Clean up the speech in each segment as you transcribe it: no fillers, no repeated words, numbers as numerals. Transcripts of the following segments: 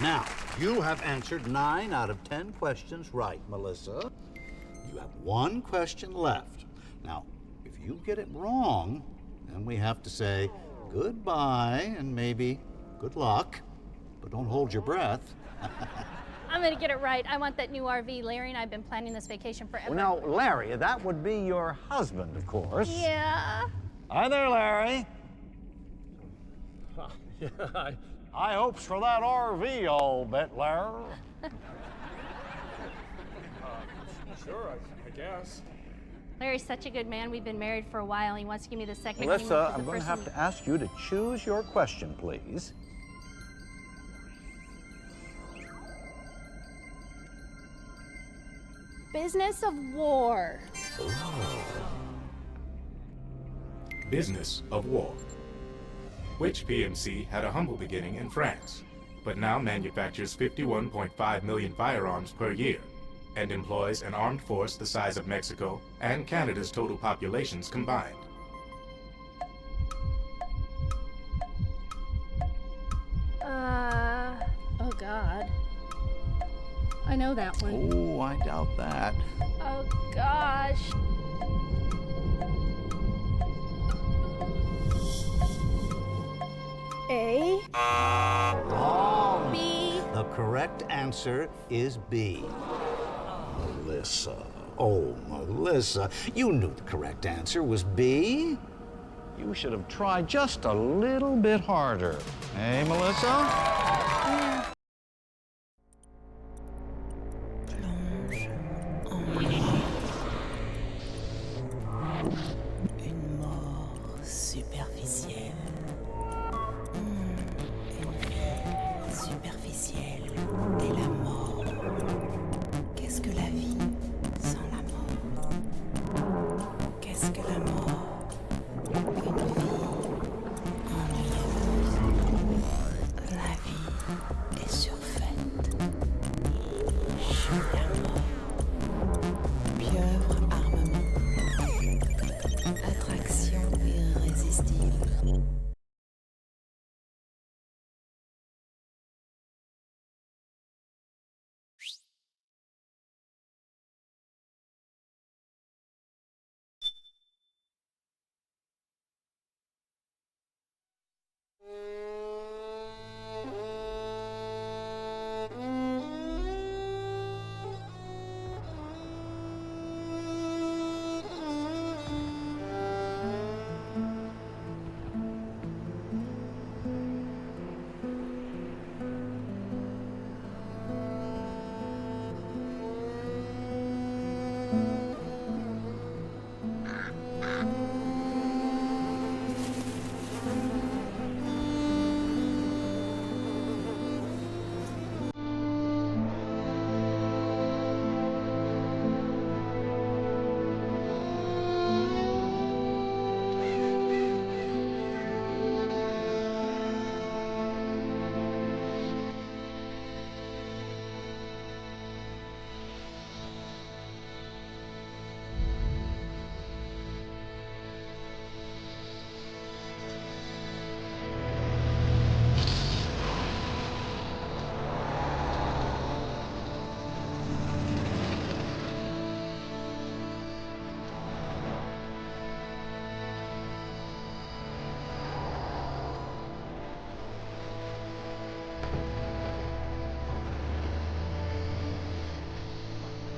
Now, you have answered 9 out of 10 questions right, Melissa. You have 1 question left. Now, if you get it wrong, then we have to say goodbye and maybe good luck, but don't hold your breath. I'm gonna get it right. I want that new RV. Larry and I have been planning this vacation forever. Well, now, Larry, that would be your husband, of course. Yeah. Hi there, Larry. Yeah, High hopes for that RV, I'll bet, Larry. sure, I guess. Larry's such a good man. We've been married for a while. He wants to give me the second Melissa, honeymoon 'cause I'm the going to first have to ask you to choose your question, please. Business of war. Business of war. Which PMC had a humble beginning in France, but now manufactures 51.5 million firearms per year and employs an armed force the size of Mexico and Canada's total populations combined. Oh God. I know that one. Oh, I doubt that. Oh gosh. A. Wrong. B. The correct answer is B. Melissa. Oh, Melissa. You knew the correct answer was B. You should have tried just a little bit harder. Hey, Melissa? Une mort superficielle. Superficielle et la mort. Qu'est-ce que la vie sans la mort? Qu'est-ce que la mort? Une vie ennuyeuse. La vie est surfaite. La mort. Pieuvre armement. Attraction irrésistible.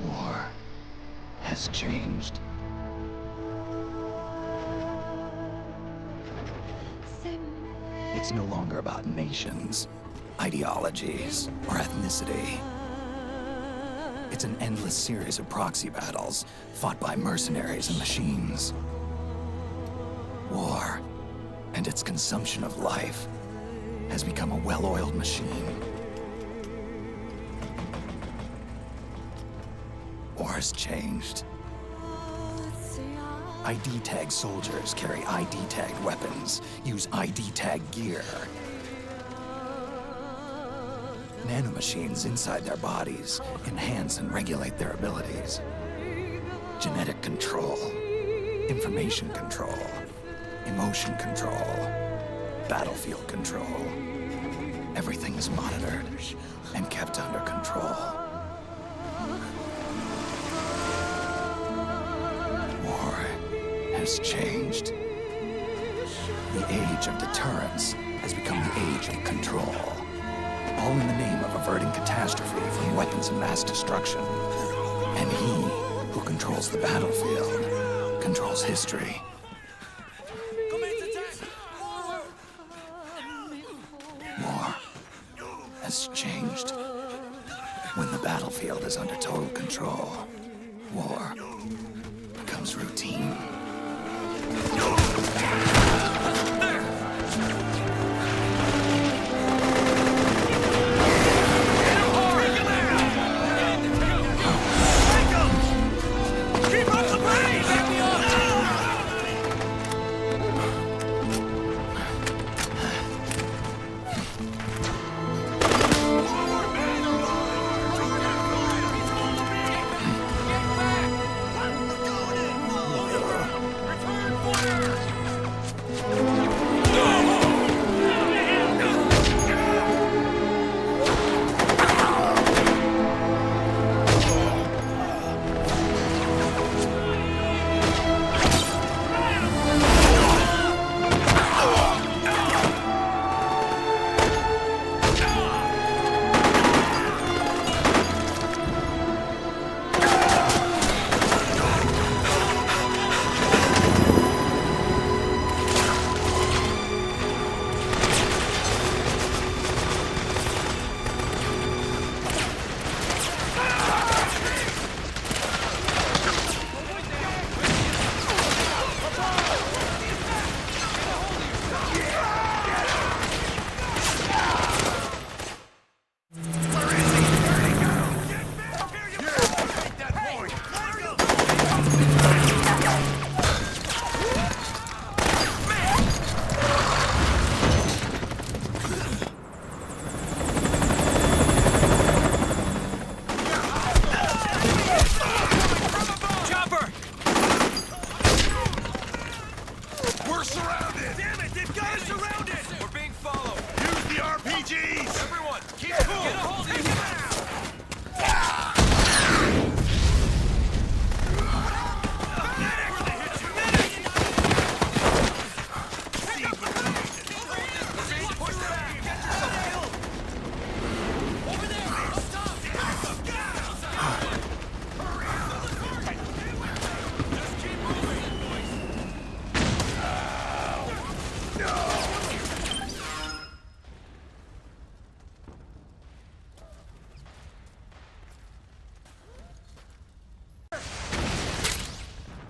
War has changed. It's no longer about nations, ideologies, or ethnicity. It's an endless series of proxy battles fought by mercenaries and machines. War and its consumption of life has become a well-oiled machine. War's changed. ID tag soldiers carry ID tagged weapons, use ID tag gear. Nanomachines inside their bodies enhance and regulate their abilities. Genetic control, information control, emotion control, battlefield control. Everything is monitored and kept under control. War has changed. The age of deterrence has become the age of control. All in the name of averting catastrophe from weapons of mass destruction. And he who controls the battlefield controls history. War has changed. When the battlefield is under total control, war becomes routine.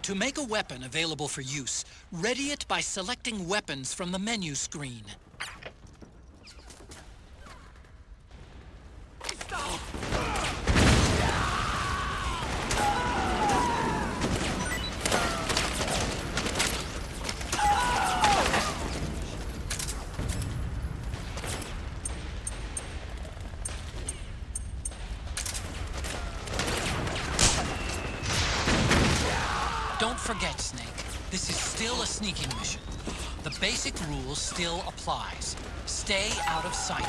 To make a weapon available for use, ready it by selecting weapons from the menu screen. Don't forget, Snake, this is still a sneaking mission. The basic rule still applies. Stay out of sight.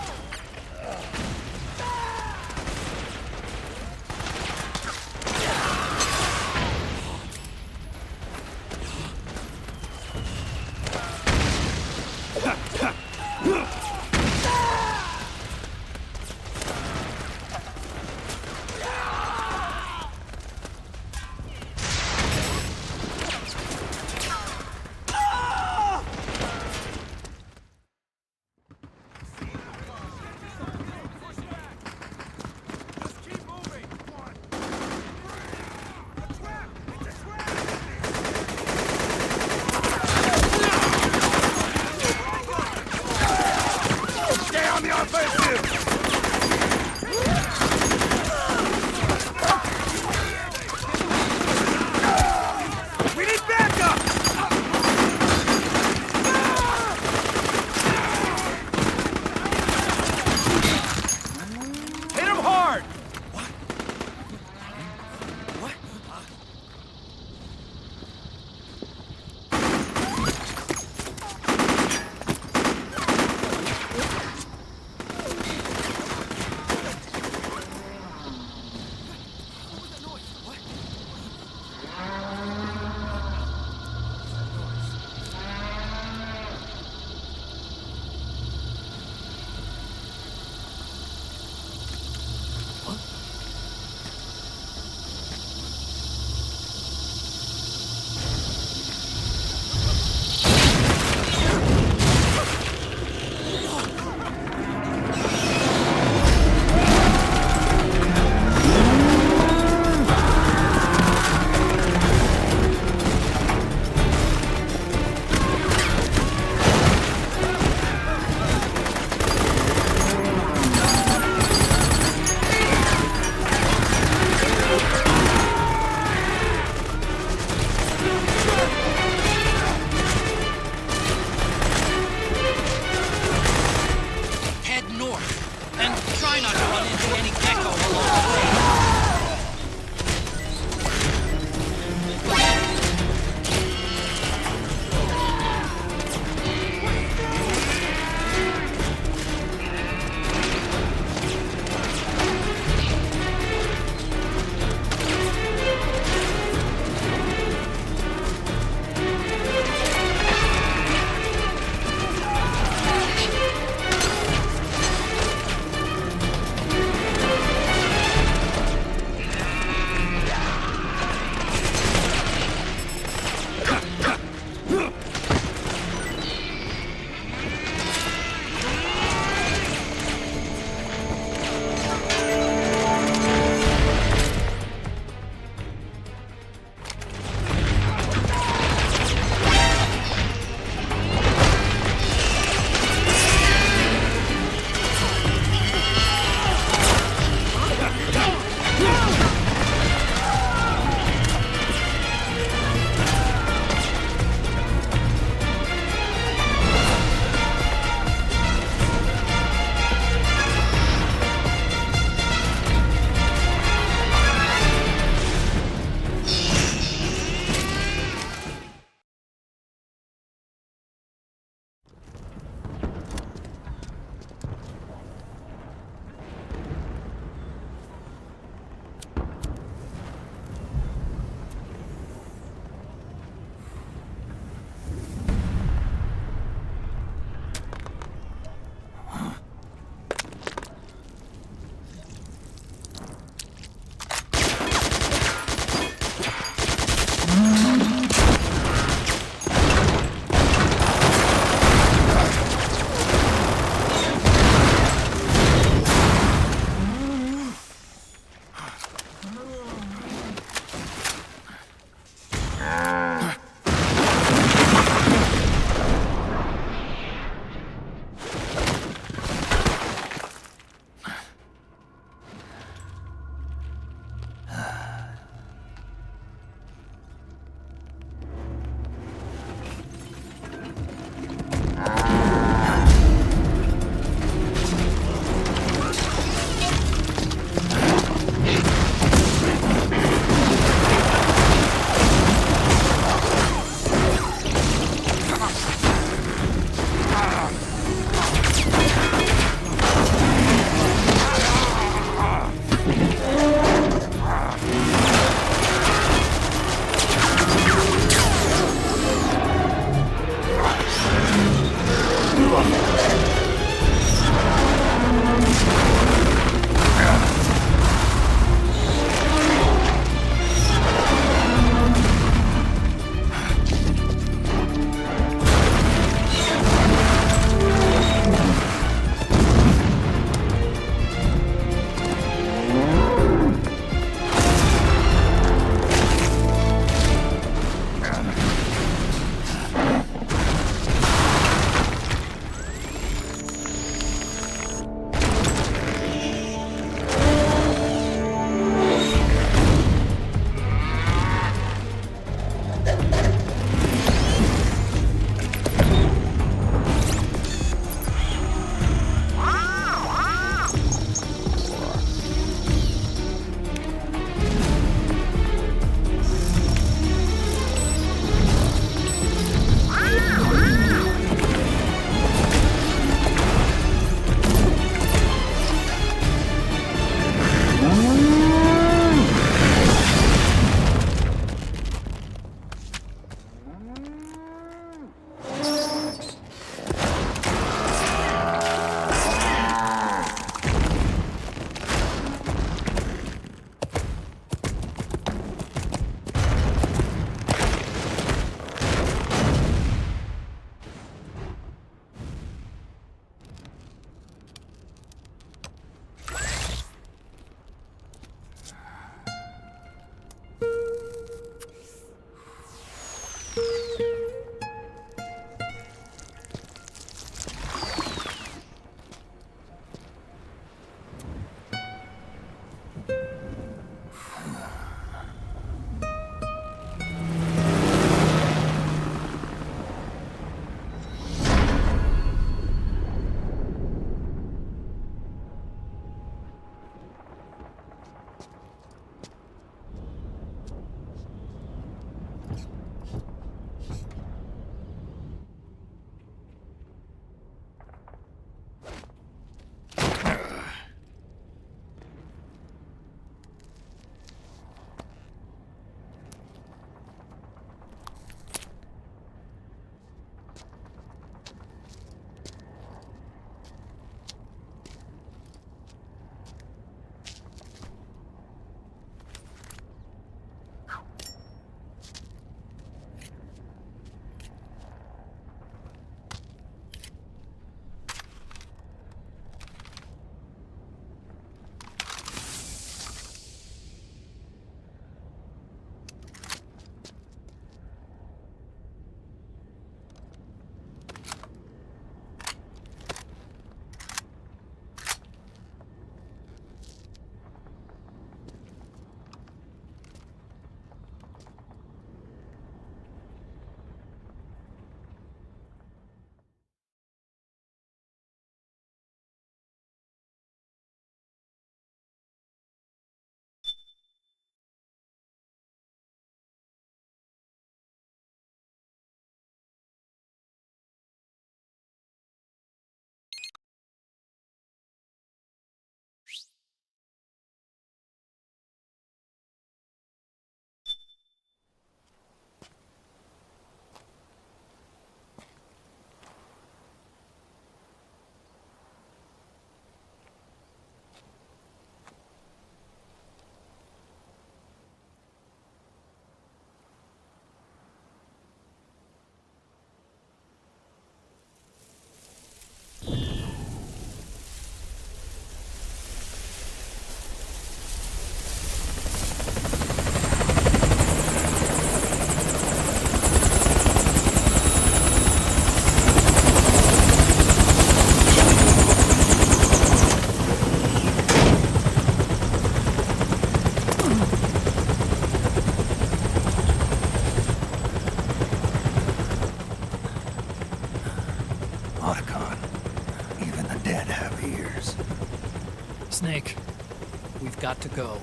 We've got to go.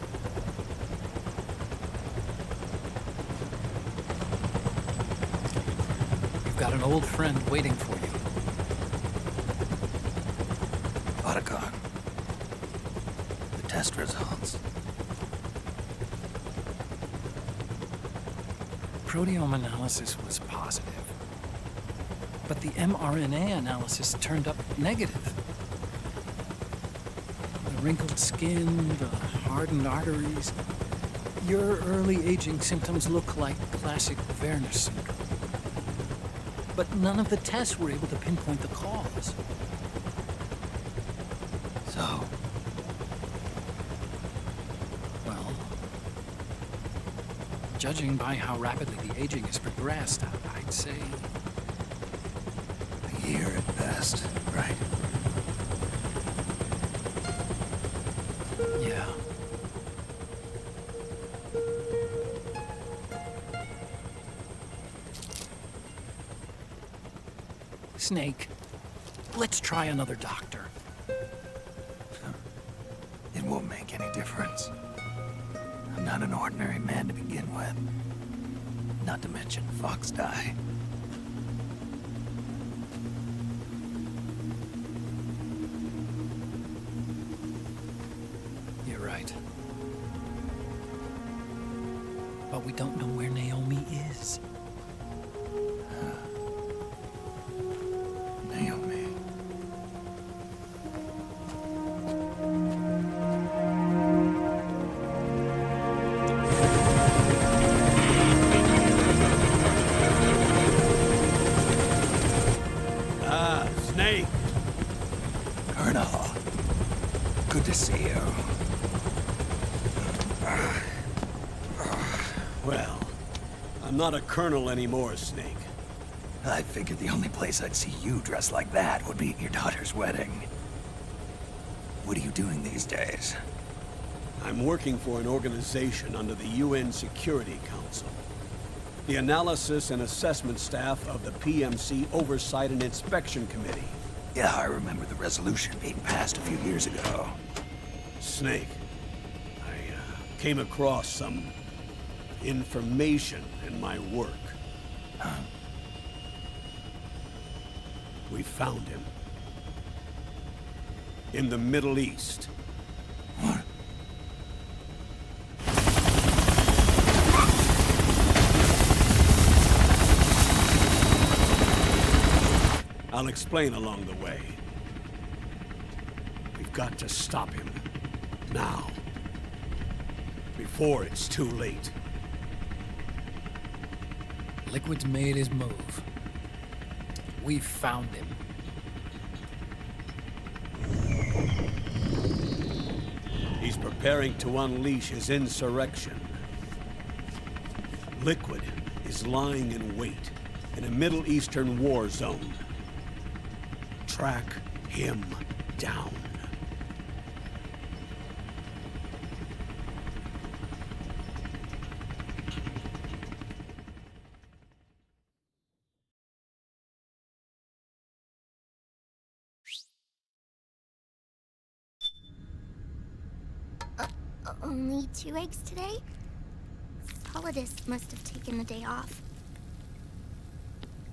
You've got an old friend waiting for you. Otacon. The test results. Proteome analysis was positive, but the mRNA analysis turned up negative. The wrinkled skin, the hardened arteries. Your early aging symptoms look like classic Werner syndrome. But none of the tests were able to pinpoint the cause. So, Well, judging by how rapidly the aging has progressed, I'd say a year at best, right? yeah. Snake, let's try another doctor. It won't make any difference. I'm not an ordinary man to begin with. Not to mention Fox die. You're right. But we don't know where Naomi is. Naomi. Snake! Colonel. Good to see you. Well, I'm not a colonel anymore, Snake. I figured the only place I'd see you dressed like that would be at your daughter's wedding. What are you doing these days? I'm working for an organization under the UN Security Council. The Analysis and Assessment Staff of the PMC Oversight and Inspection Committee. Yeah, I remember the resolution being passed a few years ago. Snake, I came across some information in my work. We found him. In the Middle East. What? I'll explain along the way. We've got to stop him. Now. Before it's too late. Liquid's made his move. We've found him. He's preparing to unleash his insurrection. Liquid is lying in wait in a Middle Eastern war zone. Track him down. Only 2 eggs today? Solidus must have taken the day off.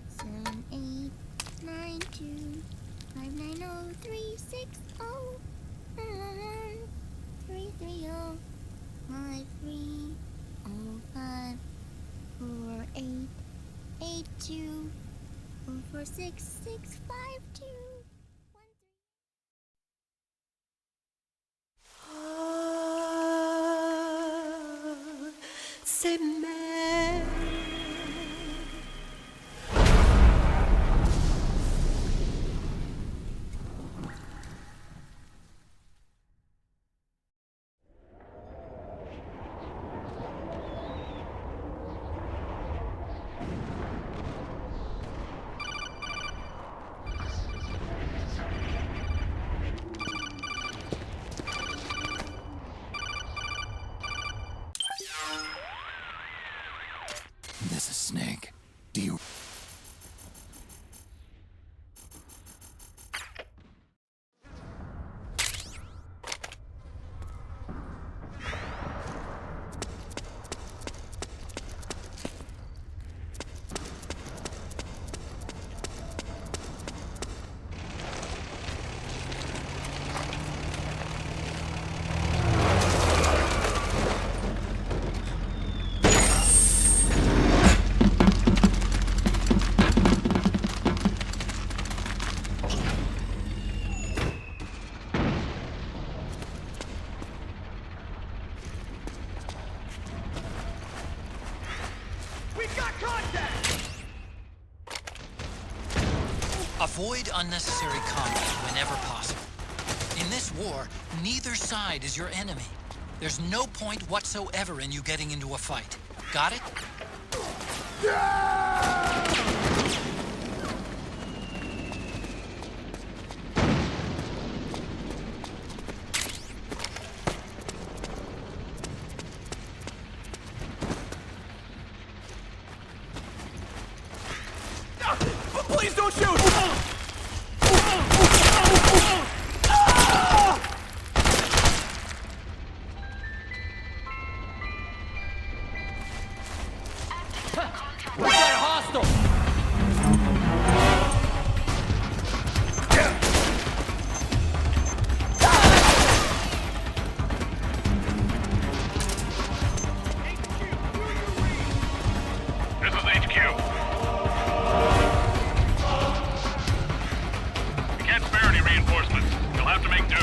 7, 8, 9, 2, 5, 9, 0, 3, 6, 0, 3, 3, 0, 5, 3, 0, 5, 4, 8, 8, 2, 4, 4, 6, 6, 5, 2. C'est mer. Avoid unnecessary combat whenever possible. In this war, neither side is your enemy. There's no point whatsoever in you getting into a fight. Got it? Please don't shoot! We got a hostile! This is HQ. We can't spare any reinforcements. You'll have to make do.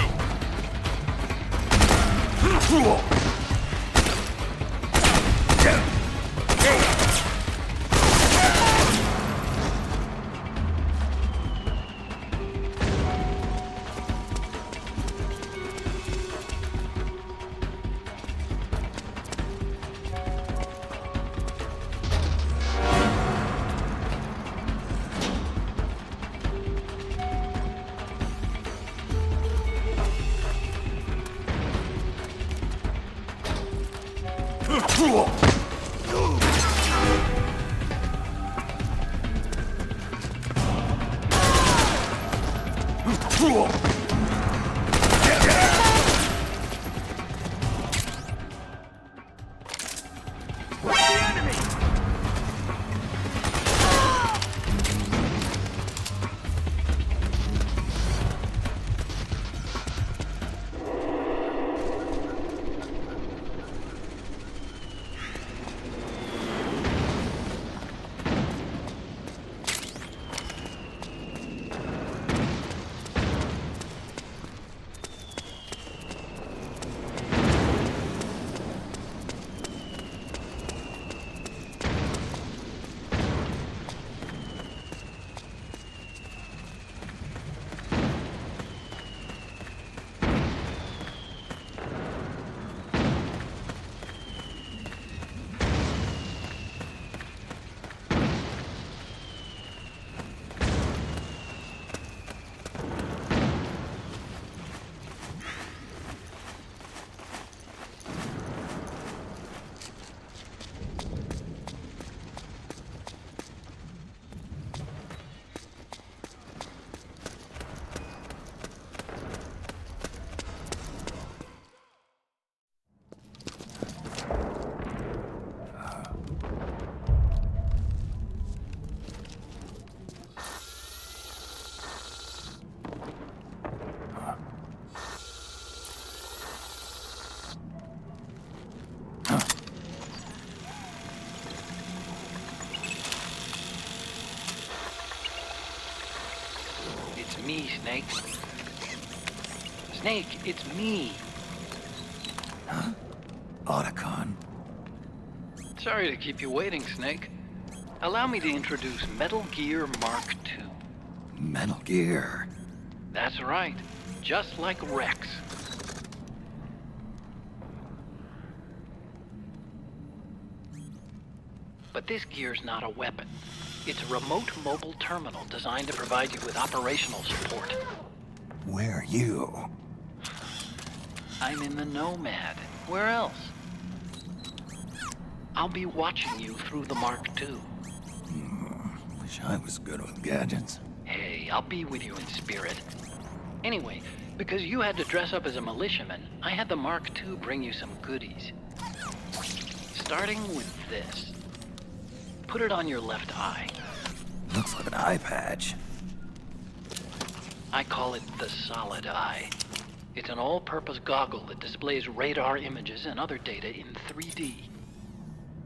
Me, Snake. Snake, it's me. Huh? Otacon. Sorry to keep you waiting, Snake. Allow me to introduce Metal Gear Mark II. Metal Gear. That's right. Just like Rex. But this gear's not a weapon. It's a remote mobile terminal designed to provide you with operational support. Where are you? I'm in the Nomad. Where else? I'll be watching you through the Mark II. Wish I was good with gadgets. Hey, I'll be with you in spirit. Anyway, because you had to dress up as a militiaman, I had the Mark II bring you some goodies. Starting with this. Put it on your left eye. Looks like an eye patch. I call it the Solid Eye. It's an all-purpose goggle that displays radar images and other data in 3D.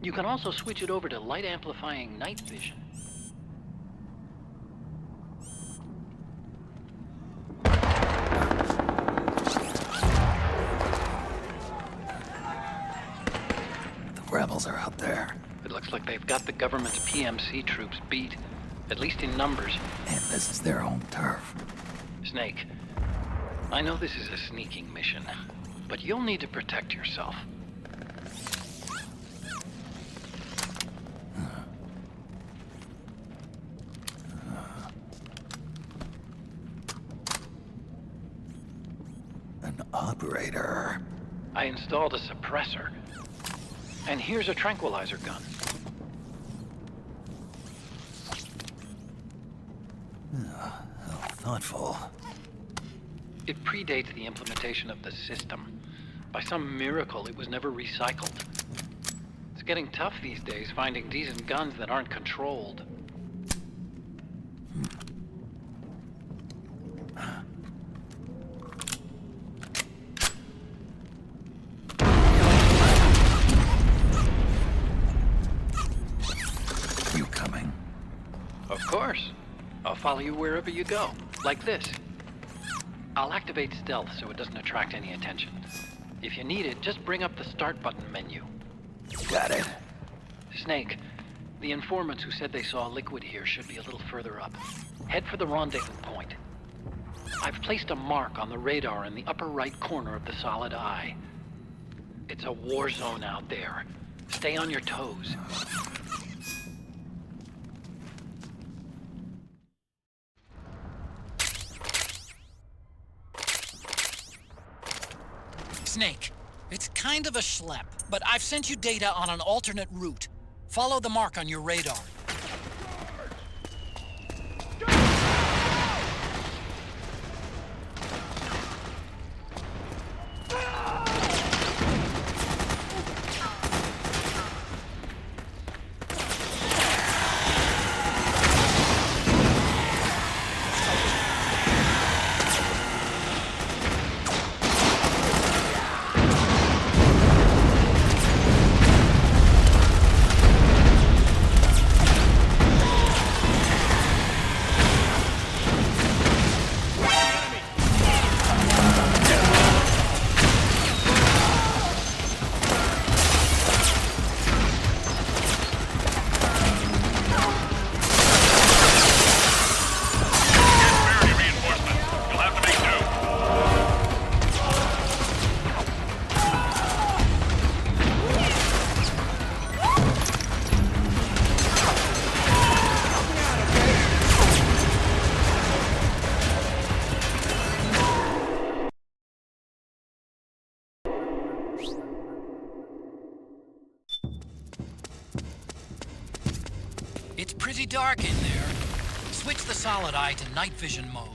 You can also switch it over to light-amplifying night vision. The rebels are out there. It looks like they've got the government's PMC troops beat. at least in numbers. And this is their home turf. Snake, I know this is a sneaking mission, but you'll need to protect yourself. An operator. I installed a suppressor. And here's a tranquilizer gun. How thoughtful. It predates the implementation of the system. By some miracle, it was never recycled. It's getting tough these days finding decent guns that aren't controlled. You coming? Of course. I'll follow you wherever you go, like this. I'll activate stealth so it doesn't attract any attention. If you need it, just bring up the start button menu. Got it. Snake, the informants who said they saw Liquid here should be a little further up. Head for the rendezvous point. I've placed a mark on the radar in the upper right corner of the solid eye. It's a war zone out there. Stay on your toes. Snake, it's kind of a schlep, but I've sent you data on an alternate route. Follow the mark on your radar. It's pretty dark in there. Switch the solid eye to night vision mode.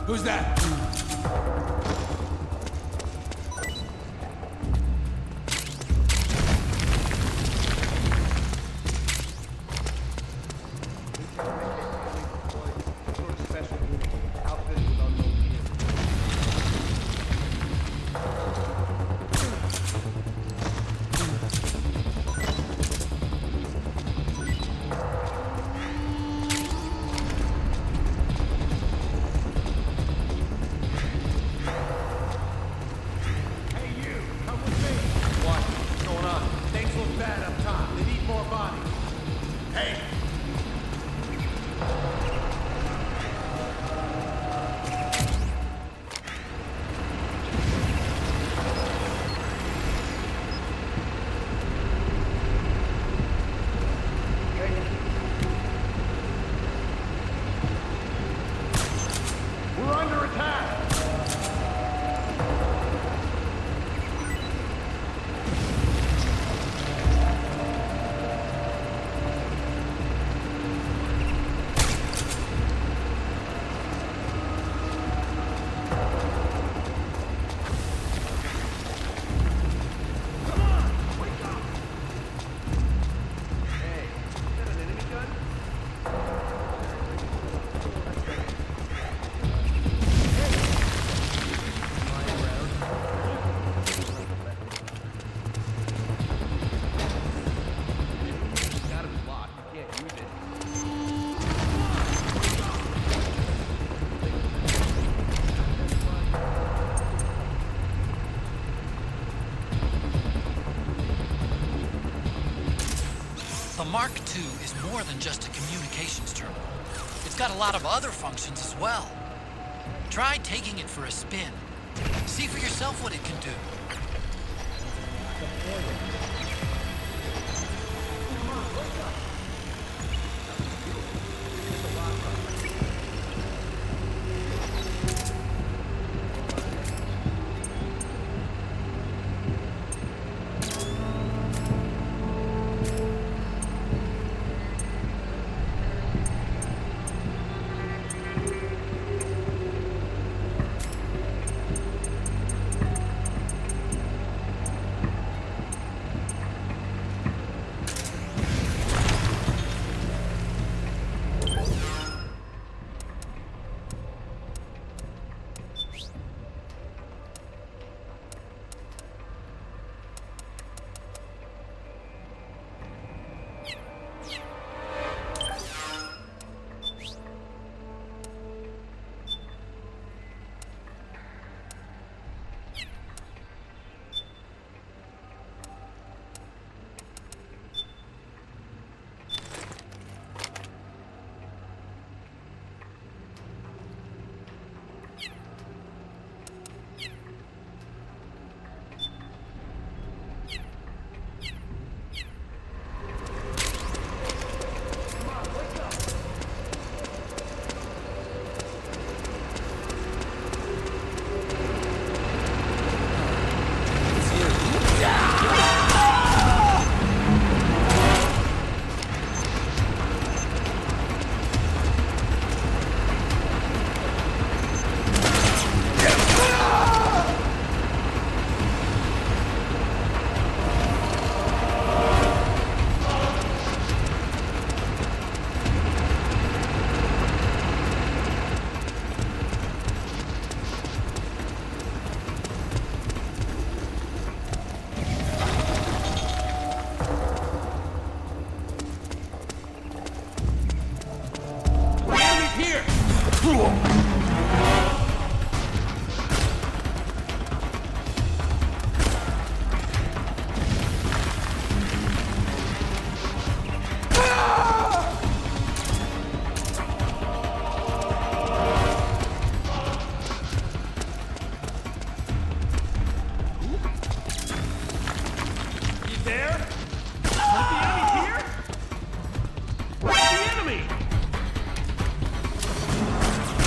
Who's that? The Mark II is more than just a communications terminal. It's got a lot of other functions as well. Try taking it for a spin. See for yourself what it can do.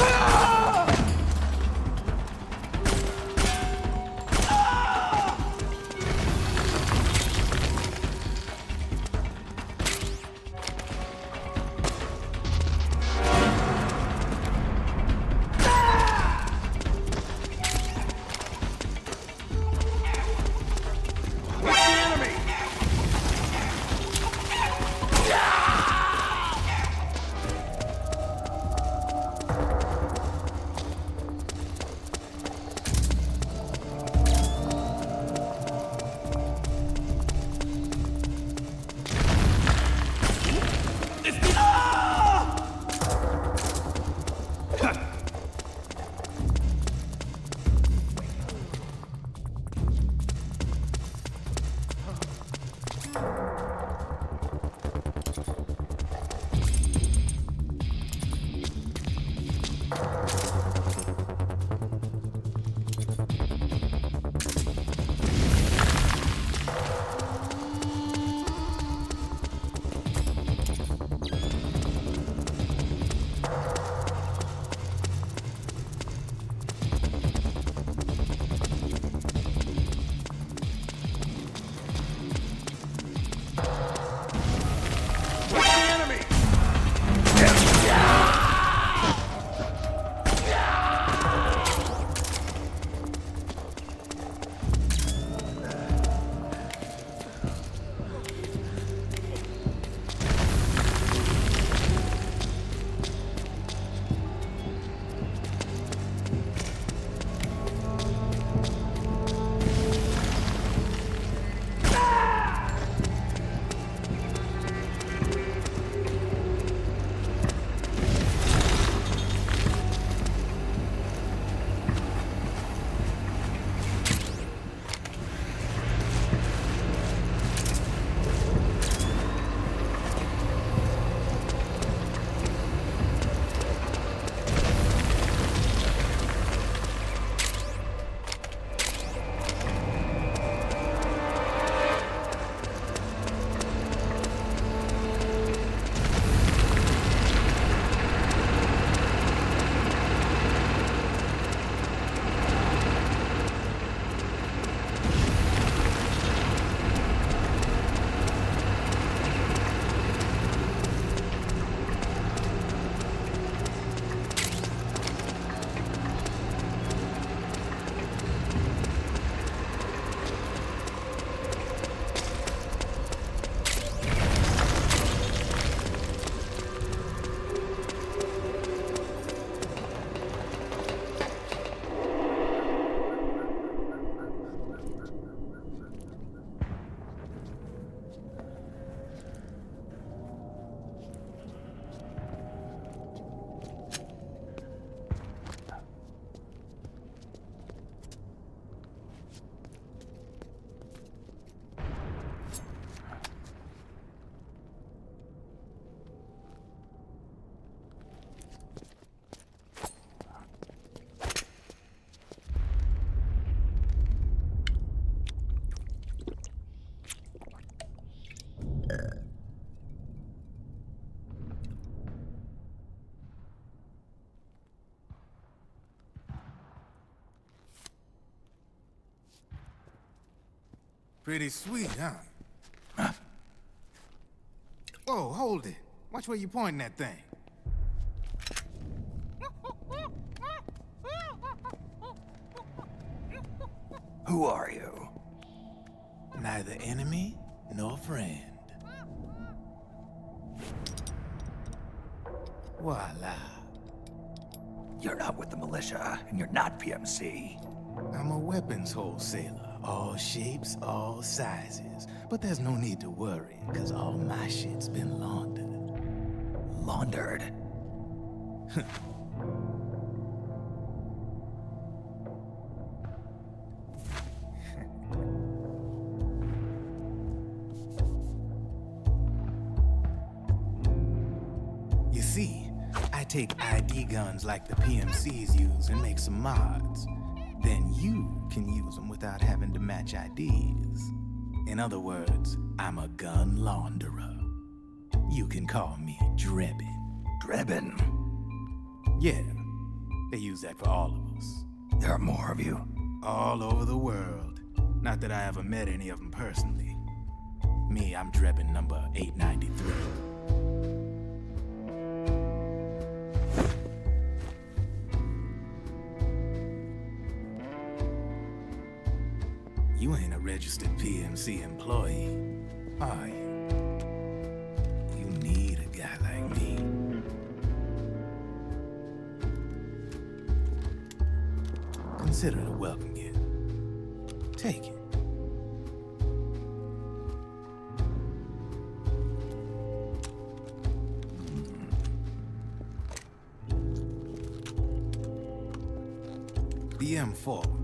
Ah! Pretty sweet, huh? Whoa, hold it. Watch where you pointing that thing. Who are you? Neither enemy nor friend. Voila. You're not with the militia, and you're not PMC. I'm a weapons wholesaler. All shapes, all sizes. But there's no need to worry, because all my shit's been laundered. Laundered? You see, I take ID guns like the PMCs use and make some mods. Then you can use them without having to match IDs. In other words, I'm a gun launderer. You can call me Drebin. Drebin? Yeah, they use that for all of us. There are more of you? All over the world. Not that I ever met any of them personally. Me, I'm Drebin number 893. You ain't a registered PMC employee, are you? You need a guy like me. Consider it a welcome gift. Take it. The M4.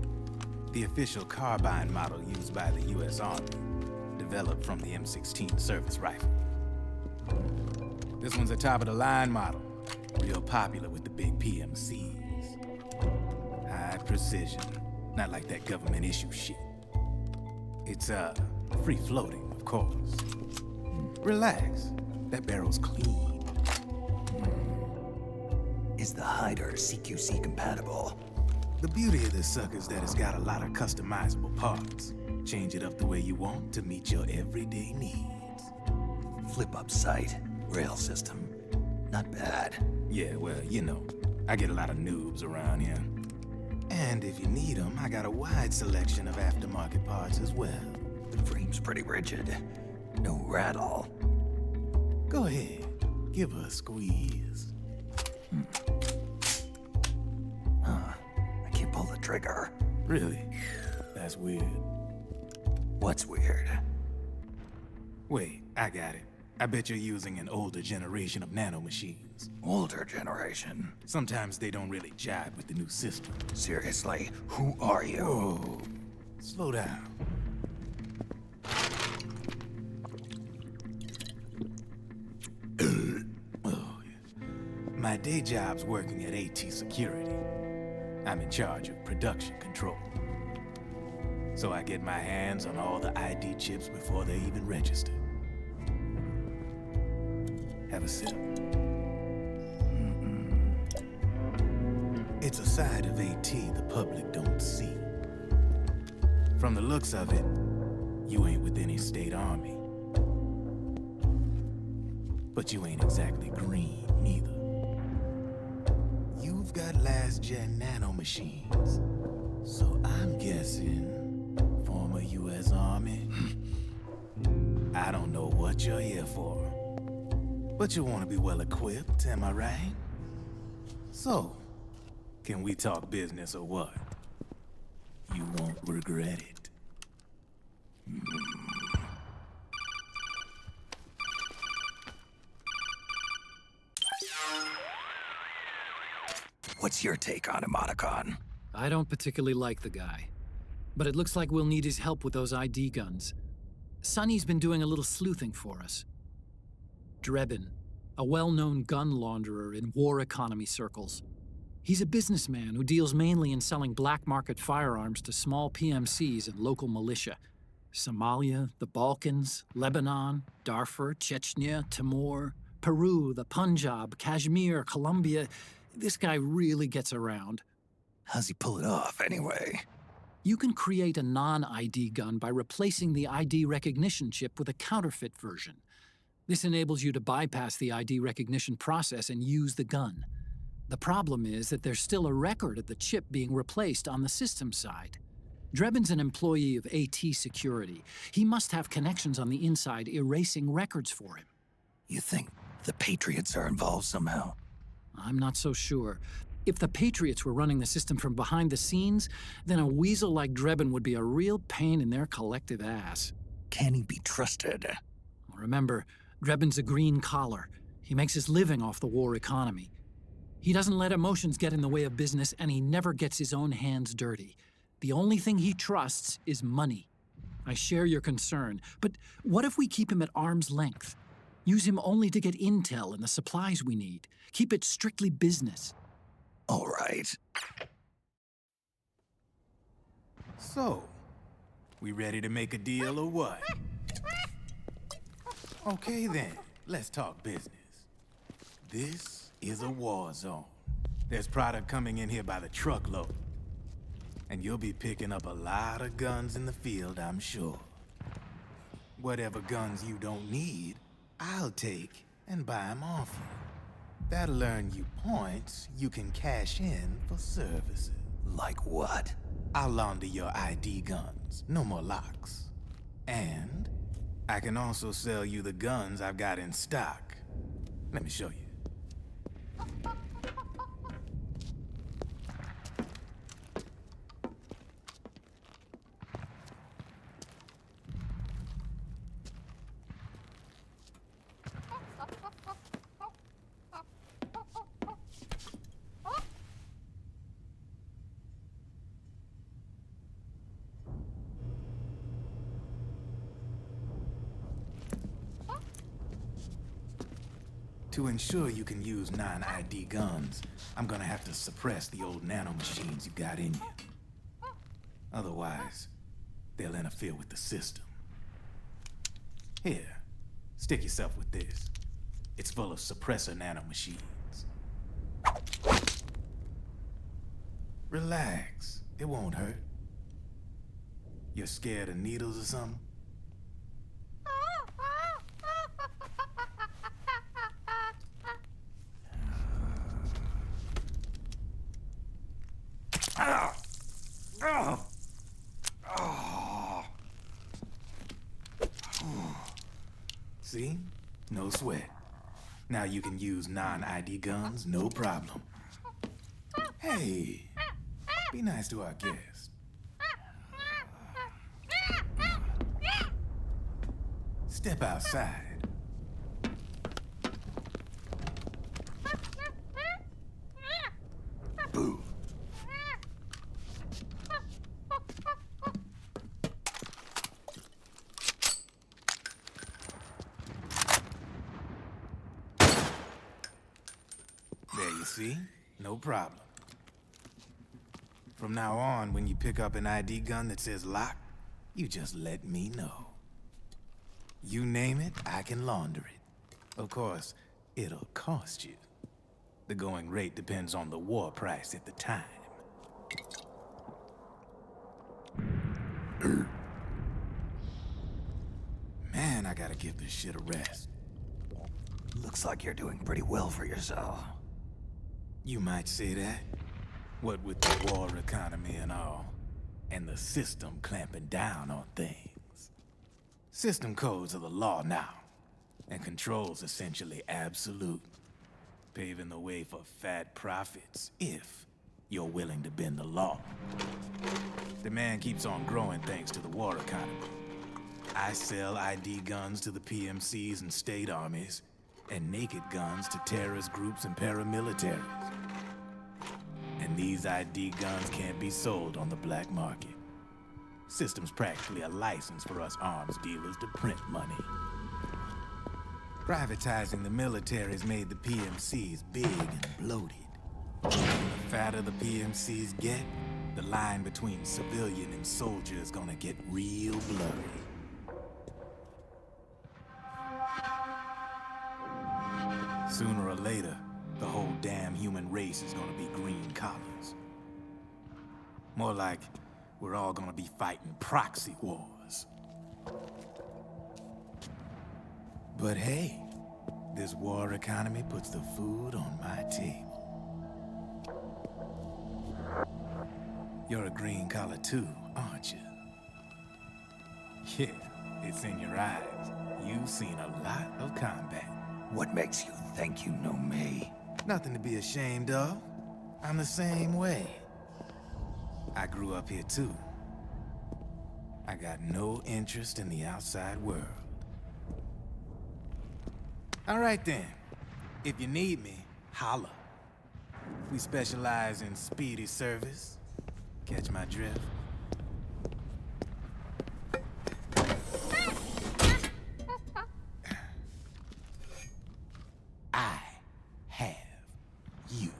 The official carbine model used by the U.S. Army, developed from the M16 service rifle. This one's a top-of-the-line model, real popular with the big PMCs. High precision, not like that government issue shit. It's, free-floating, of course. Relax, that barrel's clean. Is the hider CQC compatible? The beauty of this sucker is that it's got a lot of customizable parts. Change it up the way you want to meet your everyday needs. Flip-up sight, rail system. Not bad. Yeah, well, you know, I get a lot of noobs around here. And if you need them, I got a wide selection of aftermarket parts as well. The frame's pretty rigid. No rattle. Go ahead, give her a squeeze. I can't pull the trigger. Really? That's weird. What's weird? Wait, I got it. I bet you're using an older generation of nanomachines. Older generation? Sometimes they don't really jibe with the new system. Seriously, who are you? Whoa. Slow down. Oh, yeah. My day job's working at AT Security. I'm in charge of production control. So I get my hands on all the ID chips before they even register. Have a sip. It's a side of AT the public don't see. From the looks of it, you ain't with any state army. But you ain't exactly green, neither. You've got last-gen nanomachines. So I'm guessing former U.S. Army. I don't know what you're here for. But you want to be well-equipped, am I right? So, can we talk business or what? You won't regret it. What's your take on Emoticon? I don't particularly like the guy. But it looks like we'll need his help with those ID guns. Sonny's been doing a little sleuthing for us. Drebin, a well-known gun launderer in war economy circles. He's a businessman who deals mainly in selling black market firearms to small PMCs and local militia. Somalia, the Balkans, Lebanon, Darfur, Chechnya, Timor, Peru, the Punjab, Kashmir, Colombia. This guy really gets around. How's he pull it off, anyway? You can create a non-ID gun by replacing the ID recognition chip with a counterfeit version. This enables you to bypass the ID recognition process and use the gun. The problem is that there's still a record of the chip being replaced on the system side. Drebin's an employee of AT Security. He must have connections on the inside erasing records for him. You think the Patriots are involved somehow? I'm not so sure. If the Patriots were running the system from behind the scenes, then a weasel like Drebin would be a real pain in their collective ass. Can he be trusted? Remember, Drebin's a green collar. He makes his living off the war economy. He doesn't let emotions get in the way of business, and he never gets his own hands dirty. The only thing he trusts is money. I share your concern, but what if we keep him at arm's length? Use him only to get intel and the supplies we need. Keep it strictly business. All right. So, we ready to make a deal or what? Okay then, let's talk business. This is a war zone. There's product coming in here by the truckload. And you'll be picking up a lot of guns in the field, I'm sure. Whatever guns you don't need, I'll take and buy them off you. That'll earn you points you can cash in for services. Like what? I'll launder your ID guns, no more locks. And I can also sell you the guns I've got in stock. Let me show you. To ensure you can use non-ID guns, I'm gonna have to suppress the old nanomachines you got in you. Otherwise, they'll interfere with the system. Here, stick yourself with this. It's full of suppressor nanomachines. Relax, it won't hurt. You're scared of needles or something? See? No sweat. Now you can use non-ID guns, no problem. Hey, be nice to our guest. Step outside. Boo. There you see? No problem. From now on, when you pick up an ID gun that says lock, you just let me know. You name it, I can launder it. Of course, it'll cost you. The going rate depends on the war price at the time. Man, I gotta give this shit a rest. Looks like you're doing pretty well for yourself. You might say that. What with the war economy and all, and the system clamping down on things. System codes are the law now, and control's essentially absolute, paving the way for fat profits if you're willing to bend the law. Demand keeps on growing thanks to the war economy. I sell ID guns to the PMCs and state armies, and naked guns to terrorist groups and paramilitaries. And these ID guns can't be sold on the black market. System's practically a license for us arms dealers to print money. Privatizing the military's made the PMCs big and bloated. The fatter the PMCs get, the line between civilian and soldier is gonna get real blurry. Sooner or later, the whole damn human race is gonna be green collars. More like we're all gonna be fighting proxy wars. But hey, this war economy puts the food on my table. You're a green collar too, aren't you? Yeah, it's in your eyes. You've seen a lot of combat. What makes you think you know me? Nothing to be ashamed of. I'm the same way. I grew up here too. I got no interest in the outside world. All right then. If you need me, holla. We specialize in speedy service. Catch my drift? I have you.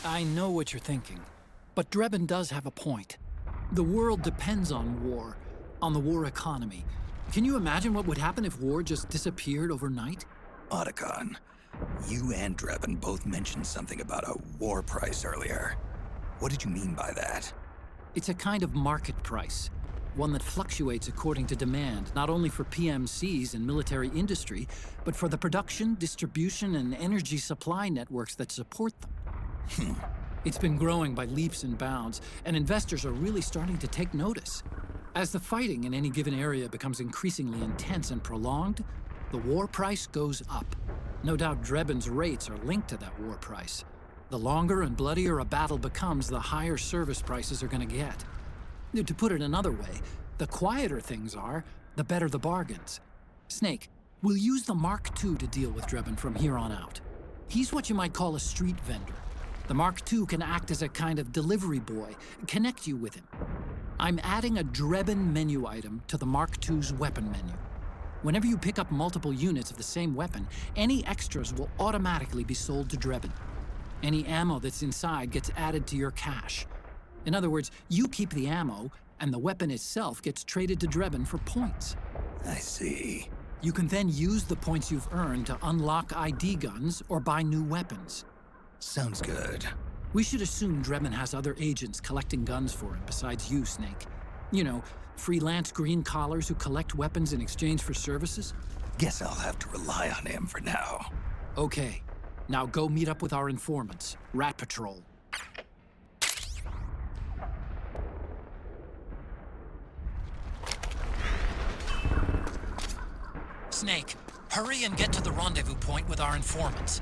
I know what you're thinking, but Drebin does have a point. The world depends on war, on the war economy. Can you imagine what would happen if war just disappeared overnight? Otacon, you and Drebin both mentioned something about a war price earlier. What did you mean by that? It's a kind of market price, one that fluctuates according to demand, not only for PMCs and military industry, but for the production, distribution, and energy supply networks that support them. It's been growing by leaps and bounds, and investors are really starting to take notice. As the fighting in any given area becomes increasingly intense and prolonged, the war price goes up. No doubt Drebin's rates are linked to that war price. The longer and bloodier a battle becomes, the higher service prices are going to get. To put it another way, the quieter things are, the better the bargains. Snake, we'll use the Mark II to deal with Drebin from here on out. He's what you might call a street vendor. The Mark II can act as a kind of delivery boy, connect you with him. I'm adding a Drebin menu item to the Mark II's weapon menu. Whenever you pick up multiple units of the same weapon, any extras will automatically be sold to Drebin. Any ammo that's inside gets added to your cache. In other words, you keep the ammo, and the weapon itself gets traded to Drebin for points. I see. You can then use the points you've earned to unlock ID guns or buy new weapons. Sounds good. We should assume Drebin has other agents collecting guns for him besides you, Snake. You know, freelance green collars who collect weapons in exchange for services? Guess I'll have to rely on him for now. Okay. Now go meet up with our informants, Rat Patrol. Snake, hurry and get to the rendezvous point with our informants.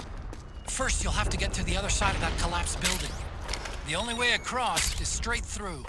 First, you'll have to get to the other side of that collapsed building. The only way across is straight through.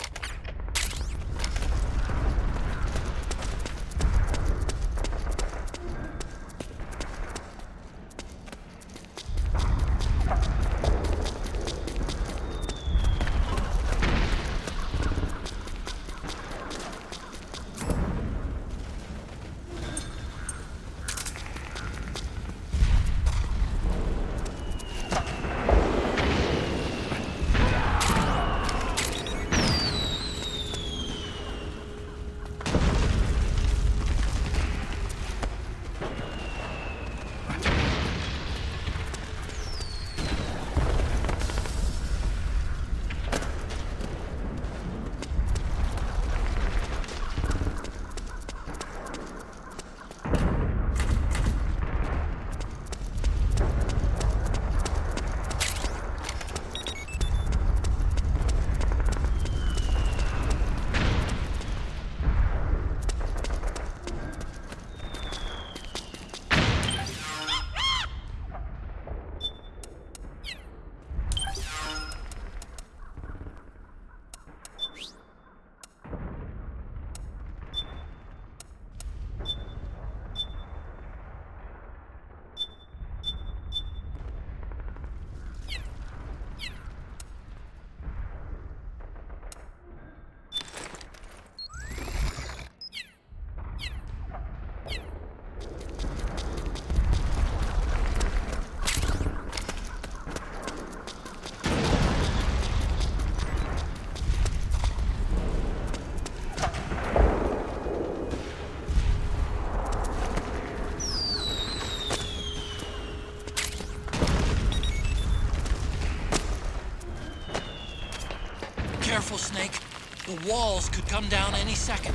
careful, Snake. The walls could come down any second.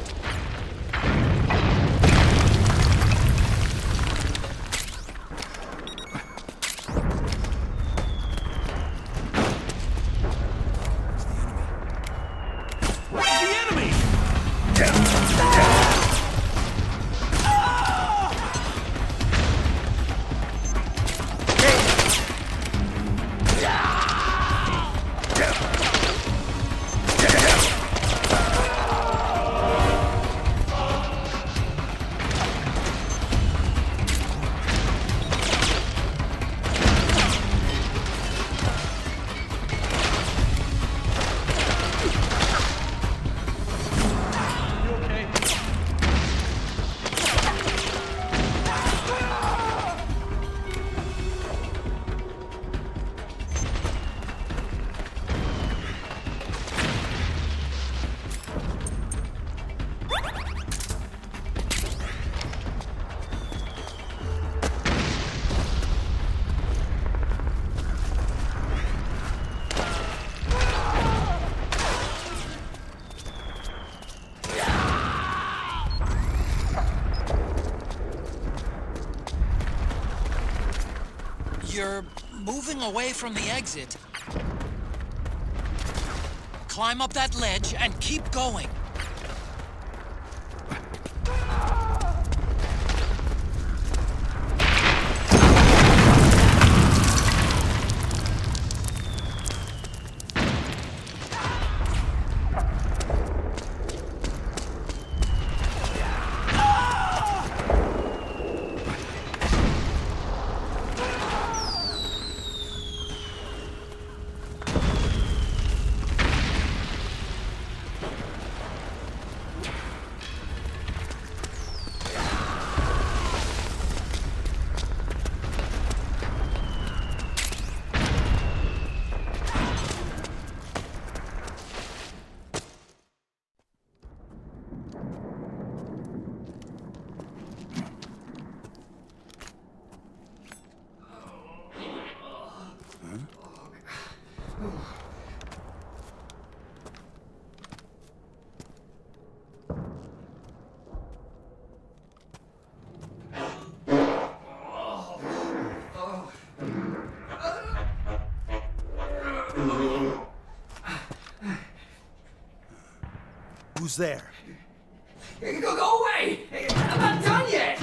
You're moving away from the exit. Climb up that ledge and keep going. Who's there? Go away! I'm not done yet!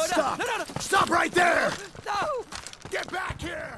Stop! No. Stop right there! No! Get back here!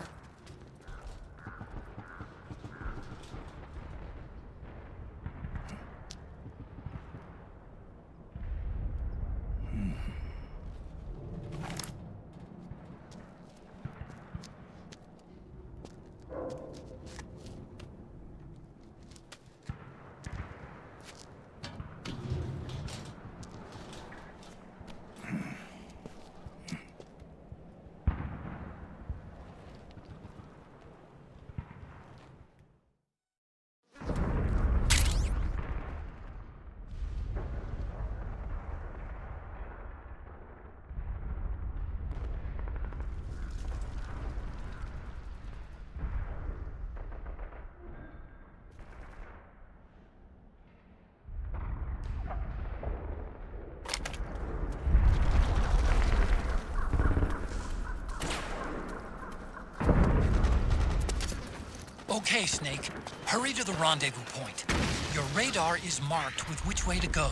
Okay, Snake. Hurry to the rendezvous point. Your radar is marked with which way to go.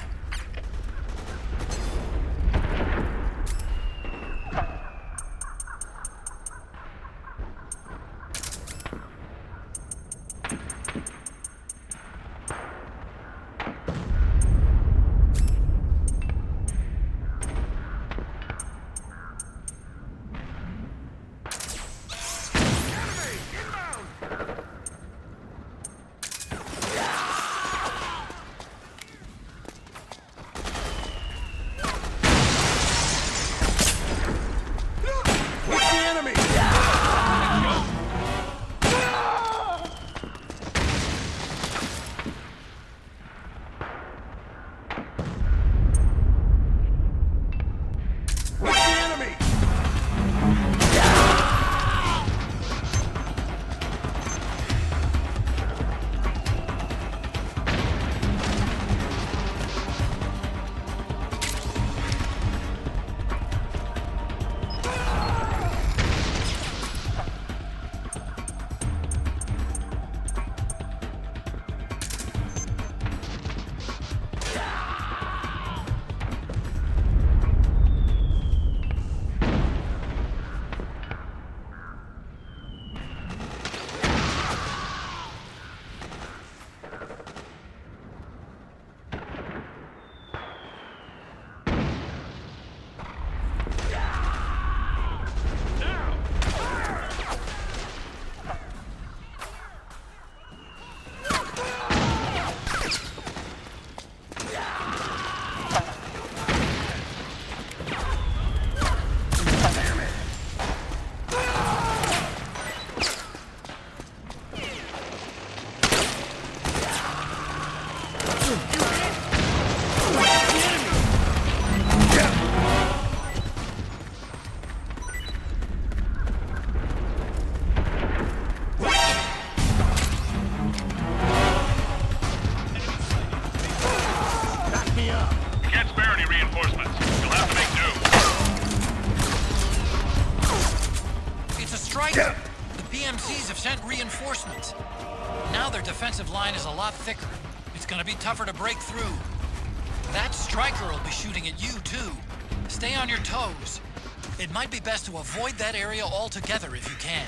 striker. The PMCs have sent reinforcements. Now their defensive line is a lot thicker. It's gonna be tougher to break through. That striker will be shooting at you, too. Stay on your toes. It might be best to avoid that area altogether if you can.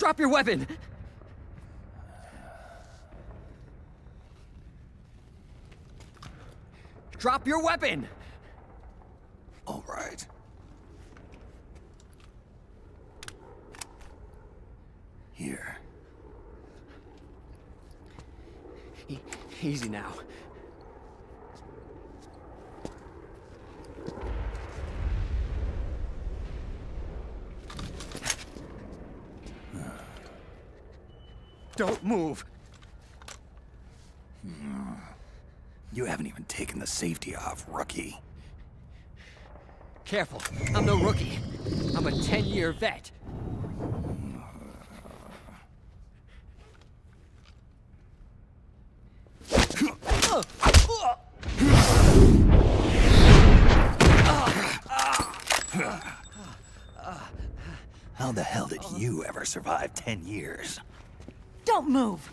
Drop your weapon! Drop your weapon! All right. Here. Easy now. Don't move. You haven't even taken the safety off, rookie. Careful, I'm no rookie. I'm a 10-year vet. How the hell did you ever survive 10 years? Don't move!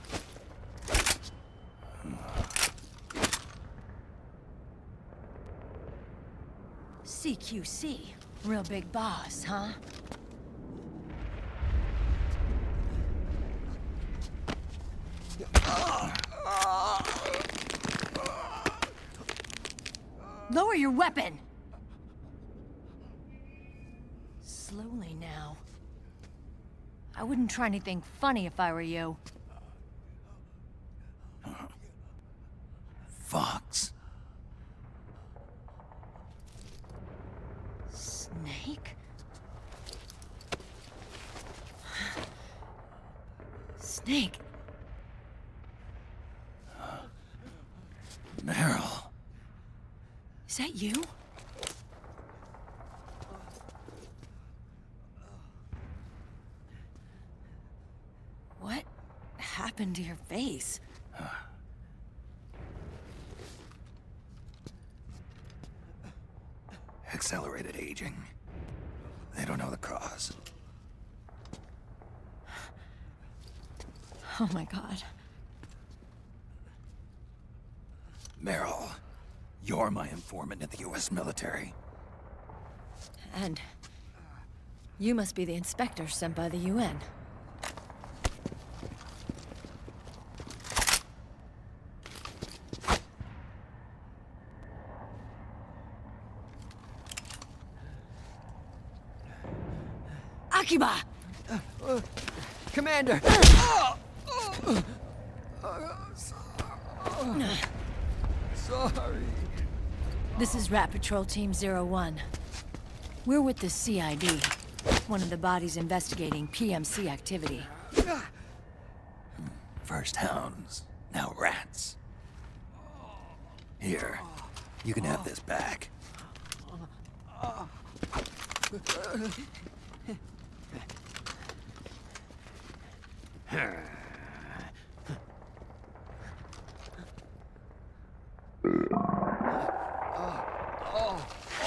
CQC. Real big boss, huh? Lower your weapon! Slowly now. I wouldn't try anything funny if I were you. Fox. Snake? Snake? Meryl. Is that you? What happened to your face? Accelerated aging. They don't know the cause. Oh my God. Meryl, you're my informant in the U.S. military. And you must be the inspector sent by the UN. Akiba! Commander! Sorry. This is Rat Patrol Team 01. We're with the CID, one of the bodies investigating PMC activity. First hounds, now rats. Here, you can have this back.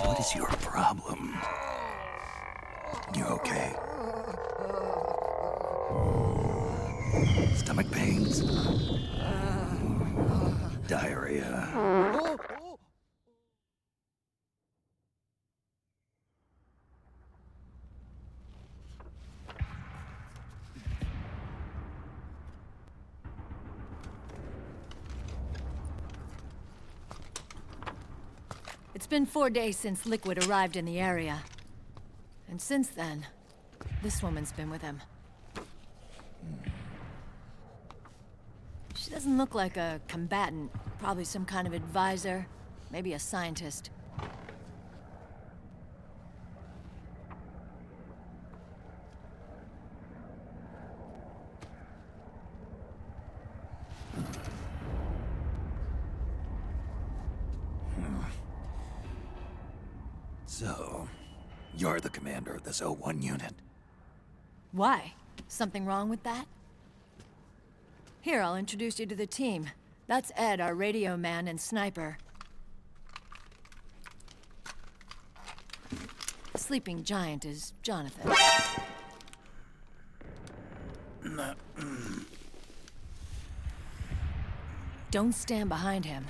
What is your problem? You okay? Stomach pains? Diarrhea? It's been 4 days since Liquid arrived in the area. And since then, this woman's been with him. She doesn't look like a combatant. Probably some kind of advisor, maybe a scientist. So, you're the commander of this O1 unit. Why? Something wrong with that? Here, I'll introduce you to the team. That's Ed, our radio man and sniper. The sleeping giant is Jonathan. Don't stand behind him.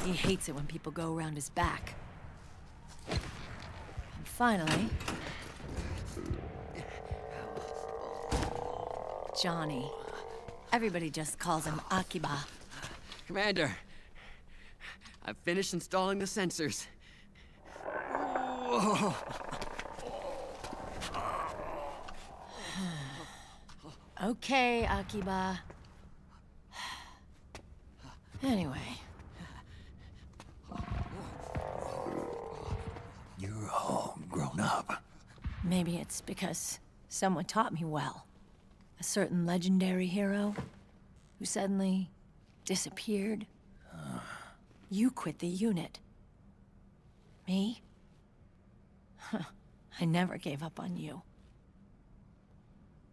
He hates it when people go around his back. And finally... Johnny. Everybody just calls him Akiba. Commander, I've finished installing the sensors. Okay, Akiba. Anyway. You're all grown up. Maybe it's because someone taught me well. A certain legendary hero who suddenly disappeared. You quit the unit. Me? I never gave up on you.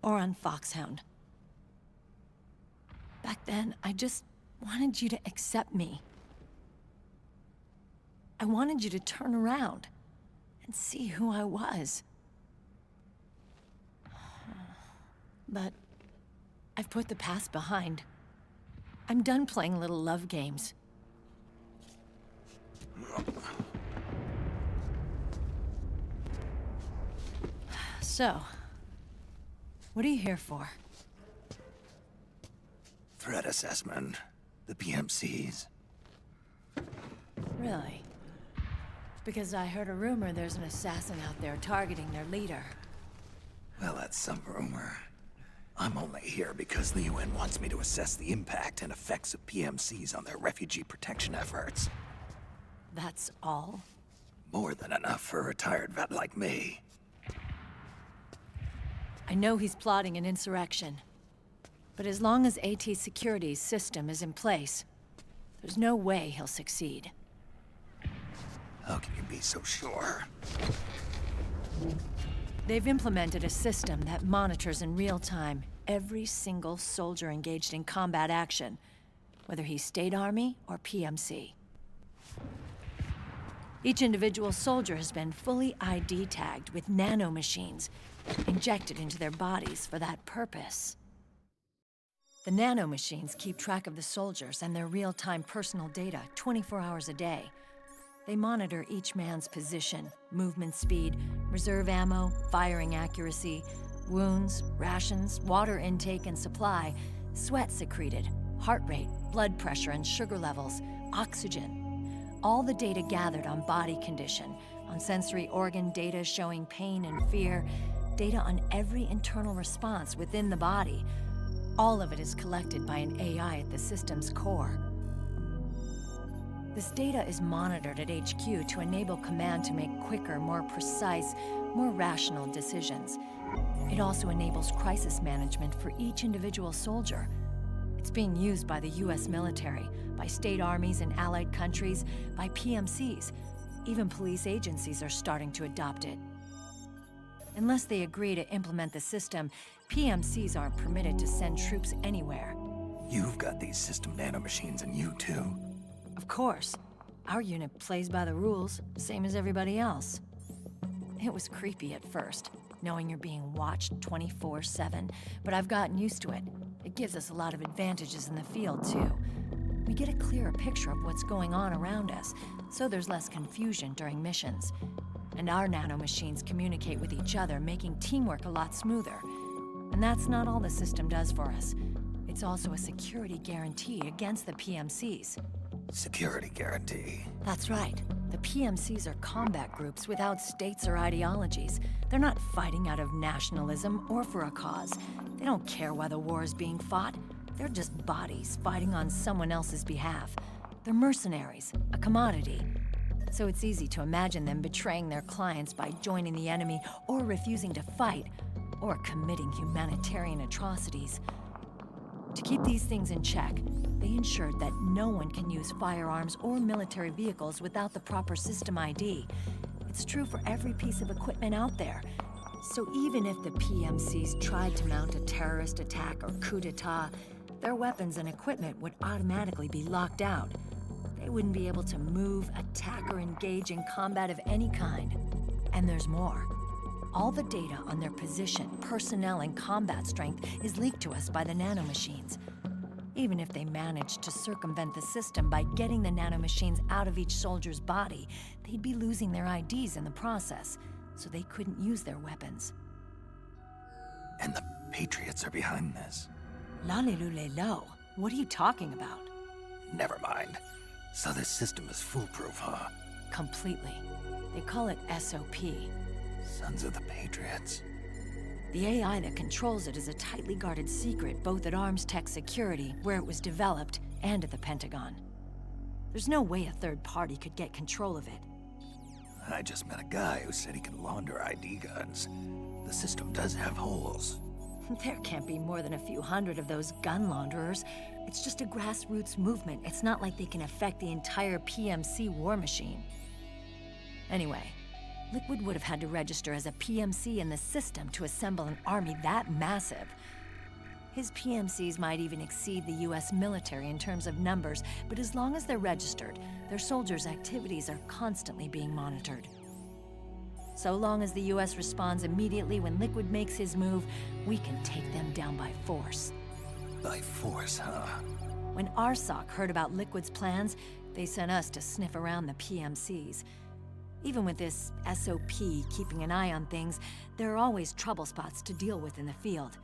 Or on Foxhound. Back then, I just wanted you to accept me. I wanted you to turn around and see who I was. But I've put the past behind. I'm done playing little love games. So, what are you here for? Threat assessment. The PMCs. Really? Because I heard a rumor there's an assassin out there targeting their leader. Well, that's some rumor. I'm only here because the UN wants me to assess the impact and effects of PMCs on their refugee protection efforts. That's all? More than enough for a retired vet like me. I know he's plotting an insurrection. But as long as AT Security's system is in place, there's no way he'll succeed. How can you be so sure? They've implemented a system that monitors in real time every single soldier engaged in combat action, whether he's State Army or PMC. Each individual soldier has been fully ID tagged with nanomachines injected into their bodies for that purpose. The nanomachines keep track of the soldiers and their real-time personal data 24 hours a day. They monitor each man's position, movement speed, reserve ammo, firing accuracy, wounds, rations, water intake and supply, sweat secreted, heart rate, blood pressure and sugar levels, oxygen. All the data gathered on body condition, on sensory organ data showing pain and fear, data on every internal response within the body. All of it is collected by an AI at the system's core. This data is monitored at HQ to enable command to make quicker, more precise, more rational decisions. It also enables crisis management for each individual soldier. It's being used by the US military, by state armies in allied countries, by PMCs. Even police agencies are starting to adopt it. Unless they agree to implement the system, PMCs aren't permitted to send troops anywhere. You've got these system nanomachines in you too. Of course. Our unit plays by the rules, same as everybody else. It was creepy at first, knowing you're being watched 24/7, but I've gotten used to it. It gives us a lot of advantages in the field, too. We get a clearer picture of what's going on around us, so there's less confusion during missions. And our nanomachines communicate with each other, making teamwork a lot smoother. And that's not all the system does for us. It's also a security guarantee against the PMCs. Security guarantee. That's right. The PMCs are combat groups without states or ideologies. They're not fighting out of nationalism or for a cause. They don't care why the war is being fought. They're just bodies fighting on someone else's behalf. They're mercenaries, a commodity. So it's easy to imagine them betraying their clients by joining the enemy or refusing to fight, or committing humanitarian atrocities. To keep these things in check, they ensured that no one can use firearms or military vehicles without the proper system ID. It's true for every piece of equipment out there. So even if the PMCs tried to mount a terrorist attack or coup d'etat, their weapons and equipment would automatically be locked out. They wouldn't be able to move, attack, or engage in combat of any kind. And there's more. All the data on their position, personnel, and combat strength is leaked to us by the nanomachines. Even if they managed to circumvent the system by getting the nanomachines out of each soldier's body, they'd be losing their IDs in the process, so they couldn't use their weapons. And the Patriots are behind this. Lalilulelo, what are you talking about? Never mind. So this system is foolproof, huh? Completely. They call it SOP. Sons of the Patriots. The AI that controls it is a tightly guarded secret, both at Arms Tech Security, where it was developed, and at the Pentagon. There's no way a third party could get control of it. I just met a guy who said he can launder ID guns. The system does have holes. There can't be more than a few hundred of those gun launderers. It's just a grassroots movement. It's not like they can affect the entire PMC war machine. Anyway, Liquid would have had to register as a PMC in the system to assemble an army that massive. His PMCs might even exceed the US military in terms of numbers, but as long as they're registered, their soldiers' activities are constantly being monitored. So long as the US responds immediately when Liquid makes his move, we can take them down by force. By force, huh? When RSOC heard about Liquid's plans, they sent us to sniff around the PMCs. Even with this SOP keeping an eye on things, there are always trouble spots to deal with in the field.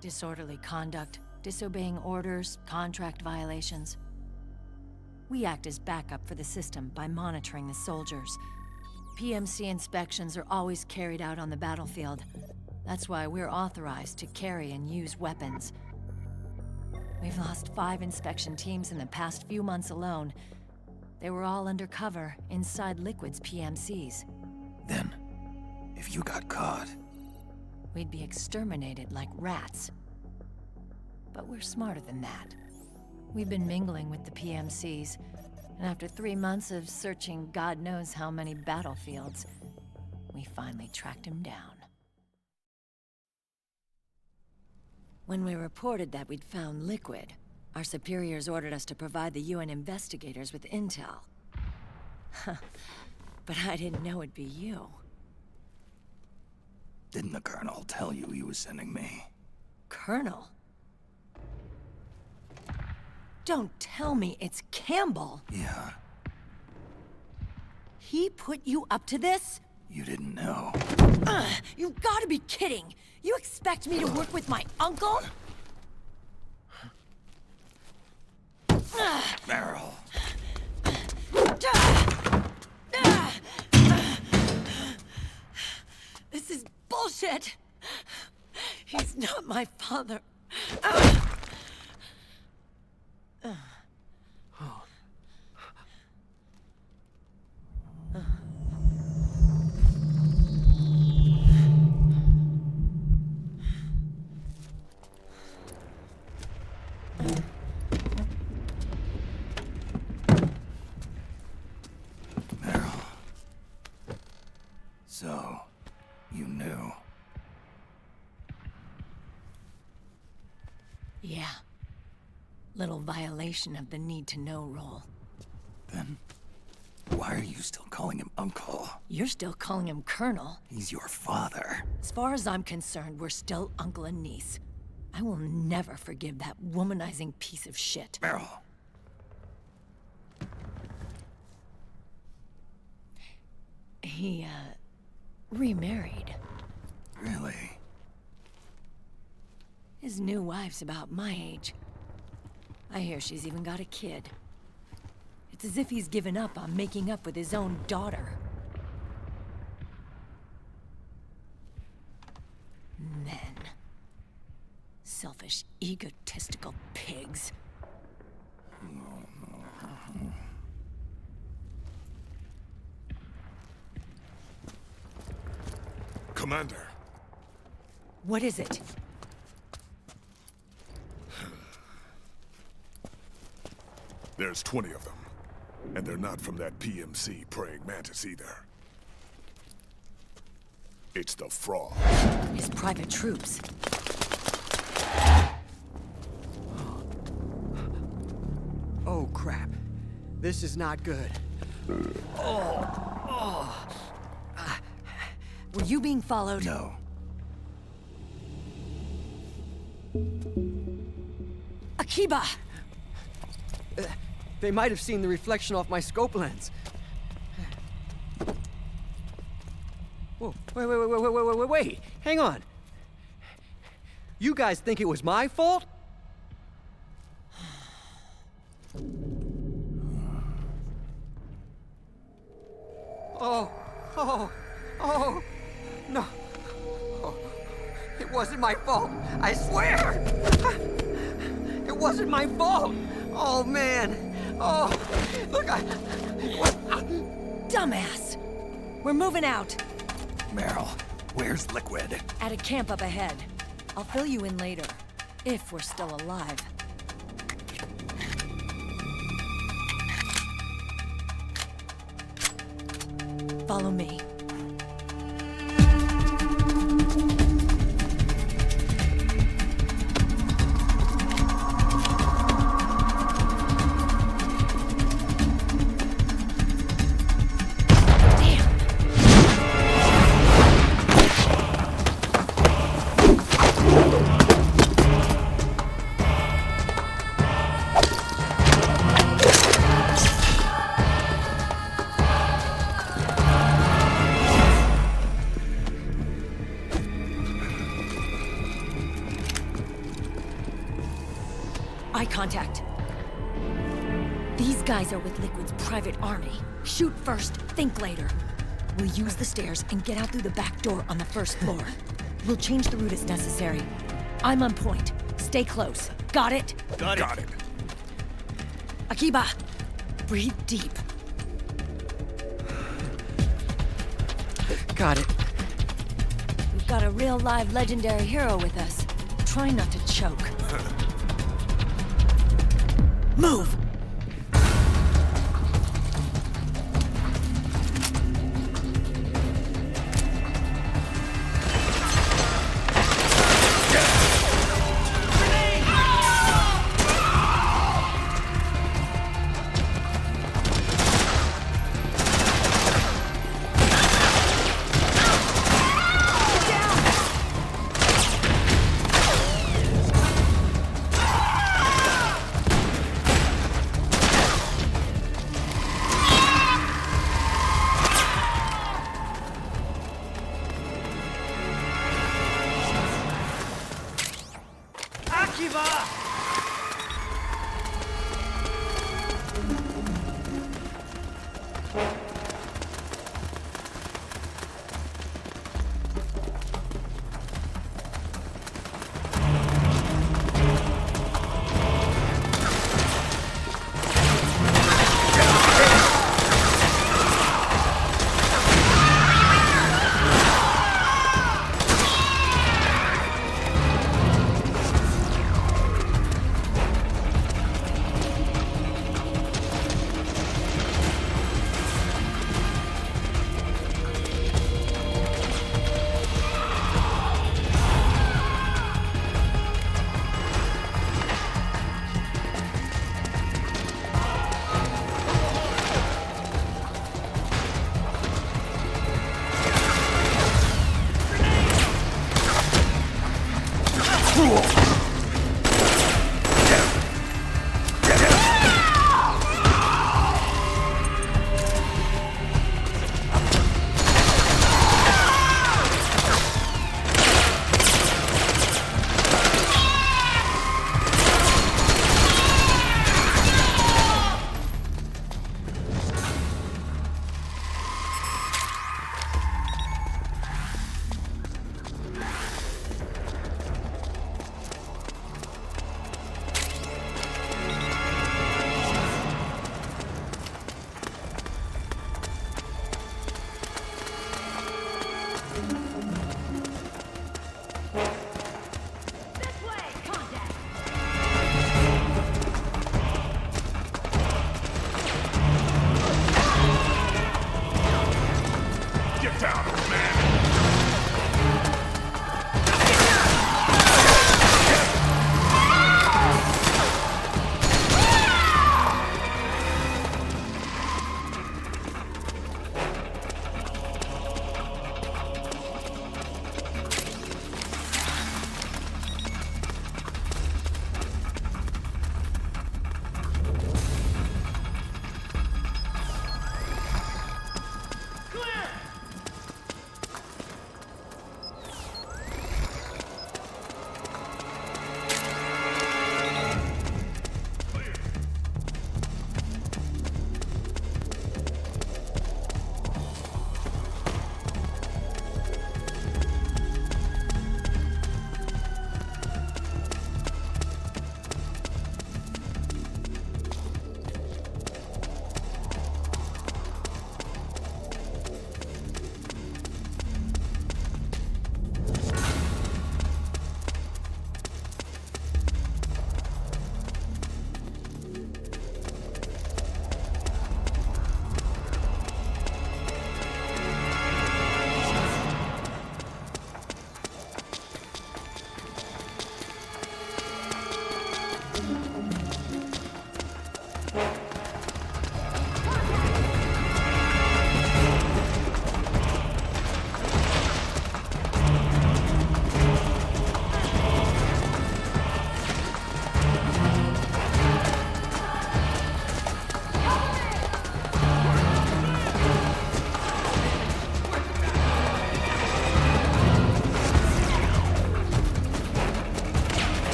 Disorderly conduct, disobeying orders, contract violations. We act as backup for the system by monitoring the soldiers. PMC inspections are always carried out on the battlefield. That's why we're authorized to carry and use weapons. We've lost 5 inspection teams in the past few months alone. They were all undercover inside Liquid's PMCs. Then, if you got caught, we'd be exterminated like rats. But we're smarter than that. We've been mingling with the PMCs, and after 3 months of searching God knows how many battlefields, we finally tracked him down. When we reported that we'd found Liquid, our superiors ordered us to provide the UN investigators with intel. But I didn't know it'd be you. didn't the Colonel tell you he was sending me? Colonel? Don't tell me it's Campbell. Yeah. He put you up to this? You didn't know. You've got to be kidding! You expect me to work with my uncle? Meryl. This is bullshit! He's not my father. So, you knew. Yeah. Little violation of the need-to-know rule. Then, why are you still calling him Uncle? You're still calling him Colonel. He's your father. As far as I'm concerned, we're still uncle and niece. I will never forgive that womanizing piece of shit. Meryl. He, remarried. Really? His new wife's about my age. I hear she's even got a kid. It's as if he's given up on making up with his own daughter. Men. Selfish, egotistical pigs. Commander. What is it? There's 20 of them. And they're not from that PMC praying mantis either. It's the Frog. His private troops. Oh, crap. This is not good. Were you being followed? No. Akiba! They might have seen the reflection off my scope lens. Whoa, wait, hang on. You guys think it was my fault? Oh, no. Oh, it wasn't my fault, I swear! It wasn't my fault! Oh, man. Oh, look, Dumbass! We're moving out. Meryl, where's Liquid? At a camp up ahead. I'll fill you in later, if we're still alive. Follow me. Eye contact. These guys are with Liquid's private army. Shoot first, think later. We'll use the stairs and get out through the back door on the first floor. We'll change the route as necessary. I'm on point. Stay close. Got it? Got it. Akiba, breathe deep. Got it. We've got a real live legendary hero with us. Try not to choke. Move!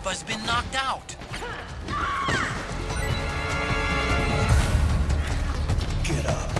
has been knocked out. Get up.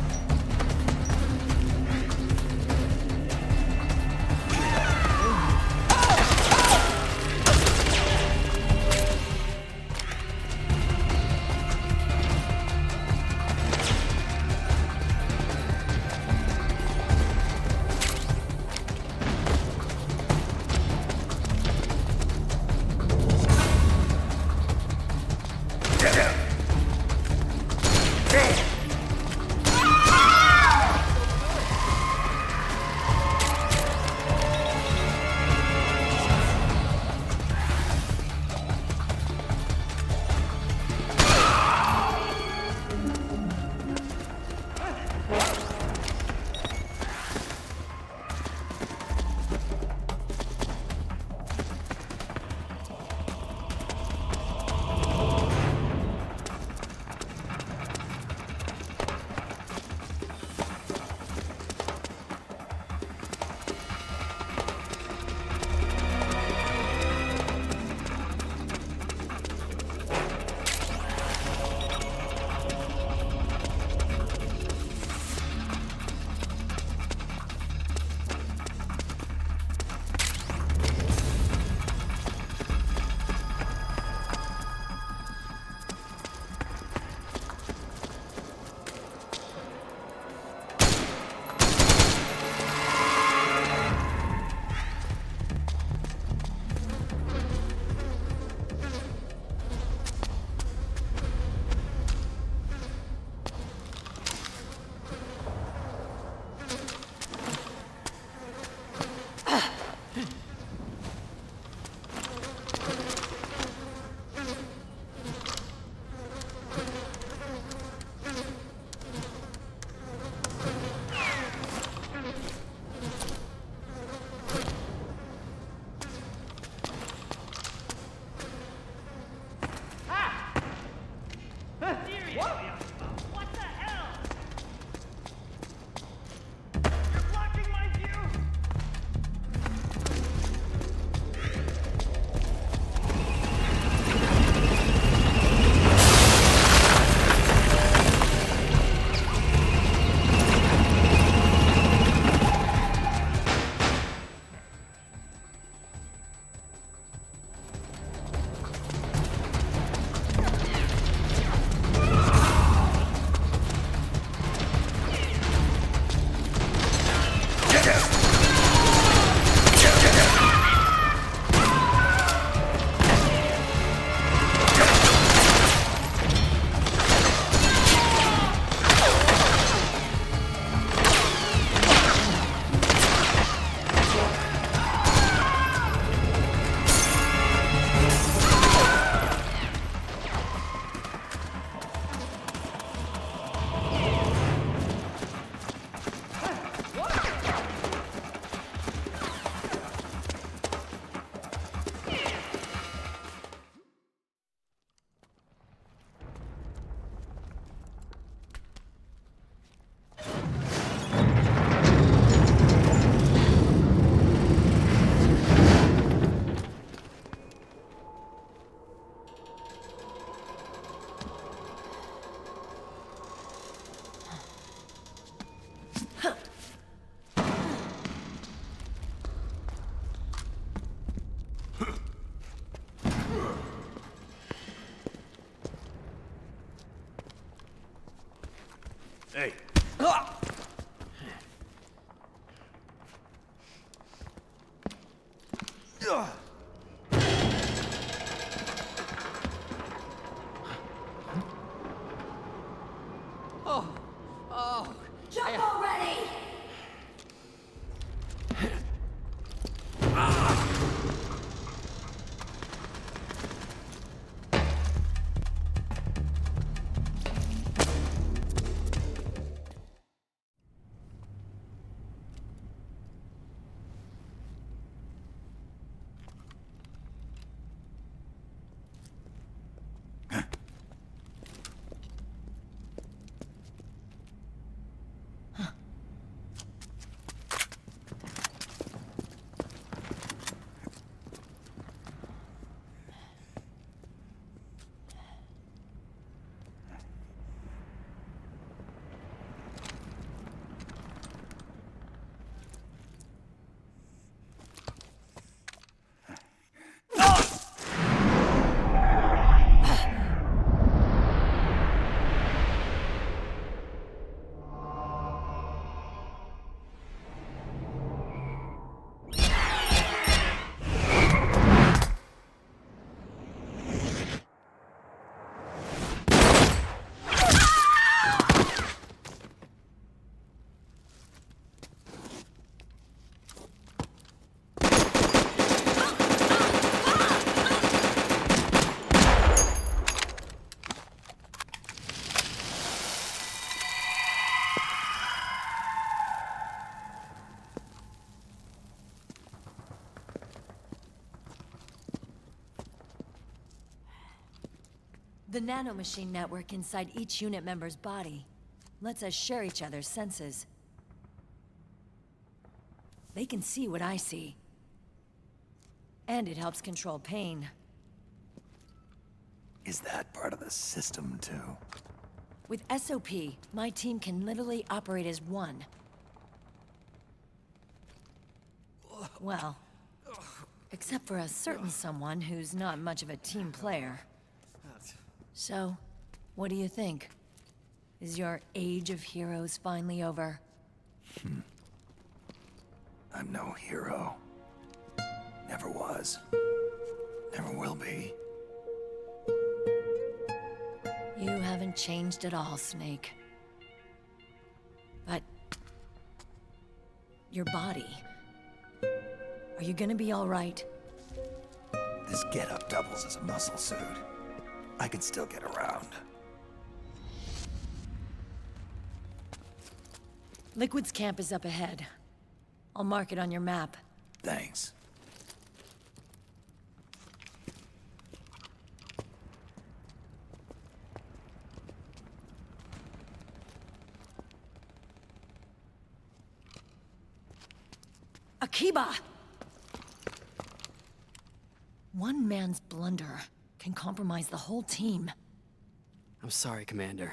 Hey. Jump already! The nanomachine network inside each unit member's body lets us share each other's senses. They can see what I see. And it helps control pain. Is that part of the system, too? With SOP, my team can literally operate as one. Well, except for a certain someone who's not much of a team player. So, what do you think? Is your age of heroes finally over? I'm no hero. Never was. Never will be. You haven't changed at all, Snake. But... your body... are you gonna be all right? This getup doubles as a muscle suit. I can still get around. Liquid's camp is up ahead. I'll mark it on your map. Thanks. Akiba! One man's blunder can compromise the whole team. I'm sorry, Commander.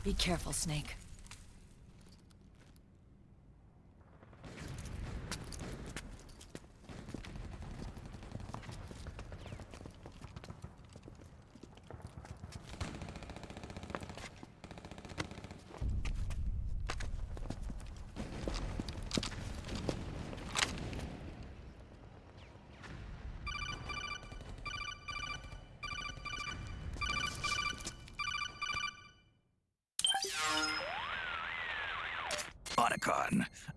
Be careful, Snake.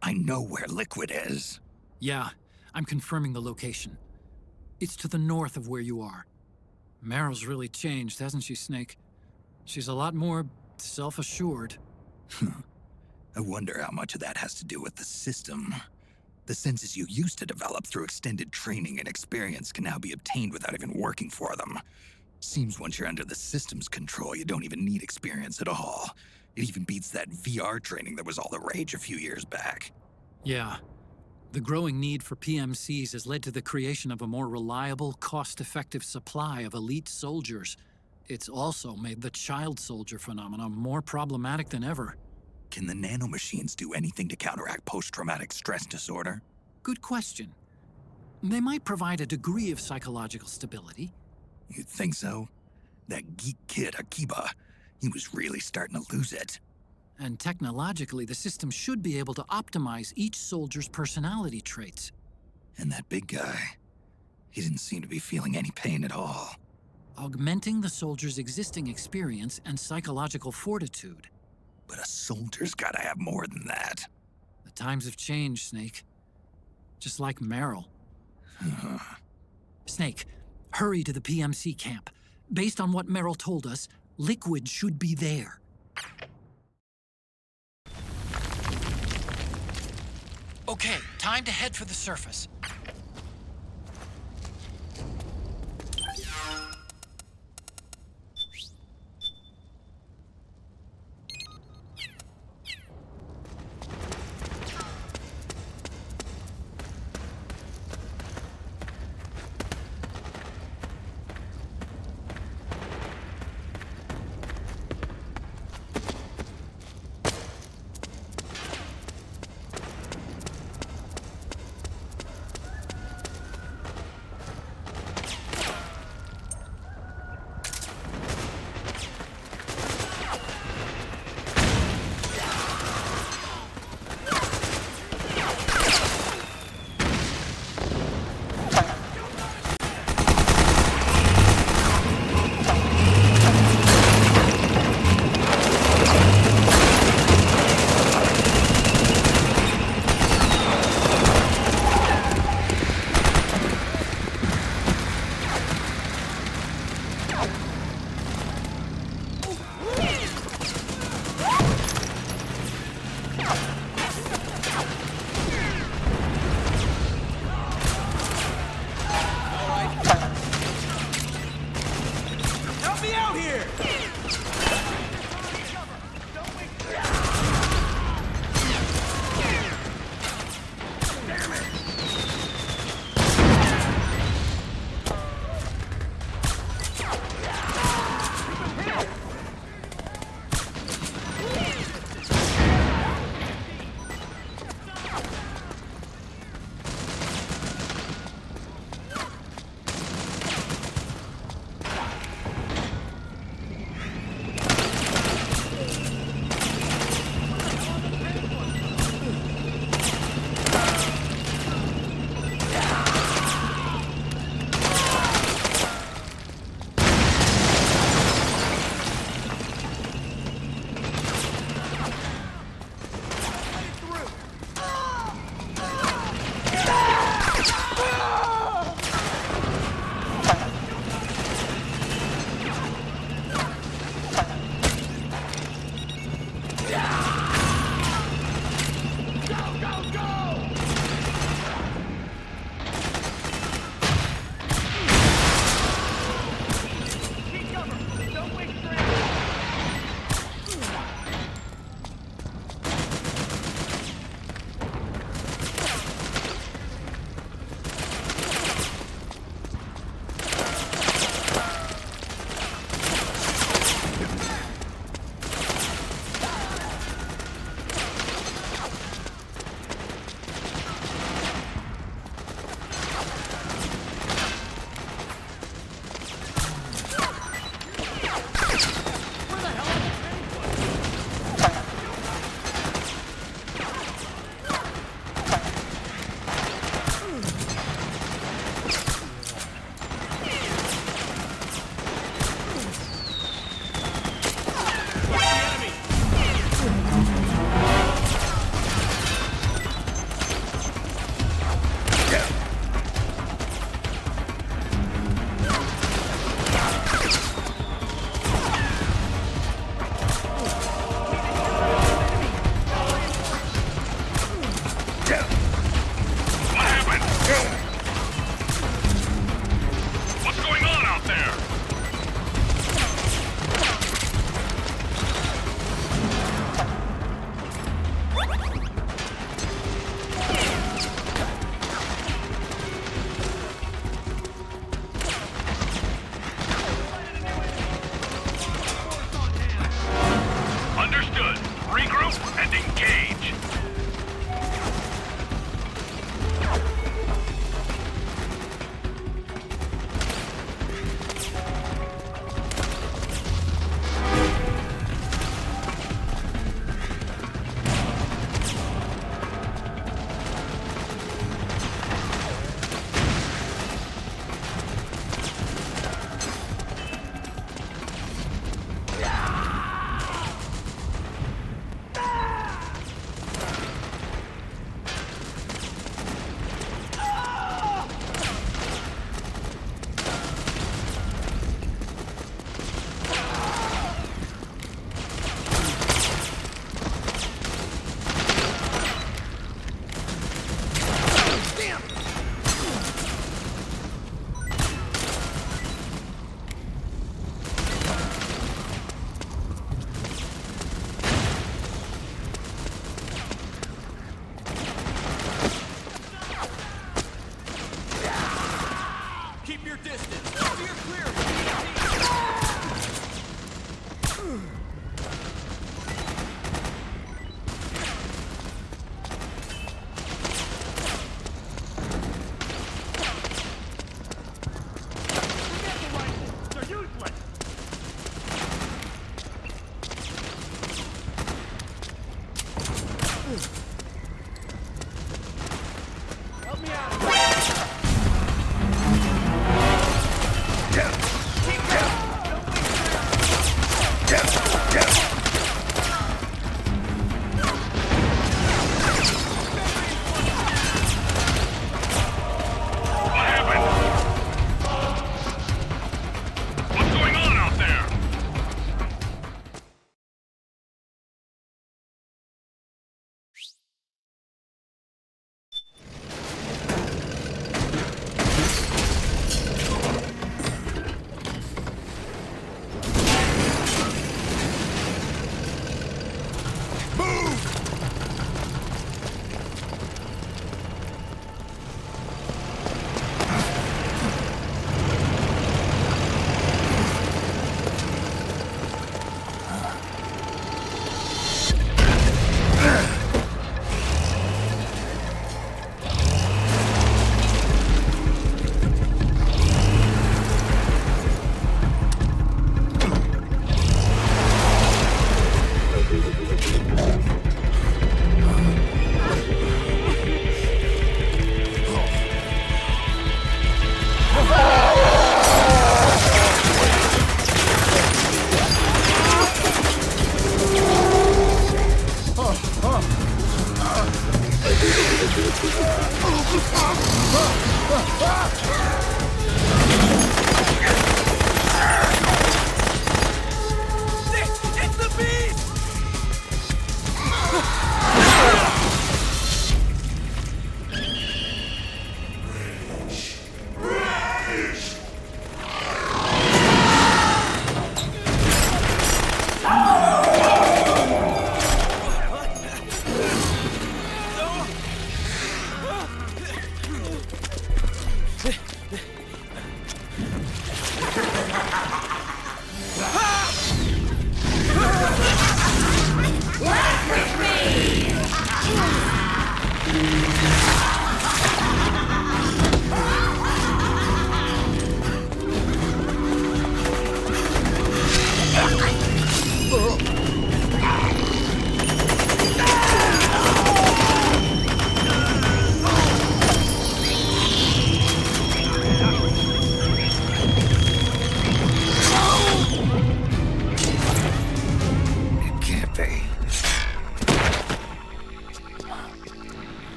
I know where Liquid is. Yeah, I'm confirming the location. It's to the north of where you are. Meryl's really changed, hasn't she, Snake? She's a lot more self-assured. I wonder how much of that has to do with the system. The senses you used to develop through extended training and experience can now be obtained without even working for them. Seems once you're under the system's control, you don't even need experience at all. It even beats that VR training that was all the rage a few years back. Yeah. The growing need for PMCs has led to the creation of a more reliable, cost-effective supply of elite soldiers. It's also made the child soldier phenomenon more problematic than ever. Can the nanomachines do anything to counteract post-traumatic stress disorder? Good question. They might provide a degree of psychological stability. You'd think so? That geek kid, Akiba, he was really starting to lose it. And technologically, the system should be able to optimize each soldier's personality traits. And that big guy, he didn't seem to be feeling any pain at all. Augmenting the soldier's existing experience and psychological fortitude. But a soldier's gotta have more than that. The times have changed, Snake. Just like Meryl. Snake, hurry to the PMC camp. Based on what Meryl told us, Liquid should be there. Okay, time to head for the surface.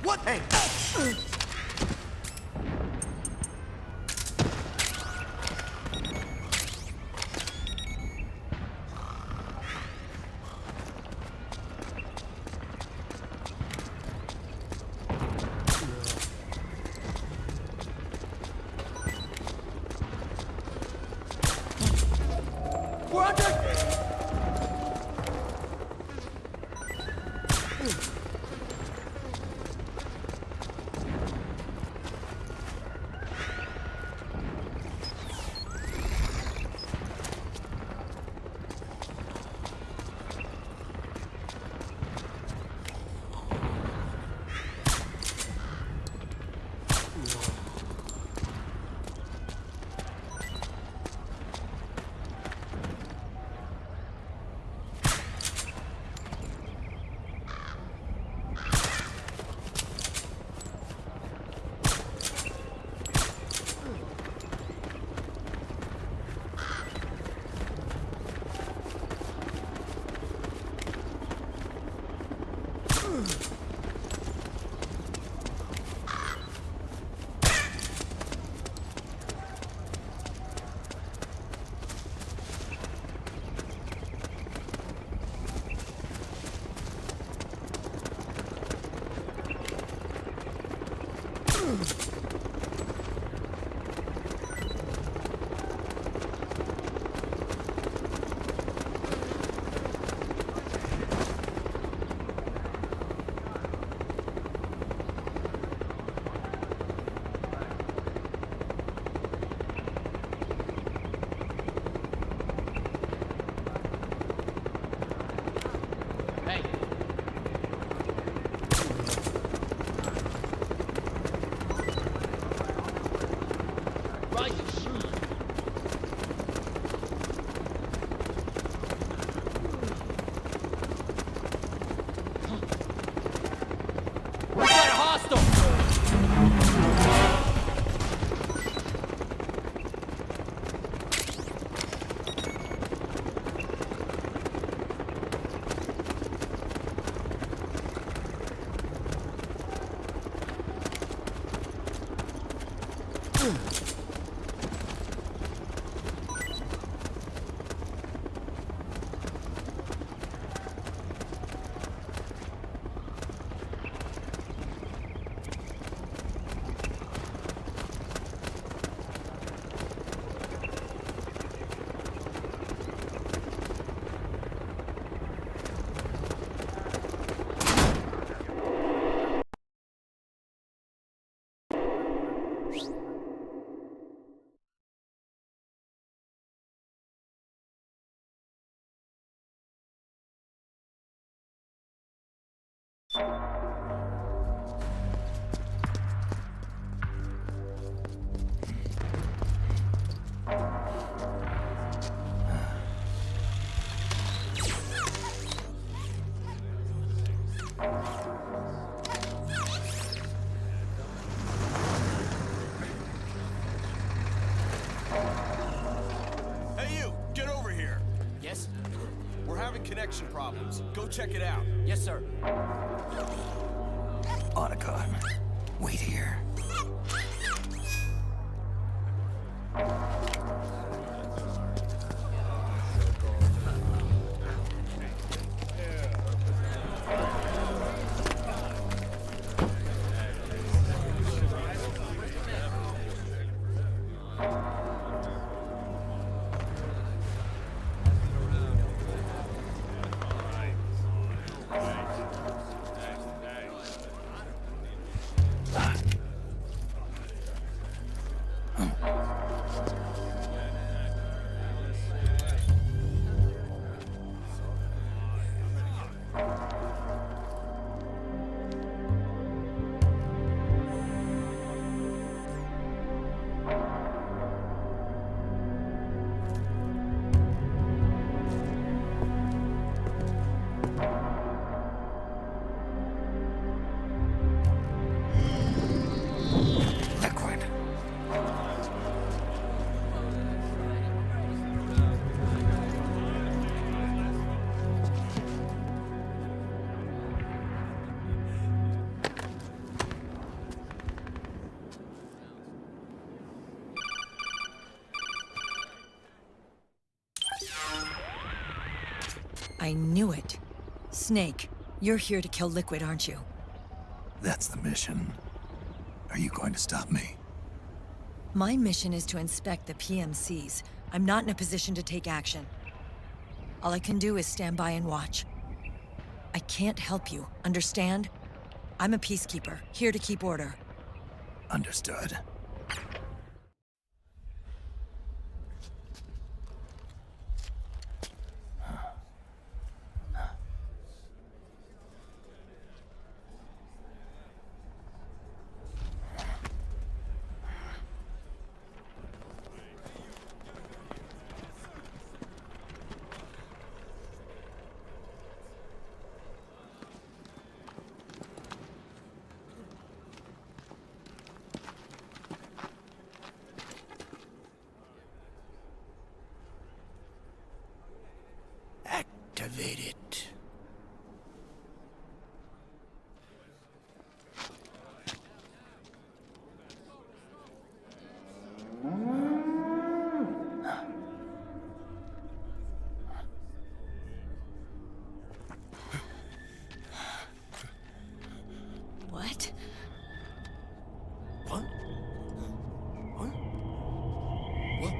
What? Hey! We're under! Connection problems. Go check it out. Yes, sir. Otacon, wait here. I knew it. Snake, you're here to kill Liquid, aren't you? That's the mission. Are you going to stop me? My mission is to inspect the PMCs. I'm not in a position to take action. All I can do is stand by and watch. I can't help you, understand? I'm a peacekeeper, here to keep order. Understood. Activate it. What? What? What? What?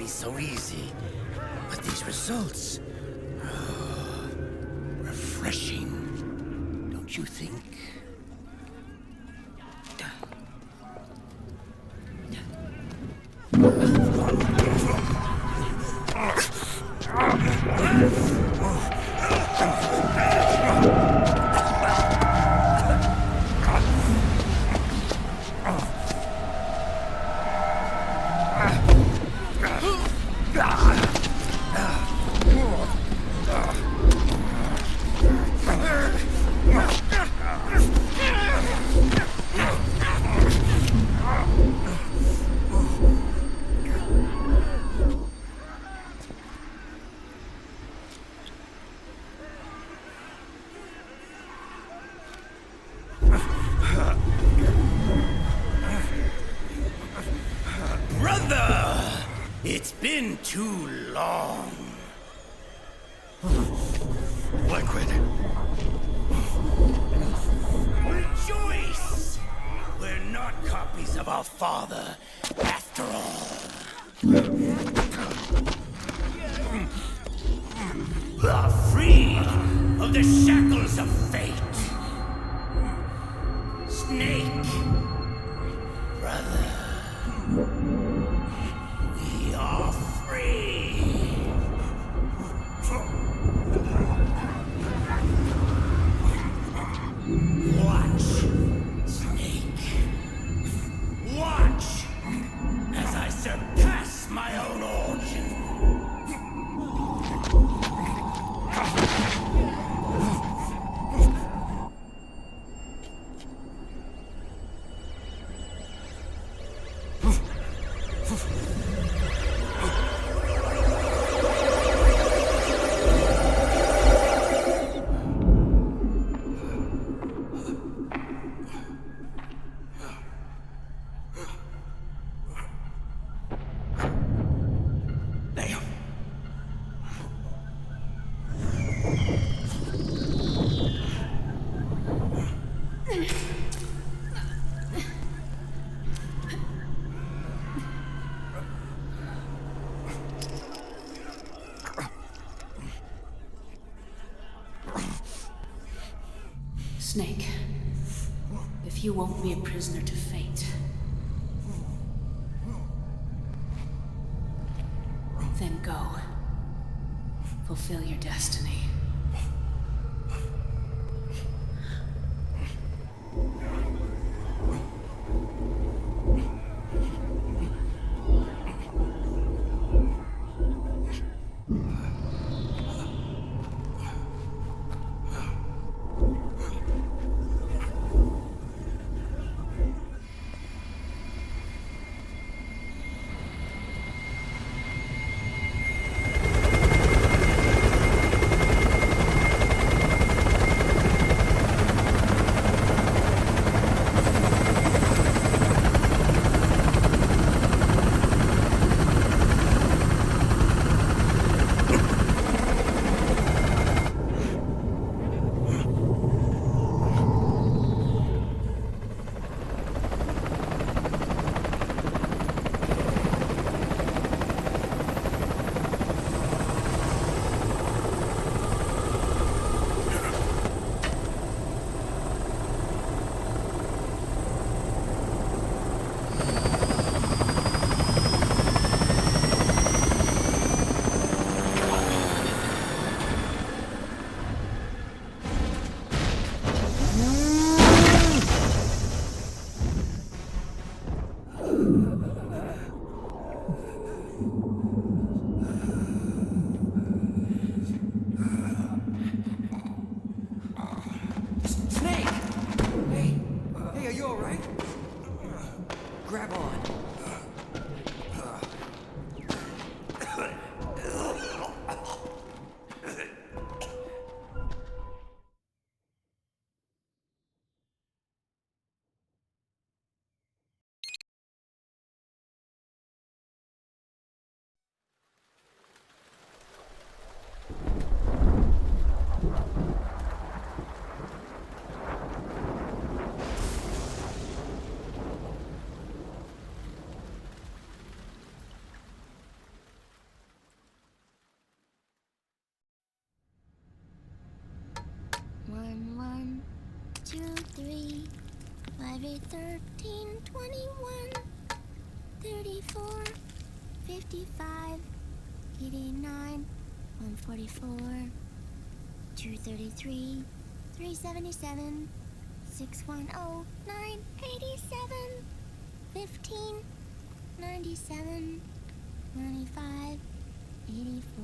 So easy. But these results... refreshing. Don't you think? It's been too long. Liquid. Rejoice! We're not copies of our father, after all. We are free of the shackles of fate. Snake, brother. We are free! Watch, Snake. Watch as I surpass my own origin. Snake, if you won't be a prisoner to fate, then go. Fulfill your destiny. One, 1, 2, 3, 5, 8, 13, 21, 34, 55, 89, 144, 233, 377, 610, 987, 15, 97, 95, 84.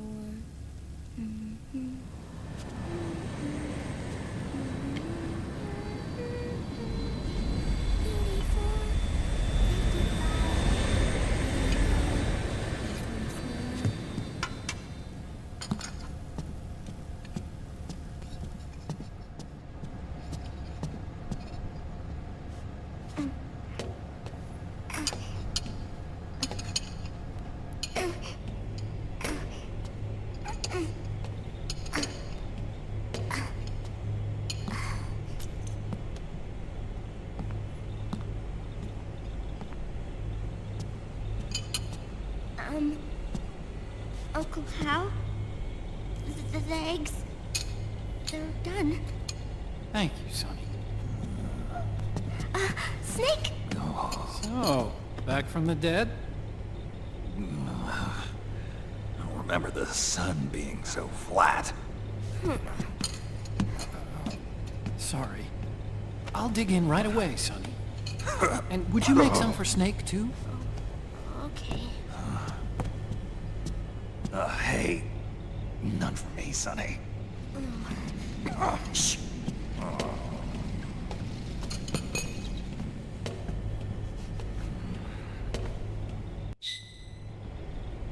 Uncle Hal? The eggs, they're done. Thank you, Sonny. Snake! So, back from the dead? I don't remember the sun being so flat. Sorry. I'll dig in right away, Sonny. And would you make some for Snake, too? Okay. Hey, none for me, Sonny. Shh.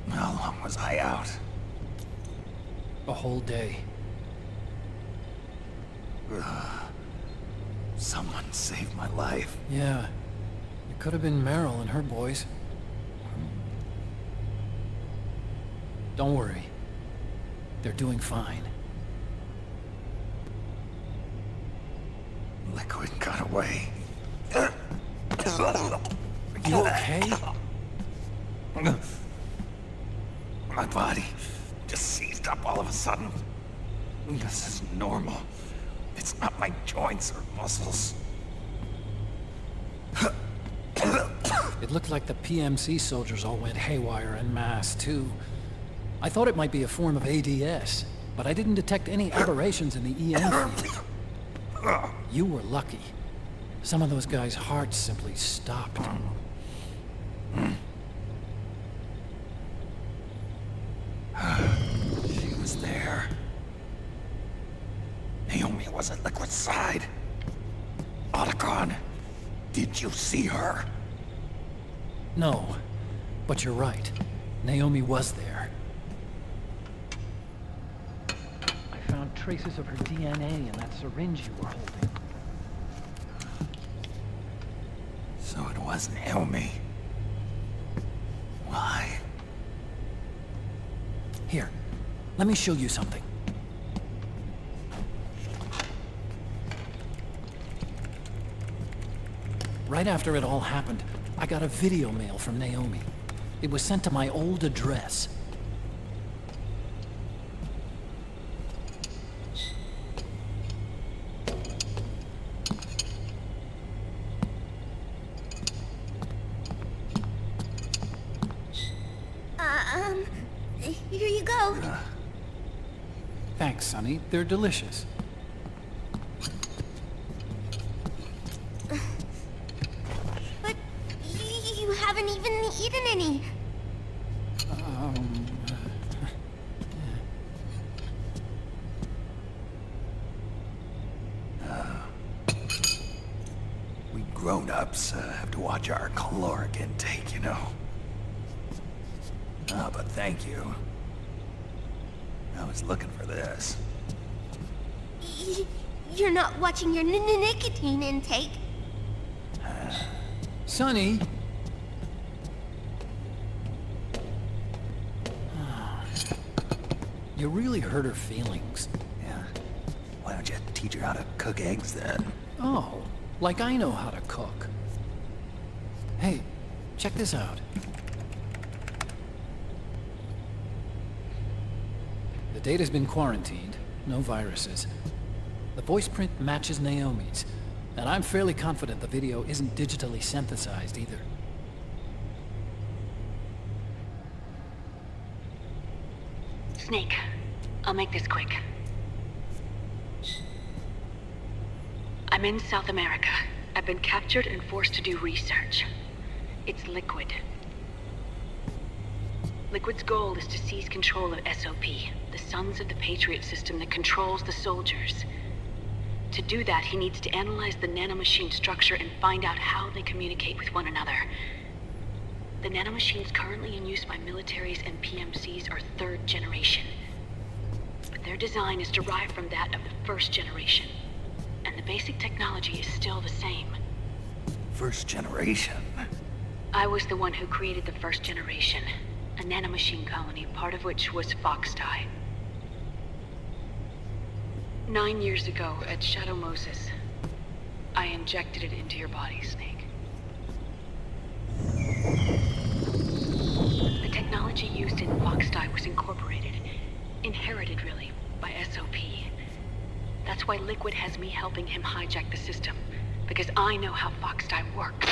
How long was I out? A whole day. Someone saved my life. Yeah. It could have been Meryl and her boys. Don't worry. They're doing fine. Liquid got away. You okay? My body just seized up all of a sudden. This is normal. It's It's not my joints or muscles. It looked like the PMC soldiers all went haywire en masse, too. I thought it might be a form of ADS, but I didn't detect any aberrations in the EM field. You were lucky. Some of those guys' hearts simply stopped. She was there. Naomi was at Liquid's side. Otacon, did you see her? No, but you're right. Naomi was there. I found traces of her DNA in that syringe you were holding. So it was Naomi. Why? Here, let me show you something. Right after it all happened, I got a video mail from Naomi. It was sent to my old address. Here you go. Thanks, Sonny. They're delicious. But you haven't even eaten any. We grown-ups have to watch our caloric intake, you know. Ah, but thank you. I was looking for this. You're not watching your nicotine intake. Sonny! You really hurt her feelings. Yeah. Why don't you teach her how to cook eggs then? Oh, like I know how to cook. Hey, check this out. The data's been quarantined, no viruses. The voice print matches Naomi's, and I'm fairly confident the video isn't digitally synthesized either. Snake, I'll make this quick. I'm in South America. I've been captured and forced to do research. It's Liquid. Liquid's goal is to seize control of SOP, the Sons of the Patriot system that controls the soldiers. To do that, he needs to analyze the nanomachine structure and find out how they communicate with one another. The nanomachines currently in use by militaries and PMCs are third generation. But their design is derived from that of the first generation. And the basic technology is still the same. First generation? I was the one who created the first generation. A nanomachine colony, part of which was Foxdie. 9 years ago, at Shadow Moses, I injected it into your body, Snake. The technology used in Foxdie was incorporated, inherited really, by SOP. That's why Liquid has me helping him hijack the system, because I know how Foxdie works.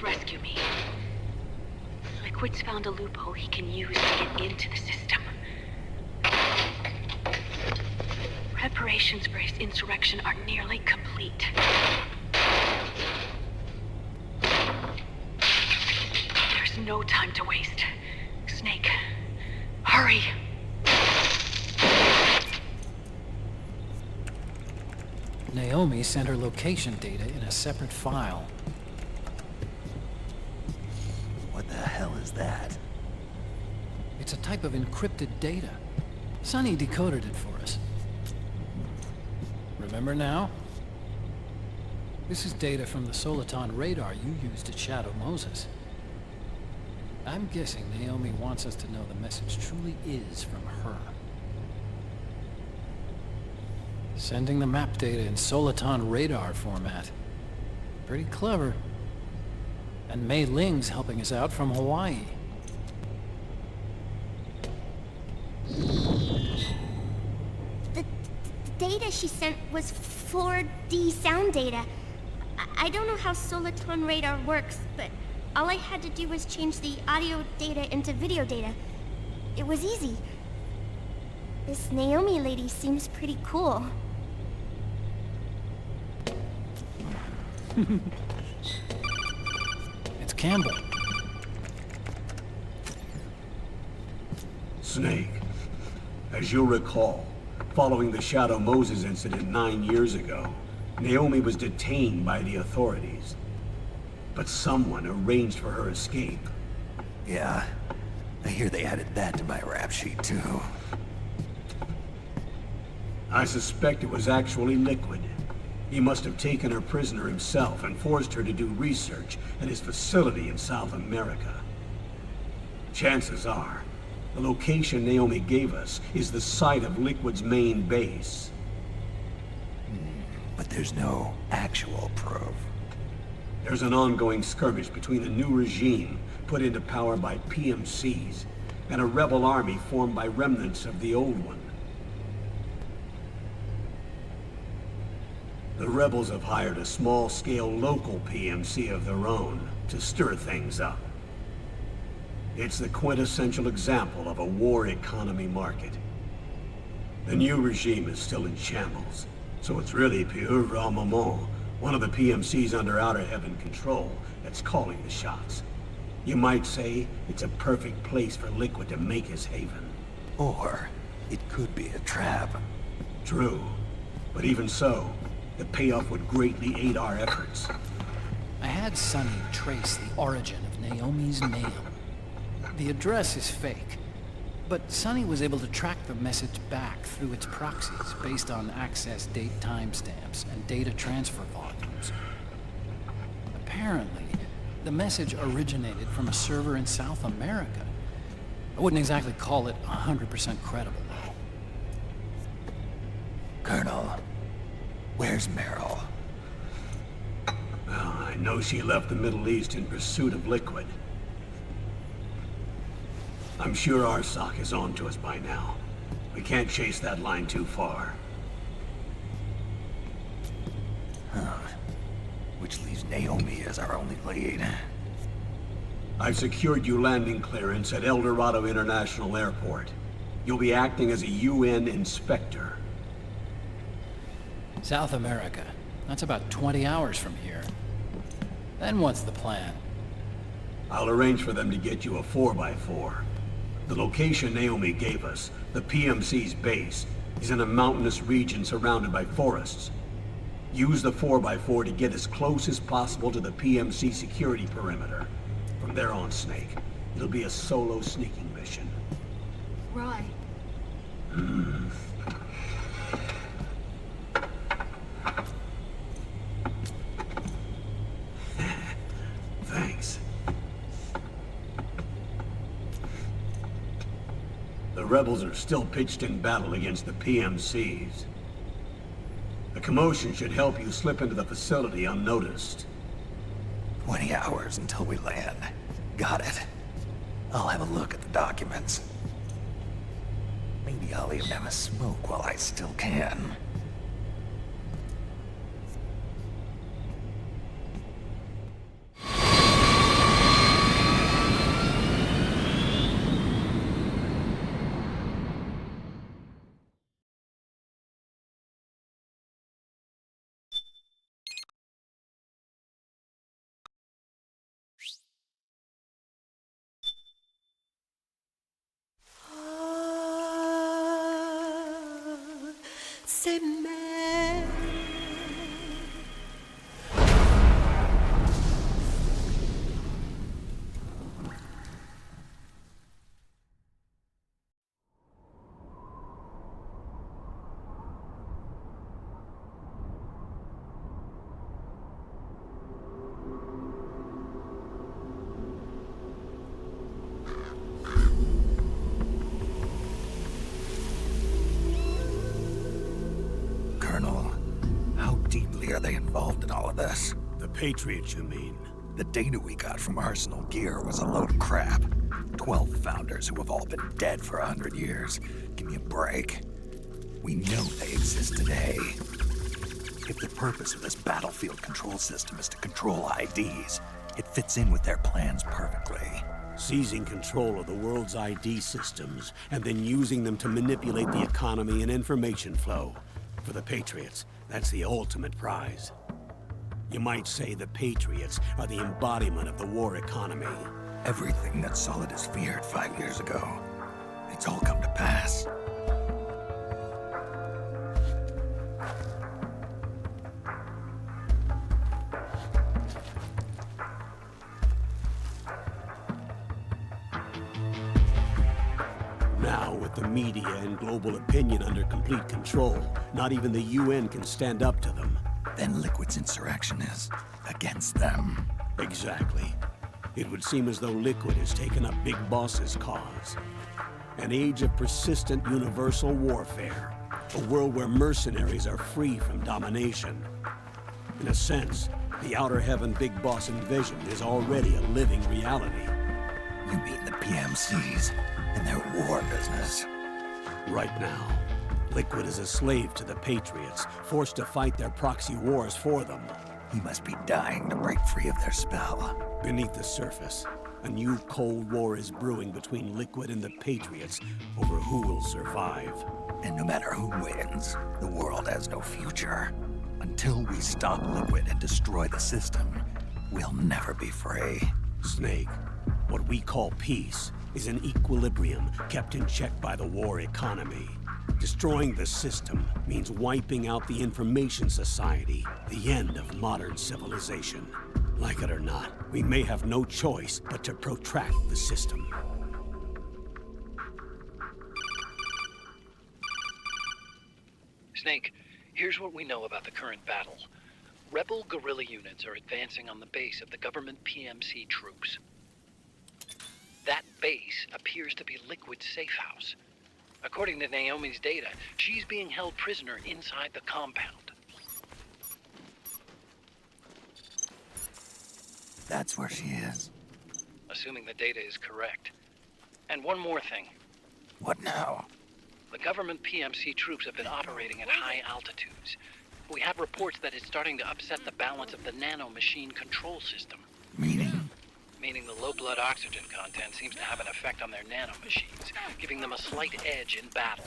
Rescue me. Liquid's found a loophole he can use to get into the system. Preparations for his insurrection are nearly complete. There's no time to waste. Snake, hurry! Naomi sent her location data in a separate file. What the hell is that? It's a type of encrypted data. Sonny decoded it for us. Remember now? This is data from the Soliton radar you used at Shadow Moses. I'm guessing Naomi wants us to know the message truly is from her. Sending the map data in Soliton radar format. Pretty clever. And Mei Ling's helping us out from Hawaii. data she sent was 4D sound data. I don't know how Soliton radar works, but all I had to do was change the audio data into video data. It was easy. This Naomi lady seems pretty cool. It's Campbell. Snake, as you'll recall, following the Shadow Moses incident 9 years ago, Naomi was detained by the authorities. But someone arranged for her escape. Yeah, I hear they added that to my rap sheet too. I suspect it was actually Liquid. He must have taken her prisoner himself and forced her to do research at his facility in South America. Chances are, the location Naomi gave us is the site of Liquid's main base. But there's no actual proof. There's an ongoing skirmish between the new regime put into power by PMCs and a rebel army formed by remnants of the old one. The rebels have hired a small-scale local PMC of their own to stir things up. It's the quintessential example of a war economy market. The new regime is still in shambles, so it's really pure moment, one of the PMCs under Outer Heaven control, that's calling the shots. You might say it's a perfect place for Liquid to make his haven. Or it could be a trap. True, but even so, the payoff would greatly aid our efforts. I had Sonny trace the origin of Naomi's mail. The address is fake, but Sonny was able to track the message back through its proxies based on access date timestamps and data transfer volumes. Apparently, the message originated from a server in South America. I wouldn't exactly call it 100% credible, though. Colonel, where's Meryl? Well, I know she left the Middle East in pursuit of Liquid. I'm sure Arsak is on to us by now. We can't chase that line too far. Which leaves Naomi as our only lead. I've secured you landing clearance at El Dorado International Airport. You'll be acting as a UN inspector. South America. That's about 20 hours from here. Then what's the plan? I'll arrange for them to get you a 4x4. The location Naomi gave us, the PMC's base, is in a mountainous region surrounded by forests. Use the 4x4 to get as close as possible to the PMC security perimeter. From there on, Snake, it'll be a solo sneaking mission. Right. Thanks. The rebels are still pitched in battle against the PMCs. The commotion should help you slip into the facility unnoticed. 20 hours until we land. Got it. I'll have a look at the documents. Maybe I'll even have a smoke while I still can. Are they involved in all of this? The Patriots, you mean? The data we got from Arsenal Gear was a load of crap. 12 founders who have all been dead for 100 years. Give me a break. We know they exist today. If the purpose of this battlefield control system is to control IDs, it fits in with their plans perfectly. Seizing control of the world's ID systems and then using them to manipulate the economy and information flow. For the Patriots, that's the ultimate prize. You might say the Patriots are the embodiment of the war economy. Everything that Solidus feared 5 years ago, it's all come to pass. Now, with the media and global opinion under complete control, not even the UN can stand up to them. Then Liquid's insurrection is against them. Exactly. It would seem as though Liquid has taken up Big Boss's cause. An age of persistent universal warfare. A world where mercenaries are free from domination. In a sense, the Outer Heaven Big Boss envisioned is already a living reality. You mean the PMCs and their war business? Right now, Liquid is a slave to the Patriots, forced to fight their proxy wars for them. He must be dying to break free of their spell. Beneath the surface, a new Cold War is brewing between Liquid and the Patriots over who will survive. And no matter who wins, the world has no future. Until we stop Liquid and destroy the system, we'll never be free. Snake, what we call peace is an equilibrium kept in check by the war economy. Destroying the system means wiping out the information society, the end of modern civilization. Like it or not, we may have no choice but to protract the system. Snake, here's what we know about the current battle. Rebel guerrilla units are advancing on the base of the government PMC troops. That base appears to be Liquid's safe house. According to Naomi's data, she's being held prisoner inside the compound. That's where she is. Assuming the data is correct. And one more thing. What now? The government PMC troops have been operating at high altitudes. We have reports that it's starting to upset the balance of the nano-machine control system. Meaning? Meaning the low blood oxygen content seems to have an effect on their nano-machines, giving them a slight edge in battle.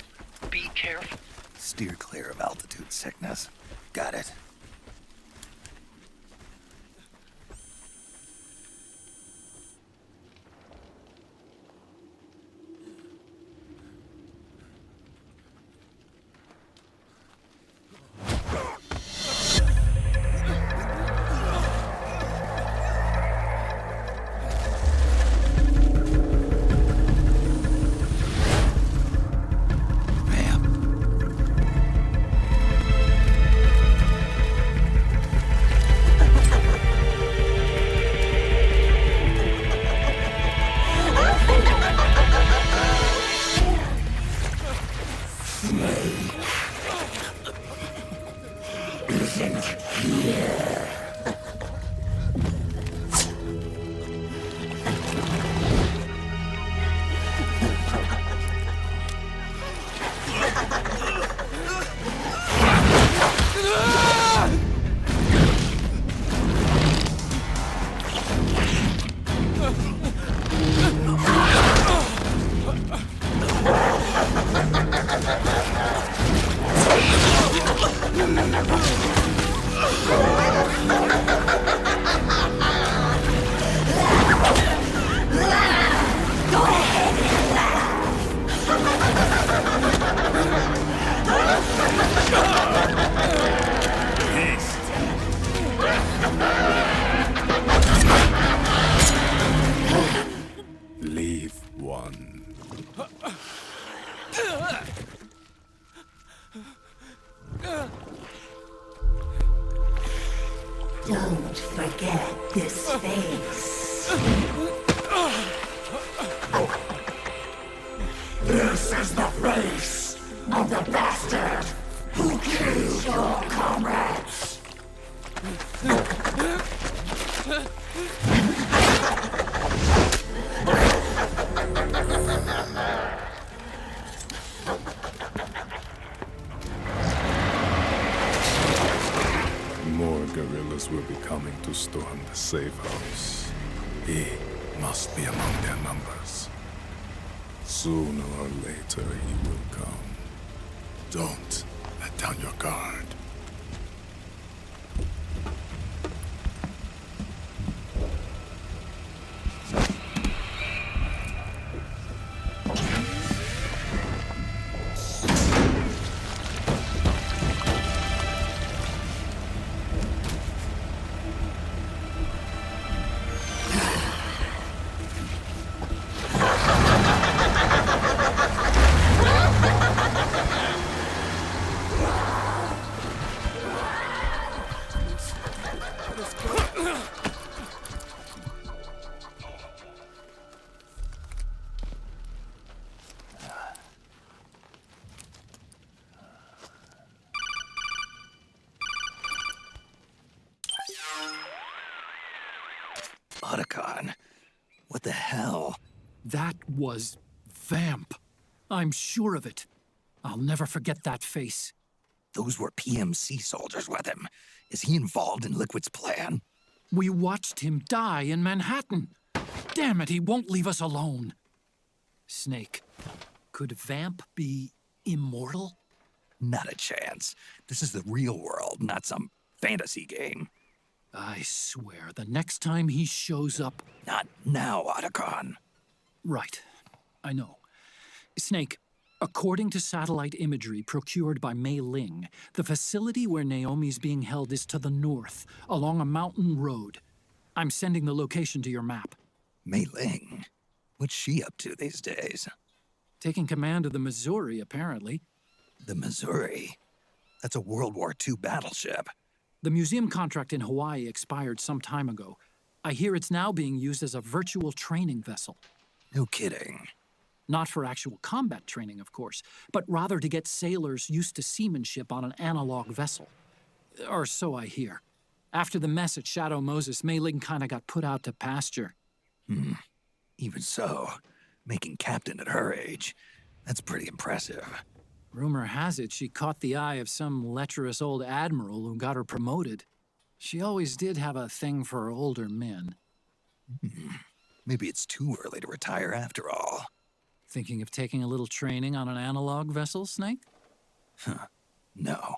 Be careful. Steer clear of altitude sickness. Got it. Leave one. Don't forget this face. This is the face of the bastard who killed your comrades. safe house. He must be among their numbers. Sooner or later, he will come. Don't let down your guard. Otacon, what the hell? That was Vamp. I'm sure of it. I'll never forget that face. Those were PMC soldiers with him. Is he involved in Liquid's plan? We watched him die in Manhattan. Damn it, he won't leave us alone. Snake, could Vamp be immortal? Not a chance. This is the real world, not some fantasy game. I swear, the next time he shows up... Not now, Otacon. Right. I know. Snake, according to satellite imagery procured by Mei Ling, the facility where Naomi's being held is to the north, along a mountain road. I'm sending the location to your map. Mei Ling? What's she up to these days? Taking command of the Missouri, apparently. The Missouri? That's a World War II battleship. The museum contract in Hawaii expired some time ago. I hear it's now being used as a virtual training vessel. No kidding. Not for actual combat training, of course, but rather to get sailors used to seamanship on an analog vessel. Or so I hear. After the mess at Shadow Moses, Mei Ling kinda got put out to pasture. Even so, making captain at her age, that's pretty impressive. Rumor has it she caught the eye of some lecherous old admiral who got her promoted. She always did have a thing for older men. Maybe it's too early to retire after all. Thinking of taking a little training on an analog vessel, Snake? No.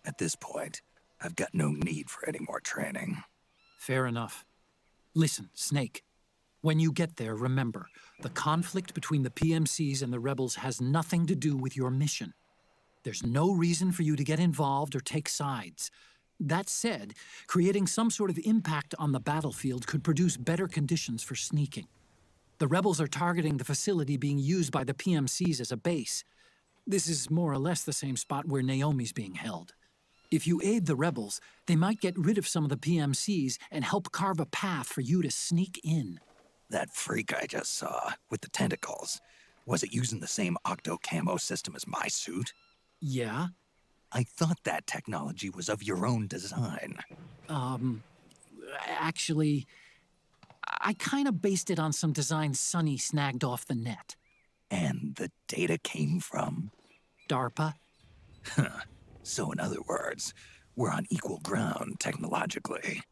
At this point, I've got no need for any more training. Fair enough. Listen, Snake. When you get there, remember, the conflict between the PMCs and the rebels has nothing to do with your mission. There's no reason for you to get involved or take sides. That said, creating some sort of impact on the battlefield could produce better conditions for sneaking. The rebels are targeting the facility being used by the PMCs as a base. This is more or less the same spot where Naomi's being held. If you aid the rebels, they might get rid of some of the PMCs and help carve a path for you to sneak in. That freak I just saw, with the tentacles, was it using the same octo-camo system as my suit? Yeah? I thought that technology was of your own design. Actually, I kinda based it on some design Sonny snagged off the net. And the data came from? DARPA. So in other words, we're on equal ground technologically.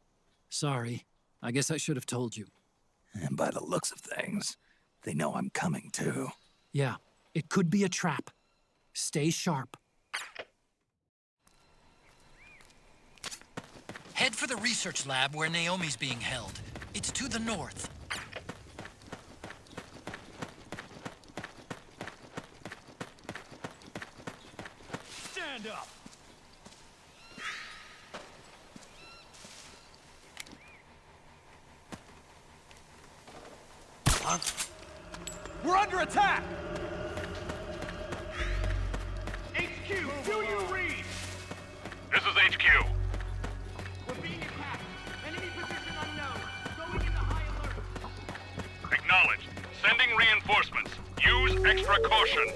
Sorry, I guess I should have told you. And by the looks of things, they know I'm coming too. Yeah, it could be a trap. Stay sharp. Head for the research lab where Naomi's being held. It's to the north. Stand up! Huh? We're under attack! HQ, do you read? This is HQ. We're being attacked. Enemy position unknown. Going into high alert. Acknowledged. Sending reinforcements. Use extra caution.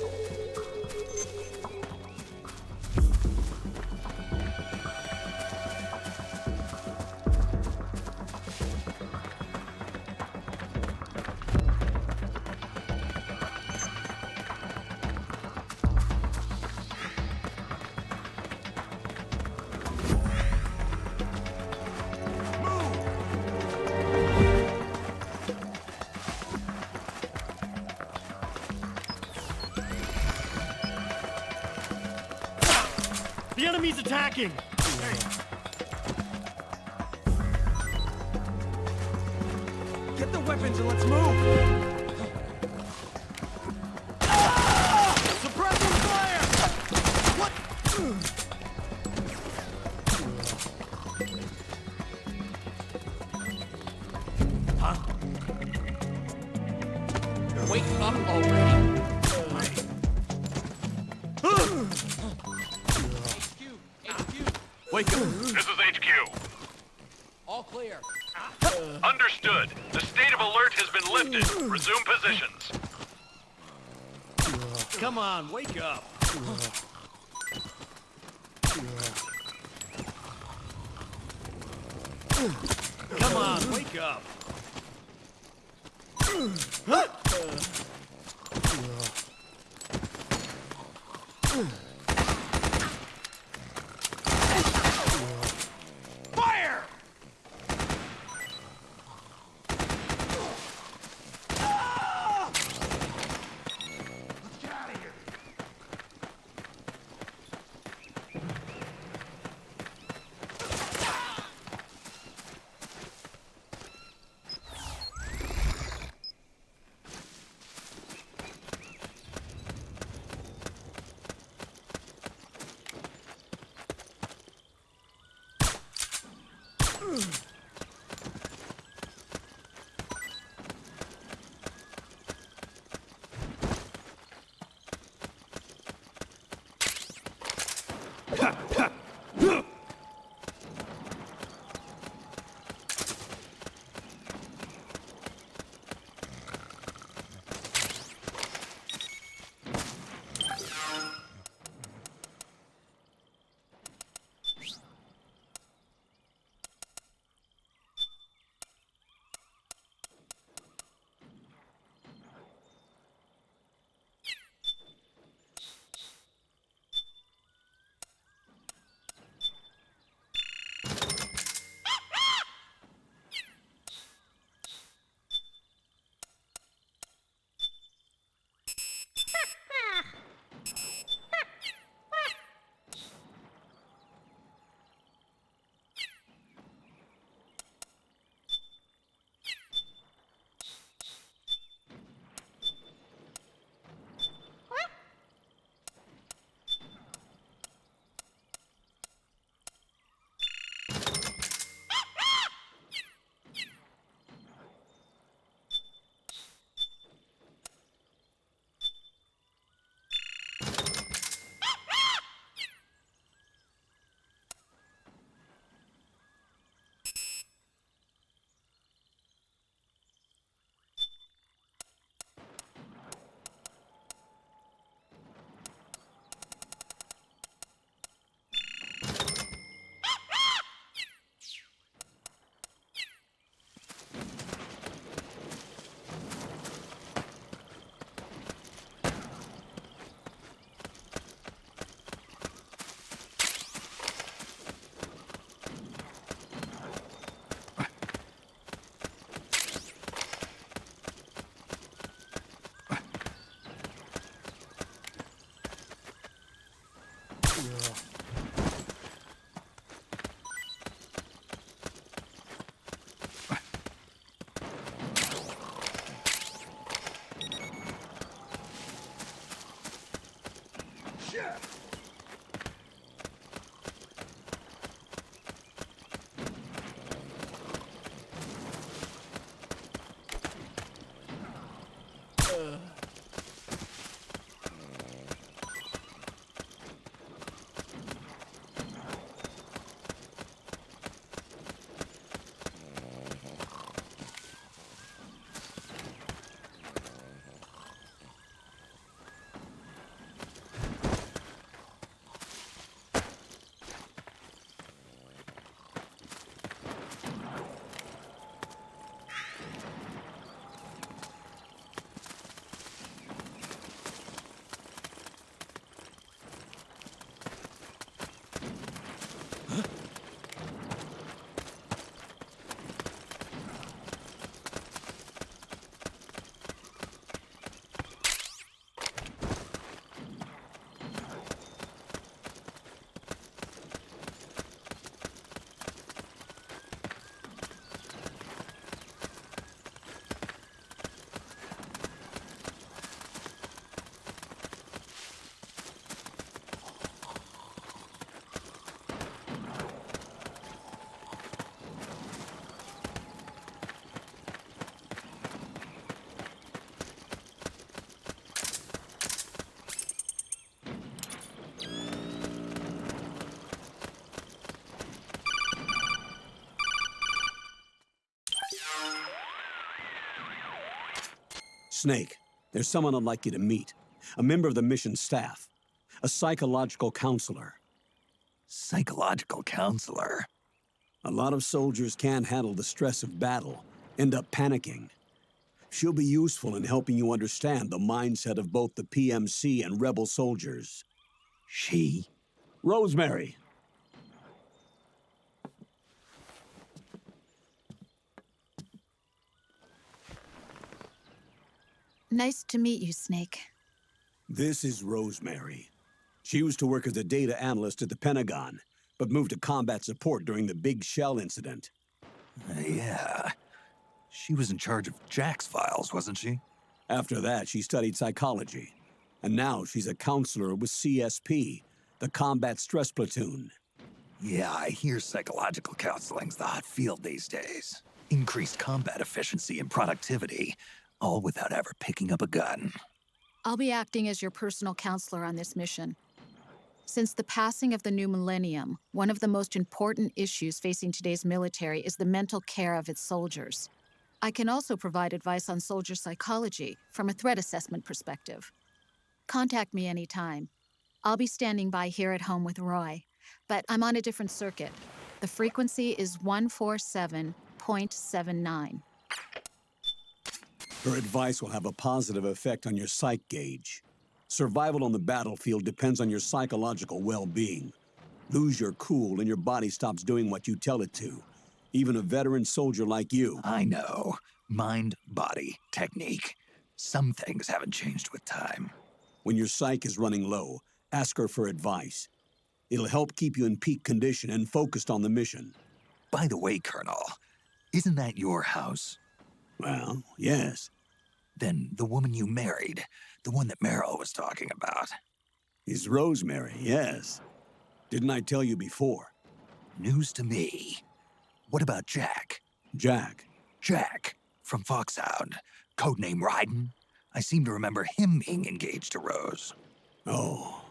Enemies attacking! Get the weapons and let's move! Suppressing fire! What? Huh? Wake up already! Wake up! This is HQ. All clear. Understood. The state of alert has been lifted. Resume positions. Come on, wake up! Come on, wake up! Fire! Let's get out of here. Snake, there's someone I'd like you to meet. A member of the mission staff. A psychological counselor. Psychological counselor? A lot of soldiers can't handle the stress of battle, end up panicking. She'll be useful in helping you understand the mindset of both the PMC and rebel soldiers. She? Rosemary. Nice to meet you, Snake. This is Rosemary. She used to work as a data analyst at the Pentagon, but moved to combat support during the Big Shell incident. Yeah. She was in charge of Jack's files, wasn't she? After that, she studied psychology. And now she's a counselor with CSP, the Combat Stress Platoon. Yeah, I hear psychological counseling's the hot field these days. Increased combat efficiency and productivity, all without ever picking up a gun. I'll be acting as your personal counselor on this mission. Since the passing of the new millennium, one of the most important issues facing today's military is the mental care of its soldiers. I can also provide advice on soldier psychology from a threat assessment perspective. Contact me anytime. I'll be standing by here at home with Roy, but I'm on a different circuit. The frequency is 147.79. Her advice will have a positive effect on your psych gauge. Survival on the battlefield depends on your psychological well-being. Lose your cool and your body stops doing what you tell it to. Even a veteran soldier like you. I know. Mind, body, technique. Some things haven't changed with time. When your psyche is running low, ask her for advice. It'll help keep you in peak condition and focused on the mission. By the way, Colonel, isn't that your house? Well, yes. Then the woman you married, the one that Meryl was talking about. Is Rosemary, yes. Didn't I tell you before? News to me. What about Jack? Jack? Jack, from Foxhound. Codename Ryden. I seem to remember him being engaged to Rose. Oh.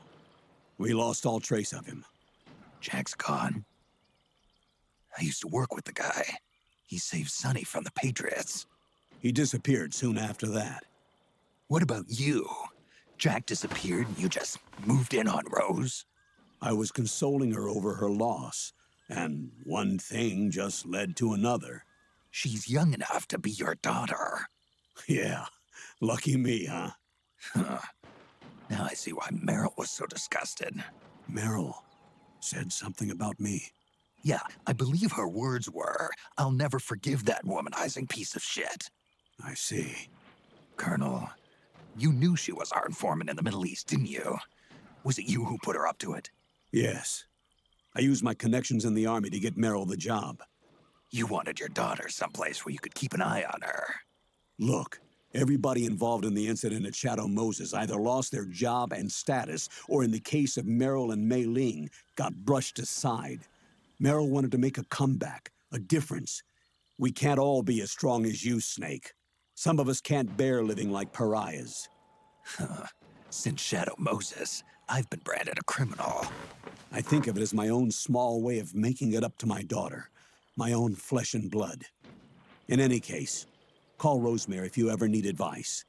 We lost all trace of him. Jack's gone. I used to work with the guy. He saved Sonny from the Patriots. He disappeared soon after that. What about you? Jack disappeared and you just moved in on Rose? I was consoling her over her loss, and one thing just led to another. She's young enough to be your daughter. Yeah, lucky me, huh? Now I see why Meryl was so disgusted. Meryl said something about me. Yeah, I believe her words were, "I'll never forgive that womanizing piece of shit." I see. Colonel, you knew she was our informant in the Middle East, didn't you? Was it you who put her up to it? Yes. I used my connections in the army to get Meryl the job. You wanted your daughter someplace where you could keep an eye on her. Look, everybody involved in the incident at Shadow Moses either lost their job and status, or in the case of Meryl and Mei Ling, got brushed aside. Meryl wanted to make a comeback, a difference. We can't all be as strong as you, Snake. Some of us can't bear living like pariahs. Since Shadow Moses, I've been branded a criminal. I think of it as my own small way of making it up to my daughter. My own flesh and blood. In any case, call Rosemary if you ever need advice.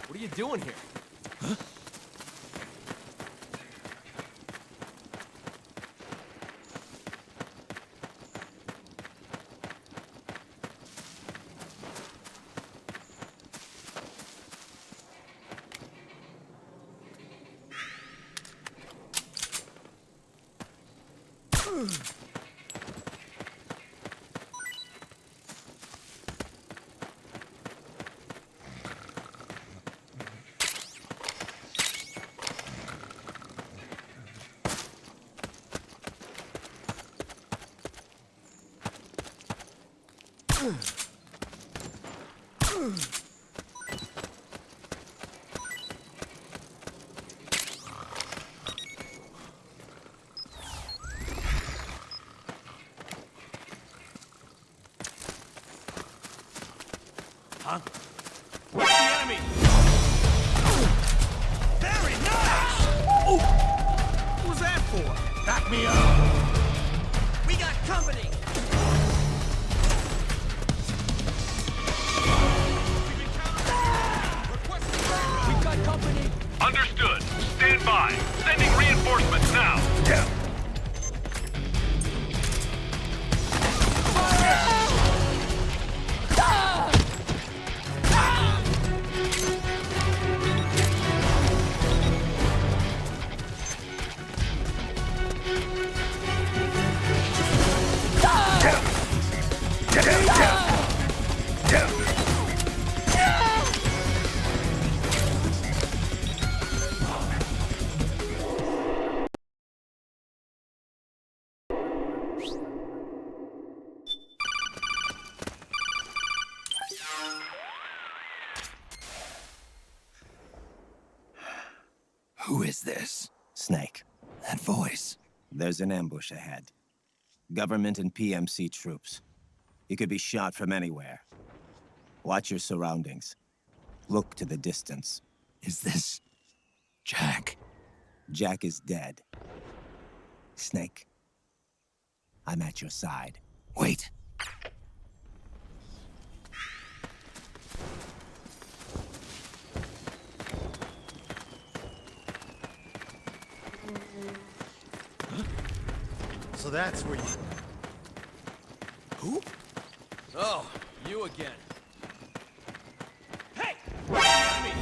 What are you doing here? Huh? Huh? Where's the enemy? Very nice! Oh! What was that for? Back me up! We got company! We got company! Understood. Stand by. Sending reinforcements now. Yeah. Who is this? Snake. That voice. There's an ambush ahead. Government and PMC troops. You could be shot from anywhere. Watch your surroundings. Look to the distance. Is this... Jack? Jack is dead. Snake. I'm at your side. Wait. So that's where you... Who? Oh, you again. Hey! Enemy!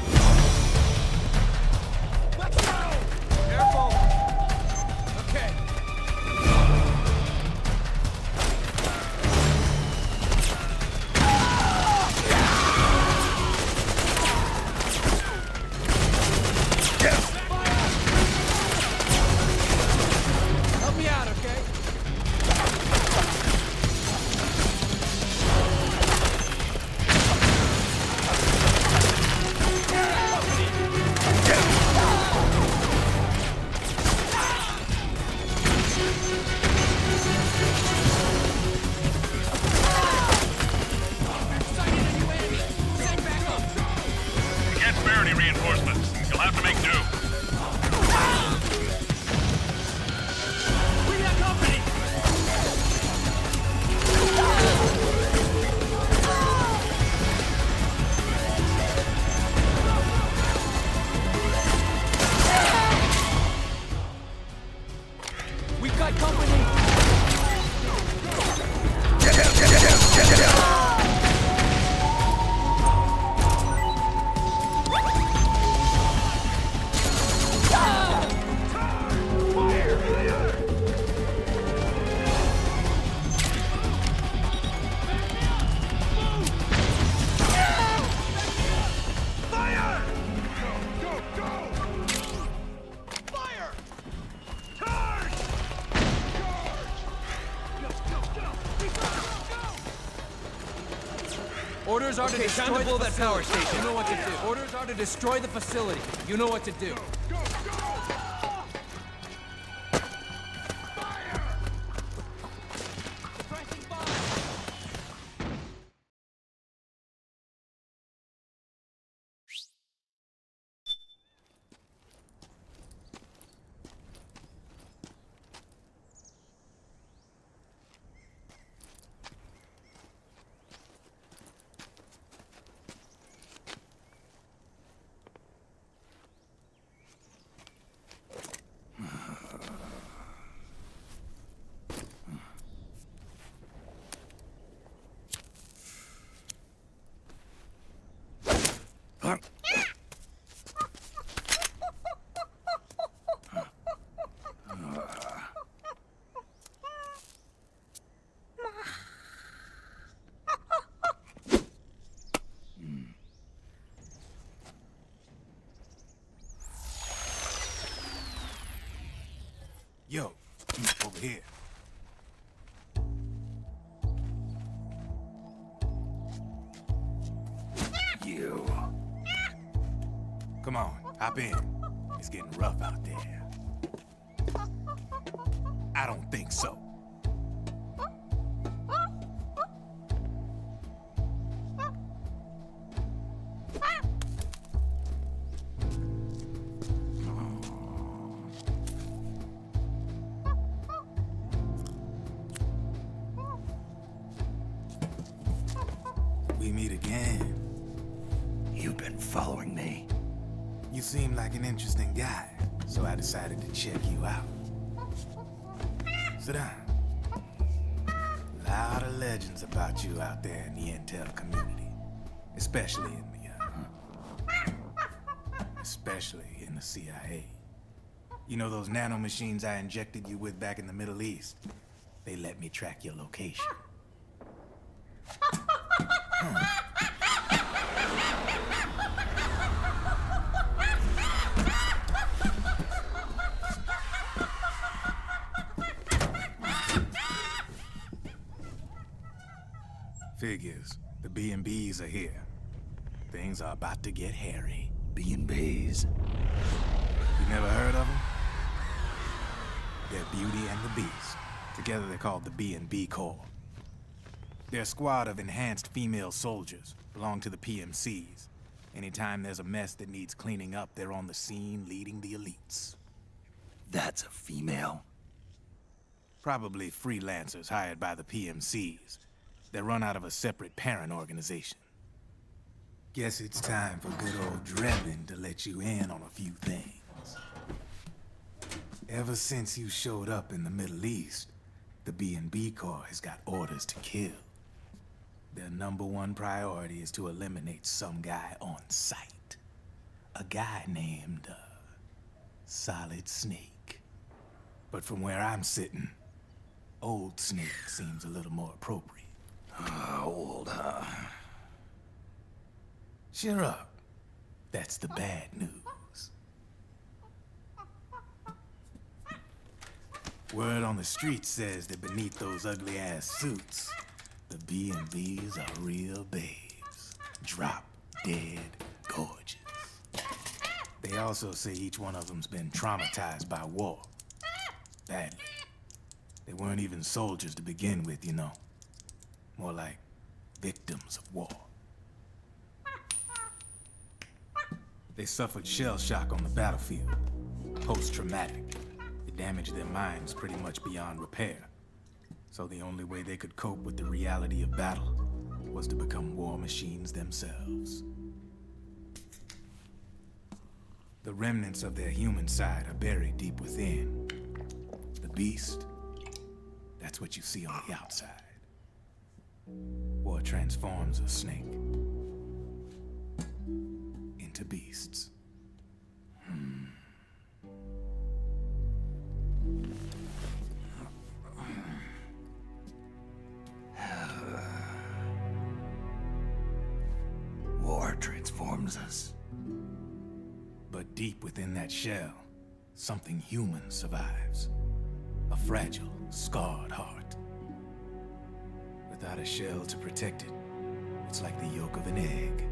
Let's go! Careful! Okay. Help me out, okay? Can't spare any reinforcements. You'll have to make do. We got company! We got company! Fire! Go, go, go! Fire! Charge! Orders are to destroy that power station. You know what to do. Orders are to destroy the facility. You know what to do. Yo, over here. You. Come on, hop in. It's getting rough out there. I don't think so. We meet again. You've been following me. You seem like an interesting guy, so I decided to check you out. Sit down. A lot of legends about you out there in the intel community, especially in the CIA. You know those nanomachines I injected you with back in the Middle East? They let me track your location. Figures. The B&Bs are here. Things are about to get hairy. B&Bs? You never heard of them? They're Beauty and the Beast. Together they're called the B&B Corps. They're a squad of enhanced female soldiers, belong to the PMCs. Anytime there's a mess that needs cleaning up, they're on the scene leading the elites. That's a female? Probably freelancers hired by the PMCs. They're run out of a separate parent organization. Guess it's time for good old Drebin to let you in on a few things. Ever since you showed up in the Middle East, the B&B Corps has got orders to kill. Their #1 priority is to eliminate some guy on sight. A guy named, Solid Snake. But from where I'm sitting, Old Snake seems a little more appropriate. Old, huh? Cheer up. That's the bad news. Word on the street says that beneath those ugly-ass suits, the B&Bs are real babes. Drop dead gorgeous. They also say each one of them's been traumatized by war. Badly. They weren't even soldiers to begin with, you know. More like victims of war. They suffered shell shock on the battlefield. Post-traumatic. It damaged their minds pretty much beyond repair. So the only way they could cope with the reality of battle was to become war machines themselves. The remnants of their human side are buried deep within. The beast, that's what you see on the outside. War transforms a snake into beasts. War transforms us. But deep within that shell, something human survives. A fragile, scarred heart. Without a shell to protect it, it's like the yolk of an egg.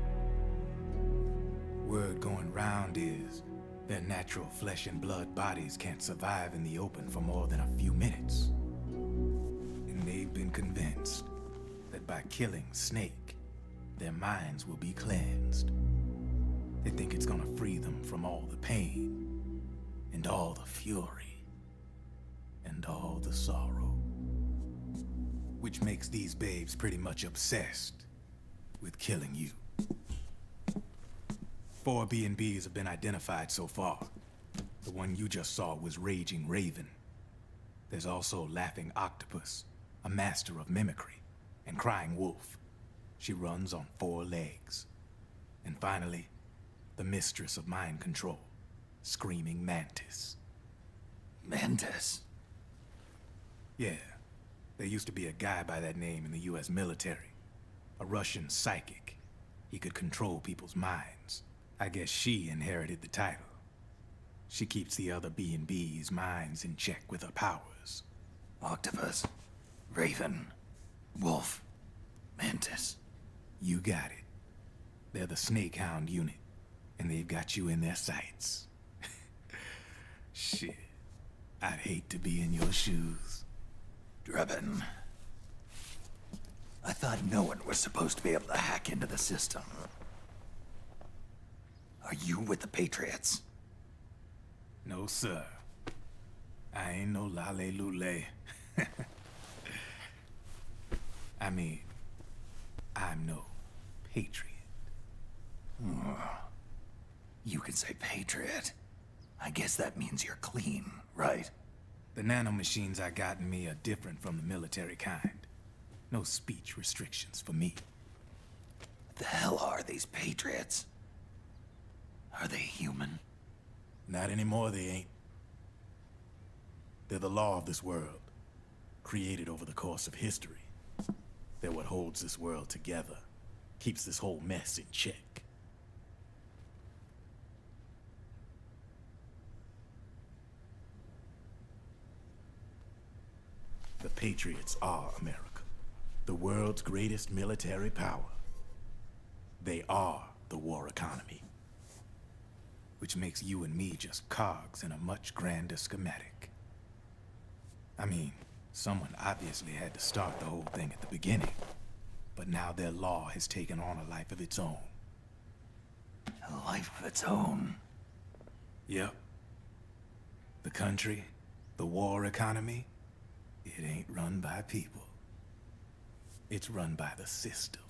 Word going round is their natural flesh and blood bodies can't survive in the open for more than a few minutes. And they've been convinced that by killing Snake, their minds will be cleansed. They think it's gonna free them from all the pain, and all the fury, and all the sorrow. Which makes these babes pretty much obsessed with killing you. 4 B&Bs have been identified so far. The one you just saw was Raging Raven. There's also Laughing Octopus, a master of mimicry, and Crying Wolf. She runs on 4 legs. And finally, the mistress of mind control, Screaming Mantis. Mantis? Yeah. There used to be a guy by that name in the US military. A Russian psychic. He could control people's minds. I guess she inherited the title. She keeps the other B&B's minds in check with her powers. Octopus, Raven, Wolf, Mantis. You got it. They're the Snake Hound unit, and they've got you in their sights. Shit. I'd hate to be in your shoes. Drebin. I thought no one was supposed to be able to hack into the system. Are you with the Patriots? No, sir. I ain't no lale-lule. I mean, I'm no patriot. You can say patriot. I guess that means you're clean, right? The nanomachines I got in me are different from the military kind. No speech restrictions for me. The hell are these patriots? Are they human? Not anymore, they ain't. They're the law of this world, created over the course of history. They're what holds this world together, keeps this whole mess in check. The Patriots are America, the world's greatest military power. They are the war economy, which makes you and me just cogs in a much grander schematic. I mean, someone obviously had to start the whole thing at the beginning, but now their law has taken on a life of its own. A life of its own? Yep. The country, the war economy, it ain't run by people. It's run by the system.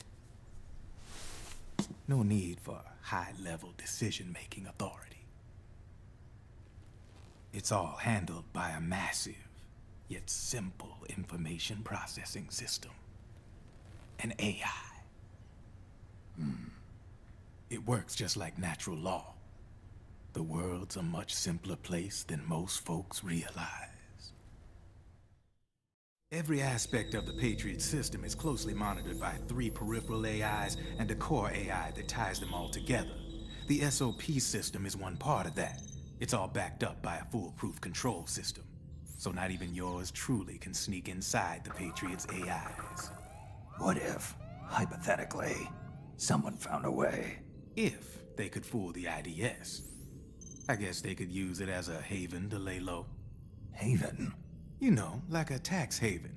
No need for high-level decision-making authority. It's all handled by a massive, yet simple information processing system. An AI. It works just like natural law. The world's a much simpler place than most folks realize. Every aspect of the Patriot system is closely monitored by 3 peripheral AIs and a core AI that ties them all together. The SOP system is one part of that. It's all backed up by a foolproof control system. So not even yours truly can sneak inside the Patriots' AIs. What if, hypothetically, someone found a way? If they could fool the IDS. I guess they could use it as a haven to lay low. Haven? You know, like a tax haven.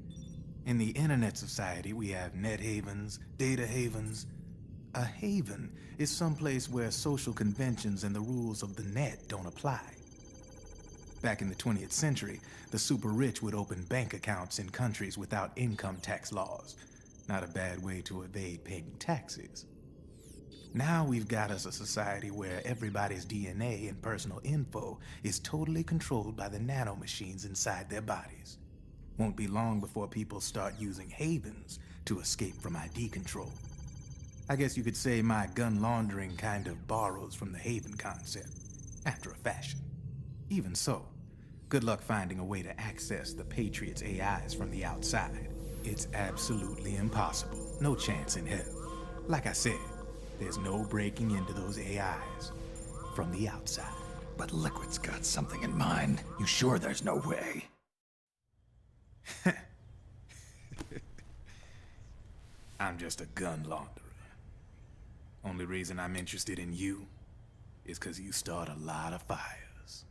In the internet society, we have net havens, data havens. A haven is someplace where social conventions and the rules of the net don't apply. Back in the 20th century, the super rich would open bank accounts in countries without income tax laws. Not a bad way to evade paying taxes. Now we've got us a society where everybody's DNA and personal info is totally controlled by the nanomachines inside their bodies. Won't be long before people start using havens to escape from ID control. I guess you could say my gun laundering kind of borrows from the haven concept, after a fashion. Even so, good luck finding a way to access the Patriots' AIs from the outside. It's absolutely impossible. No chance in hell. Like I said, there's no breaking into those AIs from the outside. But Liquid's got something in mind. You sure there's no way? I'm just a gun launderer. Only reason I'm interested in you is because you start a lot of fires.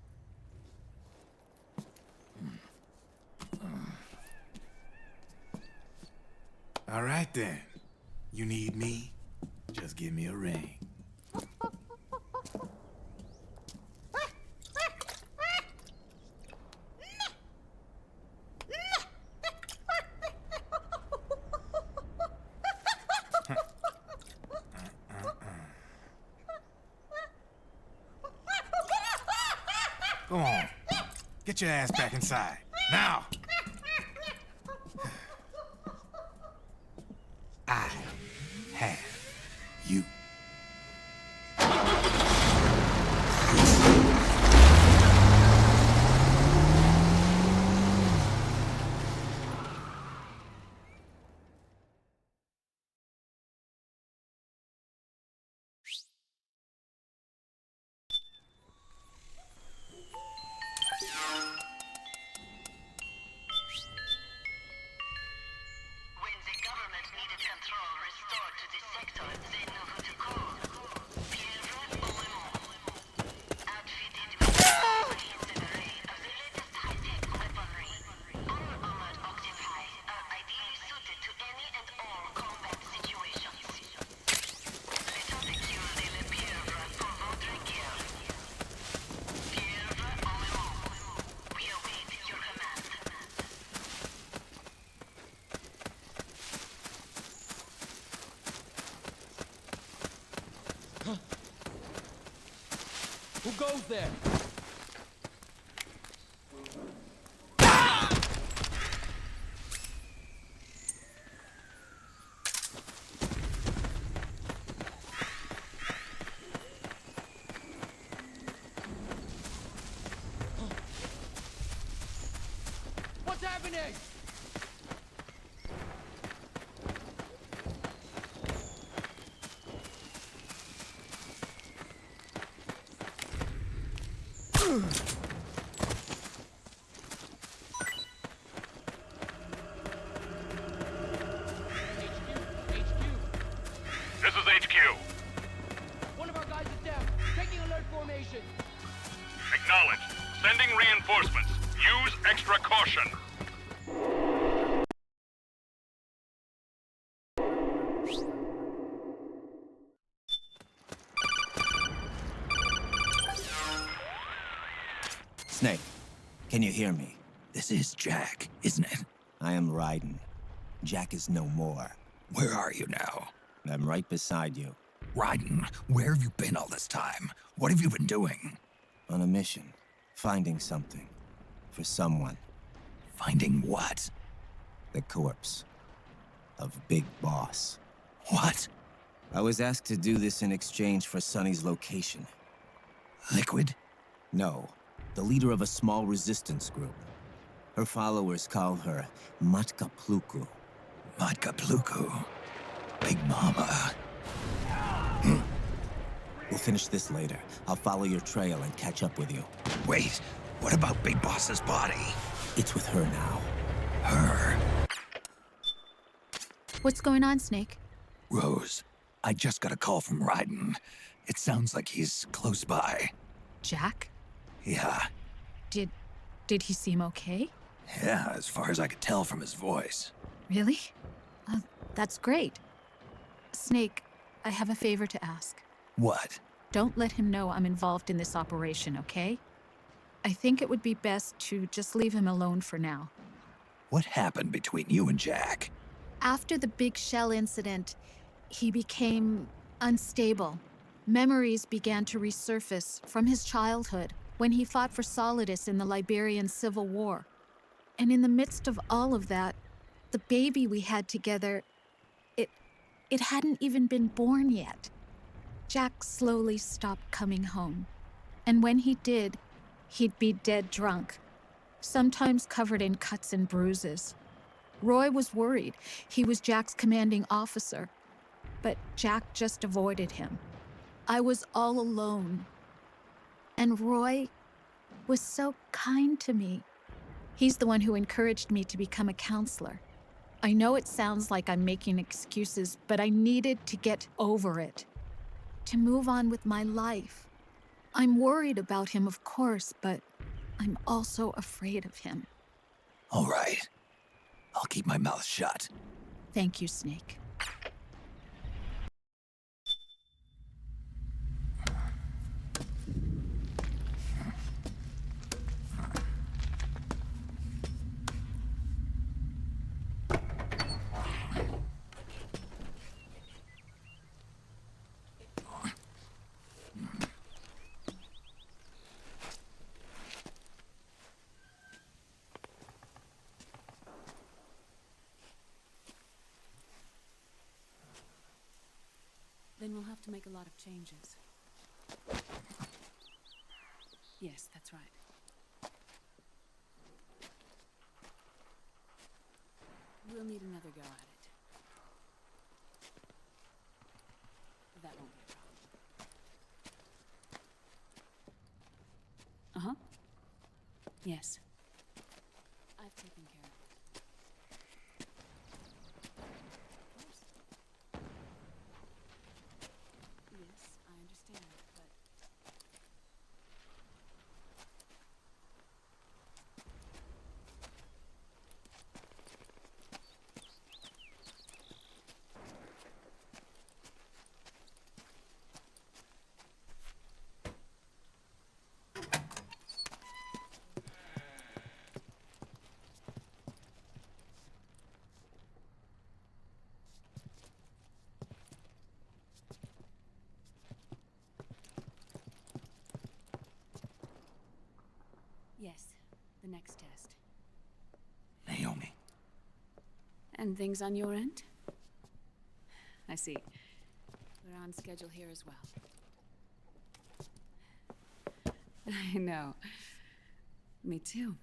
All right then. You need me? Just give me a ring. Go on. Get your ass back inside. Now! I have you. Who goes there? What's happening? This is HQ. One of our guys is down. Taking alert formation. Acknowledged. Sending reinforcements. Use extra caution. Snake, can you hear me? This is Jack, isn't it? I am Raiden. Jack is no more. Where are you now? I'm right beside you. Raiden, where have you been all this time? What have you been doing? On a mission. Finding something. For someone. Finding what? The corpse. Of Big Boss. What? I was asked to do this in exchange for Sonny's location. Liquid? No. The leader of a small resistance group. Her followers call her Matka Pluku. Matka Pluku? Big Mama. We'll finish this later. I'll follow your trail and catch up with you. Wait, what about Big Boss's body? It's with her now. Her? What's going on, Snake? Rose, I just got a call from Raiden. It sounds like he's close by. Jack? Yeah. Did he seem okay? Yeah, as far as I could tell from his voice. Really? That's great. Snake, I have a favor to ask. What? Don't let him know I'm involved in this operation, okay? I think it would be best to just leave him alone for now. What happened between you and Jack? After the big shell incident, he became unstable. Memories began to resurface from his childhood when he fought for Solidus in the Liberian Civil War. And in the midst of all of that, the baby we had together, it hadn't even been born yet. Jack slowly stopped coming home. And when he did, he'd be dead drunk, sometimes covered in cuts and bruises. Roy was worried. He was Jack's commanding officer. But Jack just avoided him. I was all alone. And Roy was so kind to me. He's the one who encouraged me to become a counselor. I know it sounds like I'm making excuses, but I needed to get over it. To move on with my life. I'm worried about him, of course, but I'm also afraid of him. All right. I'll keep my mouth shut. Thank you, Snake. Then we'll have to make a lot of changes. Yes, that's right. We'll need another go at it. That won't be a problem. Uh-huh. Yes. I've taken care of it. Yes, I understand, but... next test. Naomi. And things on your end? I see. We're on schedule here as well. I know. Me too.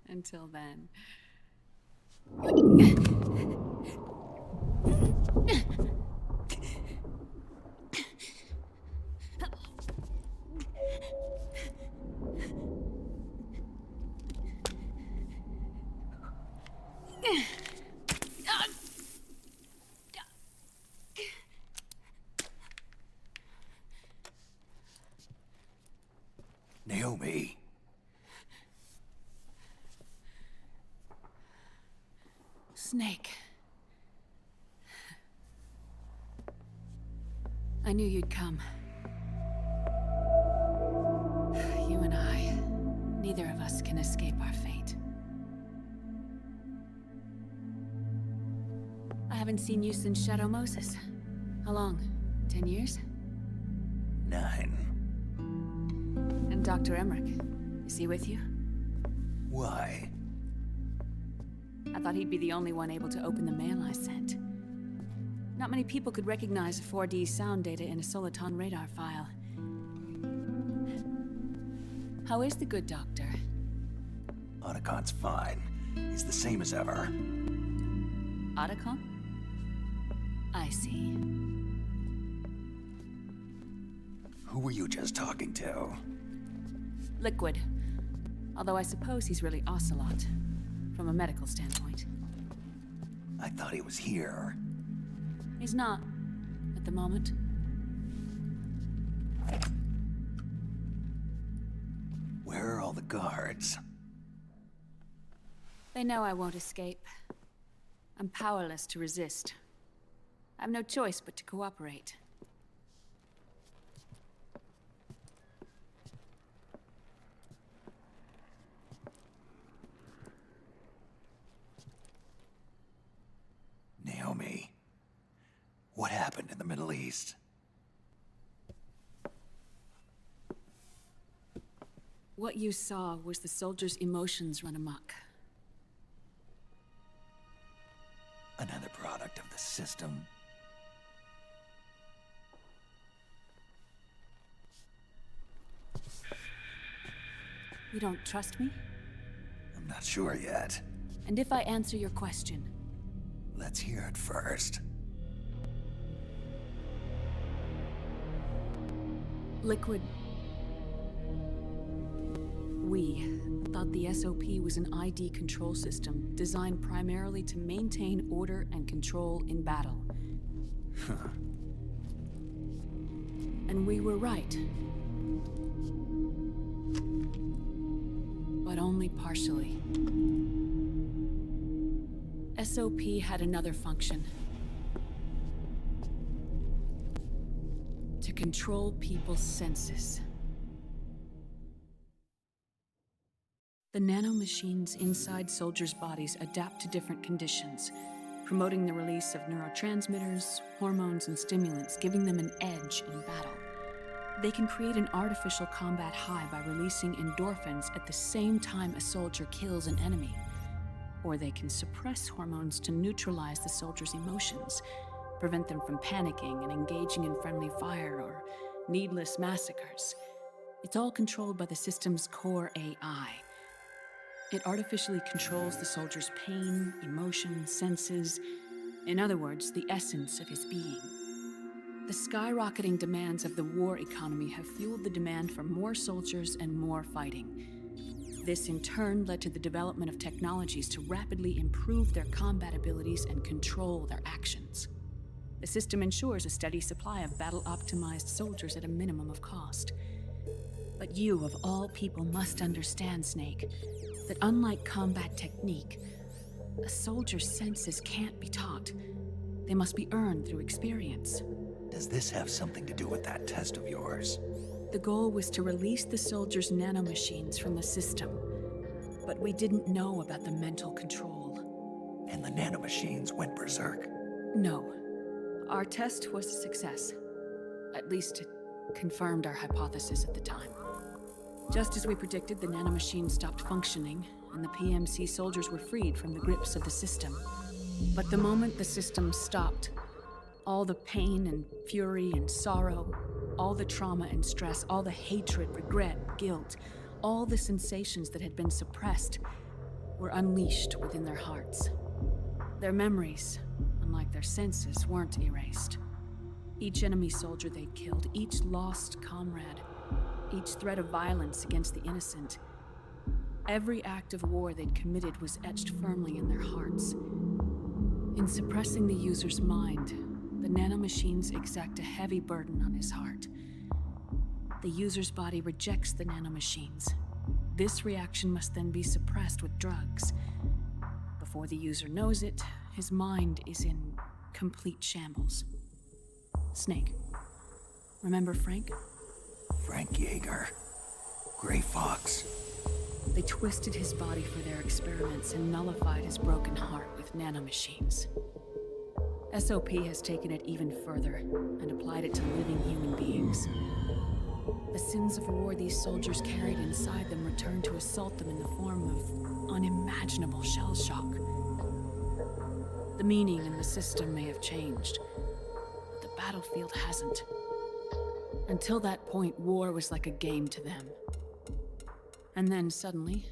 Until then. Naomi. Snake. I knew you'd come. You and I, neither of us can escape our fate. I haven't seen you since Shadow Moses. How long? 10 years? 9. And Dr. Emmerich, is he with you? Why? I thought he'd be the only one able to open the mail I sent. Not many people could recognize 4D sound data in a Soliton radar file. How is the good doctor? Otacon's fine. He's the same as ever. Otacon? I see. Who were you just talking to? Liquid. Although I suppose he's really Ocelot, from a medical standpoint. I thought he was here. He's not, at the moment. Where are all the guards? They know I won't escape. I'm powerless to resist. I have no choice but to cooperate. Naomi, what happened in the Middle East? What you saw was the soldiers' emotions run amok. Another product of the system. You don't trust me? I'm not sure yet. And if I answer your question? Let's hear it first. Liquid. We thought the SOP was an ID control system designed primarily to maintain order and control in battle. Huh. And we were right. But only partially. SOP had another function. To control people's senses. The nanomachines inside soldiers' bodies adapt to different conditions, promoting the release of neurotransmitters, hormones, and stimulants, giving them an edge in battle. They can create an artificial combat high by releasing endorphins at the same time a soldier kills an enemy. Or they can suppress hormones to neutralize the soldier's emotions, prevent them from panicking and engaging in friendly fire or needless massacres. It's all controlled by the system's core AI. It artificially controls the soldier's pain, emotion, senses, in other words, the essence of his being. The skyrocketing demands of the war economy have fueled the demand for more soldiers and more fighting. This in turn led to the development of technologies to rapidly improve their combat abilities and control their actions. The system ensures a steady supply of battle-optimized soldiers at a minimum of cost. But you, of all people, must understand, Snake, that unlike combat technique, a soldier's senses can't be taught. They must be earned through experience. Does this have something to do with that test of yours? The goal was to release the soldiers' nanomachines from the system, but we didn't know about the mental control. And the nanomachines went berserk? No. Our test was a success. At least it confirmed our hypothesis at the time. Just as we predicted, the nanomachine stopped functioning, and the PMC soldiers were freed from the grips of the system. But the moment the system stopped, all the pain and fury and sorrow, all the trauma and stress, all the hatred, regret, guilt, all the sensations that had been suppressed were unleashed within their hearts. Their memories, unlike their senses, weren't erased. Each enemy soldier they'd killed, each lost comrade, each threat of violence against the innocent, every act of war they'd committed was etched firmly in their hearts. In suppressing the user's mind, the nanomachines exact a heavy burden on his heart. The user's body rejects the nanomachines. This reaction must then be suppressed with drugs. Before the user knows it, his mind is in complete shambles. Snake. Remember Frank? Frank Yeager. Gray Fox. They twisted his body for their experiments and nullified his broken heart with nanomachines. SOP has taken it even further and applied it to living human beings. The sins of war these soldiers carried inside them returned to assault them in the form of unimaginable shell shock. The meaning and the system may have changed, but the battlefield hasn't. Until that point, war was like a game to them. And then suddenly,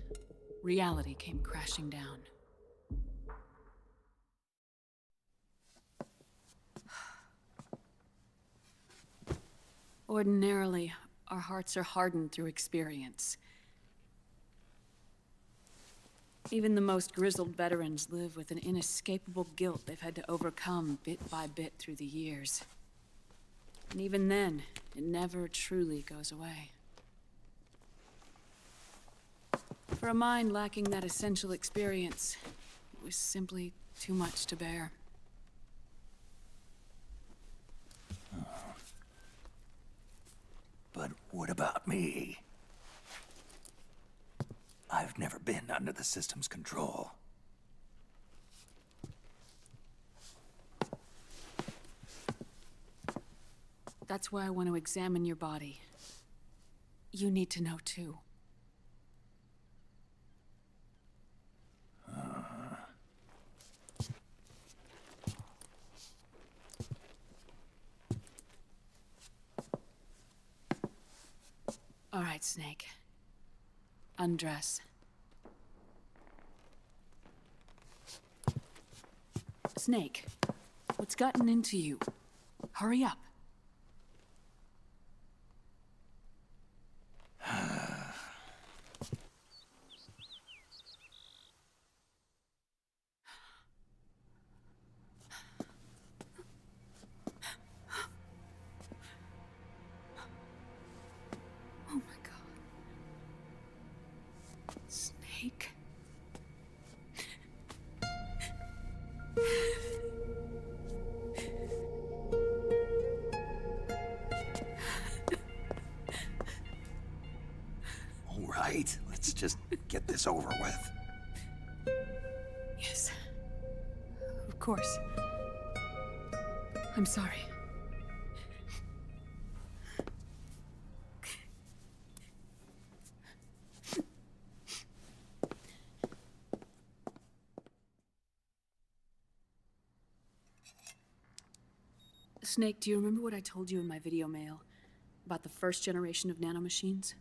reality came crashing down. Ordinarily, our hearts are hardened through experience. Even the most grizzled veterans live with an inescapable guilt they've had to overcome bit by bit through the years. And even then, it never truly goes away. For a mind lacking that essential experience, it was simply too much to bear. But what about me? I've never been under the system's control. That's why I want to examine your body. You need to know too. All right, Snake. Undress. Snake, what's gotten into you? Hurry up. Oh my God. Snake. All right, let's just get this over with. Yes. Of course. I'm sorry. Snake, do you remember what I told you in my video mail about the first generation of nanomachines?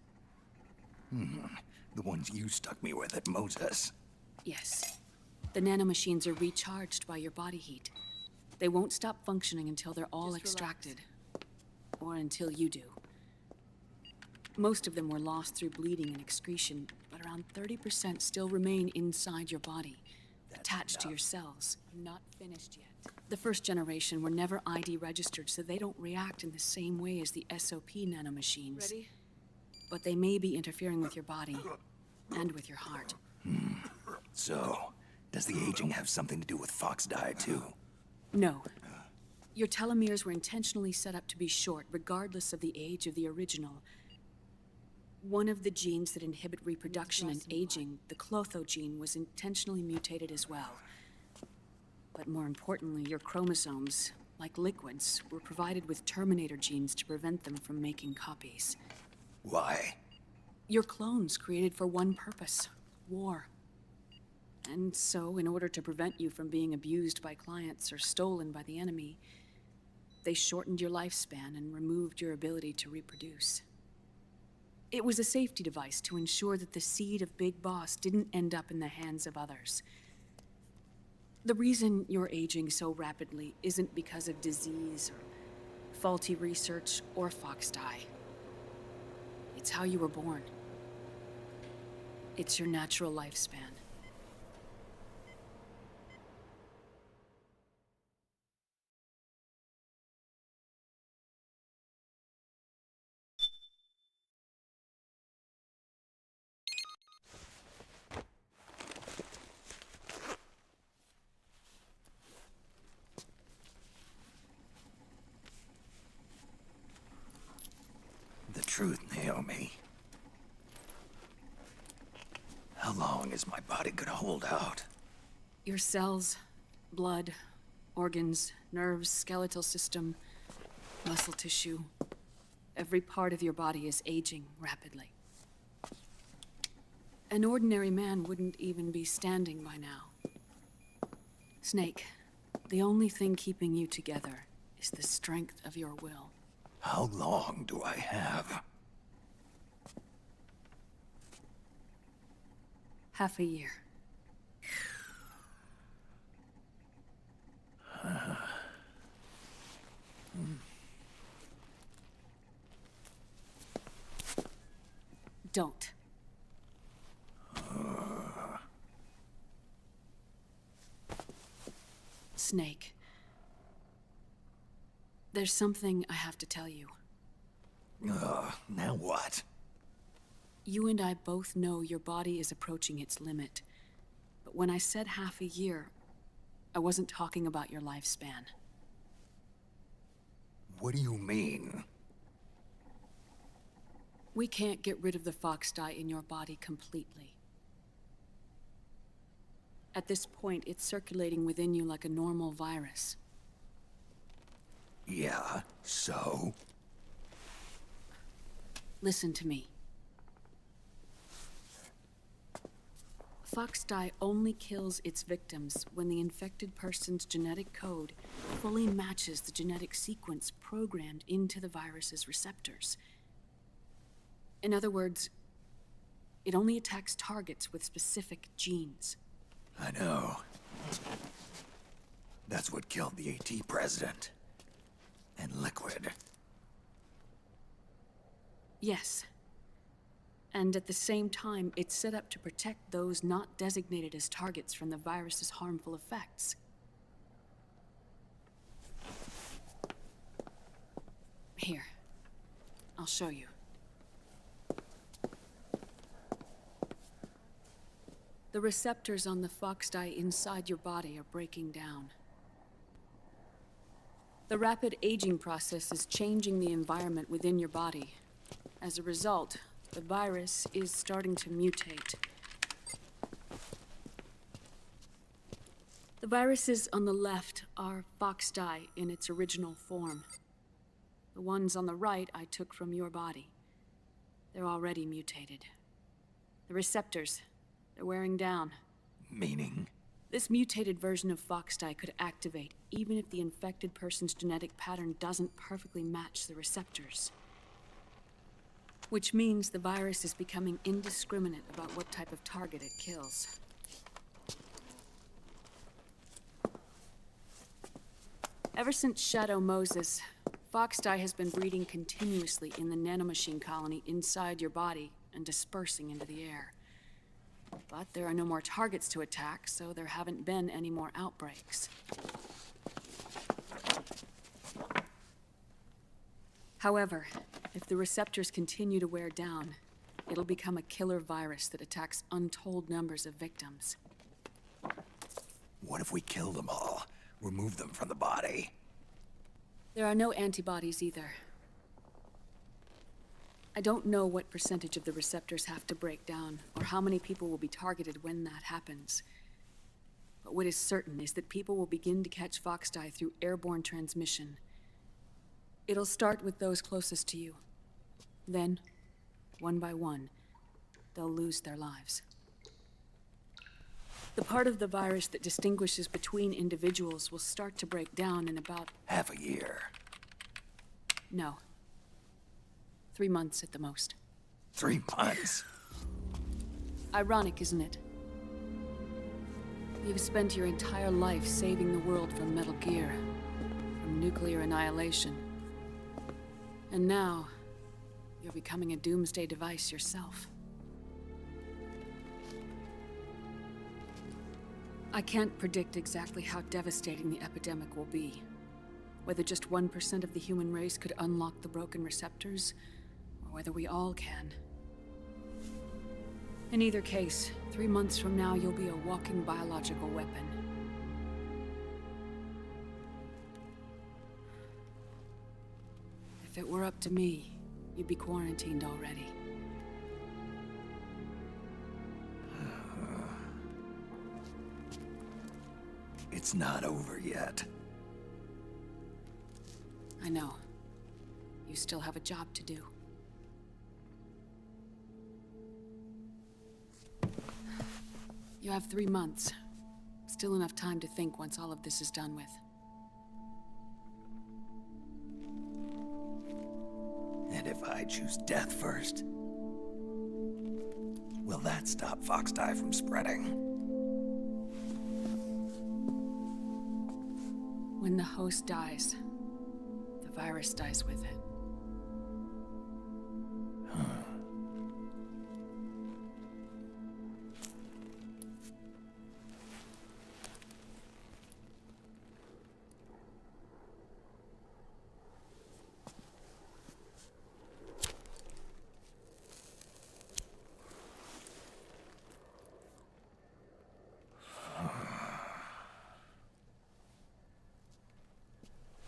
The ones you stuck me with at Moses. Yes. The nanomachines are recharged by your body heat. They won't stop functioning until they're all extracted. Or until you do. Most of them were lost through bleeding and excretion, but around 30% still remain inside your body, attached to your cells, not finished yet. The first generation were never ID registered, so they don't react in the same way as the SOP nanomachines. Ready? But they may be interfering with your body, and with your heart. So, does the aging have something to do with Fox diet too? No. Your telomeres were intentionally set up to be short, regardless of the age of the original. One of the genes that inhibit reproduction and aging, the Clotho gene, was intentionally mutated as well. But more importantly, your chromosomes, like liquids, were provided with terminator genes to prevent them from making copies. Why? You're clones created for one purpose: war. And so, in order to prevent you from being abused by clients or stolen by the enemy, they shortened your lifespan and removed your ability to reproduce. It was a safety device to ensure that the seed of Big Boss didn't end up in the hands of others. The reason you're aging so rapidly isn't because of disease or faulty research or fox dye. It's how you were born. It's your natural lifespan. The truth, Naomi. How long is my body gonna hold out? Your cells, blood, organs, nerves, skeletal system, muscle tissue. Every part of your body is aging rapidly. An ordinary man wouldn't even be standing by now. Snake, the only thing keeping you together is the strength of your will. How long do I have? Half a year. Don't. Snake. There's something I have to tell you. Now what? You and I both know your body is approaching its limit. But when I said half a year, I wasn't talking about your lifespan. What do you mean? We can't get rid of the fox dye in your body completely. At this point, it's circulating within you like a normal virus. Yeah, so? Listen to me. Fox dye only kills its victims when the infected person's genetic code fully matches the genetic sequence programmed into the virus's receptors. In other words, it only attacks targets with specific genes. I know. That's what killed the AT president. And Liquid. Yes. And at the same time, it's set up to protect those not designated as targets from the virus's harmful effects. Here. I'll show you. The receptors on the fox dye inside your body are breaking down. The rapid aging process is changing the environment within your body. As a result, the virus is starting to mutate. The viruses on the left are fox dye in its original form. The ones on the right I took from your body. They're already mutated. The receptors, they're wearing down. Meaning? This mutated version of fox dye could activate even if the infected person's genetic pattern doesn't perfectly match the receptors. Which means the virus is becoming indiscriminate about what type of target it kills. Ever since Shadow Moses, fox dye has been breeding continuously in the nanomachine colony inside your body and dispersing into the air. But there are no more targets to attack, so there haven't been any more outbreaks. However, if the receptors continue to wear down, it'll become a killer virus that attacks untold numbers of victims. What if we kill them all? Remove them from the body? There are no antibodies either. I don't know what percentage of the receptors have to break down, or how many people will be targeted when that happens. But what is certain is that people will begin to catch fox dye through airborne transmission. It'll start with those closest to you. Then, one by one, they'll lose their lives. The part of the virus that distinguishes between individuals will start to break down in about... half a year. No. 3 months at the most. 3 months? Ironic, isn't it? You've spent your entire life saving the world from Metal Gear, from nuclear annihilation. And now, you're becoming a doomsday device yourself. I can't predict exactly how devastating the epidemic will be. Whether just 1% of the human race could unlock the broken receptors, or whether we all can. In either case, 3 months from now, you'll be a walking biological weapon. If it were up to me, you'd be quarantined already. It's not over yet. I know. You still have a job to do. You have 3 months. Still enough time to think once all of this is done with. And if I choose death first, will that stop Foxdie from spreading? When the host dies, the virus dies with it.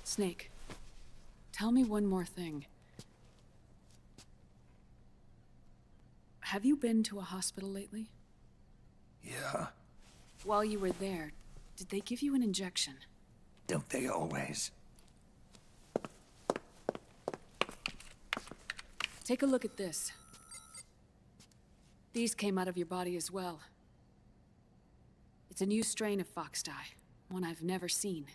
Snake, tell me one more thing. Have you been to a hospital lately? Yeah. While you were there, did they give you an injection? Don't they always? Take a look at this. These came out of your body as well. It's a new strain of Foxdie, one I've never seen.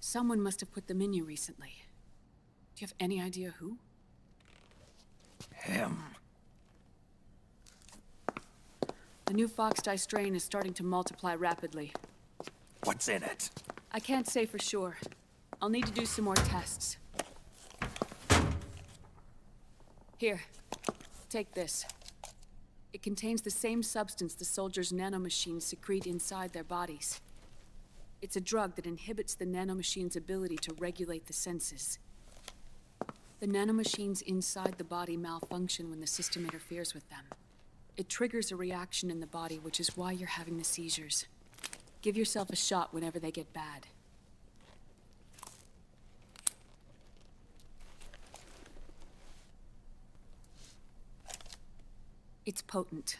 Someone must have put them in you recently. Do you have any idea who? Him. The new Foxdie strain is starting to multiply rapidly. What's in it? I can't say for sure. I'll need to do some more tests. Here, take this. It contains the same substance the soldiers' nanomachines secrete inside their bodies. It's a drug that inhibits the nanomachine's ability to regulate the senses. The nanomachines inside the body malfunction when the system interferes with them. It triggers a reaction in the body, which is why you're having the seizures. Give yourself a shot whenever they get bad. It's potent,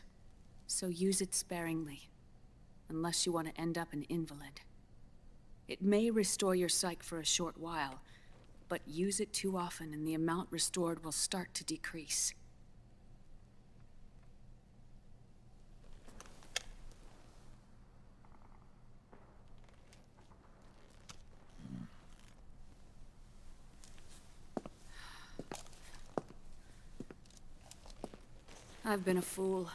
so use it sparingly, unless you want to end up an invalid. It may restore your psyche for a short while, but use it too often and the amount restored will start to decrease. I've been a fool.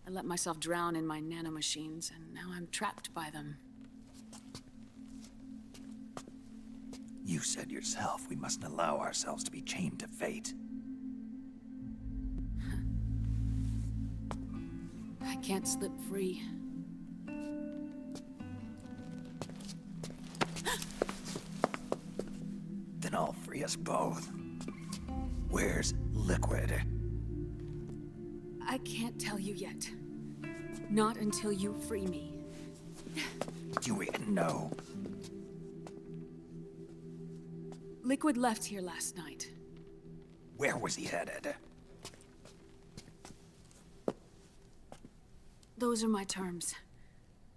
I let myself drown in my nanomachines, and now I'm trapped by them. You said yourself we mustn't allow ourselves to be chained to fate. I can't slip free. Then I'll free us both. Where's Liquid? I can't tell you yet. Not until you free me. Do we know? Liquid left here last night. Where was he headed? Those are my terms.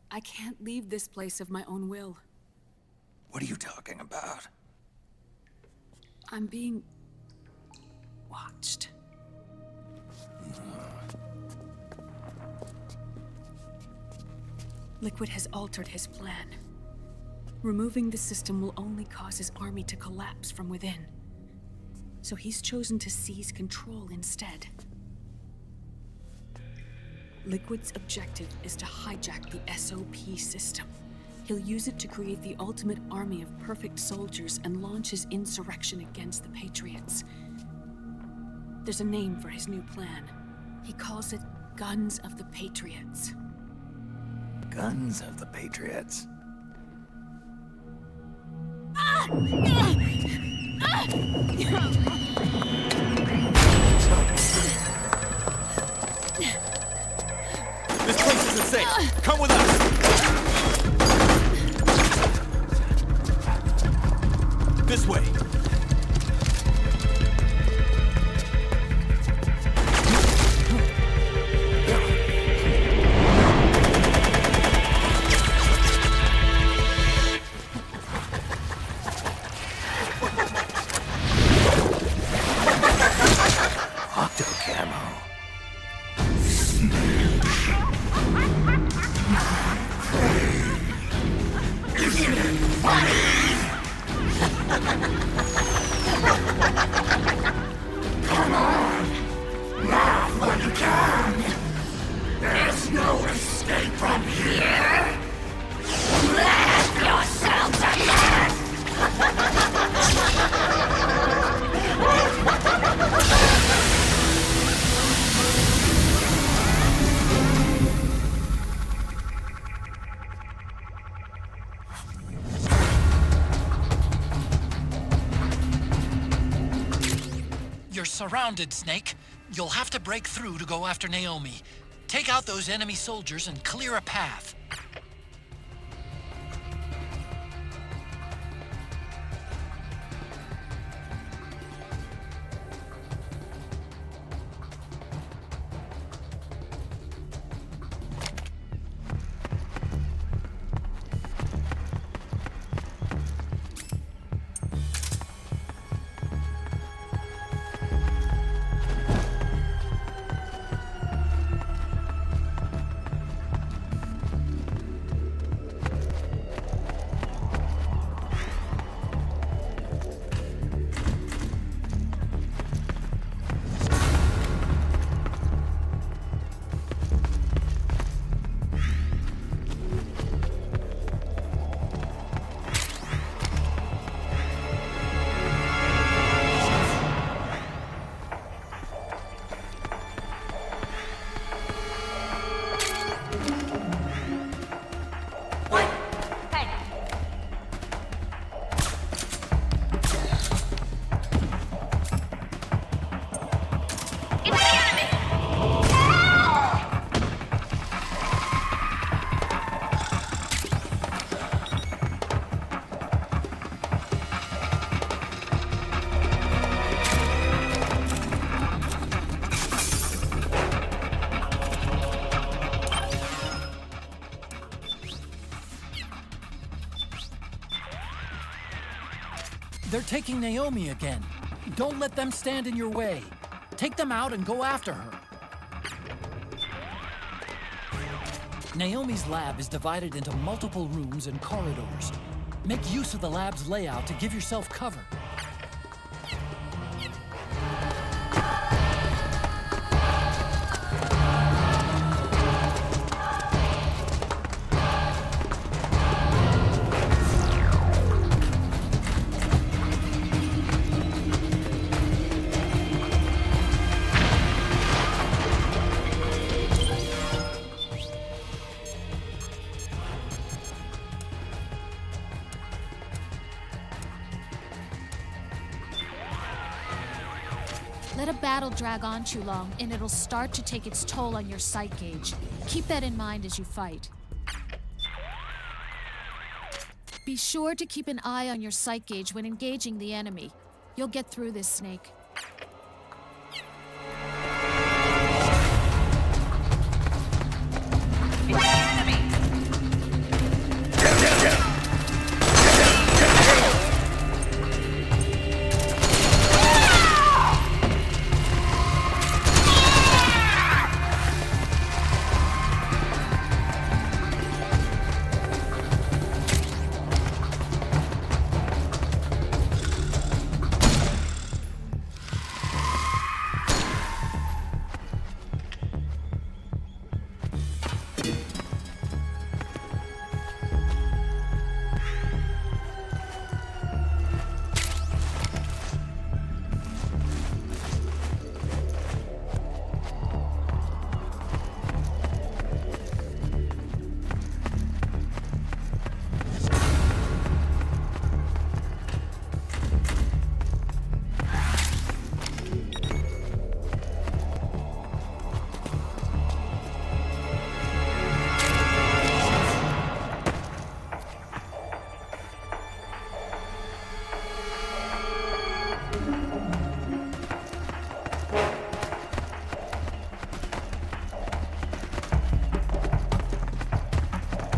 I can't leave this place of my own will. What are you talking about? I'm being... watched. Liquid has altered his plan. Removing the system will only cause his army to collapse from within. So he's chosen to seize control instead. Liquid's objective is to hijack the SOP system. He'll use it to create the ultimate army of perfect soldiers and launch his insurrection against the Patriots. There's a name for his new plan. He calls it Guns of the Patriots. Guns of the Patriots. This place isn't safe. Come with us. This way. You're surrounded, Snake. You'll have to break through to go after Naomi. Take out those enemy soldiers and clear a path. They're taking Naomi again. Don't let them stand in your way. Take them out and go after her. Naomi's lab is divided into multiple rooms and corridors. Make use of the lab's layout to give yourself cover. Let a battle drag on too long, and it'll start to take its toll on your sight gauge. Keep that in mind as you fight. Be sure to keep an eye on your sight gauge when engaging the enemy. You'll get through this, Snake.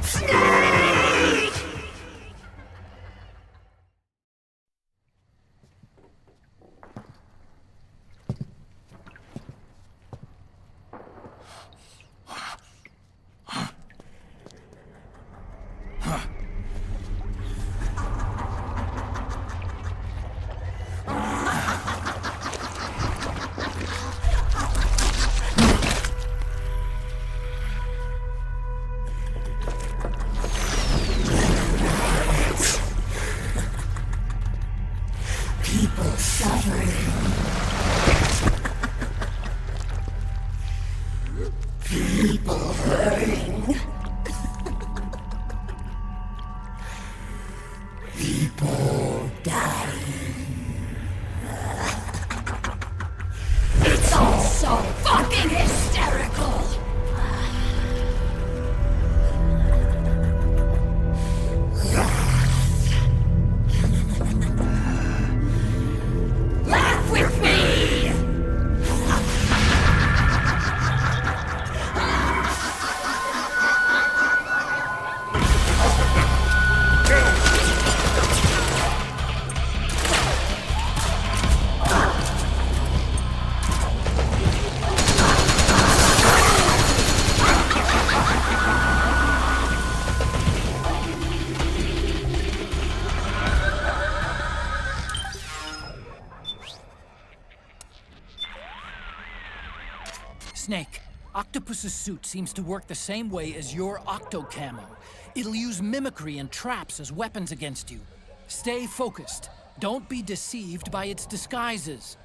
Snake! People suffering. People hurting. People dying. It's all so fucking hysterical. Laugh with me! Snake, Octopus's suit seems to work the same way as your octo-camo. It'll use mimicry and traps as weapons against you. Stay focused. Don't be deceived by its disguises.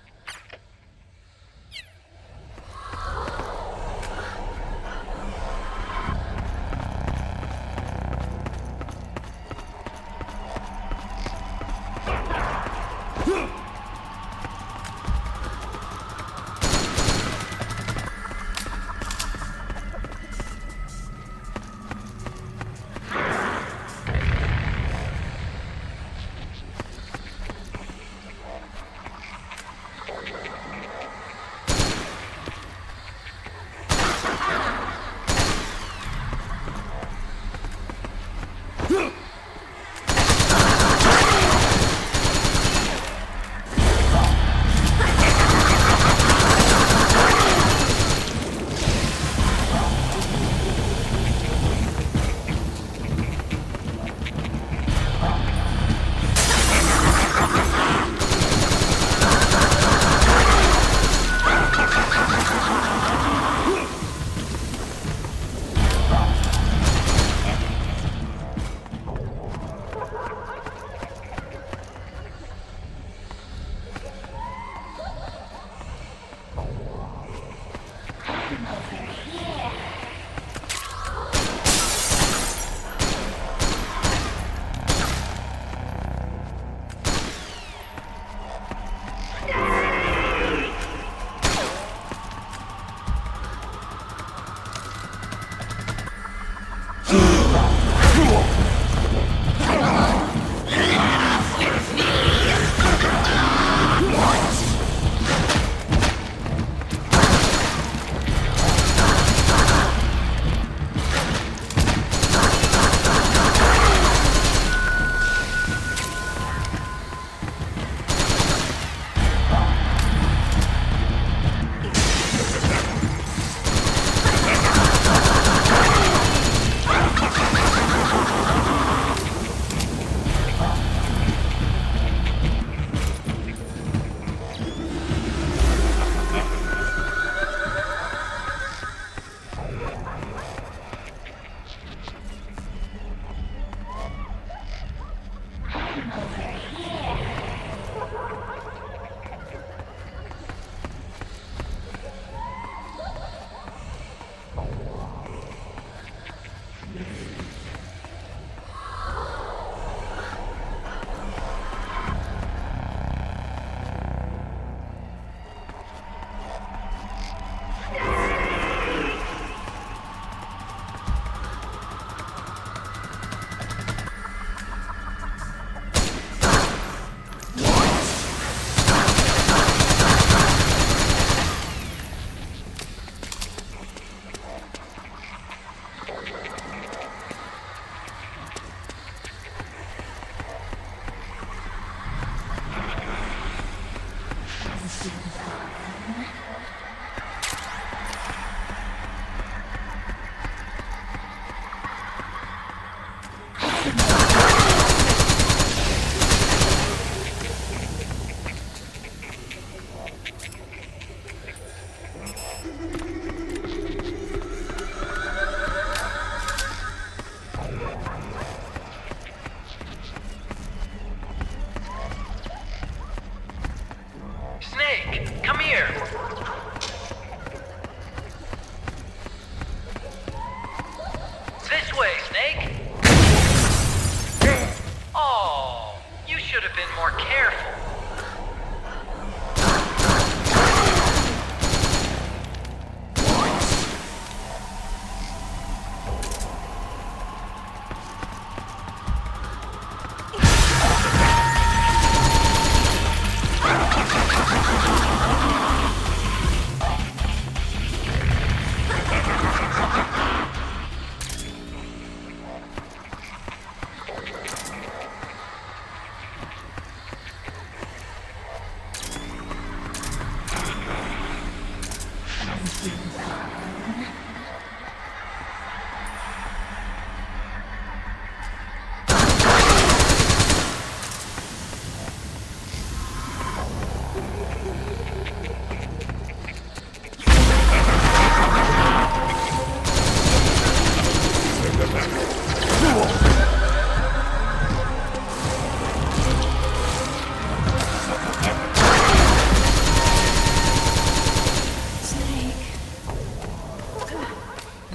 should have been more careful.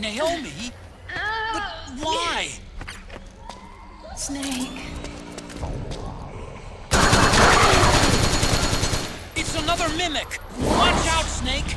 Naomi? But why? Snake. It's another mimic! Watch out, Snake!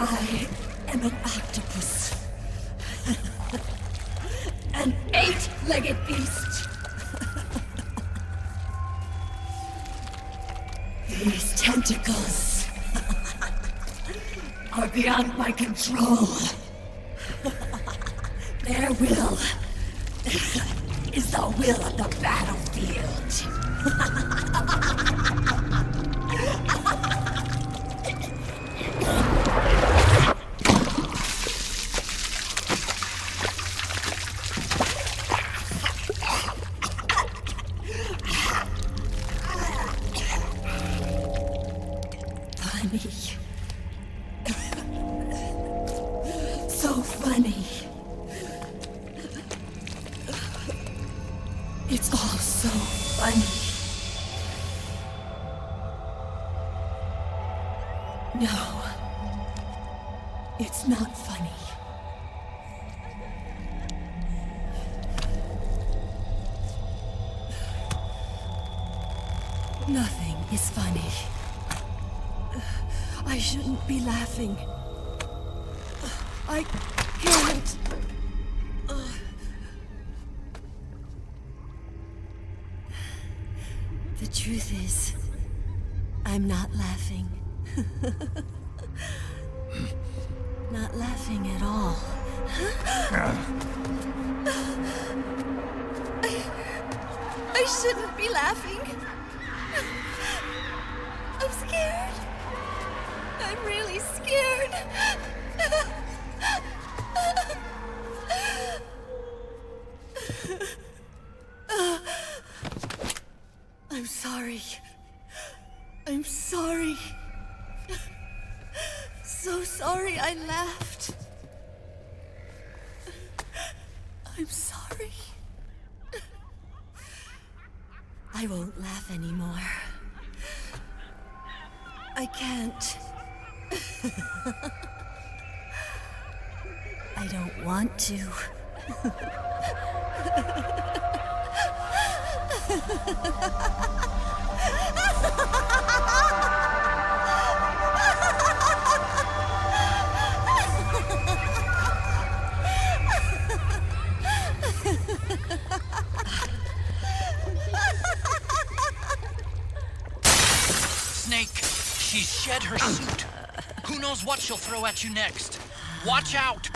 I am an octopus. An 8-legged beast. These tentacles are beyond my control. Their will is the will of the battlefield. So funny. It's all so funny. No, it's not funny. Nothing is funny. I shouldn't be laughing. I can't. The truth is, I'm not laughing. Not laughing at all. I shouldn't be laughing. I'm scared. I'm really scared. I'm sorry. I'm sorry. So sorry I laughed. I'm sorry. I won't laugh anymore. I can't. I don't want to. Snake, she's shed her suit. Who knows what she'll throw at you next? Watch out!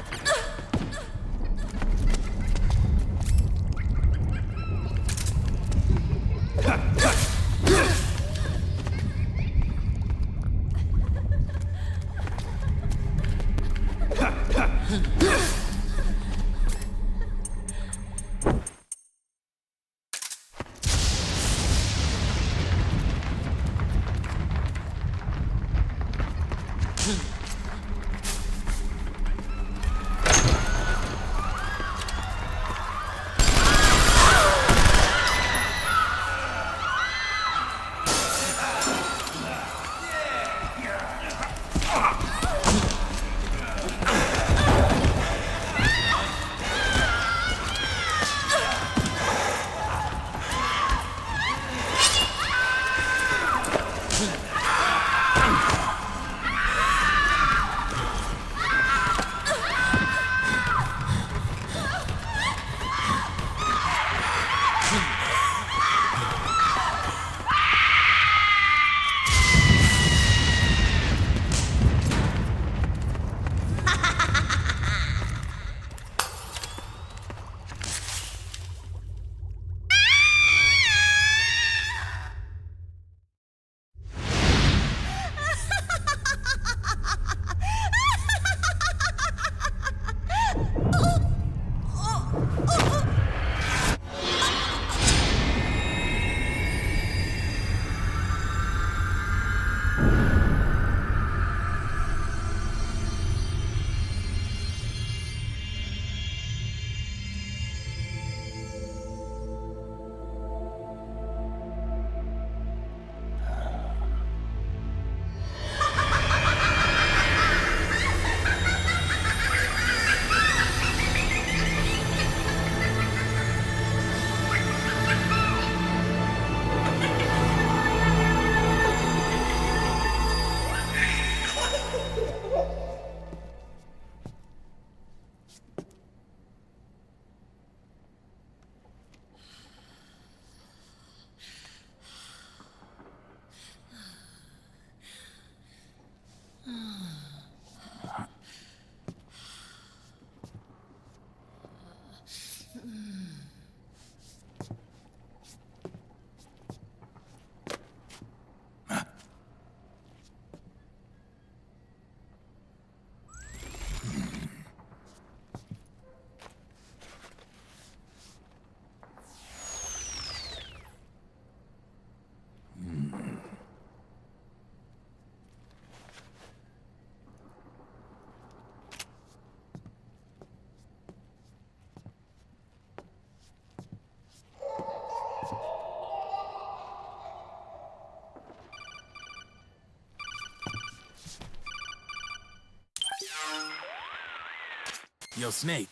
Yo, Snake,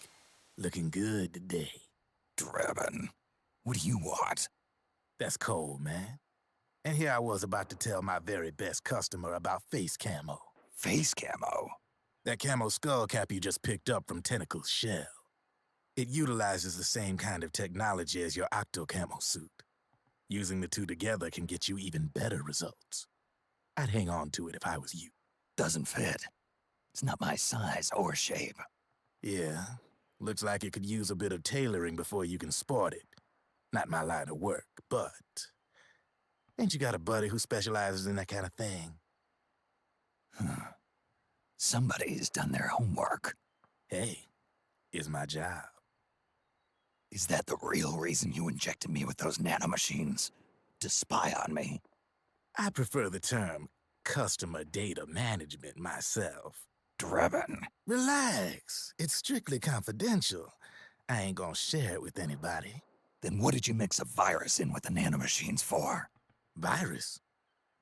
looking good today. Drebin, what do you want? That's cold, man. And here I was about to tell my very best customer about face camo. Face camo? That camo skull cap you just picked up from Tentacle's shell. It utilizes the same kind of technology as your octo camo suit. Using the two together can get you even better results. I'd hang on to it if I was you. Doesn't fit. It's not my size or shape. Yeah, looks like it could use a bit of tailoring before you can sport it. Not my line of work, but... ain't you got a buddy who specializes in that kind of thing? Somebody's done their homework. Hey, it's my job. Is that the real reason you injected me with those nanomachines? To spy on me? I prefer the term customer data management myself. Driven. Relax. It's strictly confidential. I ain't gonna share it with anybody. Then what did you mix a virus in with the nanomachines for? Virus?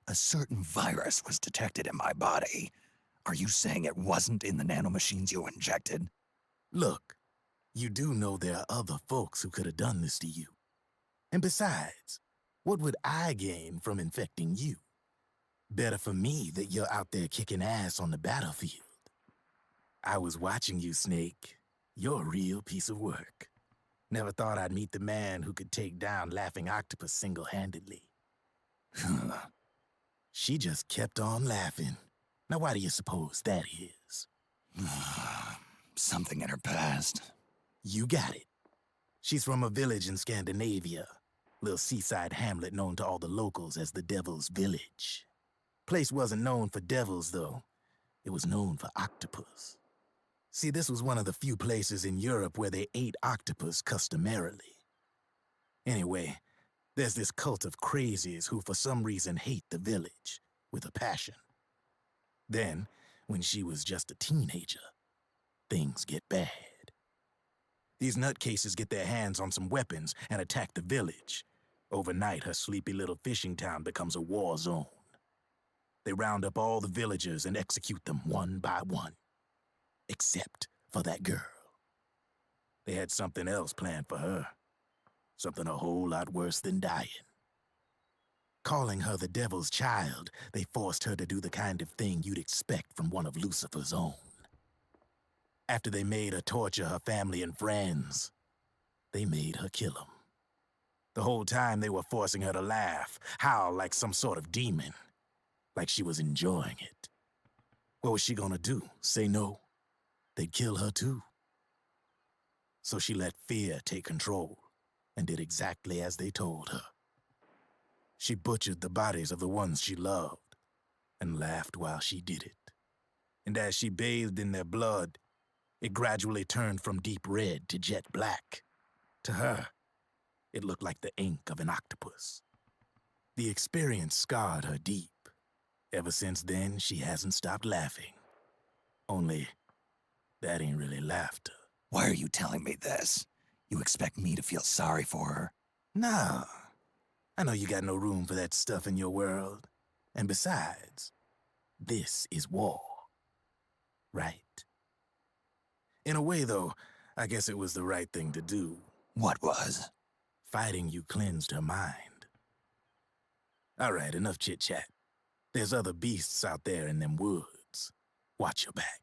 A certain virus was detected in my body. Are you saying it wasn't in the nanomachines you injected? Look, you do know there are other folks who could have done this to you. And besides, what would I gain from infecting you? Better for me that you're out there kicking ass on the battlefield. I was watching you, Snake. You're a real piece of work. Never thought I'd meet the man who could take down Laughing Octopus single-handedly. She just kept on laughing. Now why do you suppose that is? Something in her past. You got it. She's from a village in Scandinavia. Little seaside hamlet known to all the locals as the Devil's Village. Place wasn't known for devils, though. It was known for octopus. See, this was one of the few places in Europe where they ate octopus customarily. Anyway, there's this cult of crazies who for some reason hate the village with a passion. Then, when she was just a teenager, things get bad. These nutcases get their hands on some weapons and attack the village. Overnight, her sleepy little fishing town becomes a war zone. They round up all the villagers and execute them one by one. Except for that girl. They had something else planned for her. Something a whole lot worse than dying. Calling her the Devil's Child, they forced her to do the kind of thing you'd expect from one of Lucifer's own. After they made her torture her family and friends, they made her kill them. The whole time they were forcing her to laugh, howl like some sort of demon. Like she was enjoying it. What was she gonna do? Say no? They'd kill her too. So she let fear take control and did exactly as they told her. She butchered the bodies of the ones she loved and laughed while she did it. And as she bathed in their blood, it gradually turned from deep red to jet black. To her, it looked like the ink of an octopus. The experience scarred her deep. Ever since then, she hasn't stopped laughing. Only, that ain't really laughter. Why are you telling me this? You expect me to feel sorry for her? Nah. I know you got no room for that stuff in your world. And besides, this is war. Right? In a way, though, I guess it was the right thing to do. What was? Fighting you cleansed her mind. All right, enough chit-chat. There's other beasts out there in them woods. Watch your back.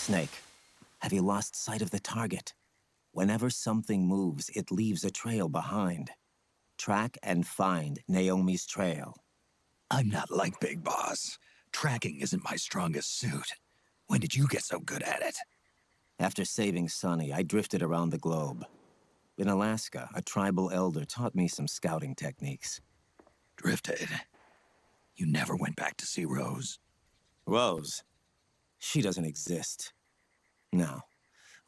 Snake, have you lost sight of the target? Whenever something moves, it leaves a trail behind. Track and find Naomi's trail. I'm not like Big Boss. Tracking isn't my strongest suit. When did you get so good at it? After saving Sonny, I drifted around the globe. In Alaska, a tribal elder taught me some scouting techniques. Drifted? You never went back to see Rose? Rose? She doesn't exist. No.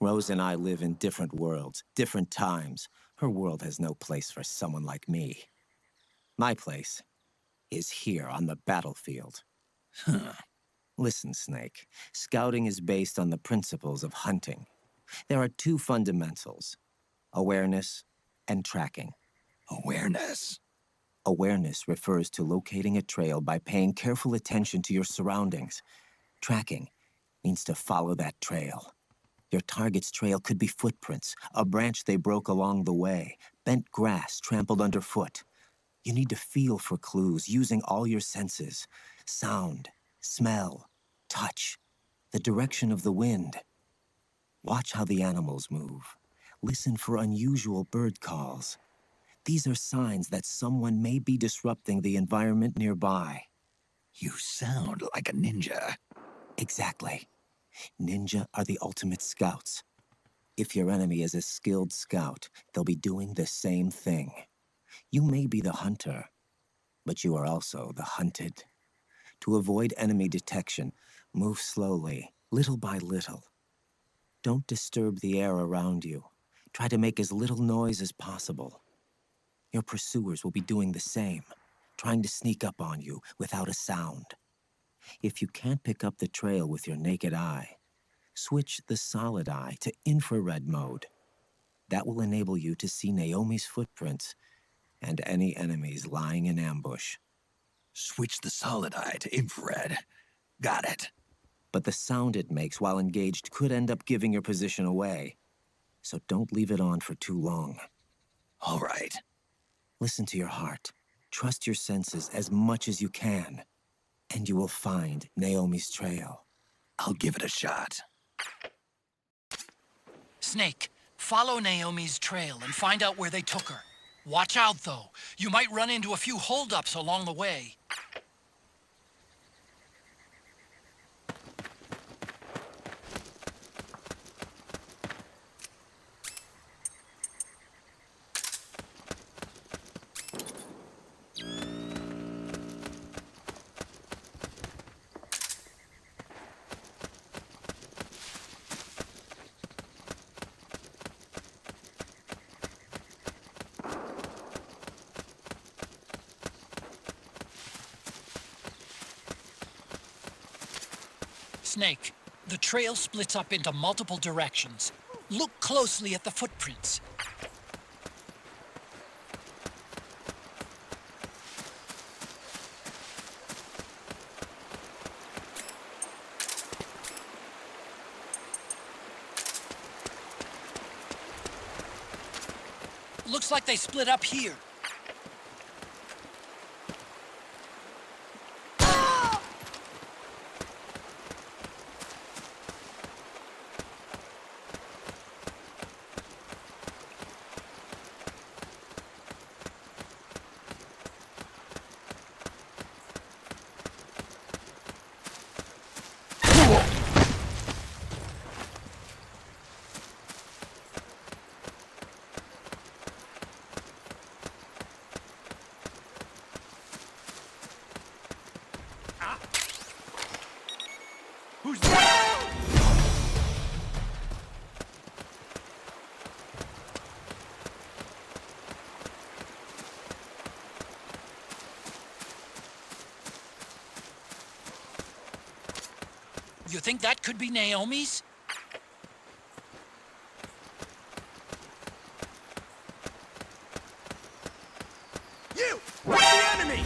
Rose and I live in different worlds, different times. Her world has no place for someone like me. My place is here on the battlefield. Huh. Listen, Snake. Scouting is based on the principles of hunting. There are two fundamentals: awareness and tracking. Awareness? Awareness refers to locating a trail by paying careful attention to your surroundings. Tracking means to follow that trail. Your target's trail could be footprints, a branch they broke along the way, bent grass trampled underfoot. You need to feel for clues using all your senses: sound, smell, touch, the direction of the wind. Watch how the animals move. Listen for unusual bird calls. These are signs that someone may be disrupting the environment nearby. You sound like a ninja. Exactly. Ninja are the ultimate scouts. If your enemy is a skilled scout, they'll be doing the same thing. You may be the hunter, but you are also the hunted. To avoid enemy detection, move slowly, little by little. Don't disturb the air around you. Try to make as little noise as possible. Your pursuers will be doing the same, trying to sneak up on you without a sound. If you can't pick up the trail with your naked eye, switch the solid eye to infrared mode. That will enable you to see Naomi's footprints and any enemies lying in ambush. Switch the solid eye to infrared. Got it. But the sound it makes while engaged could end up giving your position away. So don't leave it on for too long. All right. Listen to your heart. Trust your senses as much as you can. And you will find Naomi's trail. I'll give it a shot. Snake, follow Naomi's trail and find out where they took her. Watch out, though. You might run into a few holdups along the way. Snake, the trail splits up into multiple directions. Look closely at the footprints. Looks like they split up here. Who's there? You think that could be Naomi's? You! Where's the enemy?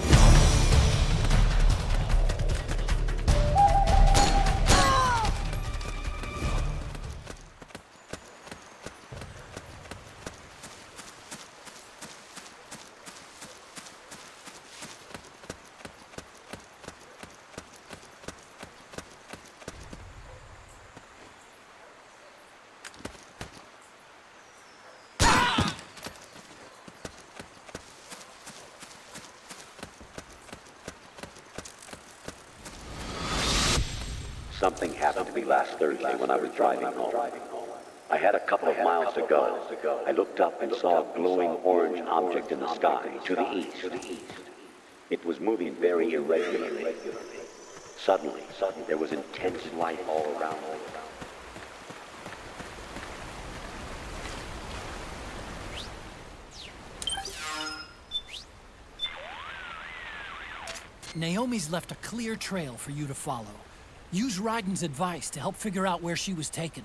Something happened to me last Thursday when I was driving home. I had a couple of miles to go. I looked up and saw a glowing orange object in the sky to the east. It was moving very irregularly. Suddenly, there was intense light all around me. Naomi's left a clear trail for you to follow. Use Raiden's advice to help figure out where she was taken.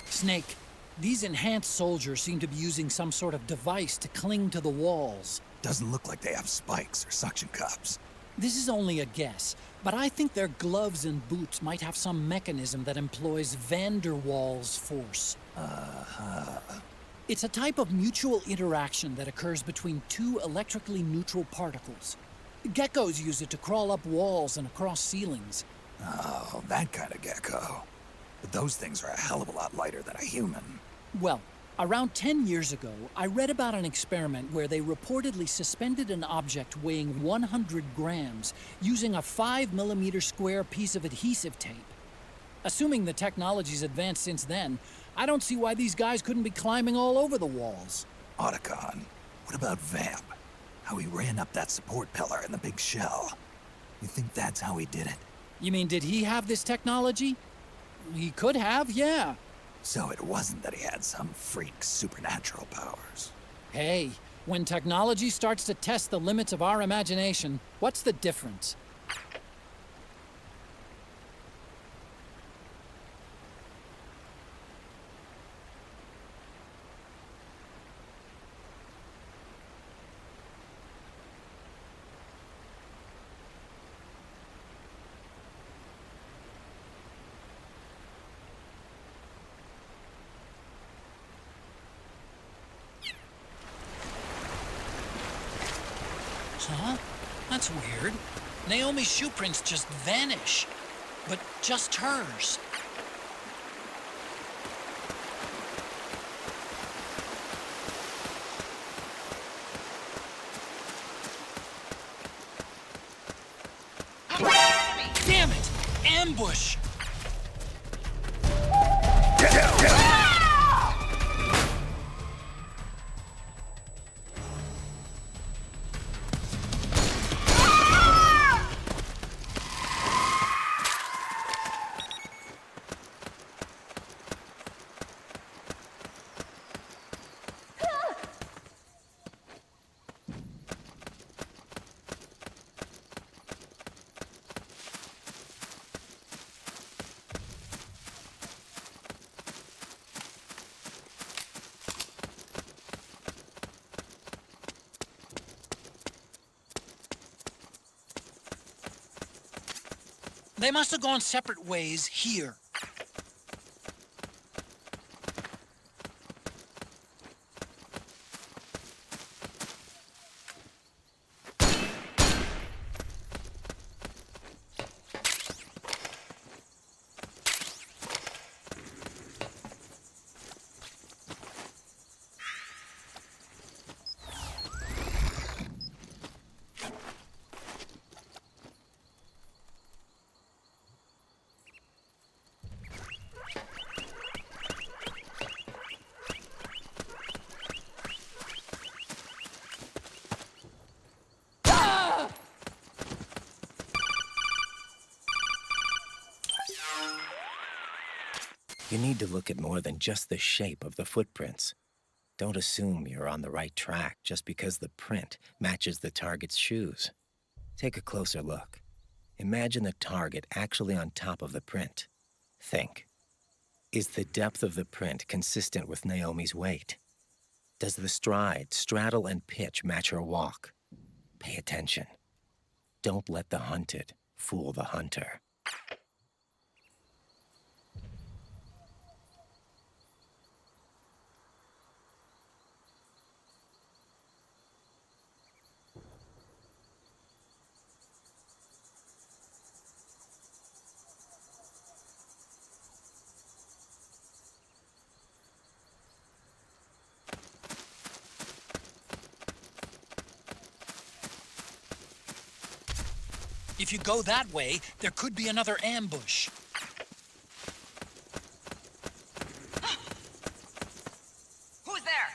Snake, these enhanced soldiers seem to be using some sort of device to cling to the walls. Doesn't look like they have spikes or suction cups. This is only a guess, but I think their gloves and boots might have some mechanism that employs van der Waals force. It's a type of mutual interaction that occurs between two electrically neutral particles. Geckos use it to crawl up walls and across ceilings. Oh, that kind of gecko. But those things are a hell of a lot lighter than a human. Well, around 10 years ago, I read about an experiment where they reportedly suspended an object weighing 100 grams using a 5mm square piece of adhesive tape. Assuming the technology's advanced since then, I don't see why these guys couldn't be climbing all over the walls. Otacon, what about Vamp? How he ran up that support pillar in the big shell. You think that's how he did it? You mean, did he have this technology? He could have, yeah. So it wasn't that he had some freak supernatural powers. Hey, when technology starts to test the limits of our imagination, what's the difference? Huh? That's weird. Naomi's shoe prints just vanish. But just hers. Damn it! Ambush! They must have gone separate ways here. You need to look at more than just the shape of the footprints. Don't assume you're on the right track just because the print matches the target's shoes. Take a closer look. Imagine the target actually on top of the print. Think. Is the depth of the print consistent with Naomi's weight? Does the stride, straddle, and pitch match her walk? Pay attention. Don't let the hunted fool the hunter. If you go that way, there could be another ambush. Who's there?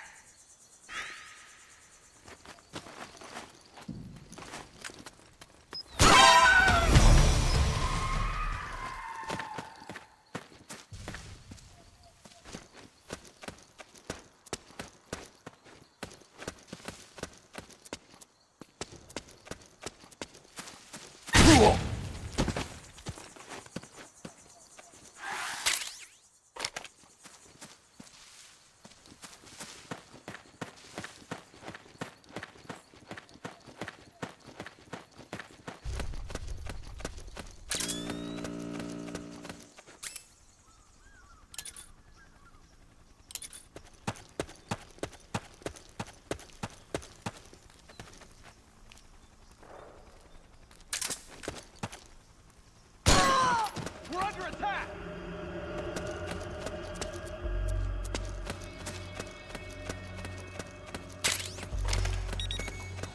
We're under attack!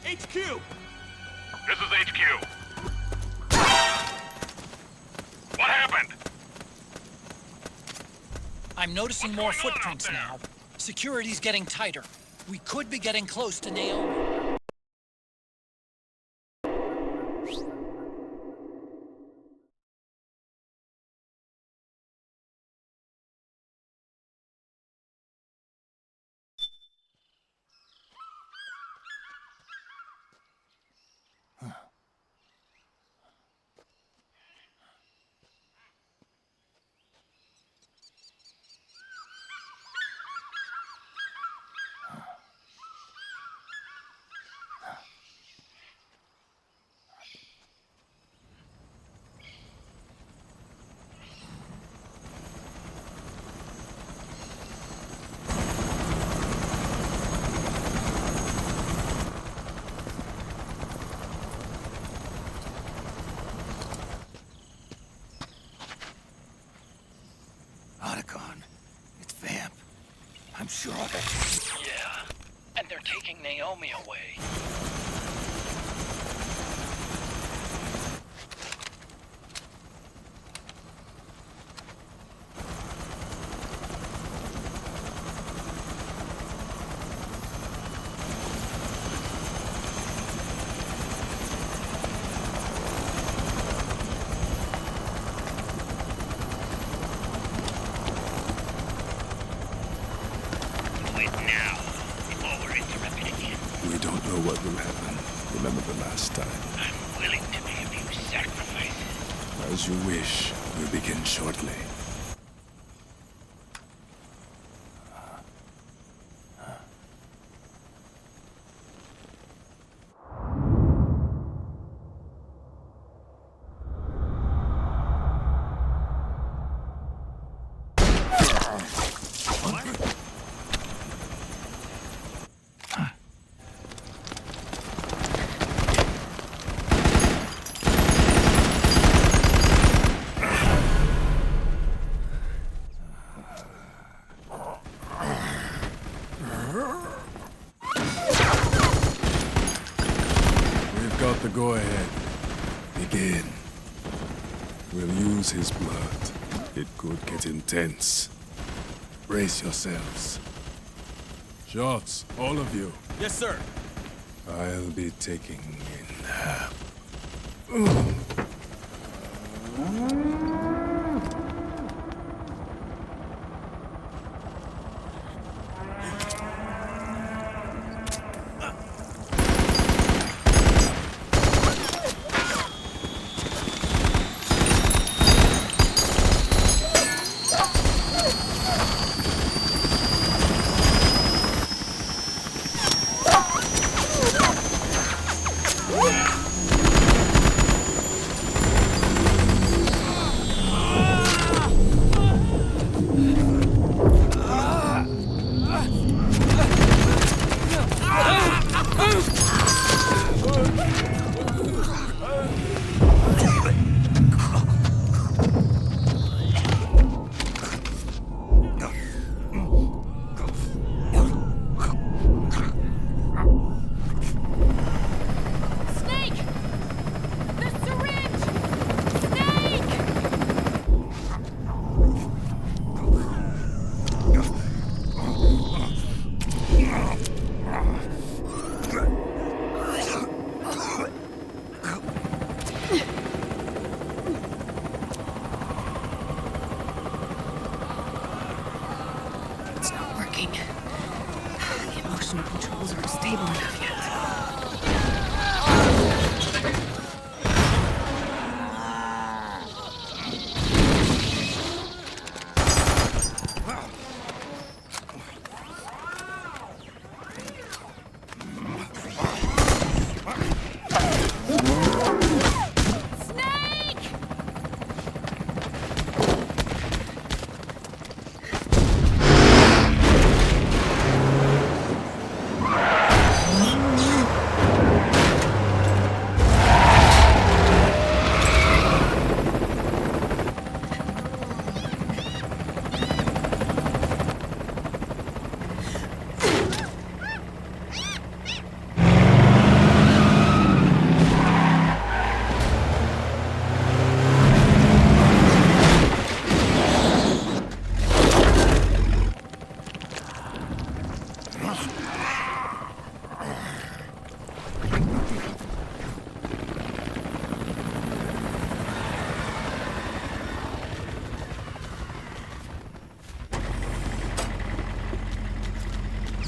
HQ! This is HQ. What happened? I'm noticing more footprints now. Security's getting tighter. We could be getting close to Naomi. I'm sure of it. Yeah, and they're taking Naomi away. What will happen? Remember the last time. I'm willing to make a few sacrifices. As you wish. We'll begin shortly. Go ahead. Begin. We'll use his blood. It could get intense. Brace yourselves. Shots, all of you. Yes, sir. I'll be taking in.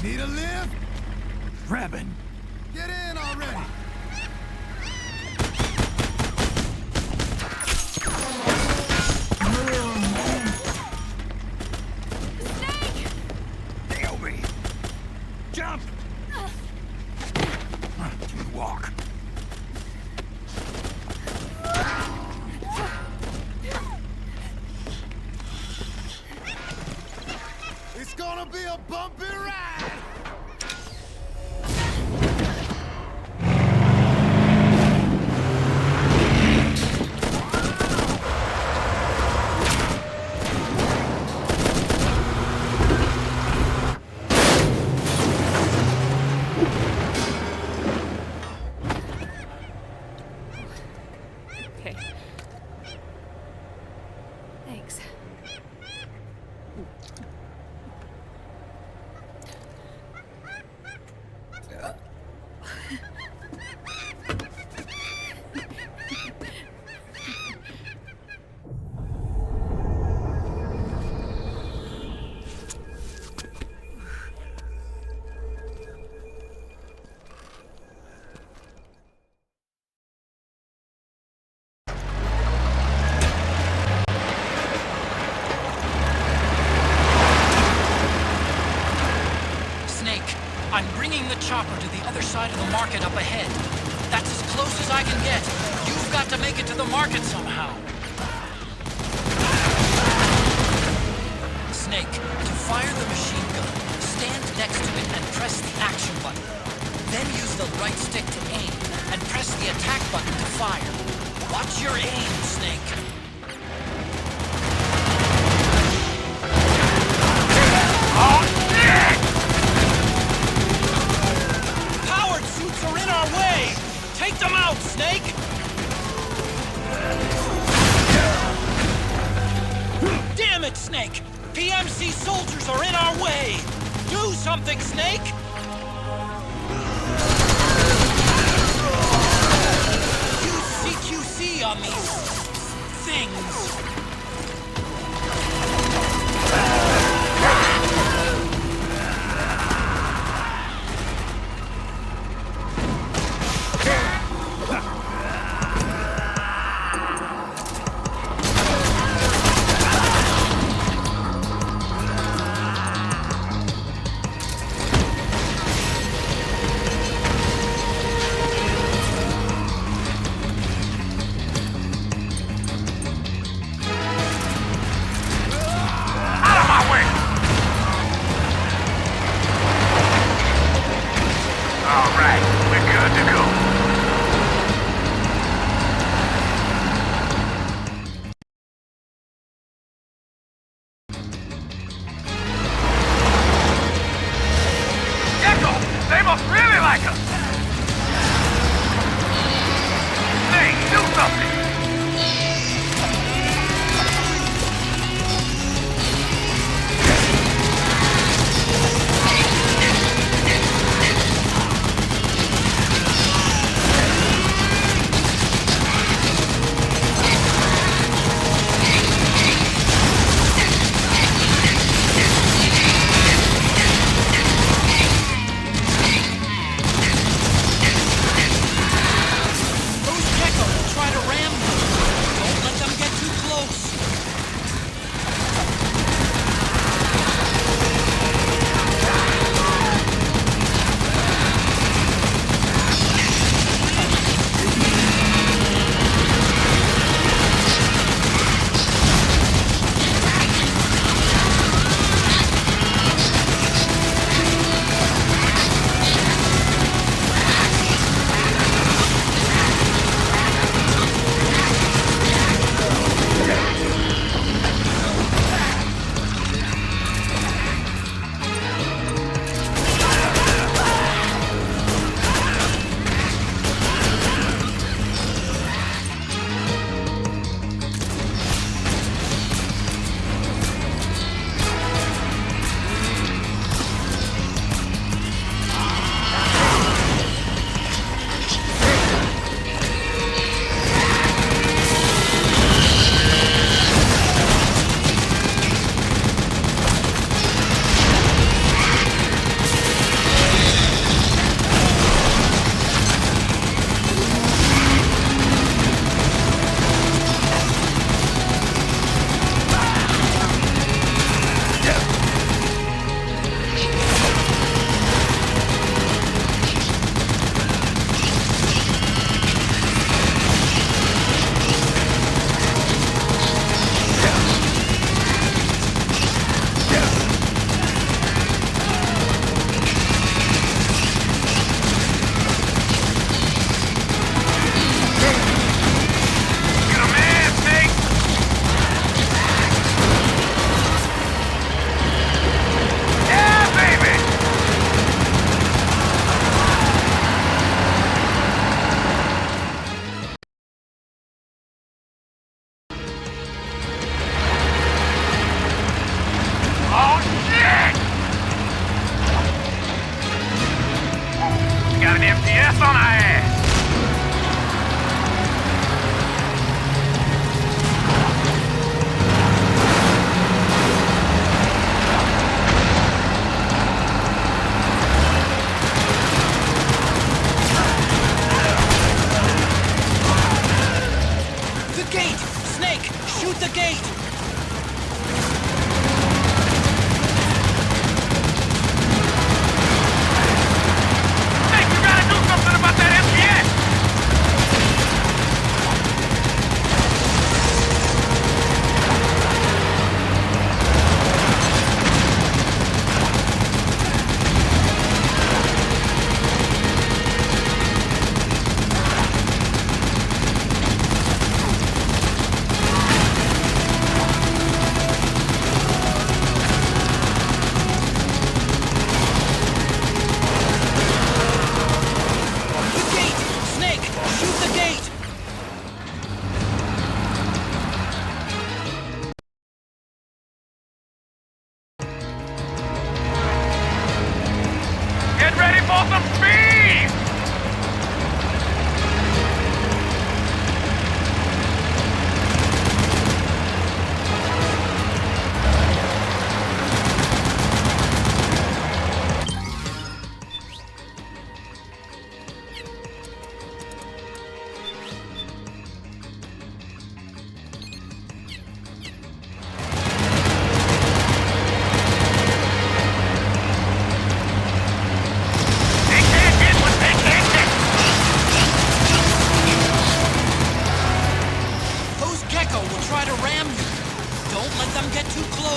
Need a lift? Grabbing. Get in already! Nail me! Jump! Walk. It's gonna be a bumpy ride! Okay. Thanks. I'm bringing the chopper to the other side of the market up ahead. That's as close as I can get. You've got to make it to the market somehow. Snake, to fire the machine gun, stand next to it and press the action button. Then use the right stick to aim, and press the attack button to fire. Watch your aim, Snake. Powered suits are in our way! Take them out, Snake! Damn it, Snake! PMC soldiers are in our way! Do something, Snake! Use CQC on these things.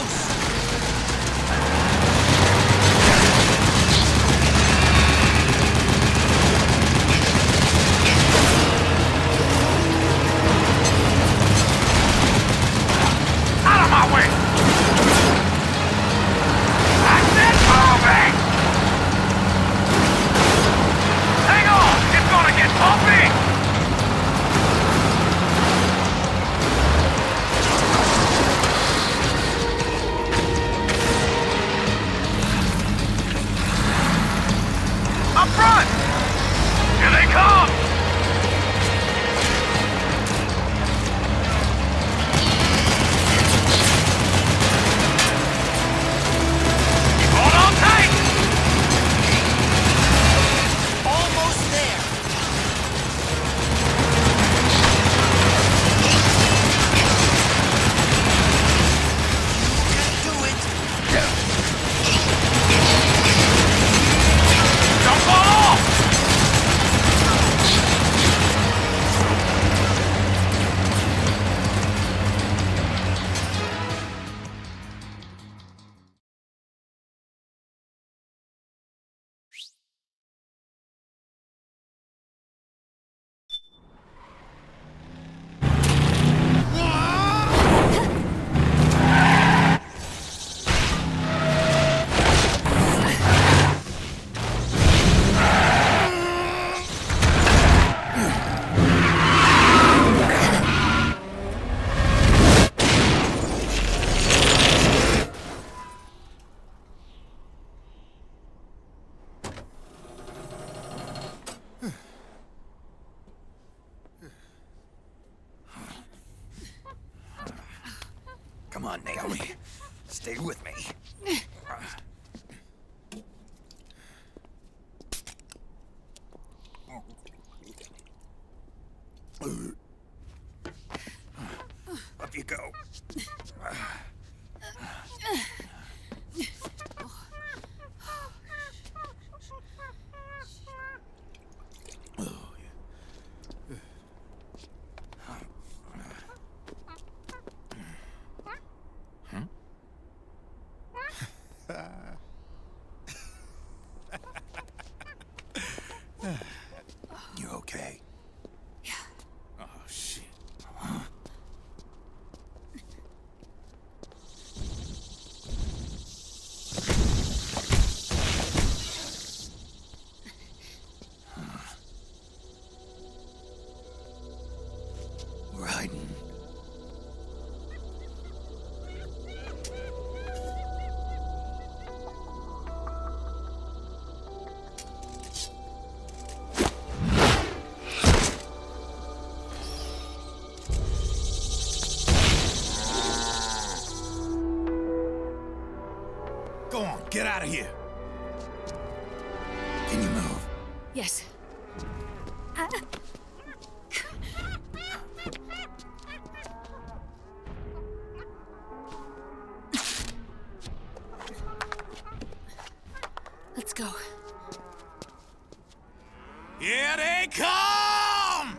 close! Out of my way! That's it, moving! Hang on! It's gonna get bumpy! Up front! Here they come! Hold on tight! Almost there! You can do it! Don't fall off! Come on, Naomi. Stay with me. Up you go. You okay? Yeah. Oh, shit. We're hiding. Go on, get out of here. Can you move? Yes. Let's go. Here they come!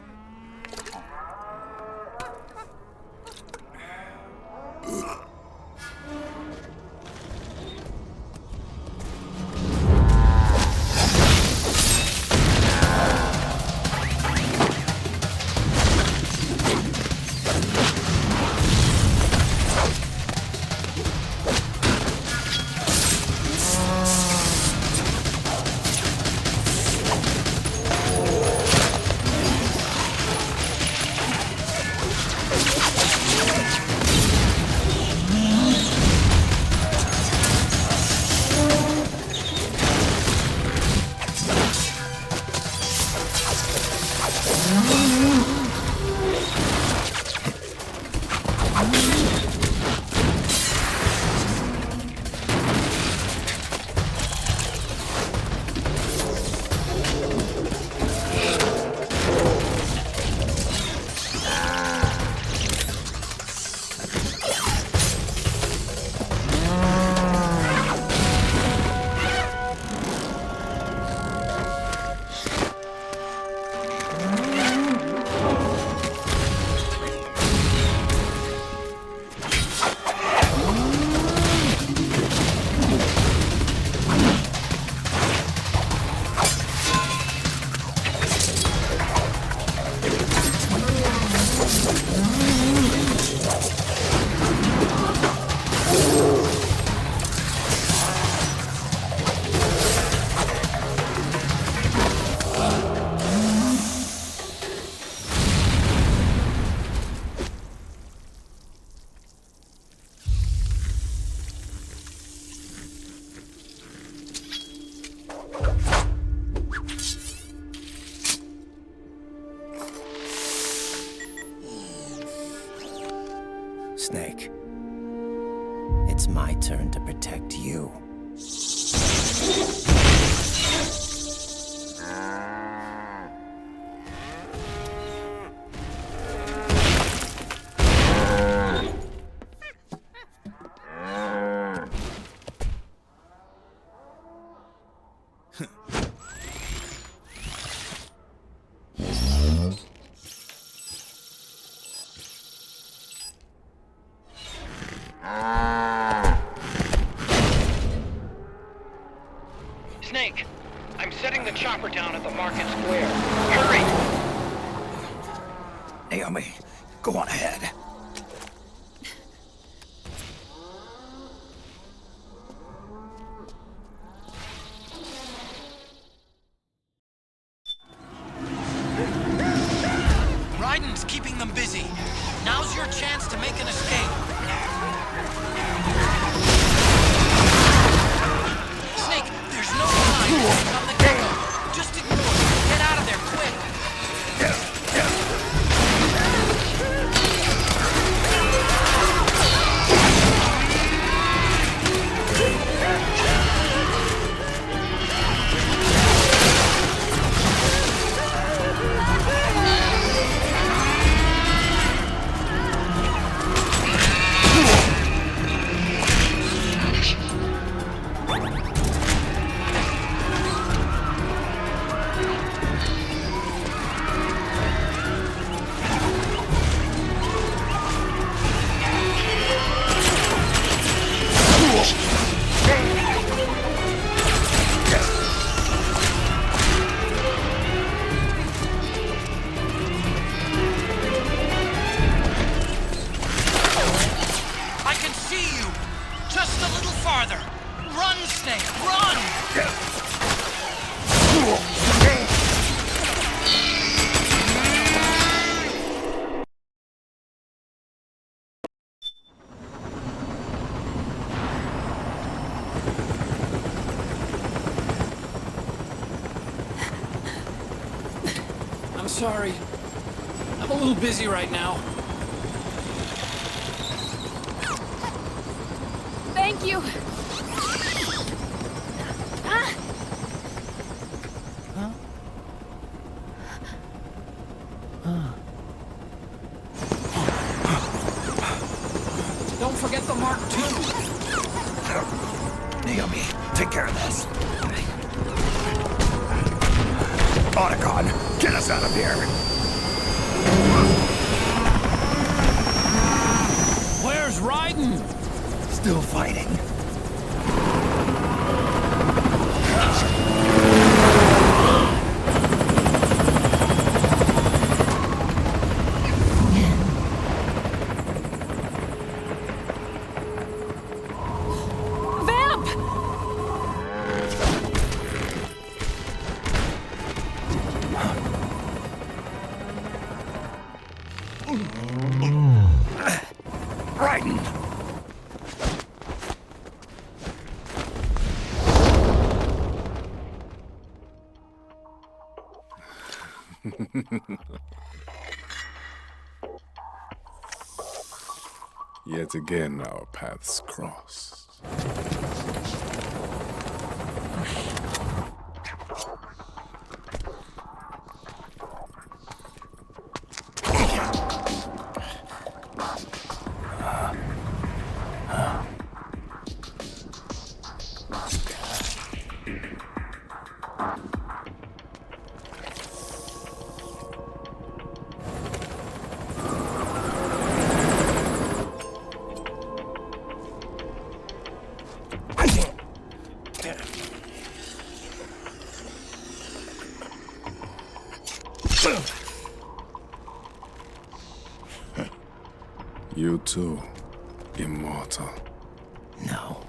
Snake, it's my turn to protect you. Snake, I'm setting the chopper down at the market square. Hurry! Naomi, go on ahead. Raiden's keeping them busy. Now's your chance to make an escape. Snake, there's no time from the get-go. Just ignore it. Get out of there, quick. I'm sorry. I'm a little busy right now. Thank you. Don't forget the Mark II. Naomi, take care of this. Otacon, get us out of here. Where's Raiden? Still fighting. Yet again, our paths cross. You too, immortal. No.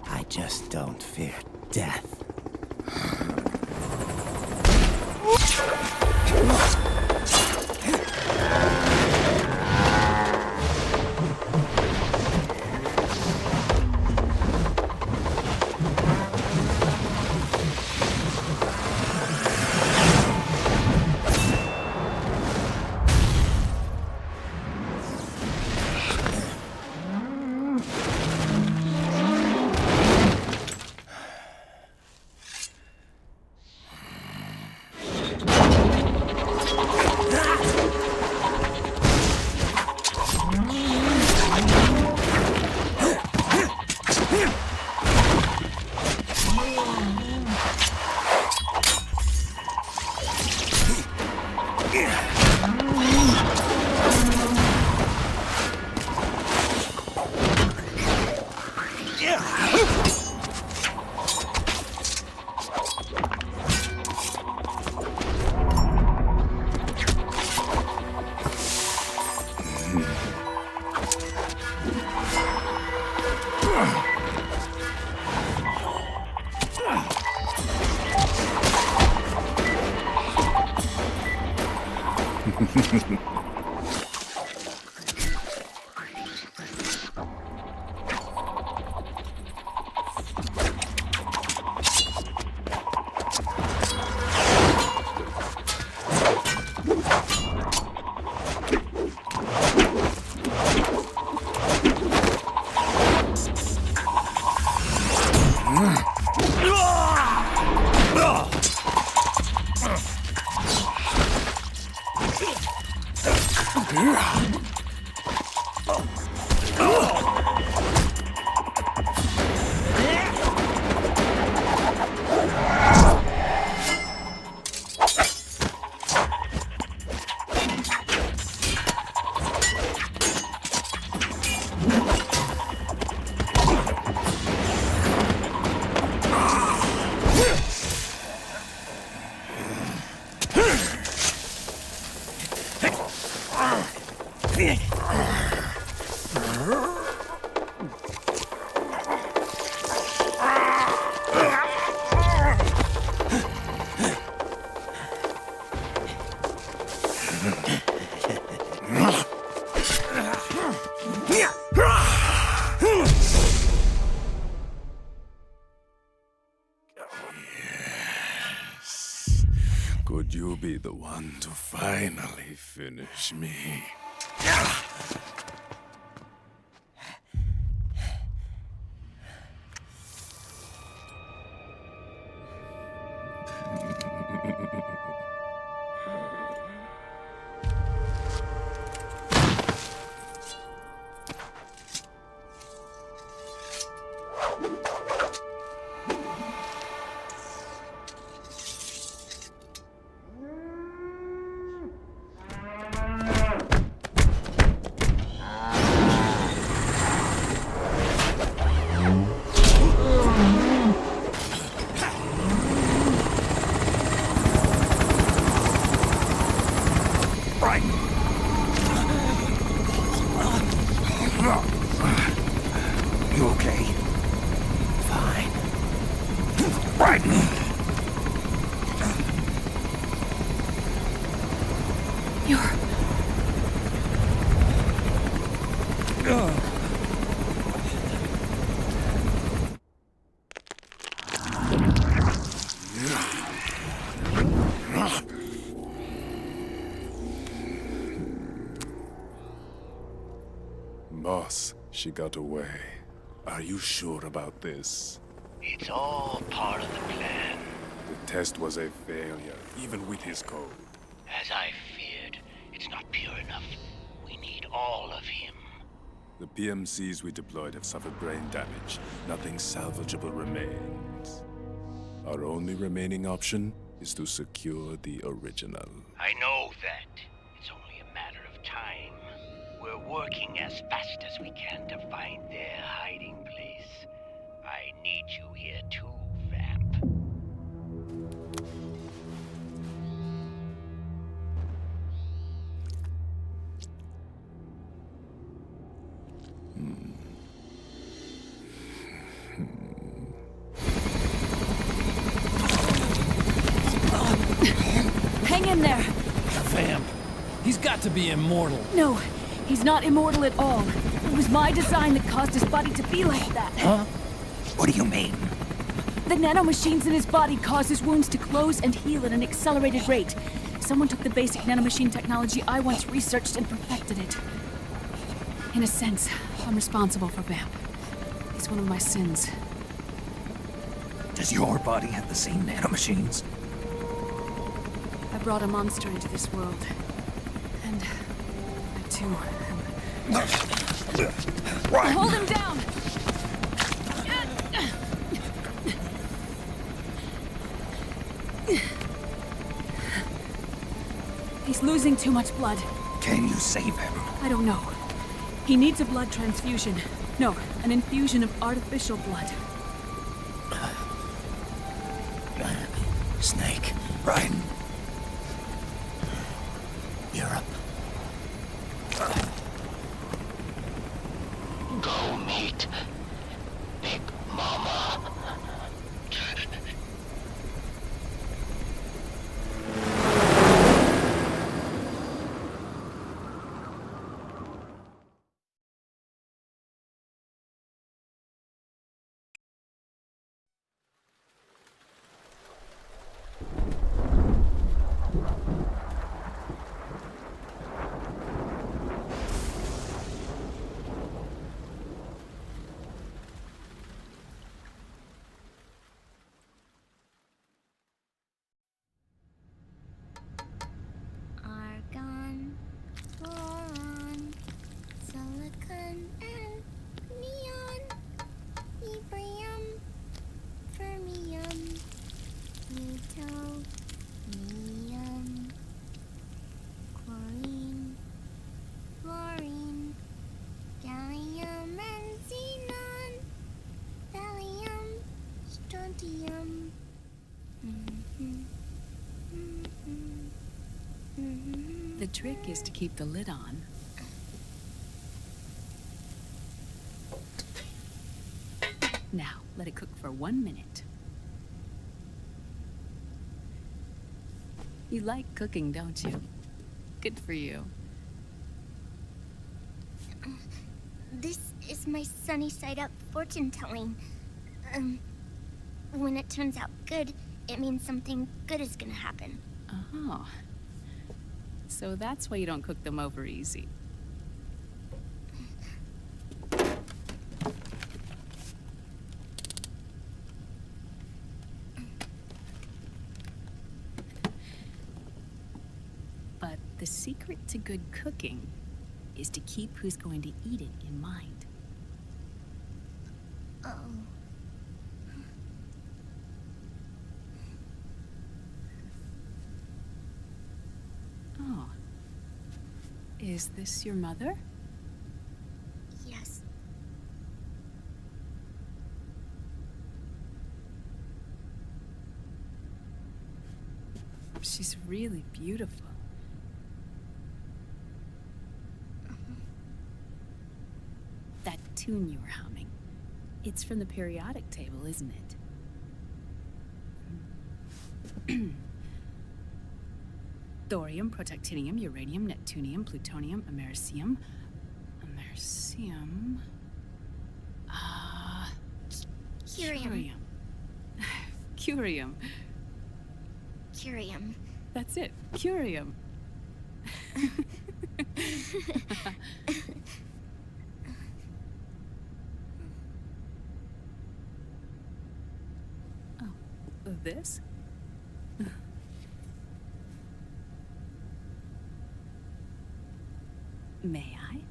I just don't fear death. Could you be the one to finally finish me? You okay? Fine. Right. Boss, she got away. Are you sure about this? It's all part of the plan. The test was a failure, even with his code. As I feared, it's not pure enough. We need all of him. The PMCs we deployed have suffered brain damage. Nothing salvageable remains. Our only remaining option is to secure the original. I know that. It's only a matter of time. We're working as fast as we can to find their hiding place. I need you here too, Vamp. in there! Vamp. He's got to be immortal. No, he's not immortal at all. It was my design that caused his body to be like that. Huh? What do you mean? The nanomachines in his body cause his wounds to close and heal at an accelerated rate. Someone took the basic nanomachine technology I once researched and perfected it. In a sense, I'm responsible for Vamp. It's one of my sins. Does your body have the same nanomachines? I brought a monster into this world. And I too am... Hold him down! He's losing too much blood. Can you save him? I don't know. He needs a blood transfusion. No, an infusion of artificial blood. Snake. Right. Europe. Go meet Big Mama. Argon, boron, silicon, and neon, yttrium, fermium, plutonium, chlorine, fluorine, gallium, and xenon, thallium, strontium. The trick is to keep the lid on. Now, let it cook for 1 minute. You like cooking, don't you? Good for you. This is my sunny side up fortune telling. When it turns out good, it means something good is gonna happen. Oh. So that's why you don't cook them over easy. But the secret to good cooking is to keep who's going to eat it in mind. Oh. Oh. Is this your mother? Yes. She's really beautiful. That tune you were humming, it's from the periodic table, isn't it? Thorium, protactinium, uranium, neptunium, plutonium, americium. Americium. Curium. Curium. Curium. That's it. Curium. Oh, this? May I?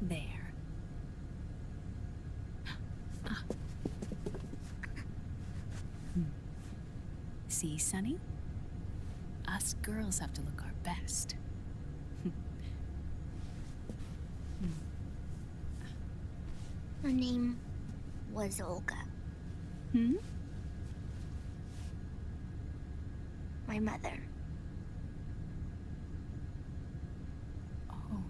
There. See, Sonny? Us girls have to look our best. Her name was Olga. Hmm? My mother. Oh.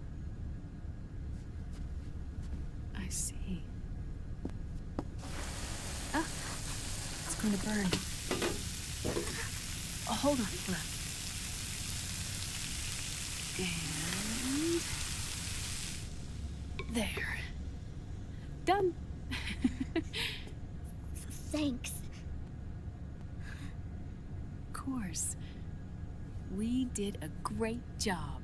hold on, Glenn. And... there. Done. Thanks. Of course. We did a great job.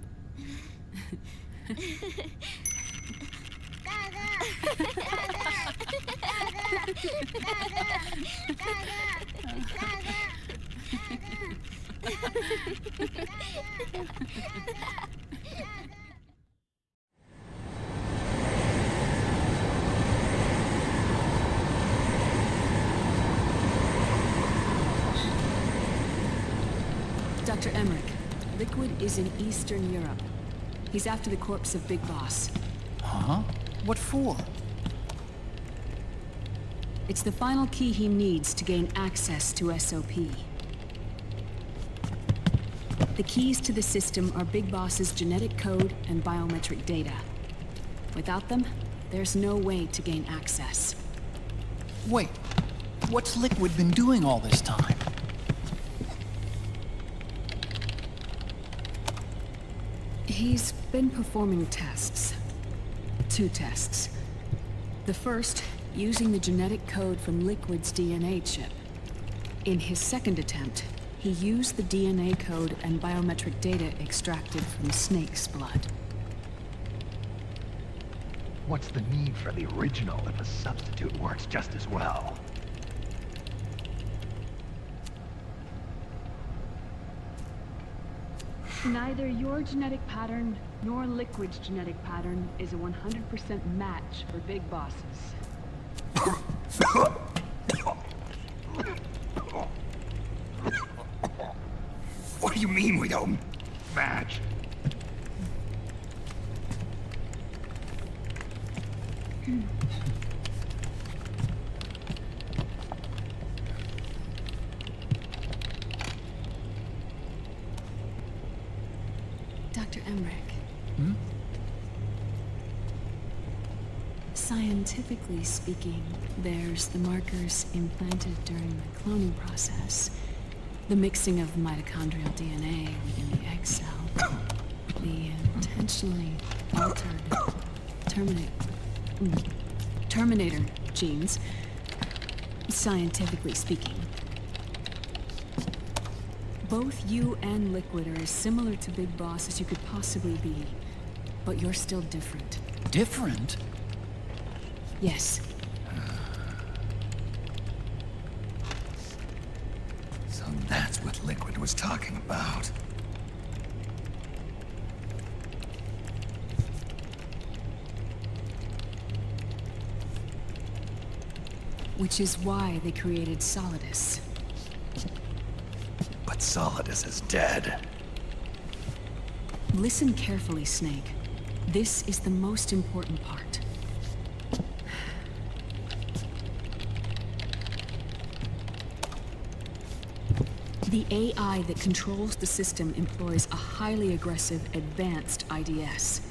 Dr. Emmerich, Liquid is in Eastern Europe. He's after the corpse of Big Boss. Huh? What for? It's the final key he needs to gain access to SOP. The keys to the system are Big Boss's genetic code and biometric data. Without them, there's no way to gain access. Wait, what's Liquid been doing all this time? He's been performing tests. 2 tests. The first, using the genetic code from Liquid's DNA chip. In his second attempt, he used the DNA code and biometric data extracted from Snake's blood. What's the need for the original if a substitute works just as well? Neither your genetic pattern nor Liquid's genetic pattern is a 100% match for Big Bosses. What do you mean we don't match? Dr. Emmerich. Hmm? Scientifically speaking, there's the markers implanted during the cloning process, the mixing of mitochondrial DNA within the egg cell, the intentionally altered Terminator genes, scientifically speaking. Both you and Liquid are as similar to Big Boss as you could possibly be, but you're still different. Different? Yes. So that's what Liquid was talking about. Which is why they created Solidus. But Solidus is dead. Listen carefully, Snake. This is the most important part. The AI that controls the system employs a highly aggressive, advanced IDS.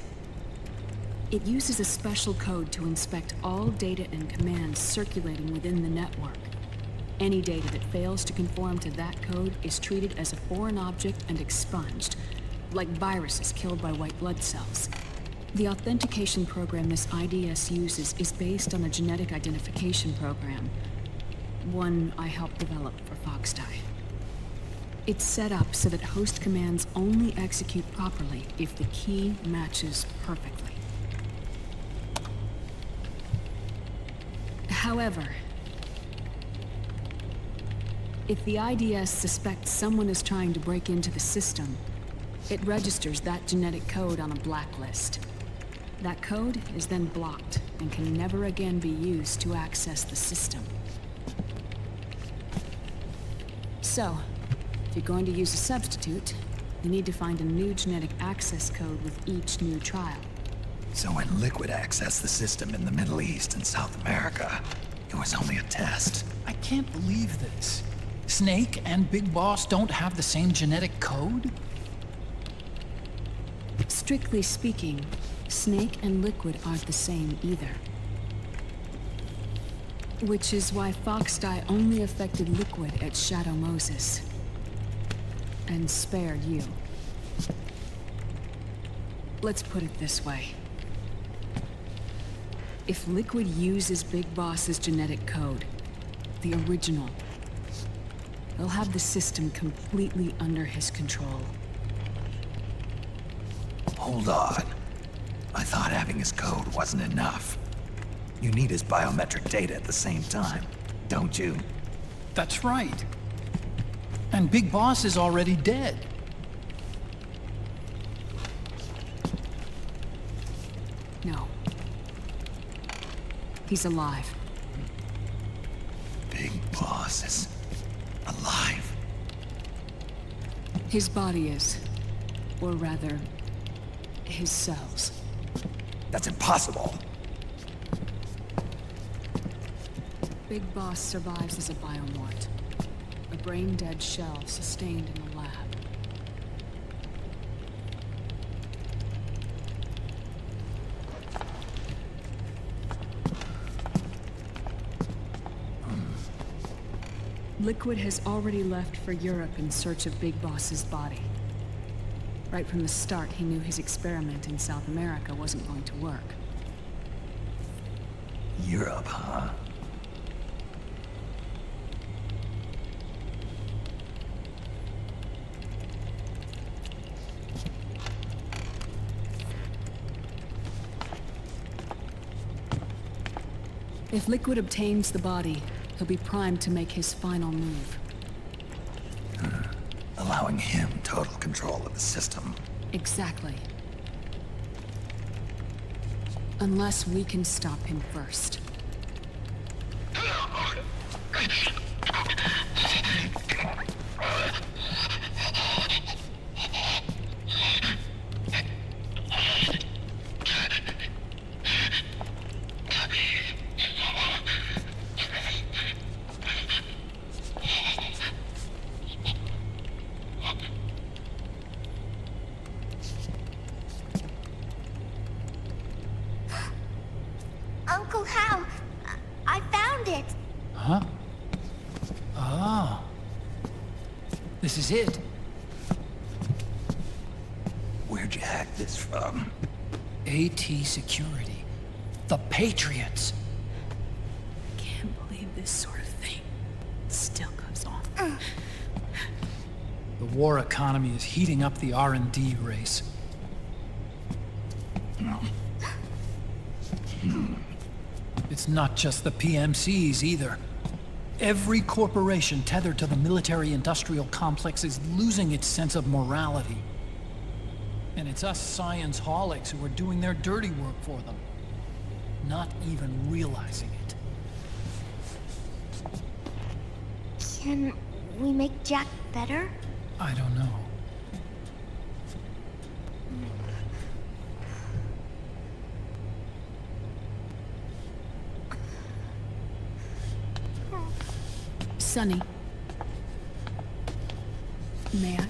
It uses a special code to inspect all data and commands circulating within the network. Any data that fails to conform to that code is treated as a foreign object and expunged, like viruses killed by white blood cells. The authentication program this IDS uses is based on a genetic identification program, one I helped develop for Foxdie. It's set up so that host commands only execute properly if the key matches perfectly. However, if the IDS suspects someone is trying to break into the system, it registers that genetic code on a blacklist. That code is then blocked and can never again be used to access the system. So, if you're going to use a substitute, you need to find a new genetic access code with each new trial. So when Liquid accessed the system in the Middle East and South America, it was only a test. I can't believe this. Snake and Big Boss don't have the same genetic code? Strictly speaking, Snake and Liquid aren't the same either. Which is why Foxdie only affected Liquid at Shadow Moses. And spared you. Let's put it this way. If Liquid uses Big Boss's genetic code, the original, he'll have the system completely under his control. Hold on. I thought having his code wasn't enough. You need his biometric data at the same time, don't you? That's right. And Big Boss is already dead. No. He's alive. Big Boss is alive. His body is. Or rather, his cells. That's impossible. Big Boss survives as a biomort. A brain-dead shell sustained in the lab. Liquid has already left for Europe in search of Big Boss's body. Right from the start, he knew his experiment in South America wasn't going to work. Europe, huh? If Liquid obtains the body, he'll be primed to make his final move. Allowing him total control of the system. Exactly. Unless we can stop him first. Uncle Hal, I found it. Huh? Ah. This is it. Where'd you hack this from? AT Security. The Patriots. Can't believe this sort of thing still goes on. The war economy is heating up the R&D race. It's not just the PMCs either. Every corporation tethered to the military-industrial complex is losing its sense of morality. And it's us science-holics who are doing their dirty work for them, not even realizing it. Can we make Jack better? I don't know. Sonny. May I?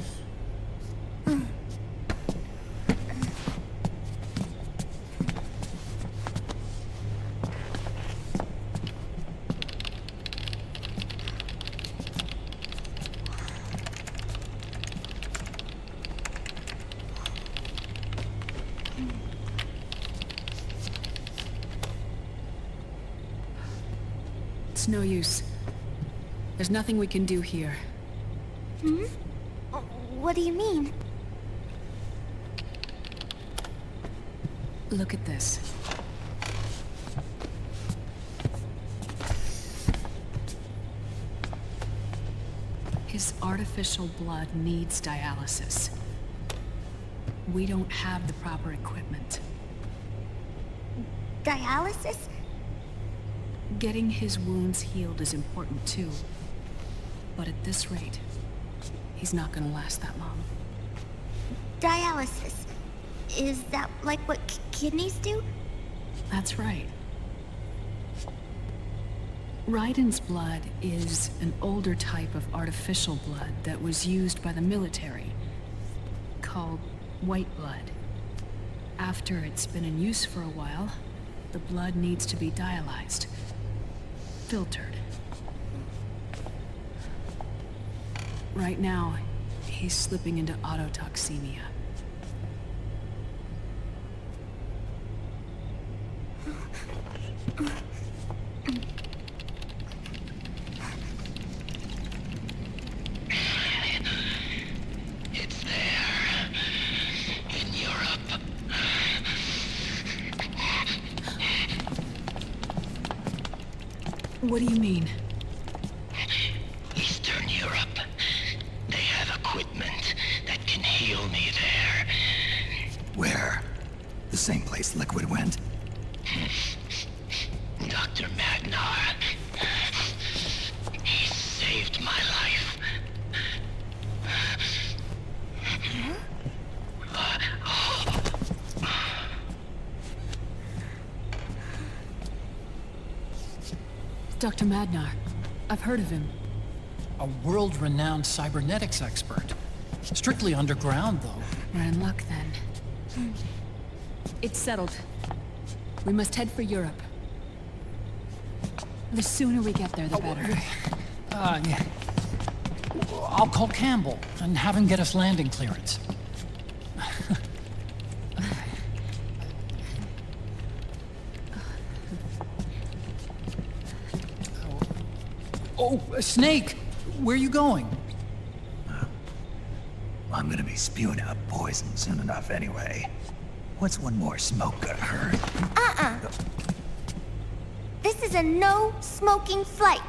It's no use. There's nothing we can do here. Hmm? What do you mean? Look at this. His artificial blood needs dialysis. We don't have the proper equipment. Dialysis? Getting his wounds healed is important too. But at this rate, he's not gonna last that long. Dialysis. Is that like what kidneys do? That's right. Raiden's blood is an older type of artificial blood that was used by the military, called white blood. After it's been in use for a while, the blood needs to be dialyzed, filtered. Right now, He's slipping into autotoxemia. It's there. In Europe. What do you mean? Eastern Europe. They have equipment that can heal me there. Where? The same place Liquid went? Dr. Magnar. He saved my life. Dr. Magnar. I've heard of him. A world-renowned cybernetics expert. Strictly underground, though. We're in luck, then. It's settled. We must head for Europe. The sooner we get there, the better. Yeah. I'll call Campbell and have him get us landing clearance. Oh, Snake! Where are you going? I'm gonna be spewing out poison soon enough anyway. What's one more smoke gonna hurt? This is a no-smoking flight.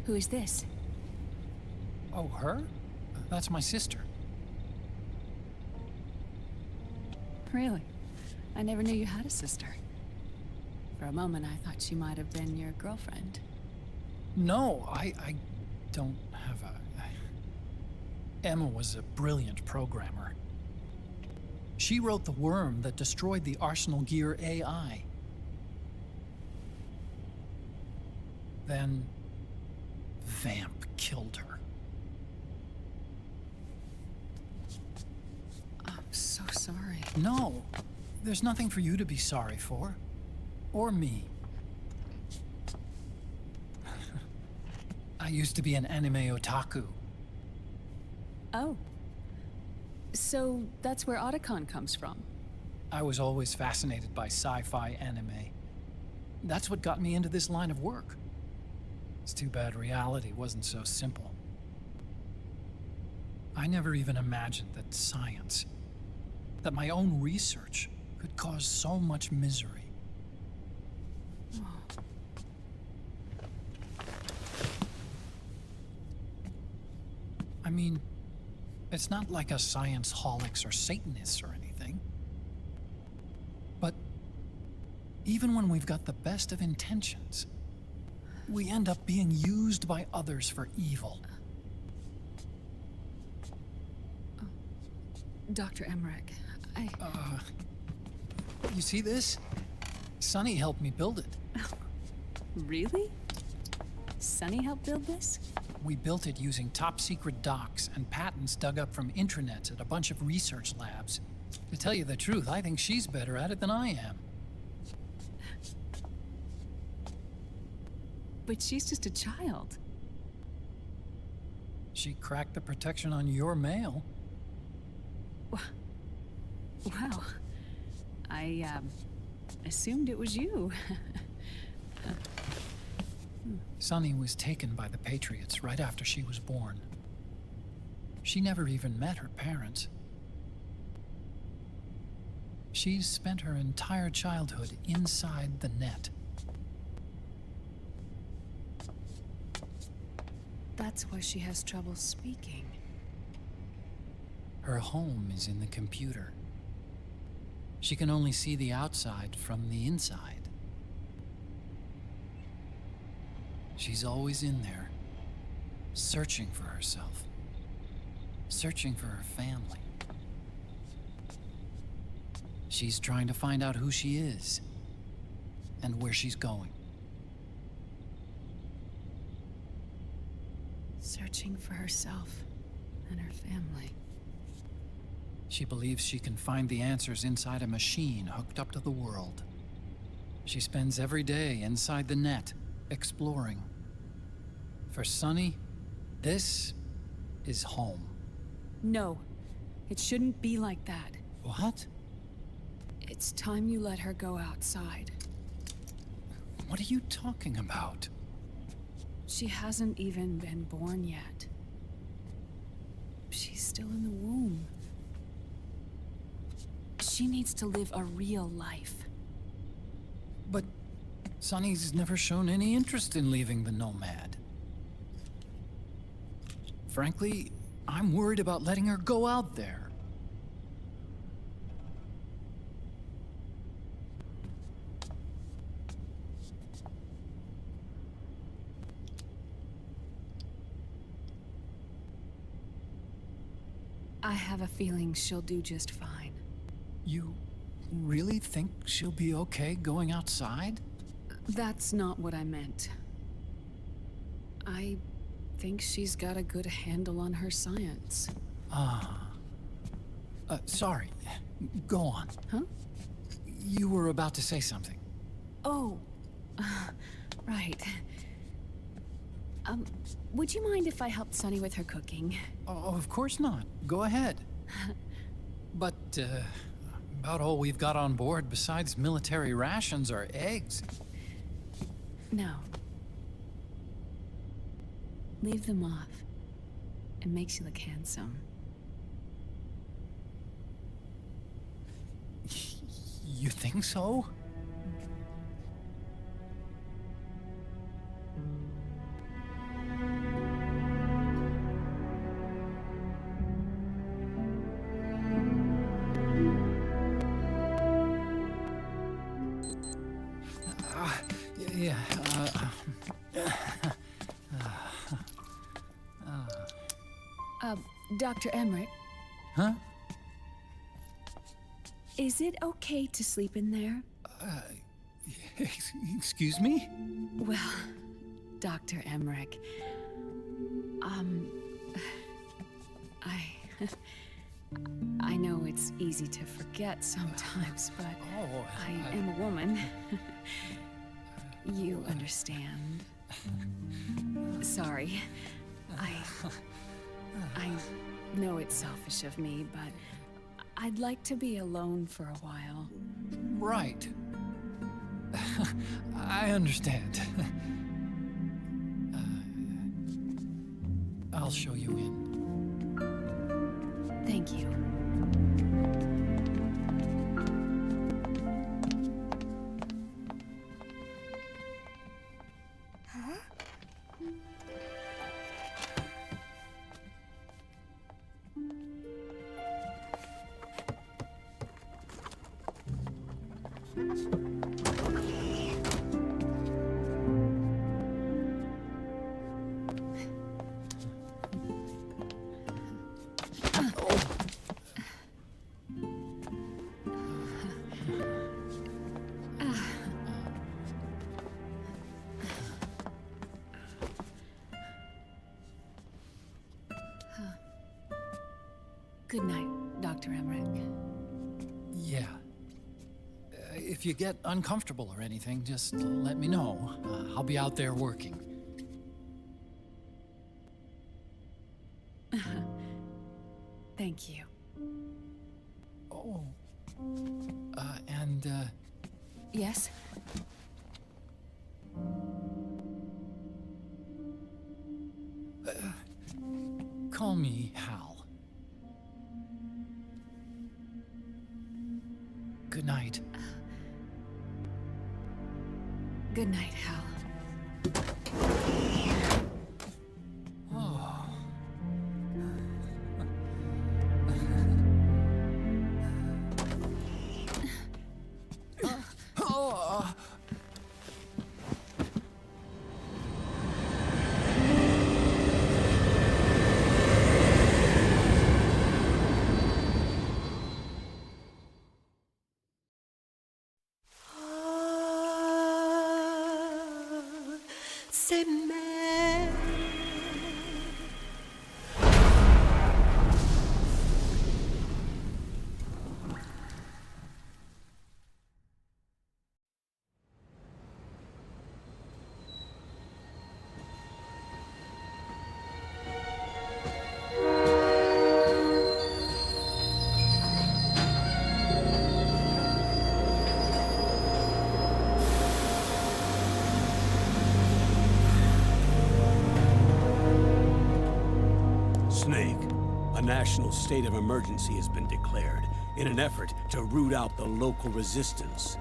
Who is this? Oh, her? That's my sister. Really? I never knew you had a sister. For a moment, I thought she might have been your girlfriend. No, I don't have a... Emma was a brilliant programmer. She wrote the worm that destroyed the Arsenal Gear AI. Then... Vamp killed her. I'm so sorry. No, there's nothing for you to be sorry for. Or me. I used to be an anime otaku. Oh. So that's where Otacon comes from? I was always fascinated by sci-fi anime. That's what got me into this line of work. It's too bad reality wasn't so simple. I never even imagined that science, that my own research, could cause so much misery. I mean, it's not like us science holics or Satanists or anything. But even when we've got the best of intentions, we end up being used by others for evil. Dr. Emmerich, You see this? Sonny helped me build it. Really? Sonny helped build this? We built it using top-secret docs and patents dug up from intranets at a bunch of research labs. To tell you the truth, I think she's better at it than I am. But she's just a child. She cracked the protection on your mail. Wow. I, assumed it was you. Sonny was taken by the Patriots right after she was born. She never even met her parents. She's spent her entire childhood inside the net. That's why she has trouble speaking. Her home is in the computer. She can only see the outside from the inside. She's always in there, searching for herself, searching for her family. She's trying to find out who she is and where she's going. Searching for herself and her family. She believes she can find the answers inside a machine hooked up to the world. She spends every day inside the net, exploring. For Sonny, this is home. No, it shouldn't be like that. What? It's time you let her go outside. What are you talking about? She hasn't even been born yet. She's still in the womb. She needs to live a real life. But Sonny's never shown any interest in leaving the Nomad. Frankly, I'm worried about letting her go out there. I have a feeling she'll do just fine. You really think she'll be okay going outside? That's not what I meant. I think she's got a good handle on her science. Sorry. Go on. Huh? You were about to say something. Oh, right. Would you mind if I helped Sonny with her cooking? Oh, of course not. Go ahead. But, about all we've got on board besides military rations are eggs. No. Leave them off. It makes you look handsome. You think so? Dr. Emmerich? Huh? Is it okay to sleep in there? Excuse me? Well, Dr. Emmerich, I know it's easy to forget sometimes, but I am a woman. You understand. Sorry. I know it's selfish of me, but I'd like to be alone for a while. Right. I understand. I'll show you in. Thank you. Good night, Dr. Emmerich. Yeah. If you get uncomfortable or anything, just let me know. I'll be out there working. Thank you. Oh. Yes? Call me Hal. Good night. Good night, Hal. Snake, a national state of emergency has been declared in an effort to root out the local resistance.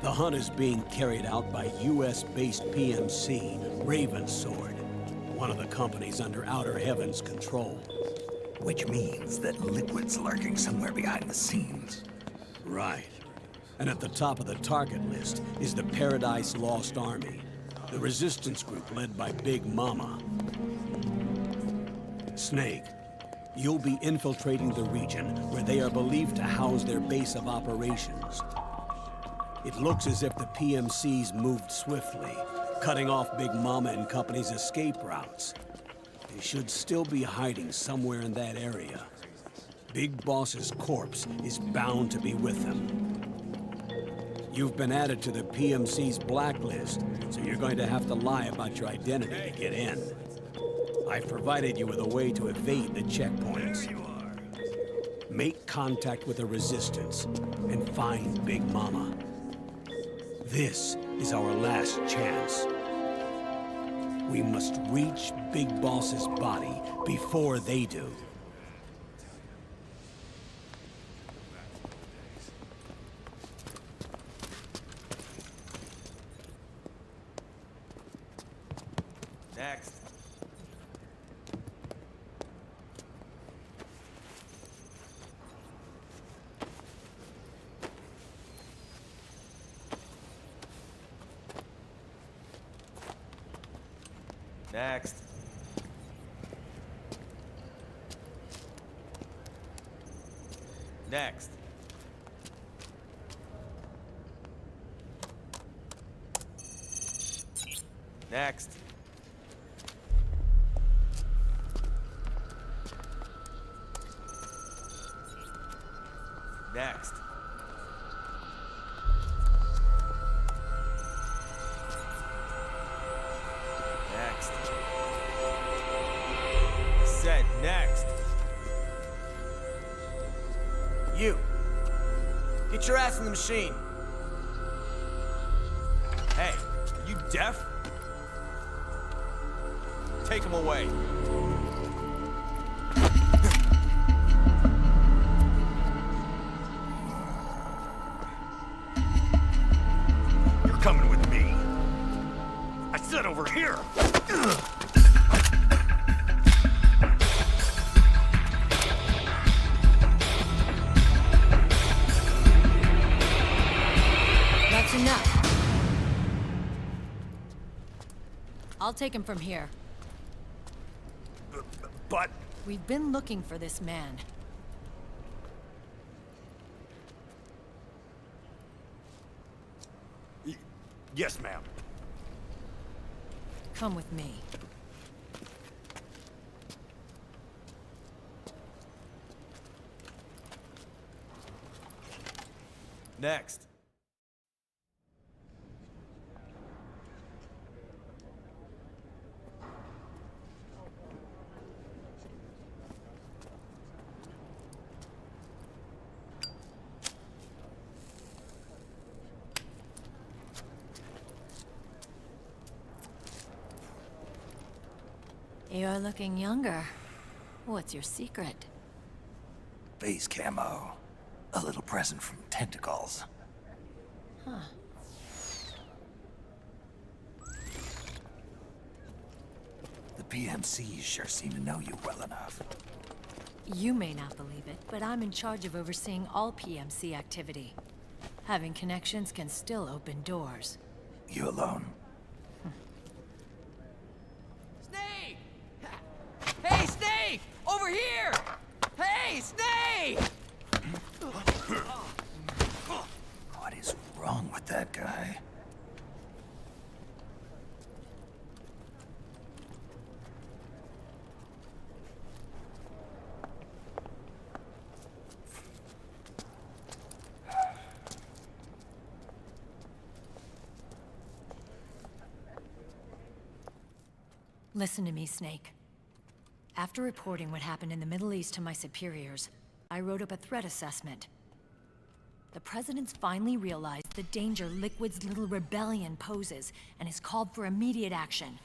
The hunt is being carried out by US-based PMC Ravensword, one of the companies under Outer Heaven's control. Which means that Liquid's lurking somewhere behind the scenes. Right. And at the top of the target list is the Paradise Lost Army, the resistance group led by Big Mama. Snake, you'll be infiltrating the region where they are believed to house their base of operations. It looks as if the PMC's moved swiftly, cutting off Big Mama and company's escape routes. They should still be hiding somewhere in that area. Big Boss's corpse is bound to be with them. You've been added to the PMC's blacklist, so you're going to have to lie about your identity to get in. I've provided you with a way to evade the checkpoints. Make contact with the Resistance and find Big Mama. This is our last chance. We must reach Big Boss's body before they do. Next. Next. Next. Next. Next. Next. Said next. You. Get your ass in the machine. Hey, are you deaf? Take him away. You're coming with me. I said over here. That's enough. I'll take him from here. But... We've been looking for this man. Yes, ma'am. Come with me. Next. You're looking younger. What's your secret? Base camo. A little present from tentacles. Huh. The PMCs sure seem to know you well enough. You may not believe it, but I'm in charge of overseeing all PMC activity. Having connections can still open doors. You alone? Snake! Hey, Snake! Over here! Hey, Snake! What is wrong with that guy? Listen to me, Snake. After reporting what happened in the Middle East to my superiors, I wrote up a threat assessment. The President's finally realized the danger Liquid's little rebellion poses and has called for immediate action.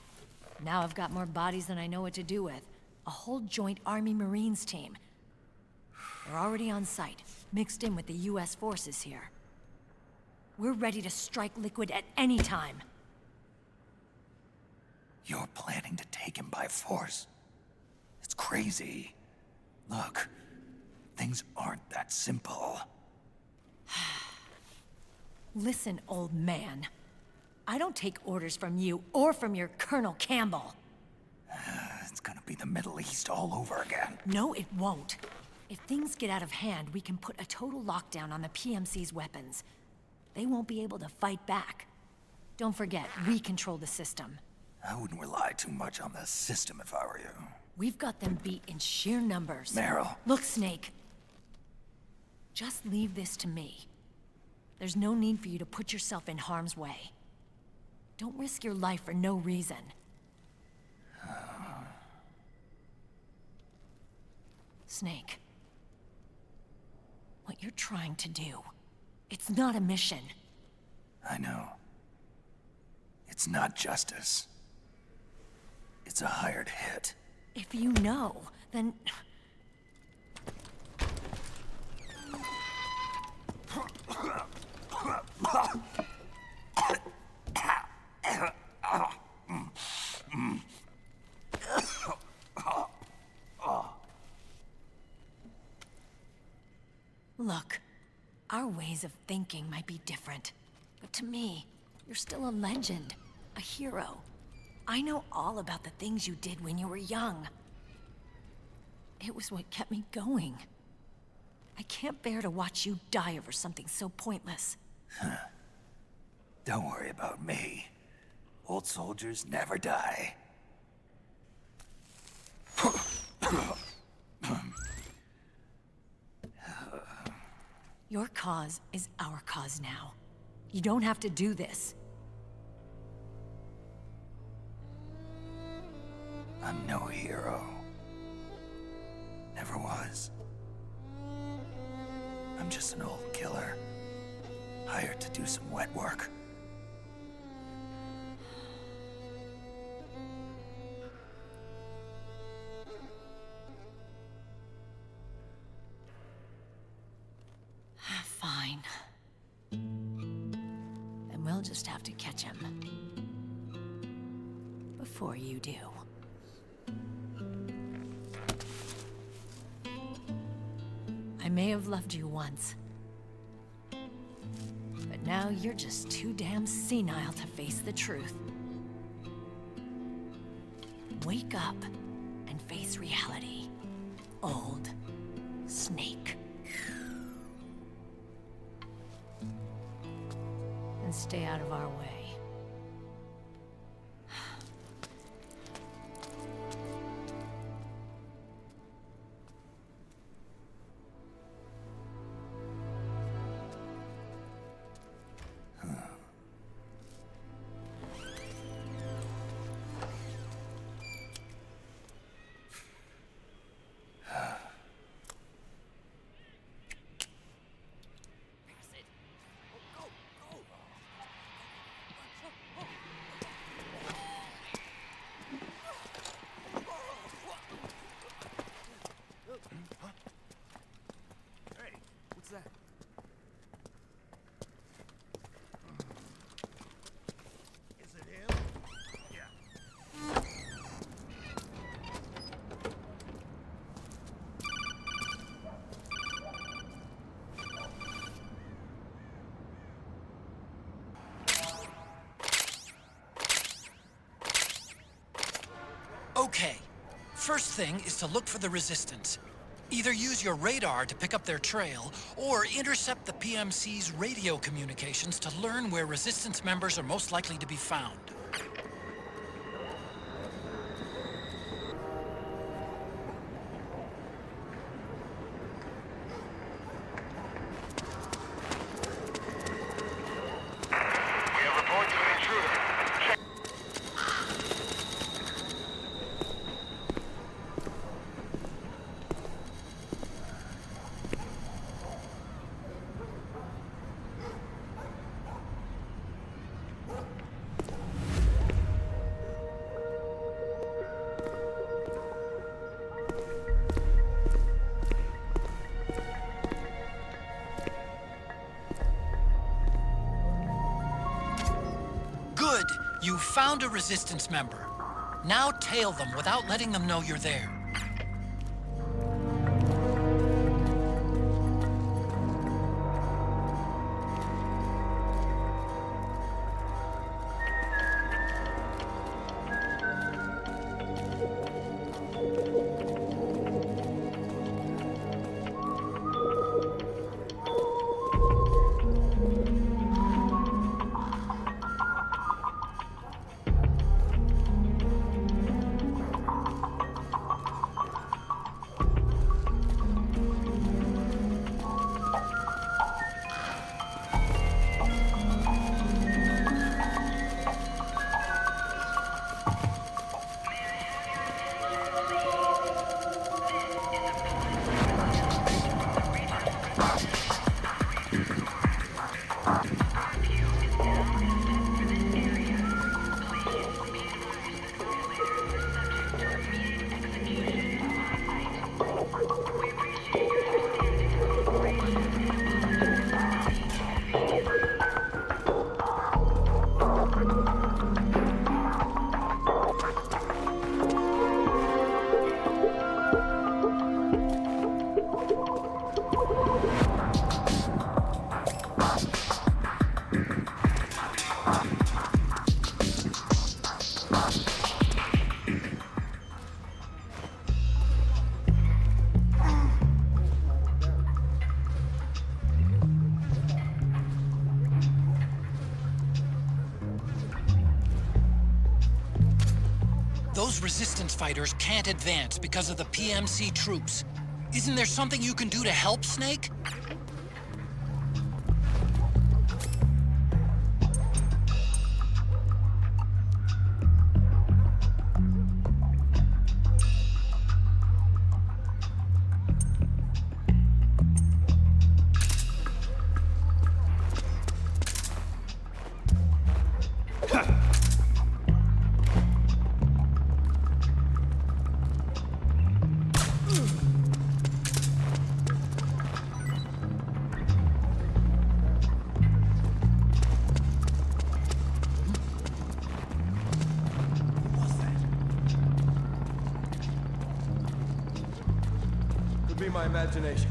Now I've got more bodies than I know what to do with. A whole joint Army-Marines team. They're already on site, mixed in with the US forces here. We're ready to strike Liquid at any time. You're planning to take him by force? It's crazy. Look, things aren't that simple. Listen, old man. I don't take orders from you or from your Colonel Campbell. It's gonna be the Middle East all over again. No, it won't. If things get out of hand, we can put a total lockdown on the PMC's weapons. They won't be able to fight back. Don't forget, we control the system. I wouldn't rely too much on the system if I were you. We've got them beat in sheer numbers. Meryl. Look, Snake. Just leave this to me. There's no need for you to put yourself in harm's way. Don't risk your life for no reason. Snake. What you're trying to do, it's not a mission. I know. It's not justice. It's a hired hit. If you know, then... Look, our ways of thinking might be different, but to me, you're still a legend, a hero. I know all about the things you did when you were young. It was what kept me going. I can't bear to watch you die over something so pointless. Don't worry about me. Old soldiers never die. Your cause is our cause now. You don't have to do this. I'm no hero. Never was. I'm just an old killer, hired to do some wet work. Fine. Then we'll just have to catch him. Before you do. I may have loved you once. But now you're just too damn senile to face the truth. Wake up and face reality. Old Snake. And stay out of our way. First thing is to look for the resistance. Either use your radar to pick up their trail, or intercept the PMC's radio communications to learn where resistance members are most likely to be found. Good! You found a resistance member. Now tail them without letting them know you're there. Those resistance fighters can't advance because of the PMC troops. Isn't there something you can do to help, Snake? My imagination.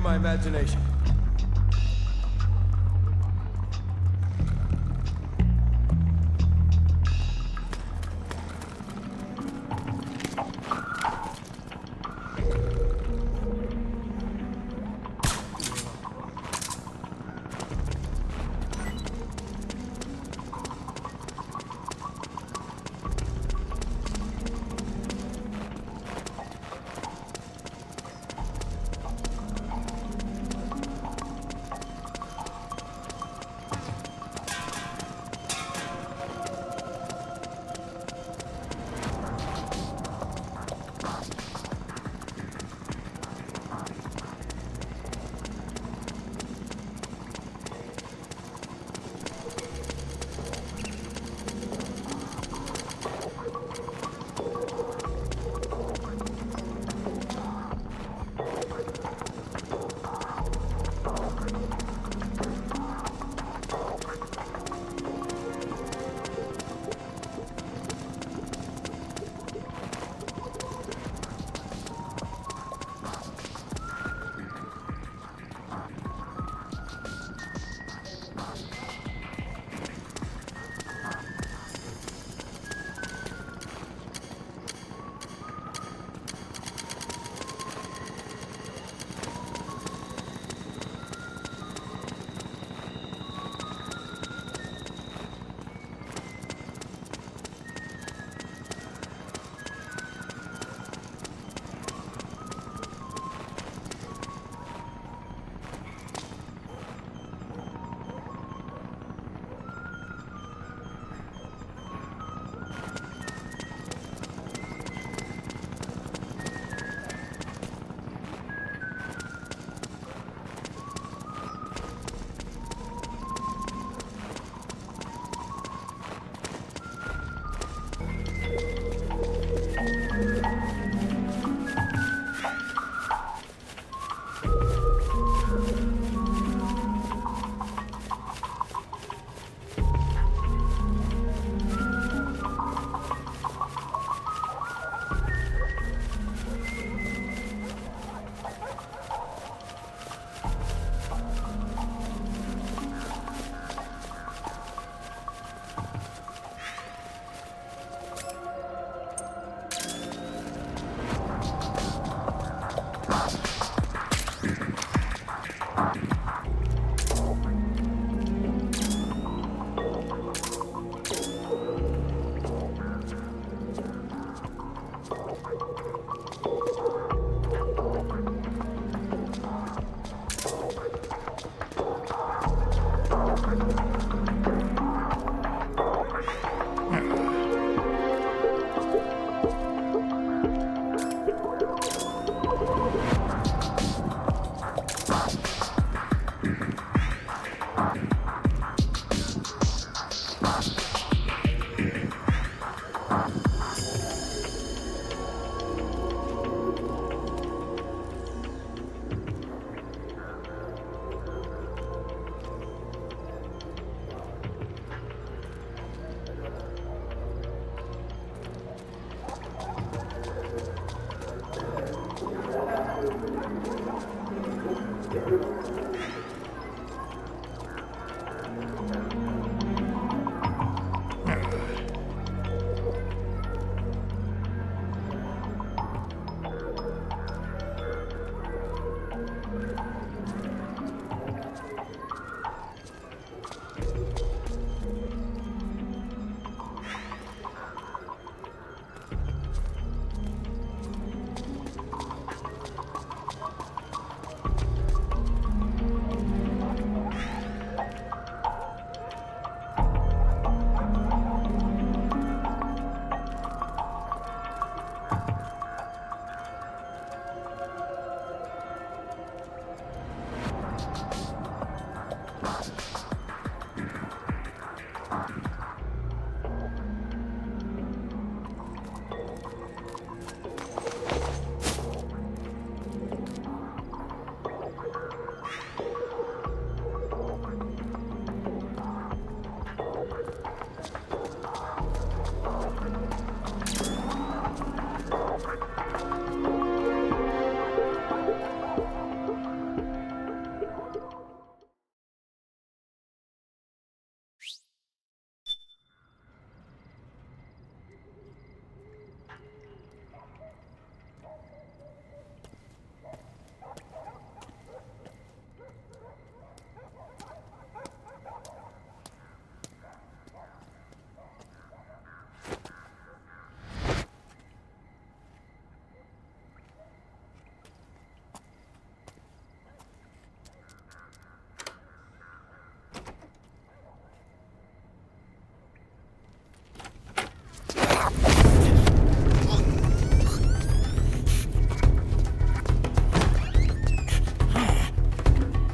My imagination.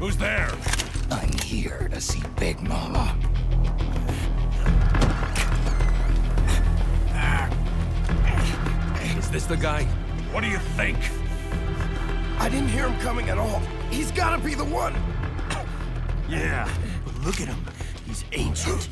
Who's there? I'm here to see Big Mama. Is this the guy? What do you think? I didn't hear him coming at all. He's gotta be the one. Yeah, but look at him. He's ancient.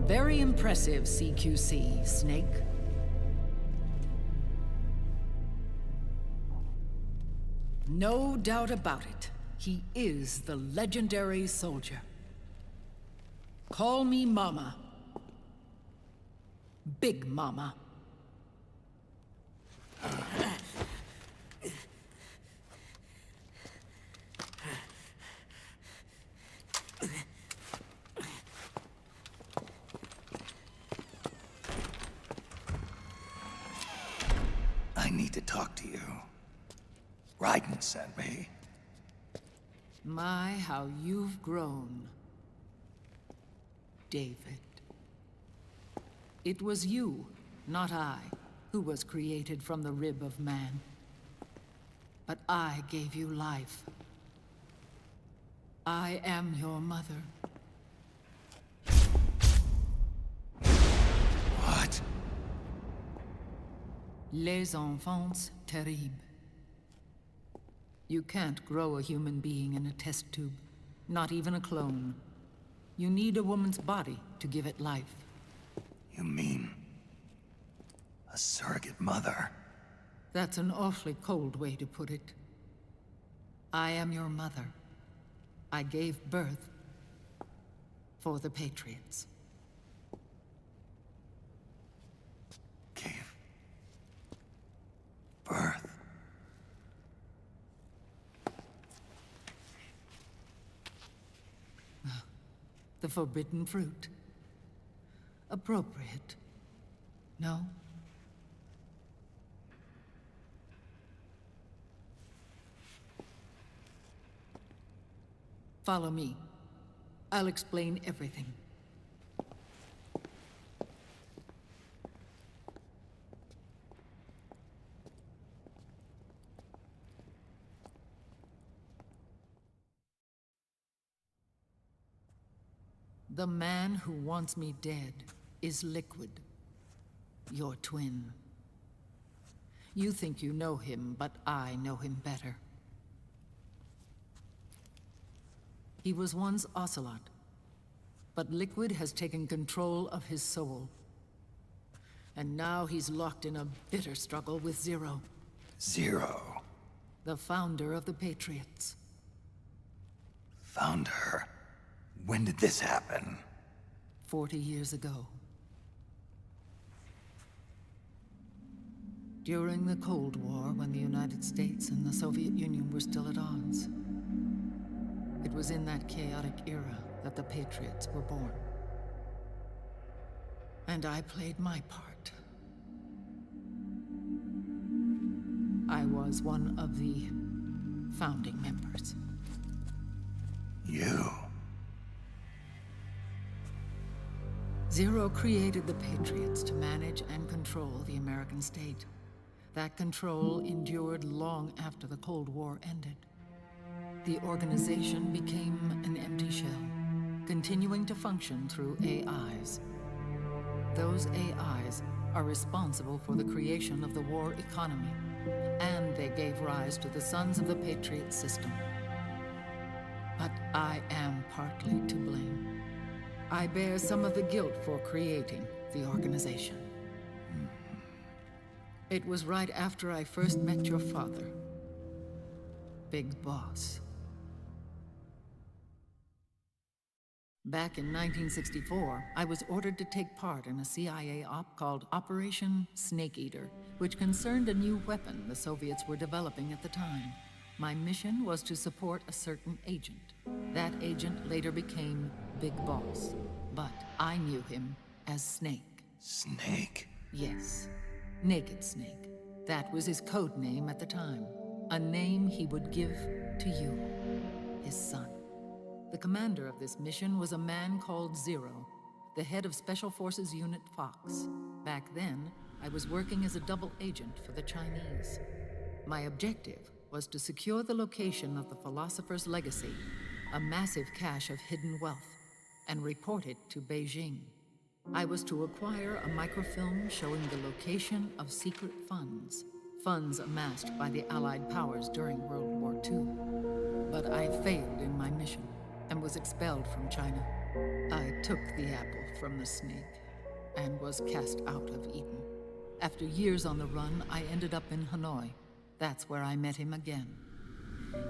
Very impressive, CQC, Snake. No doubt about it. He is the legendary soldier. Call me Mama. Big Mama. I need to talk to you. Raiden sent me. My, how you've grown, David. It was you, not I, who was created from the rib of man. But I gave you life. I am your mother. What? Les enfants terribles. You can't grow a human being in a test tube, not even a clone. You need a woman's body to give it life. You mean a surrogate mother? That's an awfully cold way to put it. I am your mother. I gave birth for the Patriots. Gave birth? The forbidden fruit. Appropriate. No? Follow me. I'll explain everything. The man who wants me dead is Liquid, your twin. You think you know him, but I know him better. He was once Ocelot, but Liquid has taken control of his soul. And now he's locked in a bitter struggle with Zero. Zero? The founder of the Patriots. Founder? When did this happen? 40 years ago. During the Cold War, when the United States and the Soviet Union were still at odds. It was in that chaotic era that the Patriots were born. And I played my part. I was one of the founding members. You? Zero created the Patriots to manage and control the American state. That control endured long after the Cold War ended. The organization became an empty shell, continuing to function through AIs. Those AIs are responsible for the creation of the war economy, and they gave rise to the Sons of the Patriot system. But I am partly to blame. I bear some of the guilt for creating the organization. It was right after I first met your father, Big Boss. Back in 1964, I was ordered to take part in a CIA op called Operation Snake Eater, which concerned a new weapon the Soviets were developing at the time. My mission was to support a certain agent. That agent later became Big Boss, but I knew him as Snake. Snake? Yes, Naked Snake. That was his code name at the time. A name he would give to you, his son. The commander of this mission was a man called Zero, the head of Special Forces Unit Fox. Back then, I was working as a double agent for the Chinese. My objective was to secure the location of the Philosopher's Legacy, a massive cache of hidden wealth, and report it to Beijing. I was to acquire a microfilm showing the location of secret funds, funds amassed by the Allied powers during World War II. But I failed in my mission and was expelled from China. I took the apple from the snake and was cast out of Eden. After years on the run, I ended up in Hanoi. That's where I met him again.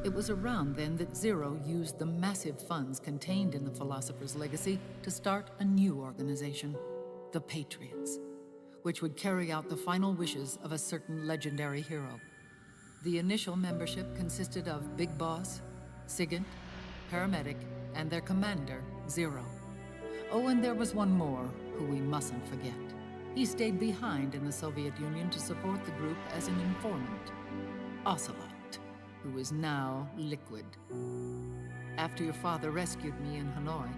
It was around then that Zero used the massive funds contained in the Philosopher's Legacy to start a new organization, the Patriots, which would carry out the final wishes of a certain legendary hero. The initial membership consisted of Big Boss, Sigint, Paramedic, and their commander, Zero. Oh, and there was one more who we mustn't forget. He stayed behind in the Soviet Union to support the group as an informant, Ocelot, who is now Liquid. After your father rescued me in Hanoi,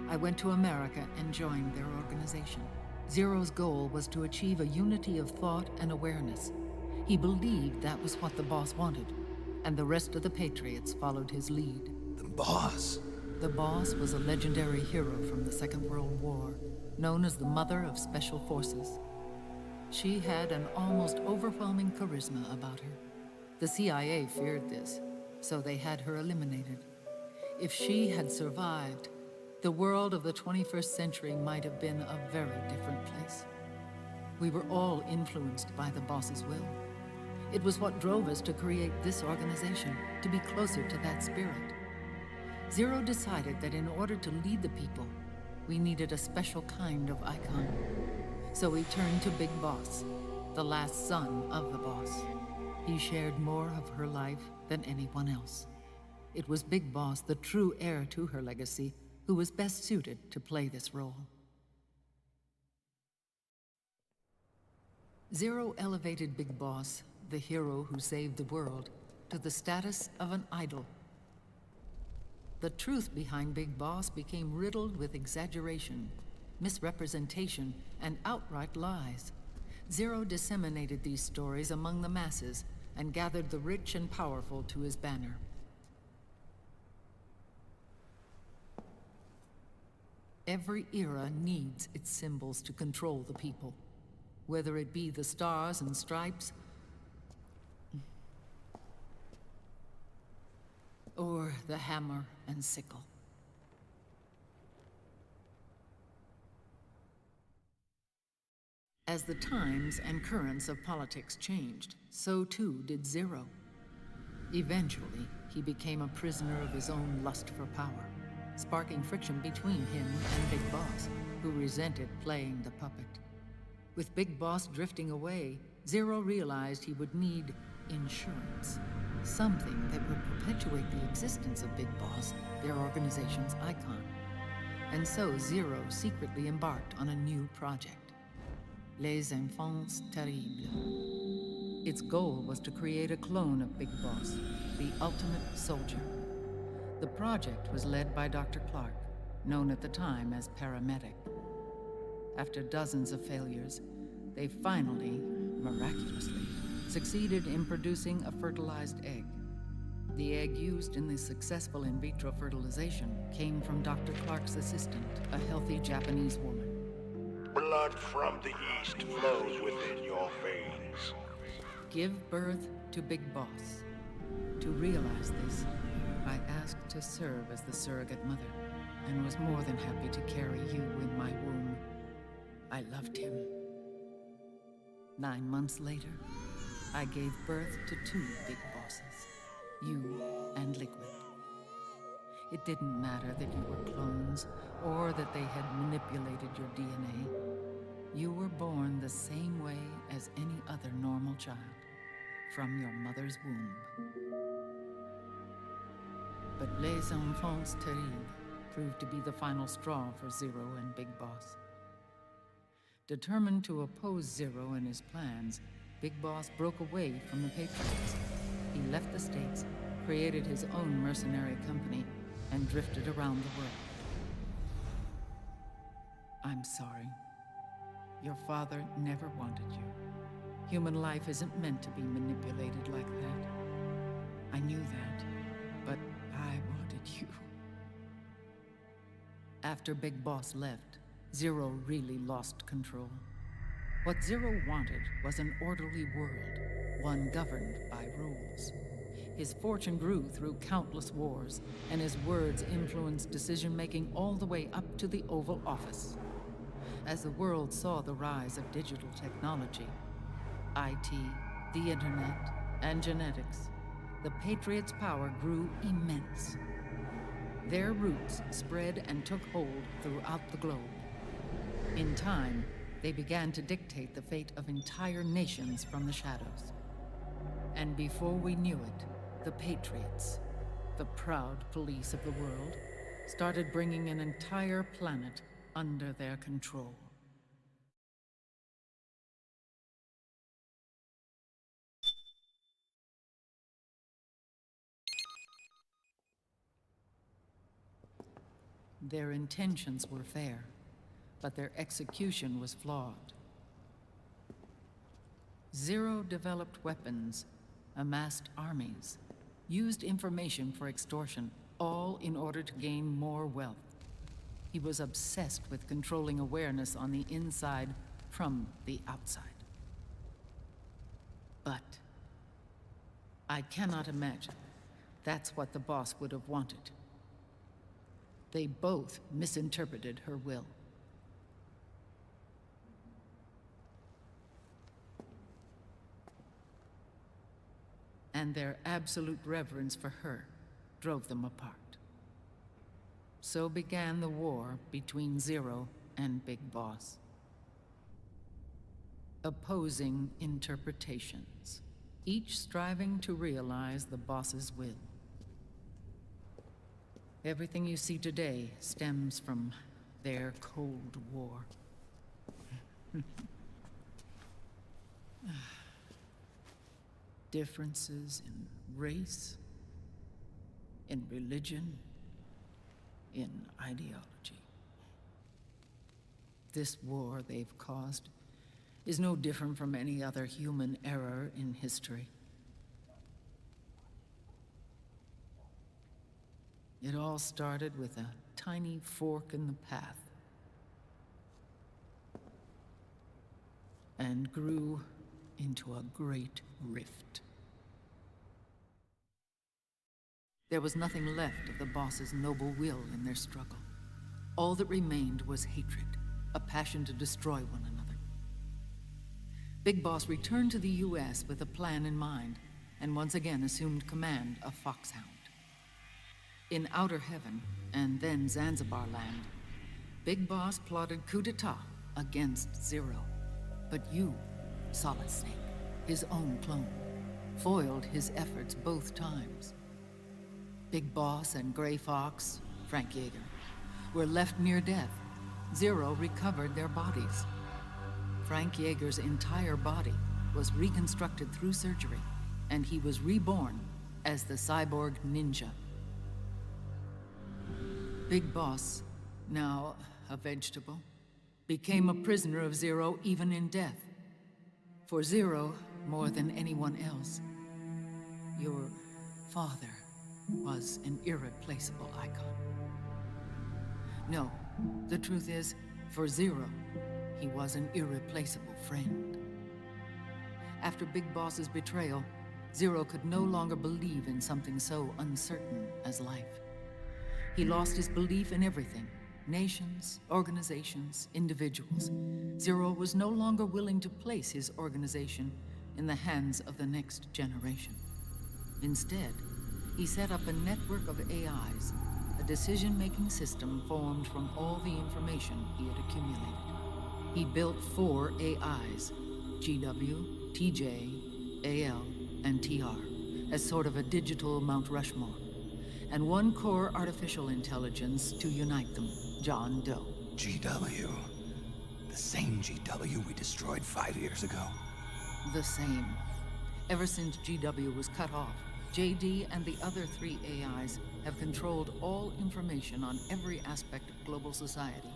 I went to America and joined their organization. Zero's goal was to achieve a unity of thought and awareness. He believed that was what the boss wanted, and the rest of the Patriots followed his lead. The boss? The boss was a legendary hero from the Second World War, known as the Mother of Special Forces. She had an almost overwhelming charisma about her. The CIA feared this, so they had her eliminated. If she had survived, the world of the 21st century might have been a very different place. We were all influenced by the boss's will. It was what drove us to create this organization, to be closer to that spirit. Zero decided that in order to lead the people, we needed a special kind of icon. So he turned to Big Boss, the last son of the boss. He shared more of her life than anyone else. It was Big Boss, the true heir to her legacy, who was best suited to play this role. Zero elevated Big Boss, the hero who saved the world, to the status of an idol. The truth behind Big Boss became riddled with exaggeration, misrepresentation, and outright lies. Zero disseminated these stories among the masses and gathered the rich and powerful to his banner. Every era needs its symbols to control the people, whether it be the stars and stripes, or the hammer and sickle. As the times and currents of politics changed, so too did Zero. Eventually, he became a prisoner of his own lust for power, sparking friction between him and Big Boss, who resented playing the puppet. With Big Boss drifting away, Zero realized he would need insurance. Something that would perpetuate the existence of Big Boss, their organization's icon. And so Zero secretly embarked on a new project, Les Enfants Terribles. Its goal was to create a clone of Big Boss, the ultimate soldier. The project was led by Dr. Clark, known at the time as Paramedic. After dozens of failures, they finally, miraculously, succeeded in producing a fertilized egg. The egg used in the successful in vitro fertilization came from Dr. Clark's assistant, a healthy Japanese woman. Blood from the east flows within your veins. Give birth to Big Boss. To realize this, I asked to serve as the surrogate mother, and was more than happy to carry you in my womb. I loved him. 9 months later, I gave birth to 2 Big Bosses, you and Liquid. It didn't matter that you were clones, or that they had manipulated your DNA. You were born the same way as any other normal child, from your mother's womb. But Les Enfants Terribles proved to be the final straw for Zero and Big Boss. Determined to oppose Zero and his plans, Big Boss broke away from the Patriots. He left the States, created his own mercenary company, and drifted around the world. I'm sorry. Your father never wanted you. Human life isn't meant to be manipulated like that. I knew that, but I wanted you. After Big Boss left, Zero really lost control. What Zero wanted was an orderly world, one governed by rules. His fortune grew through countless wars, and his words influenced decision-making all the way up to the Oval Office. As the world saw the rise of digital technology, IT, the internet, and genetics, the Patriots' power grew immense. Their roots spread and took hold throughout the globe. In time, they began to dictate the fate of entire nations from the shadows. And before we knew it, the Patriots, the proud police of the world, started bringing an entire planet under their control. Their intentions were fair, but their execution was flawed. Zero developed weapons, amassed armies, used information for extortion, all in order to gain more wealth. He was obsessed with controlling awareness on the inside from the outside. But I cannot imagine that's what the boss would have wanted. They both misinterpreted her will. And their absolute reverence for her drove them apart. So began the war between Zero and Big Boss. Opposing interpretations, each striving to realize the boss's will. Everything you see today stems from their Cold War. Differences in race, in religion, in ideology. This war they've caused is no different from any other human error in history. It all started with a tiny fork in the path and grew into a great rift. There was nothing left of the boss's noble will in their struggle. All that remained was hatred, a passion to destroy one another. Big Boss returned to the US with a plan in mind, and once again assumed command of Foxhound. In Outer Heaven, and then Zanzibar Land, Big Boss plotted coup d'etat against Zero. But you, Solid Snake, his own clone, foiled his efforts both times. Big Boss and Gray Fox, Frank Yeager, were left near death. Zero recovered their bodies. Frank Yeager's entire body was reconstructed through surgery, and he was reborn as the cyborg ninja. Big Boss, now a vegetable, became a prisoner of Zero even in death. For Zero, more than anyone else, your father was an irreplaceable icon. No, the truth is, for Zero, he was an irreplaceable friend. After Big Boss's betrayal, Zero could no longer believe in something so uncertain as life. He lost his belief in everything. Nations, organizations, individuals. Zero was no longer willing to place his organization in the hands of the next generation. Instead, he set up a network of AIs, a decision-making system formed from all the information he had accumulated. He built 4 AIs, GW, TJ, AL, and TR, as sort of a digital Mount Rushmore, and 1 core artificial intelligence to unite them, John Doe. GW? The same GW we destroyed 5 years ago? The same. Ever since GW was cut off, JD and the other 3 AIs have controlled all information on every aspect of global society.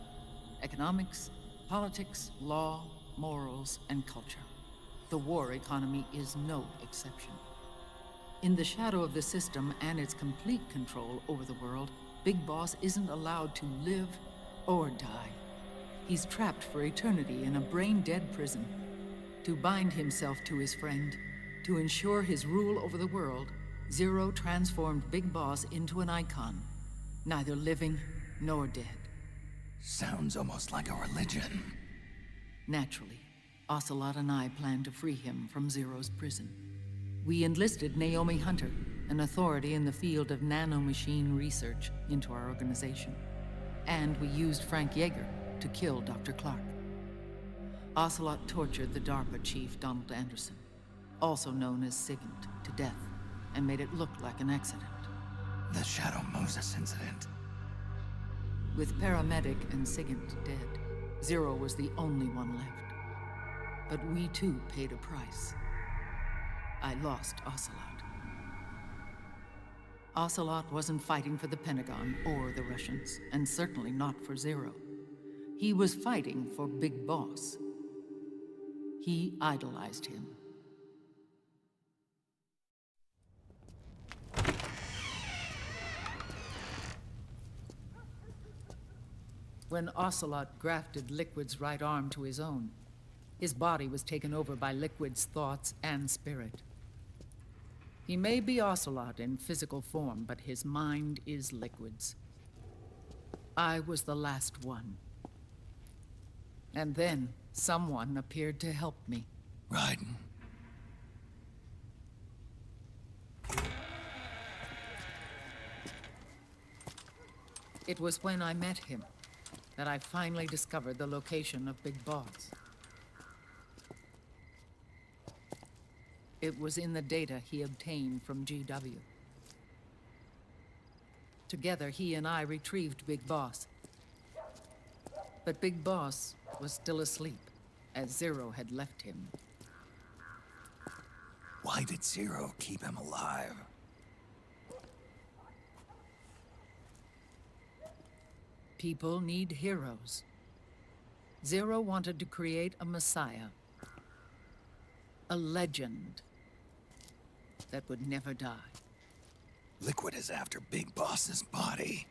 Economics, politics, law, morals, and culture. The war economy is no exception. In the shadow of the system and its complete control over the world, Big Boss isn't allowed to live or die. He's trapped for eternity in a brain-dead prison. To bind himself to his friend, to ensure his rule over the world, Zero transformed Big Boss into an icon, neither living nor dead. Sounds almost like a religion. Naturally, Ocelot and I plan to free him from Zero's prison. We enlisted Naomi Hunter, an authority in the field of nanomachine research, into our organization. And we used Frank Yeager to kill Dr. Clark. Ocelot tortured the DARPA chief, Donald Anderson, also known as Sigint, to death, and made it look like an accident. The Shadow Moses incident. With Paramedic and Sigint dead, Zero was the only one left. But we too paid a price. I lost Ocelot. Ocelot wasn't fighting for the Pentagon or the Russians, and certainly not for Zero. He was fighting for Big Boss. He idolized him. When Ocelot grafted Liquid's right arm to his own, his body was taken over by Liquid's thoughts and spirit. He may be Ocelot in physical form, but his mind is Liquid's. I was the last one. And then someone appeared to help me. Raiden. It was when I met him that I finally discovered the location of Big Boss. It was in the data he obtained from GW. Together, he and I retrieved Big Boss. But Big Boss was still asleep, as Zero had left him. Why did Zero keep him alive? People need heroes. Zero wanted to create a messiah. A legend that would never die. Liquid is after Big Boss's body.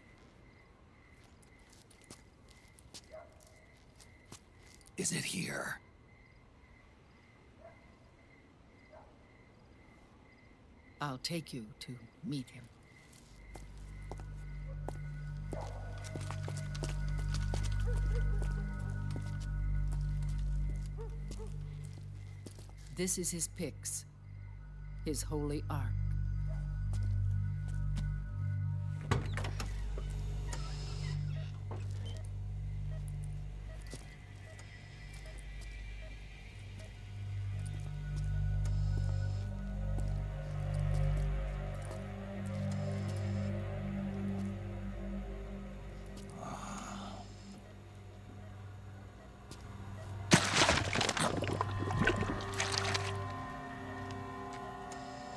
Is it here? I'll take you to meet him. This is his pyx, his holy ark.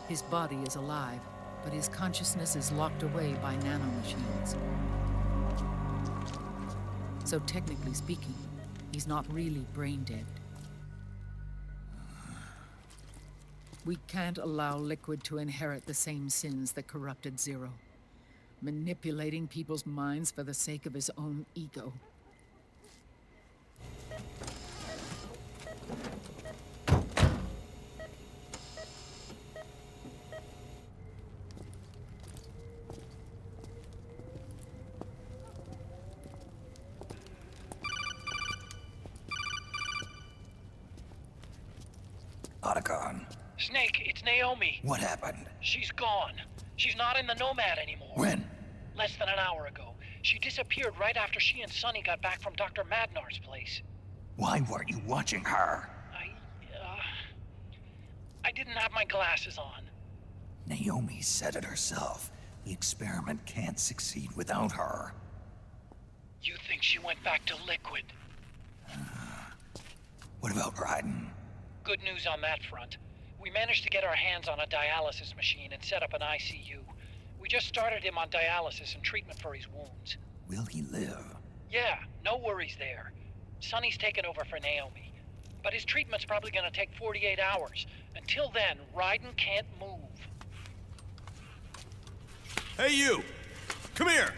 His body is alive, but his consciousness is locked away by nanomachines. So technically speaking, he's not really brain dead. We can't allow Liquid to inherit the same sins that corrupted Zero, manipulating people's minds for the sake of his own ego. Snake, it's Naomi. What happened? She's gone. She's not in the Nomad anymore. When? Less than an hour ago. She disappeared right after she and Sonny got back from Dr. Madnar's place. Why weren't you watching her? I didn't have my glasses on. Naomi said it herself. The experiment can't succeed without her. You think she went back to Liquid? What about Raiden? Good news on that front. We managed to get our hands on a dialysis machine and set up an ICU. We just started him on dialysis and treatment for his wounds. Will he live? Yeah, no worries there. Sonny's taken over for Naomi. But his treatment's probably gonna take 48 hours. Until then, Raiden can't move. Hey, you! Come here!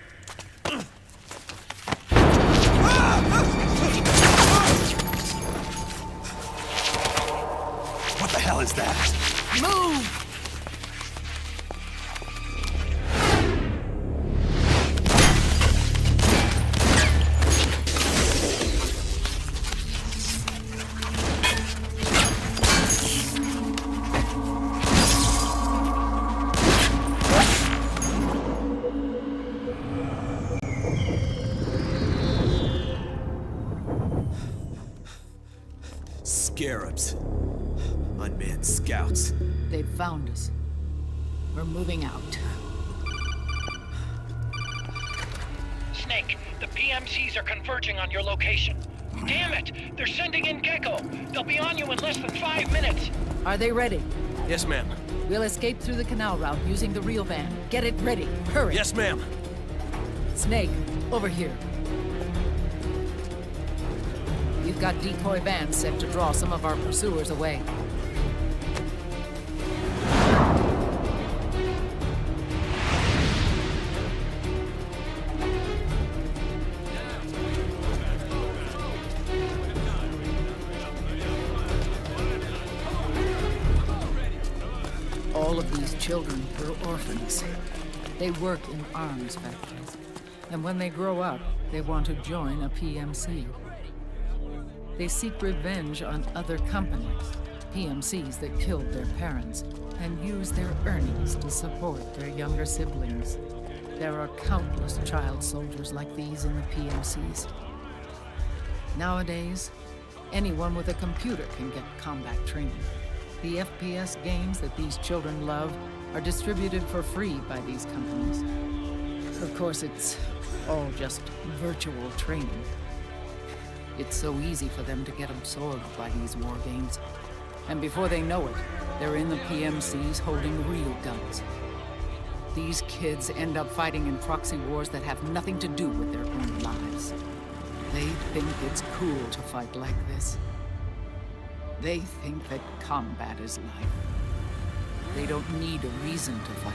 What the hell is that? Move! Scarabs. Unmanned scouts. They've found us. We're moving out. Snake, the PMCs are converging on your location. Damn it! They're sending in Gecko! They'll be on you in less than 5 minutes! Are they ready? Yes, ma'am. We'll escape through the canal route using the real van. Get it ready. Hurry! Yes, ma'am. Snake, over here. We've got decoy vans set to draw some of our pursuers away. All of these children were orphans. They work in arms factories. And when they grow up, they want to join a PMC. They seek revenge on other companies, PMCs that killed their parents, and use their earnings to support their younger siblings. There are countless child soldiers like these in the PMCs. Nowadays, anyone with a computer can get combat training. The FPS games that these children love are distributed for free by these companies. Of course, it's all just virtual training. It's so easy for them to get absorbed by these war games. And before they know it, they're in the PMCs holding real guns. These kids end up fighting in proxy wars that have nothing to do with their own lives. They think it's cool to fight like this. They think that combat is life. They don't need a reason to fight.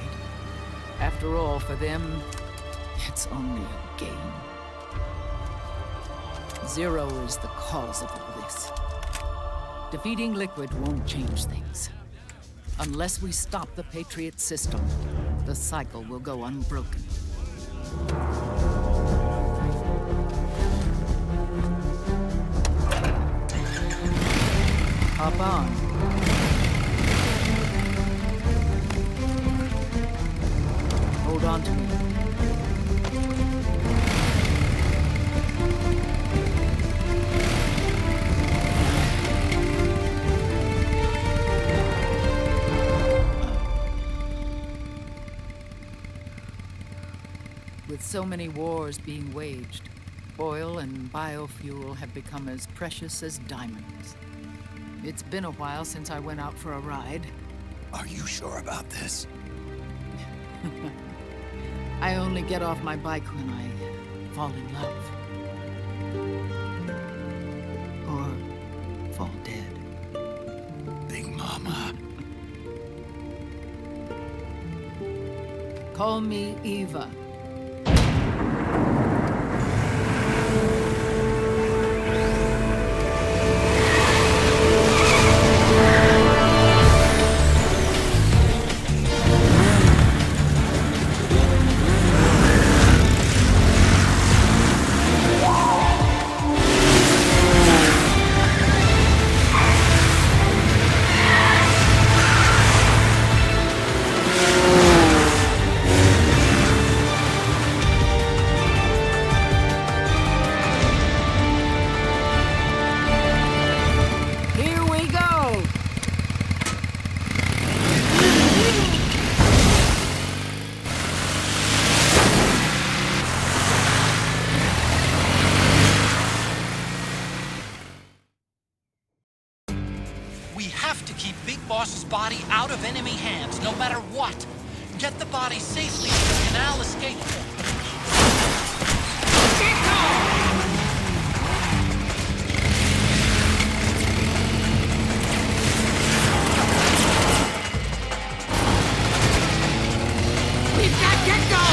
After all, for them, it's only a game. Zero is the cause of all this. Defeating Liquid won't change things. Unless we stop the Patriot system, the cycle will go unbroken. Hop on. Hold on to me. With so many wars being waged, oil and biofuel have become as precious as diamonds. It's been a while since I went out for a ride. Are you sure about this? I only get off my bike when I fall in love. Or fall dead. Big Mama. Call me Eva. Body out of enemy hands, no matter what. Get the body safely to the canal escape point. We've got Gecko!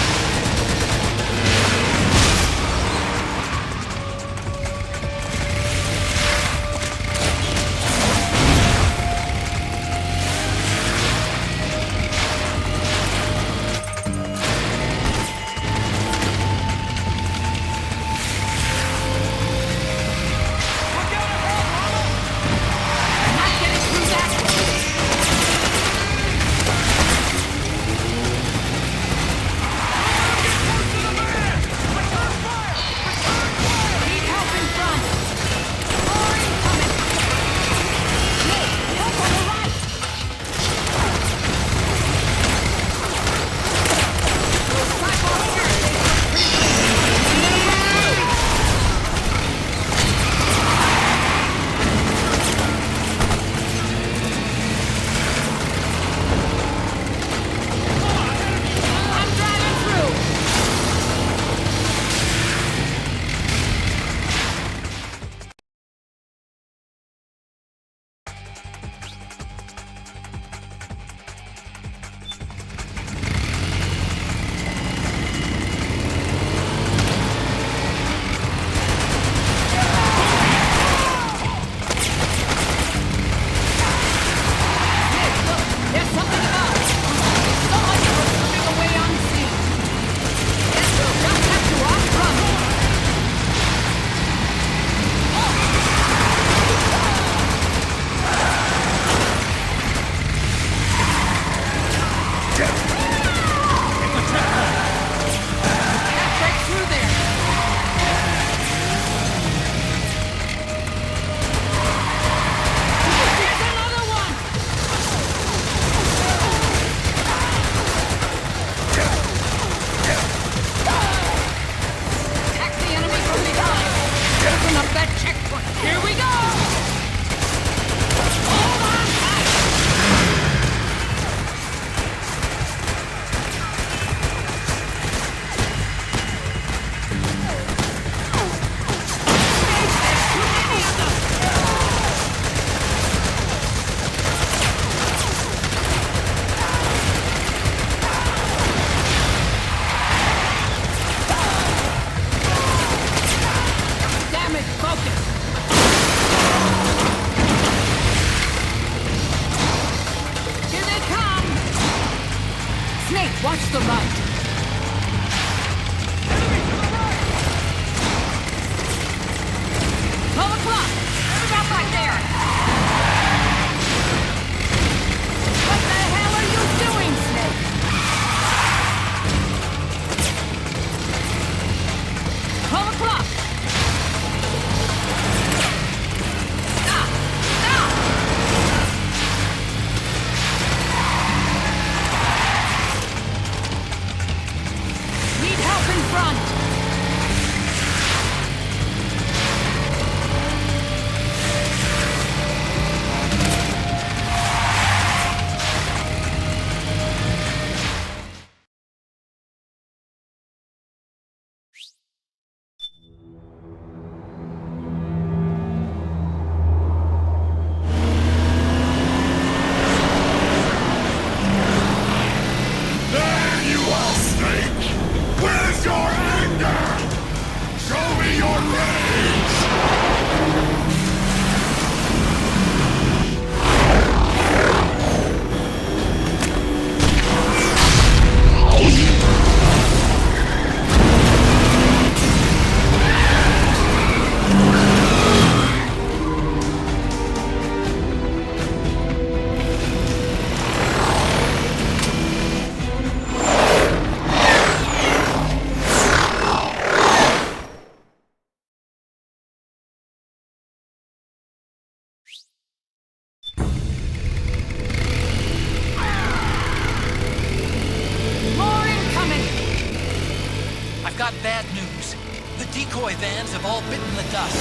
news. The decoy vans have all bitten the dust,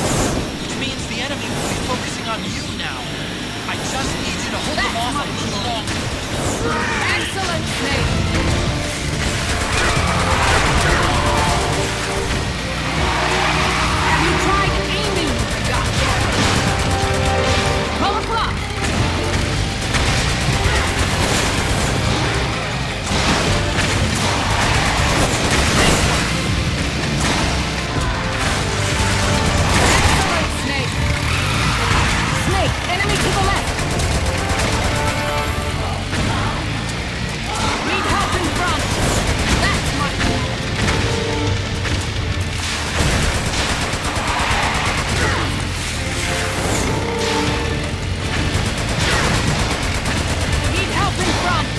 which means the enemy will be focusing on you now. I just need you to hold them off a little longer. Excellent, Snake! Have you tried aiming the gun? 12 o'clock! Enemy to the left! Need help in front! That's my... Need help in front!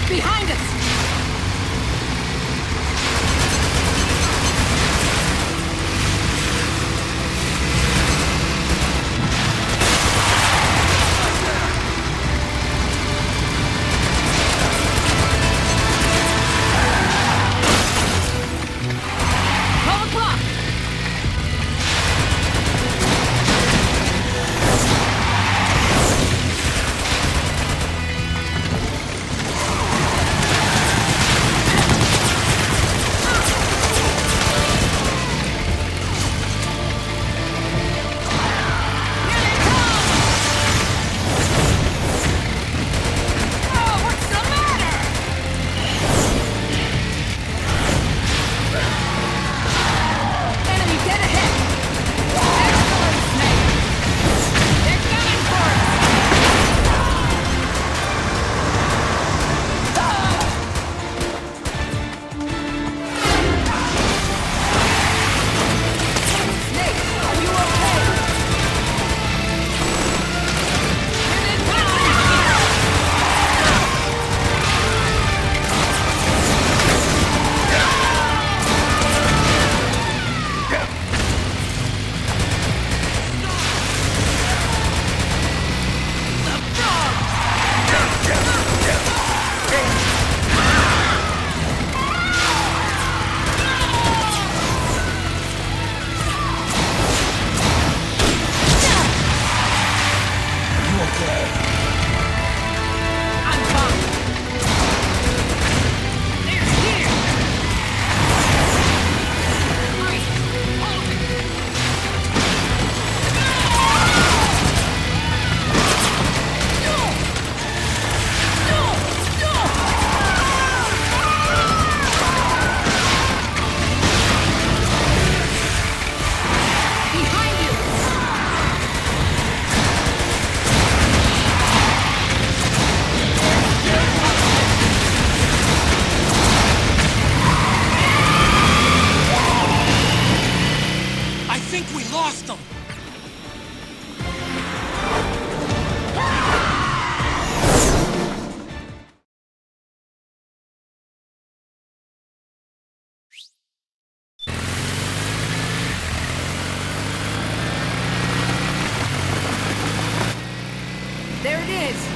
Behind us! There it is!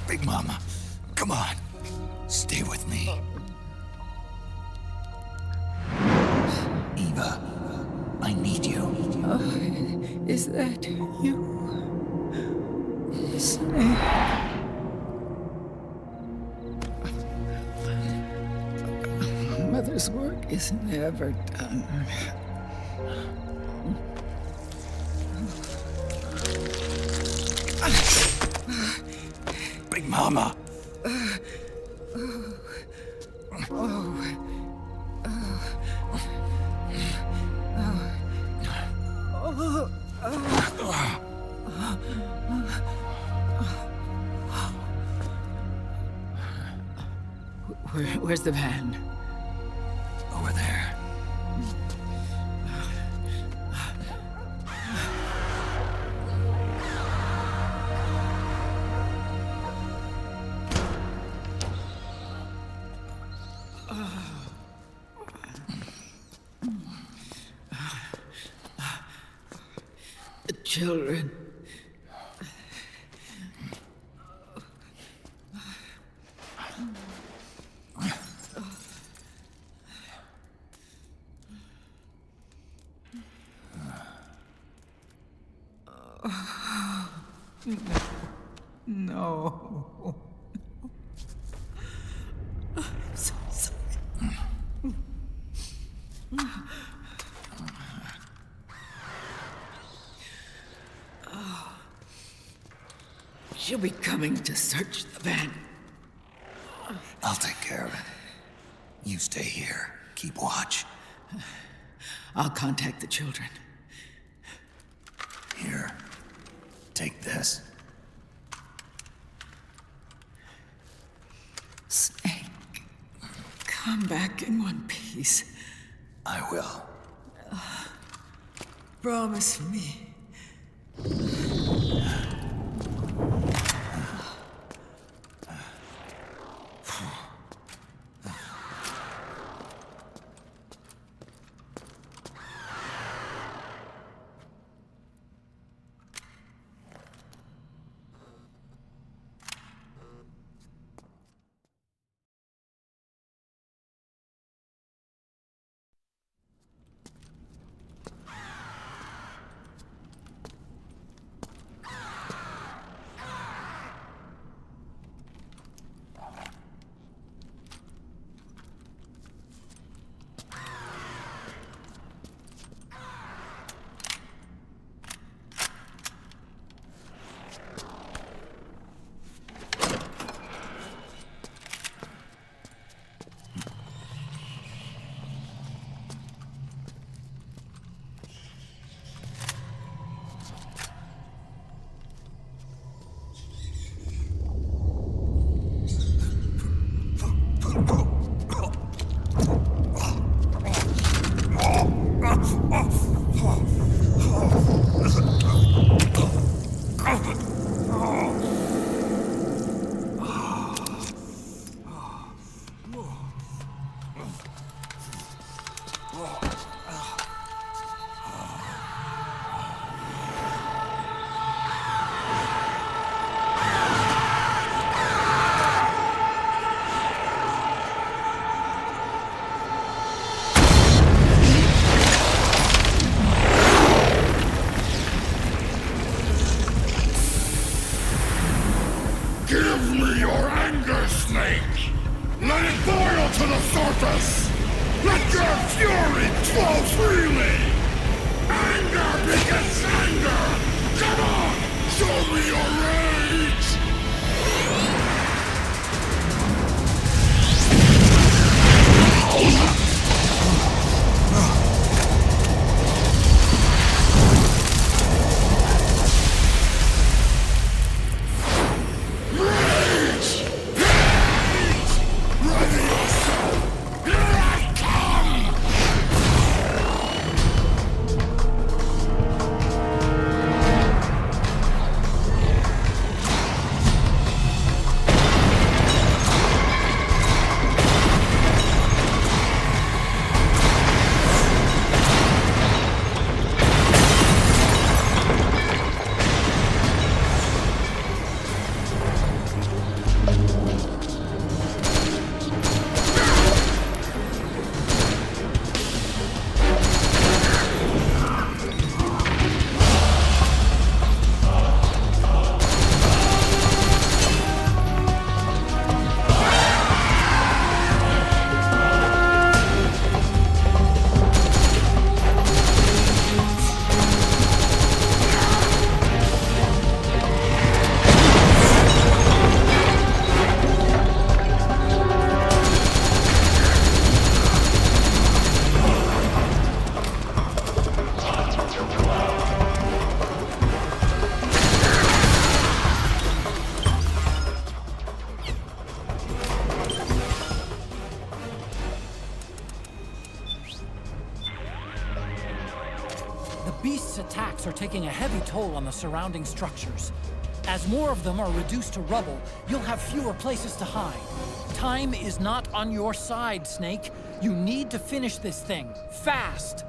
Big Mama, come on. Stay with me. Eva, I need you. Is that you? Snake. This work is never done. Big Mama! Where's the van? Over there. The children. No. I'm so sorry. She'll be coming to search the van. I'll take care of it. You stay here. Keep watch. I'll contact the children. Here. Take this. Snake, come back in one piece. I will. Promise me. Give me your anger, Snake! Let it boil to the surface! Let your fury flow freely! Anger begets anger! Come on! Show me your rage! attacks are taking a heavy toll on the surrounding structures. As more of them are reduced to rubble, you'll have fewer places to hide. Time is not on your side, Snake. You need to finish this thing, fast!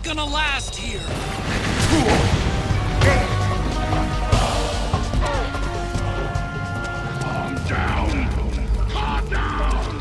gonna last here. Calm down. Calm down.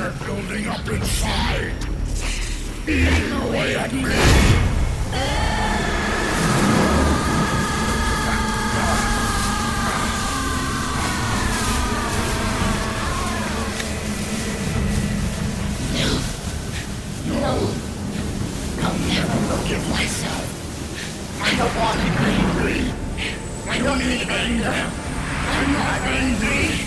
they're building up inside. Eating away at me. No. I'll never forgive myself. I don't want to be angry. I don't need anger. I'm not angry.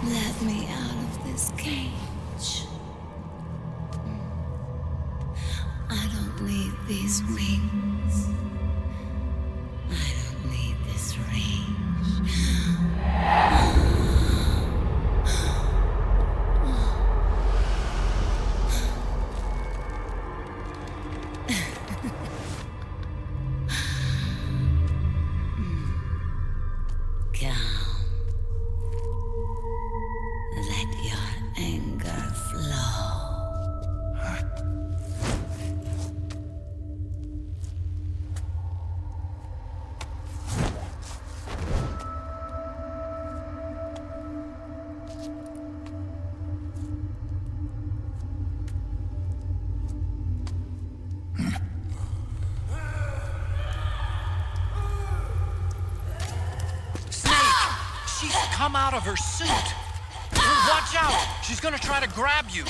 Let me out of this cage. I don't need these wings. I don't need this range. Calm. Let your anger flow. Snake! She's come out of her suit! Watch out! She's gonna try to grab you!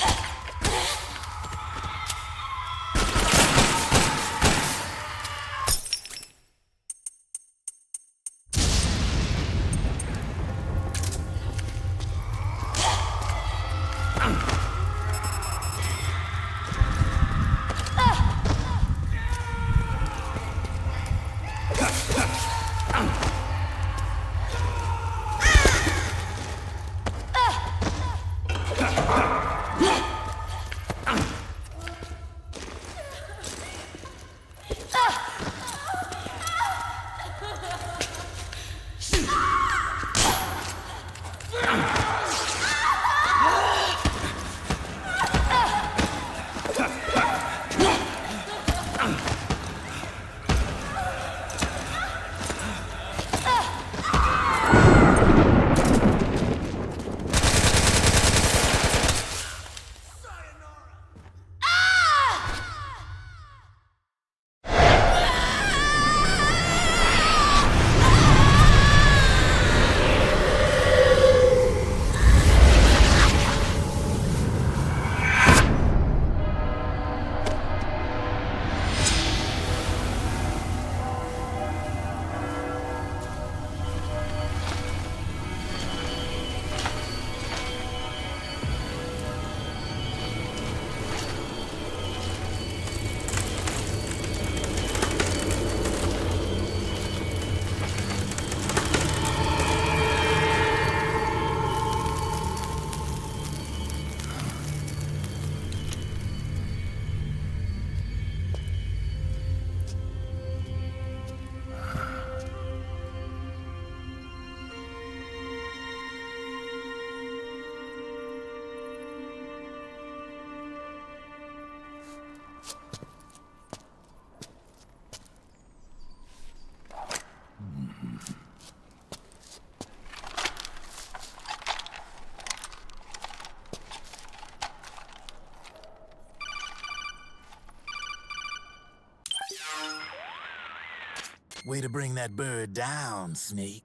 Way to bring that bird down, Snake.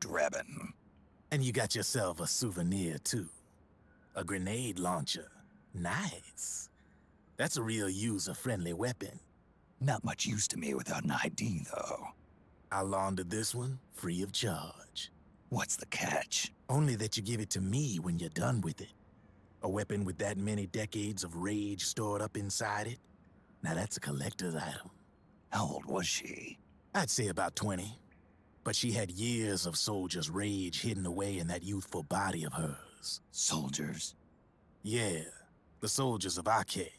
Drab And you got yourself a souvenir, too. A grenade launcher. Nice. That's a real user-friendly weapon. Not much use to me without an ID, though. I'll launder this one free of charge. What's the catch? Only that you give it to me when you're done with it. A weapon with that many decades of rage stored up inside it? Now that's a collector's item. How old was she? I'd say about 20. But she had years of soldiers' rage hidden away in that youthful body of hers. Soldiers? Yeah, the soldiers of Ake.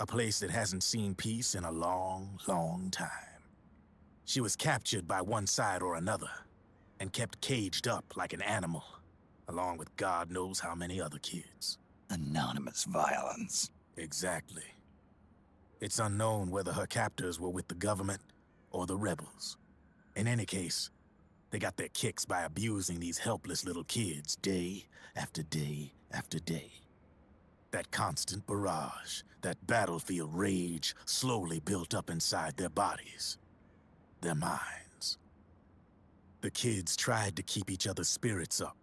A place that hasn't seen peace in a long, long time. She was captured by one side or another, and kept caged up like an animal, along with God knows how many other kids. Anonymous violence. Exactly. It's unknown whether her captors were with the government or the rebels. In any case, they got their kicks by abusing these helpless little kids day after day after day. That constant barrage, that battlefield rage slowly built up inside their bodies, their minds. The kids tried to keep each other's spirits up,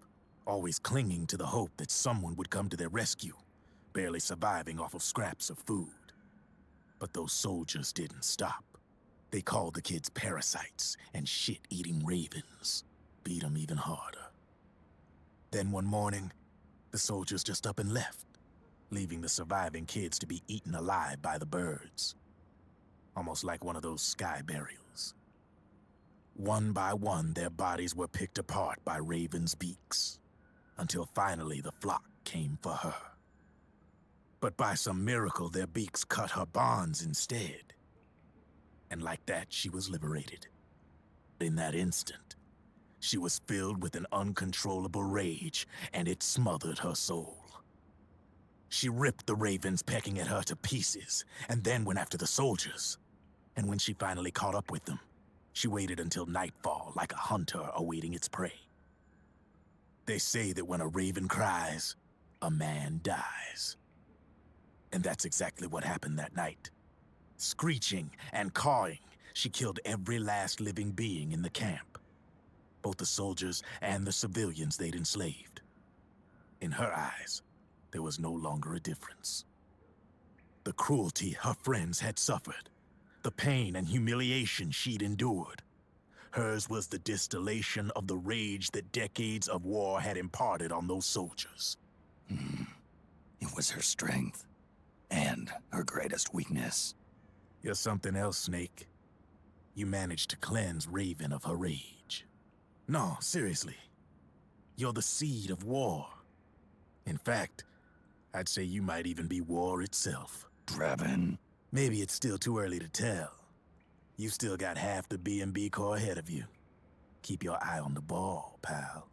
always clinging to the hope that someone would come to their rescue, barely surviving off of scraps of food. But those soldiers didn't stop. They called the kids parasites and shit-eating ravens, beat them even harder. Then one morning, the soldiers just up and left, leaving the surviving kids to be eaten alive by the birds. Almost like one of those sky burials. One by one, their bodies were picked apart by ravens' beaks, until finally the flock came for her. But by some miracle, their beaks cut her bonds instead. And like that, she was liberated. In that instant, she was filled with an uncontrollable rage, and it smothered her soul. She ripped the ravens pecking at her to pieces, and then went after the soldiers. And when she finally caught up with them, she waited until nightfall like a hunter awaiting its prey. They say that when a raven cries, a man dies. And that's exactly what happened that night. Screeching and cawing, she killed every last living being in the camp. Both the soldiers and the civilians they'd enslaved. In her eyes, there was no longer a difference. The cruelty her friends had suffered, the pain and humiliation she'd endured. Hers was the distillation of the rage that decades of war had imparted on those soldiers. It was her strength, and her greatest weakness. You're something else, Snake. You managed to cleanse Raven of her rage. No, seriously. You're the seed of war. In fact, I'd say you might even be war itself. Draven? Maybe it's still too early to tell. You still got half the B&B Corps ahead of you. Keep your eye on the ball, pal.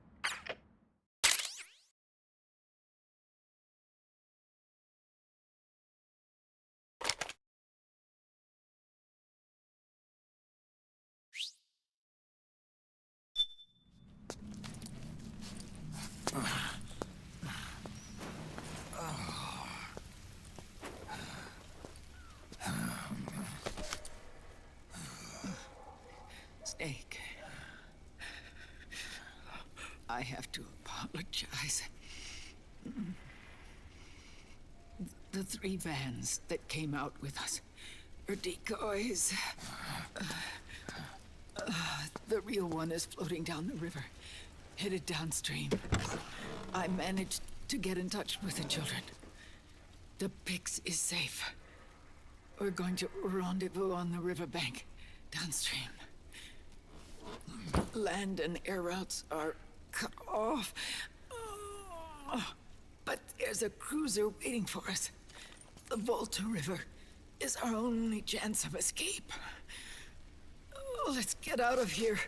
Snake, I have to apologize. The 3 vans that came out with us are decoys. The real one is floating down the river, headed downstream. I managed to get in touch with the children. The Pix is safe. We're going to rendezvous on the riverbank, downstream. Land and air routes are cut off. But there's a cruiser waiting for us. The Volta River is our only chance of escape. Let's get out of here.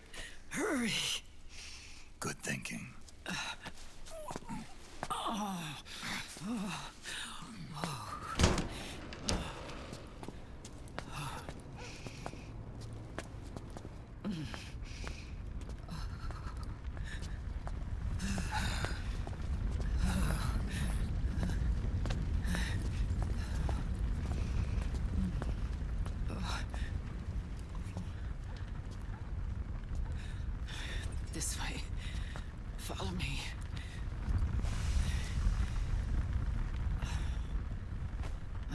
Hurry. Good thinking. This way. Follow me.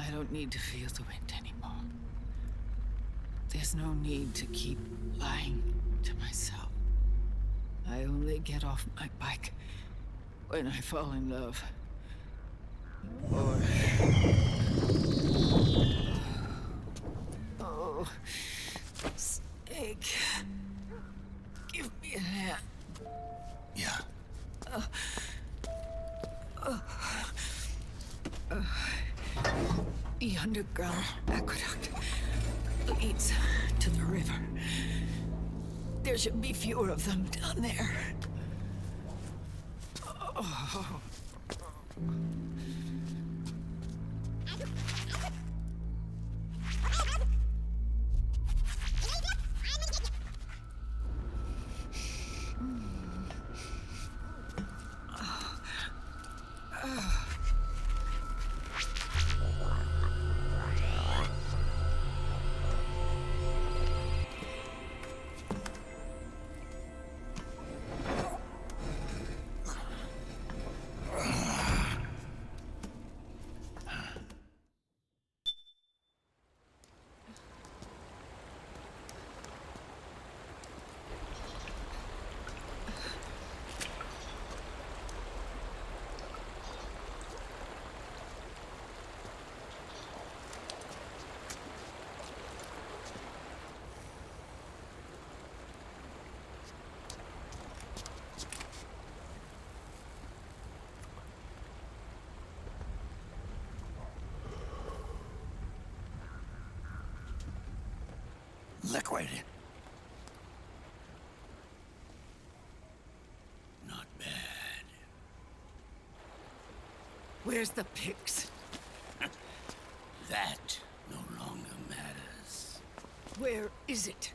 I don't need to feel the wind anymore. There's no need to keep lying to myself. I only get off my bike when I fall in love. Or... Oh, Snake. Give me a hand. Yeah. The underground aqueduct leads to the river. There should be fewer of them down there. Oh. Liquid. Not bad. Where's the pigs? That no longer matters. Where is it?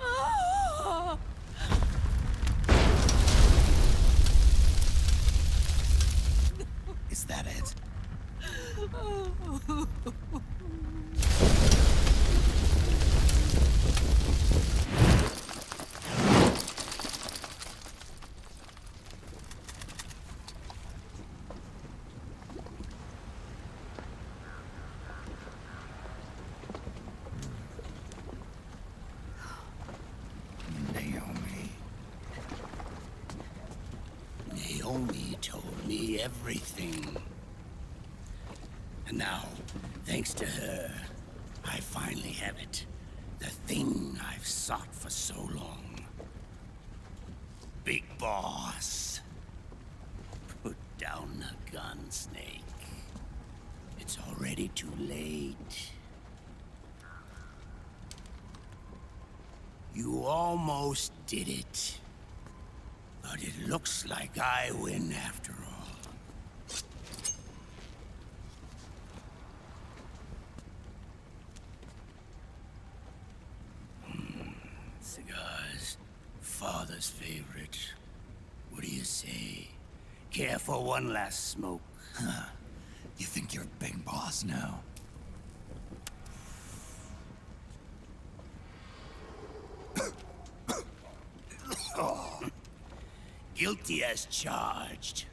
Ah! Is that it? Naomi told me everything. And now, thanks to her, I finally have it. The thing I've sought for so long. Big boss. Put down the gun, Snake. It's already too late. You almost did it. But it looks like I win after all. Cigars. Father's favorite. What do you say? Care for one last smoke? Huh. You think you're big boss now? Oh. Guilty as charged.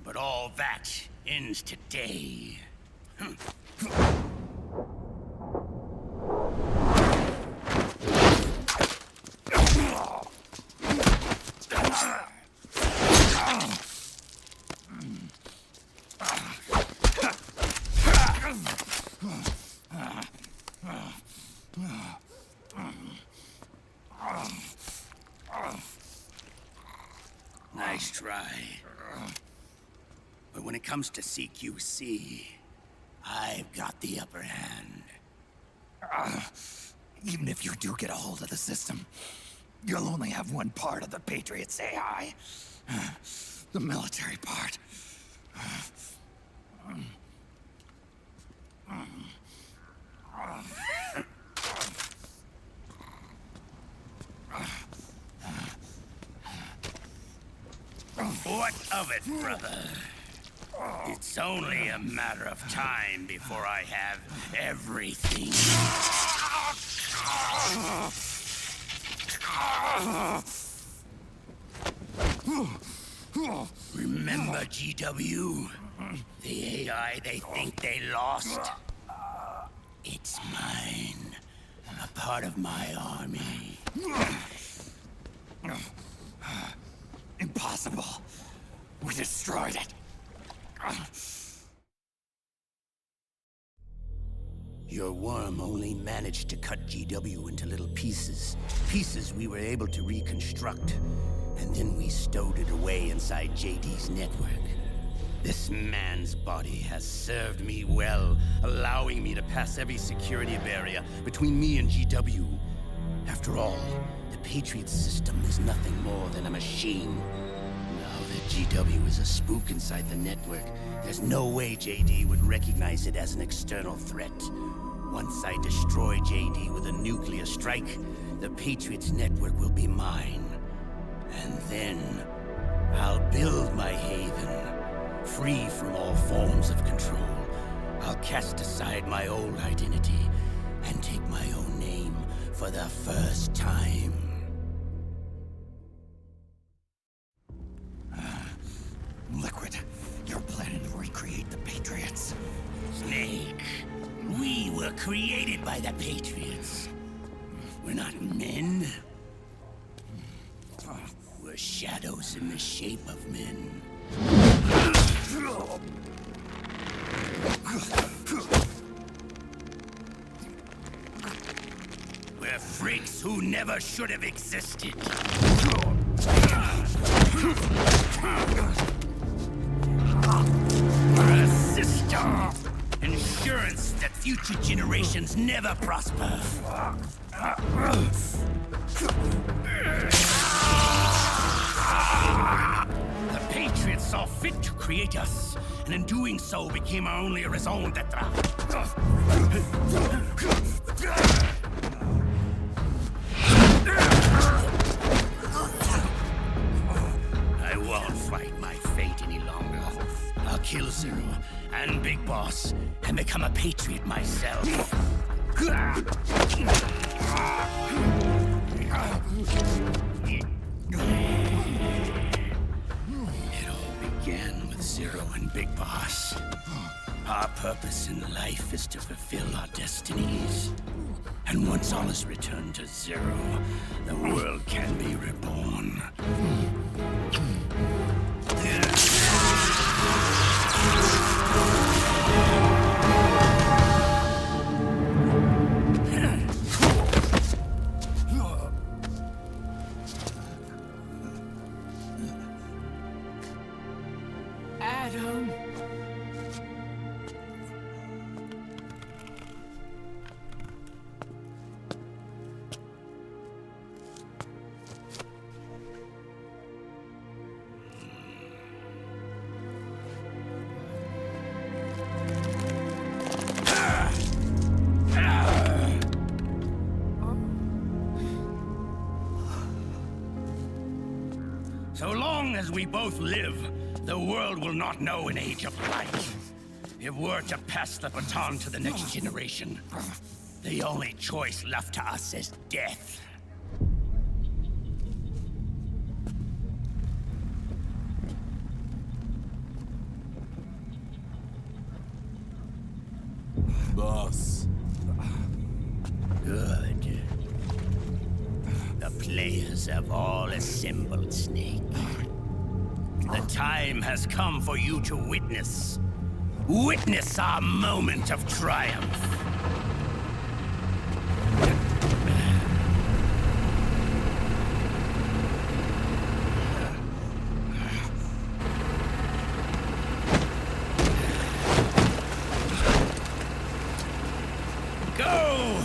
But all that ends today. Nice try. But when it comes to CQC, I've got the upper hand. Even if you do get a hold of the system, you'll only have one part of the Patriots AI. The military part. What of it, brother? It's only a matter of time before I have everything. Remember GW? The AI they think they lost? It's mine. A part of my army. Impossible. We destroyed it. Your worm only managed to cut GW into little pieces. Pieces we were able to reconstruct. And then we stowed it away inside JD's network. This man's body has served me well, allowing me to pass every security barrier between me and GW. After all, the Patriots system is nothing more than a machine. Now that GW is a spook inside the network, there's no way JD would recognize it as an external threat. Once I destroy JD with a nuclear strike, the Patriots network will be mine. And then, I'll build my haven, free from all forms of control. I'll cast aside my old identity and take my own name for the first time. Liquid, you're planning to recreate the Patriots. Snake, we were created by the Patriots. We're not men. We're shadows in the shape of men. We're freaks who never should have existed. We're a system. Insurance that future generations never prosper. The Patriots saw fit to create us, and in doing so became our only raison d'etre. I won't fight my fate any longer. I'll kill Zero and Big Boss and become a Patriot myself. It all began with Zero and Big Boss. Our purpose in life is to fulfill our destinies. And once all is returned to Zero, the world can be reborn. Adam. So long as we both live, the world will not know an age of light. If we're to pass the baton to the next generation, the only choice left to us is death. Boss. Good. The players have all assembled, Snake. The time has come for you to witness. Witness our moment of triumph. Go!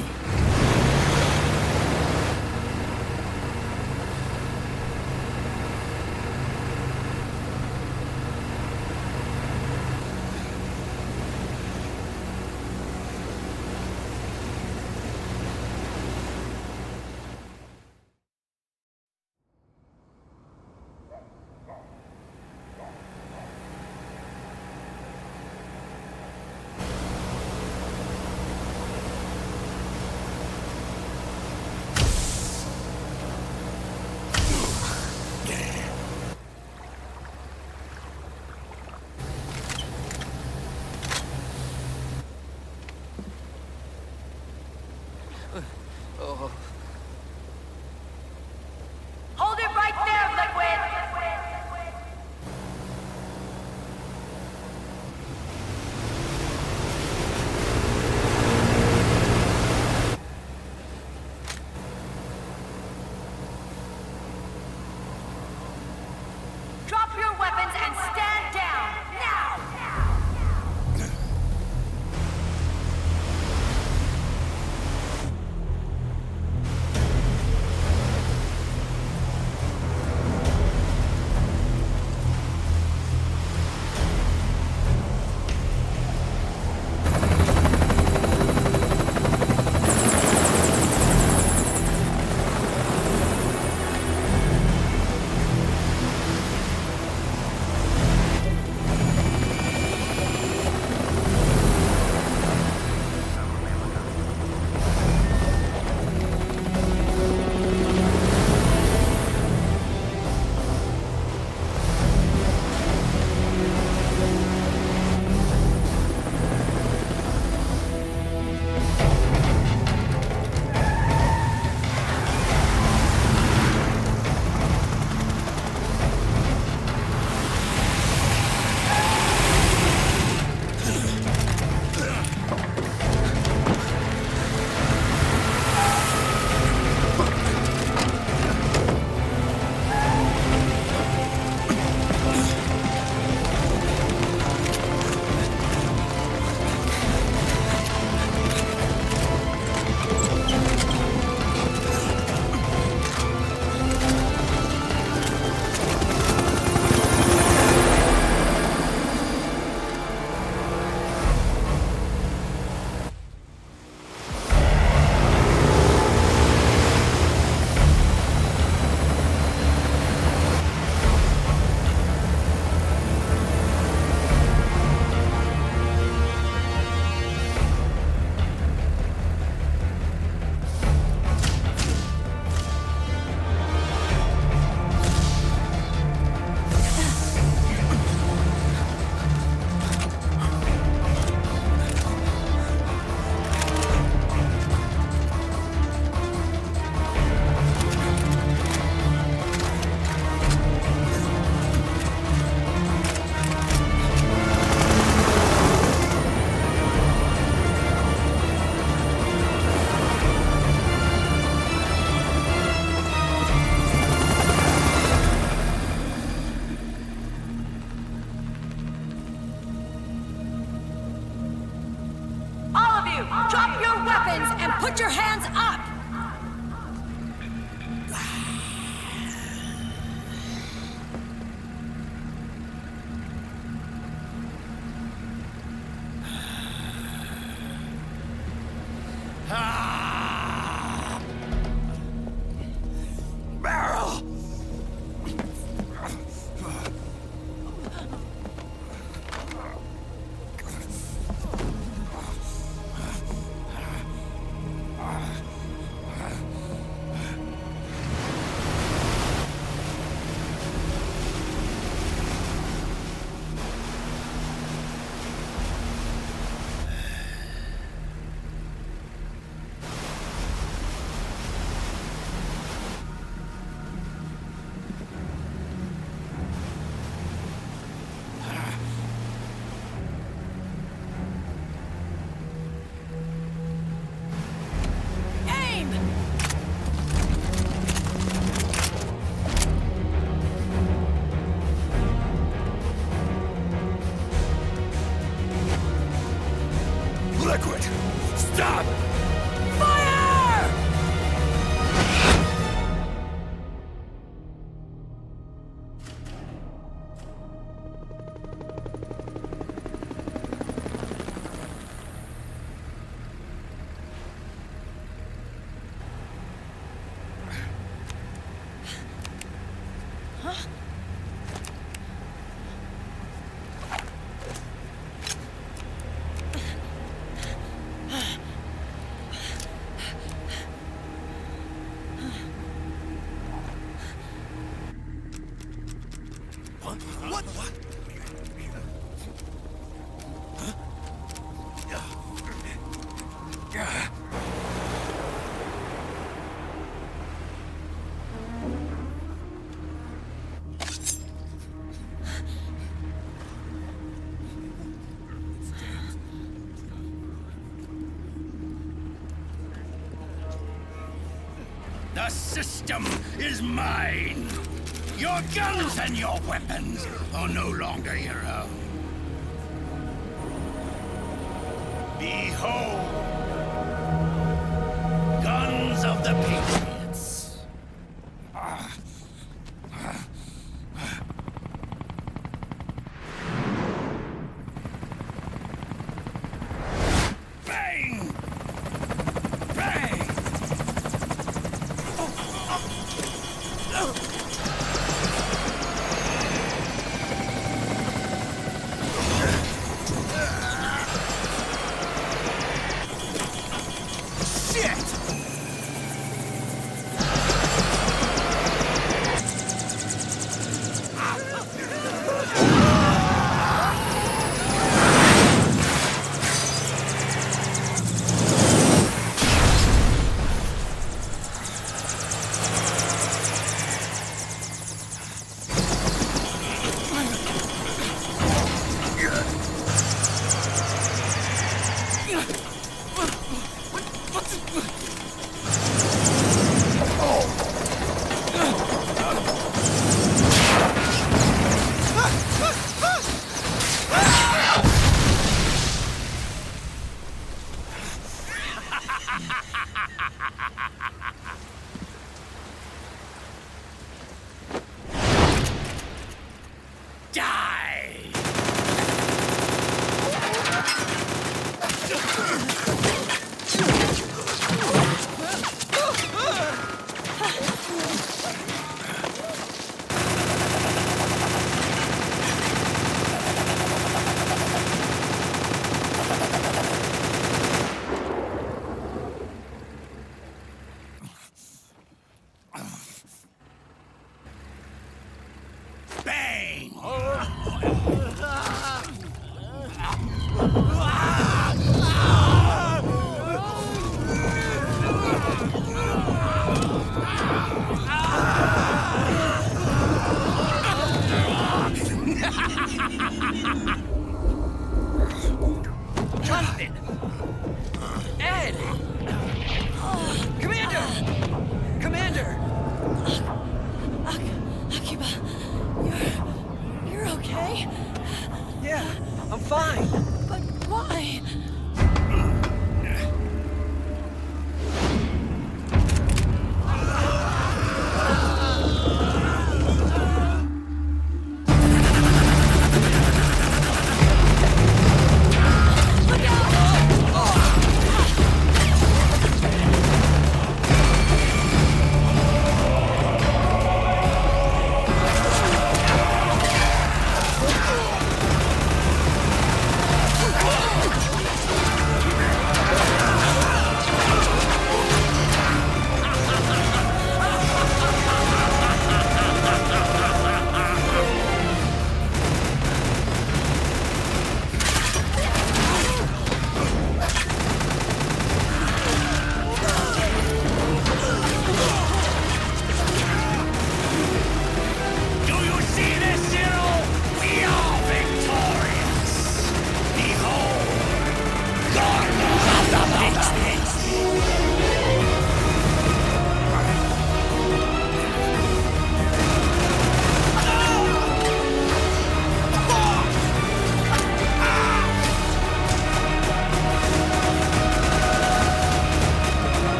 Oh. Hold it right there, Liquid! Drop your weapons and stand down, now! Drop your weapons and put your hands up! Liquid! Stop! Fire! Huh? What? What? Huh? The system is mine. Your guns and your weapons are no longer your own. Behold, guns of the Patriots. Bang! Bang!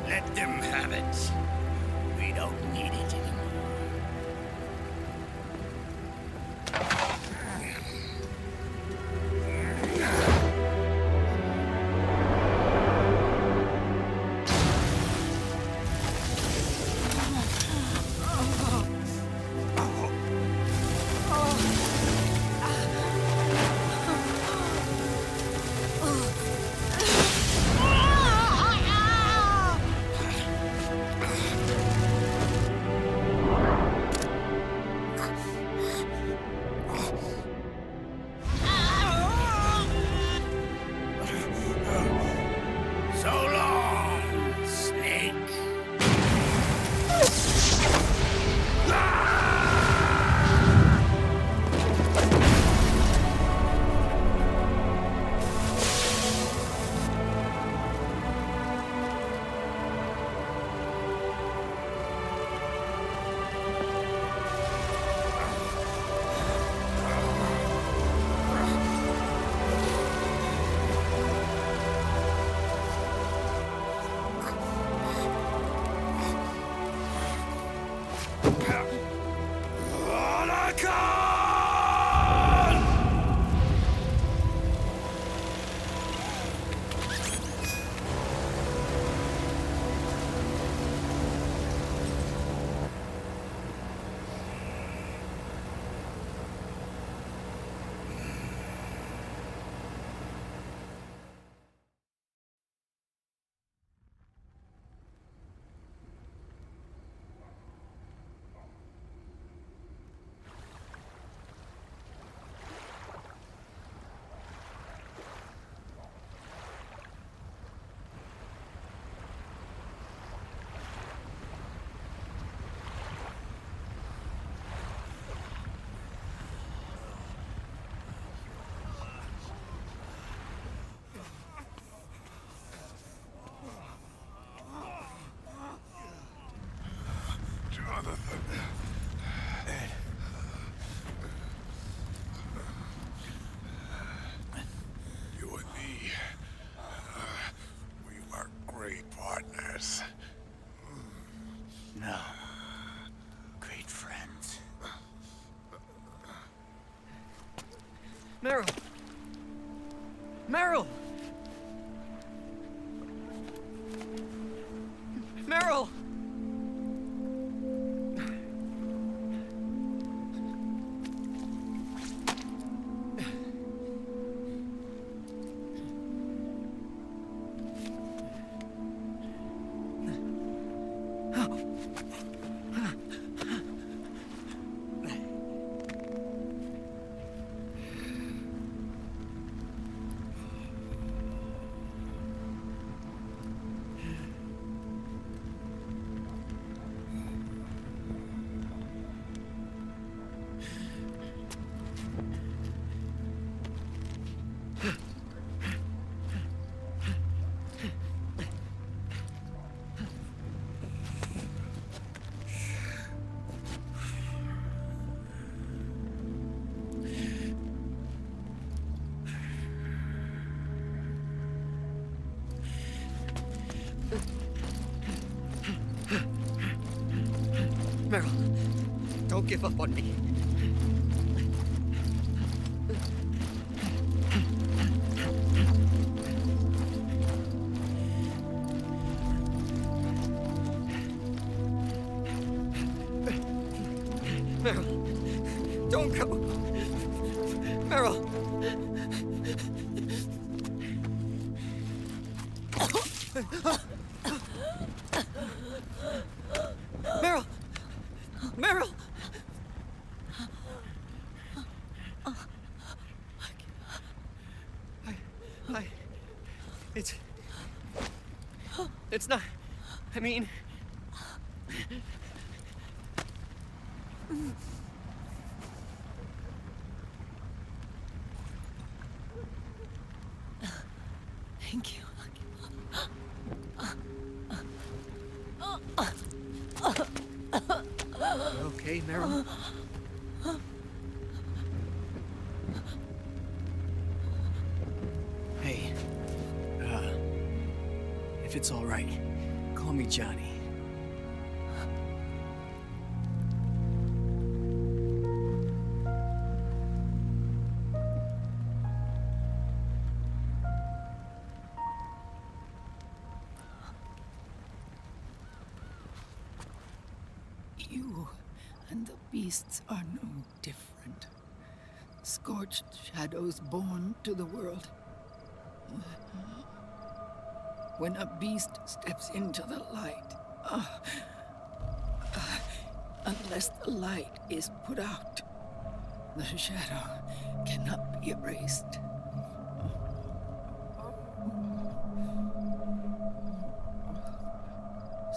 Let them have it. We don't need it anymore. You and me, we were great partners. No. Great friends. Meryl! Meryl! Meryl! Meryl, don't give up on me. Meryl, don't go. Meryl. Meryl! Meryl! It's not... I mean... Thank you. You okay, Meryl? It's all right. Call me Johnny. You and the beasts are no different. Scorched shadows born to the world. When a beast steps into the light, unless the light is put out, the shadow cannot be erased.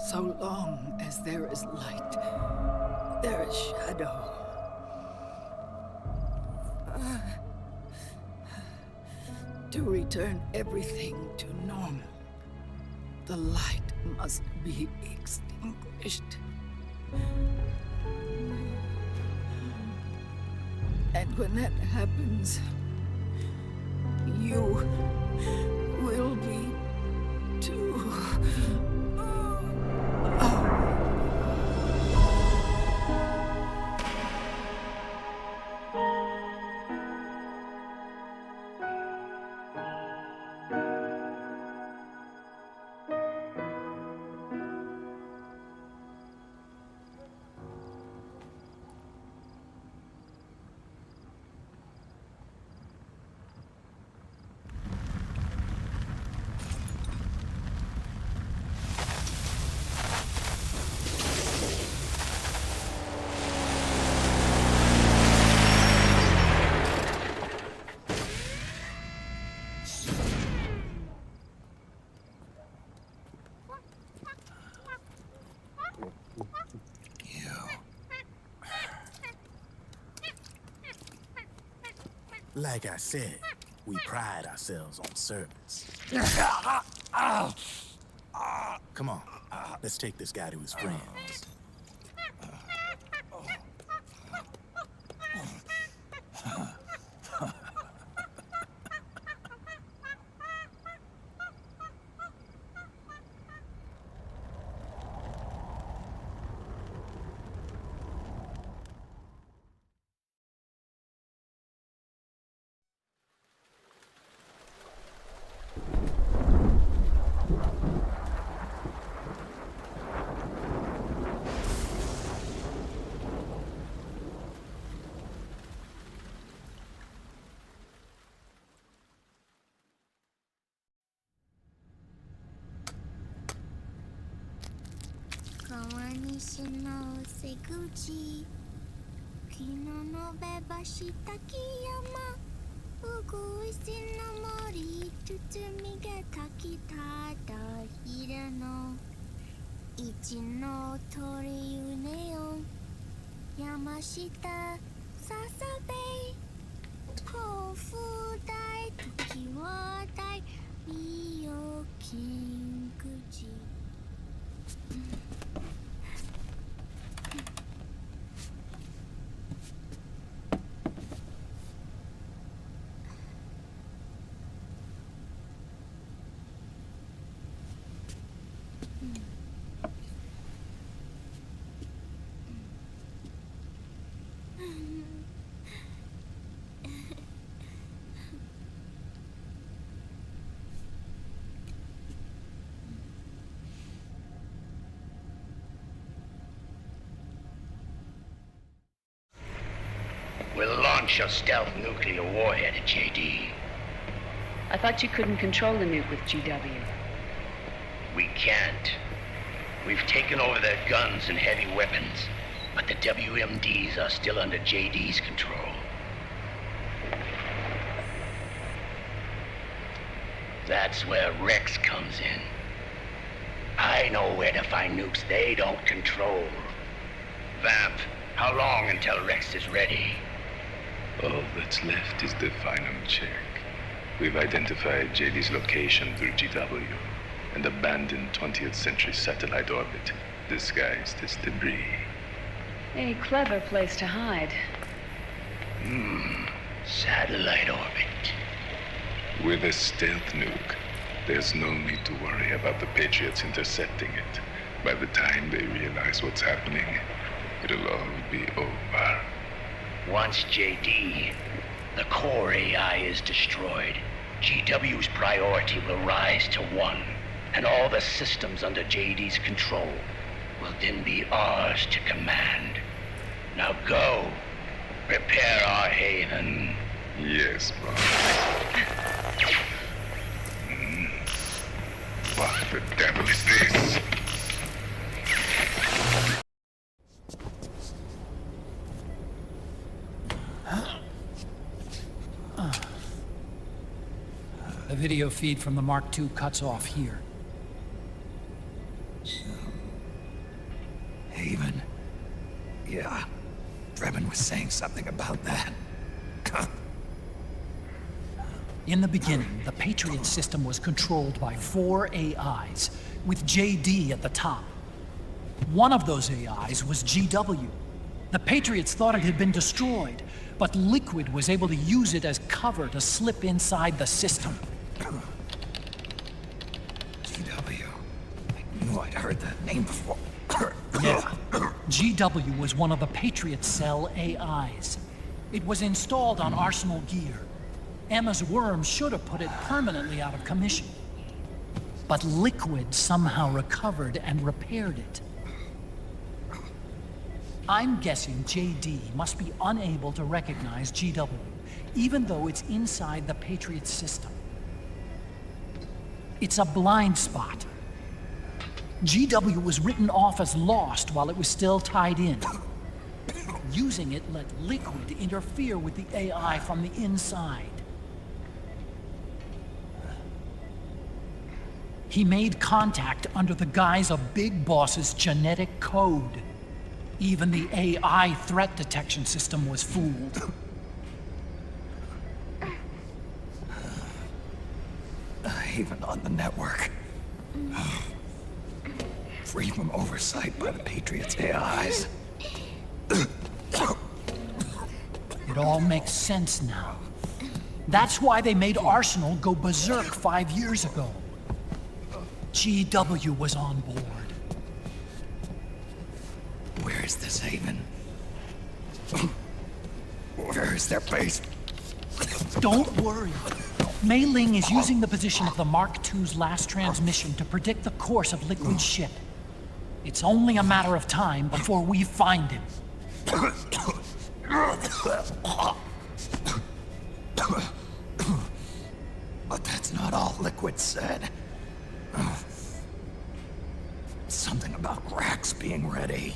So long as there is light, there is shadow. To return everything to normal, the light must be extinguished. And when that happens, you will be too. Like I said, we pride ourselves on service. Come on, let's take this guy to his friends. We'll launch a stealth nuclear warhead at JD. I thought you couldn't control the nuke with GW. We can't. We've taken over their guns and heavy weapons, but the WMDs are still under JD's control. That's where Rex comes in. I know where to find nukes they don't control. Vamp, how long until Rex is ready? All that's left is the final check. We've identified JD's location through GW, an abandoned 20th century satellite orbit disguised as debris. A clever place to hide. Satellite orbit. With a stealth nuke, There's no need to worry about the Patriots intercepting it. By the time they realize what's happening, it'll all be over. Once JD, the core AI is destroyed, GW's priority will rise to 1, and all the systems under JD's control will then be ours to command. Now go, prepare our haven. Yes, boss. What the devil is this? The video feed from the Mark II cuts off here. Haven. Yeah. Drebin was saying something about that. In the beginning, the Patriot system was controlled by 4 AIs, with JD at the top. One of those AIs was GW. The Patriots thought it had been destroyed, but Liquid was able to use it as cover to slip inside the system. GW. I knew I'd heard that name before. Yeah. GW was one of the Patriot Cell AIs. It was installed on Arsenal gear. Emma's worm should have put it permanently out of commission. But Liquid somehow recovered and repaired it. I'm guessing JD must be unable to recognize GW, even though it's inside the Patriot system. It's a blind spot. GW was written off as lost while it was still tied in. Using it let Liquid interfere with the AI from the inside. He made contact under the guise of Big Boss's genetic code. Even the AI threat detection system was fooled. Even on the network. Free from oversight by the Patriots' AIs. It all makes sense now. That's why they made Arsenal go berserk 5 years ago. GW was on board. Where is this haven? Where is their base? Don't worry. Mei Ling is using the position of the Mark II's last transmission to predict the course of Liquid's ship. It's only a matter of time before we find him. But that's not all Liquid said. Something about Rex being ready.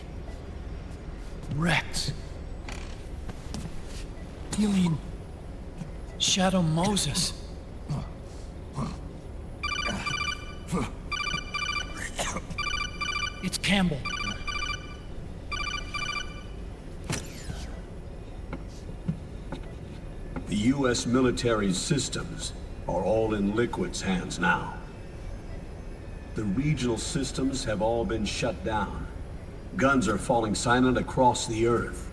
Rex? You mean Shadow Moses? It's Campbell. The U.S. military systems are all in Liquid's hands now. The regional systems have all been shut down. Guns are falling silent across the Earth.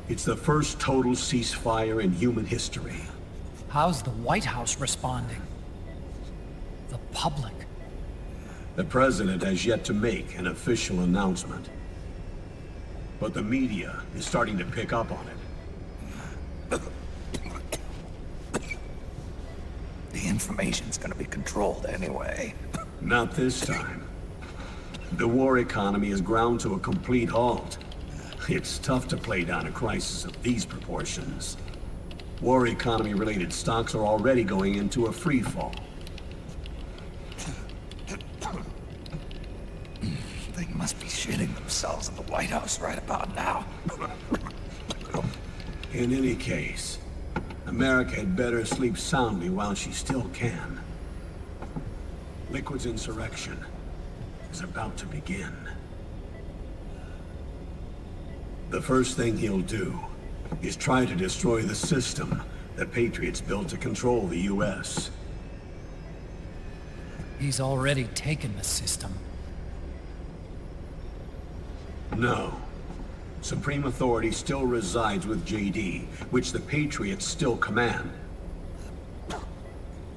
It's the first total ceasefire in human history. How's the White House responding? The public? The president has yet to make an official announcement. But the media is starting to pick up on it. The information's gonna be controlled anyway. Not this time. The war economy is ground to a complete halt. It's tough to play down a crisis of these proportions. War economy-related stocks are already going into a free fall. They must be shitting themselves at the White House right about now. In any case, America had better sleep soundly while she still can. Liquid's insurrection is about to begin. The first thing he'll do is try to destroy the system the Patriots built to control the U.S. He's already taken the system. No. Supreme authority still resides with JD, which the Patriots still command.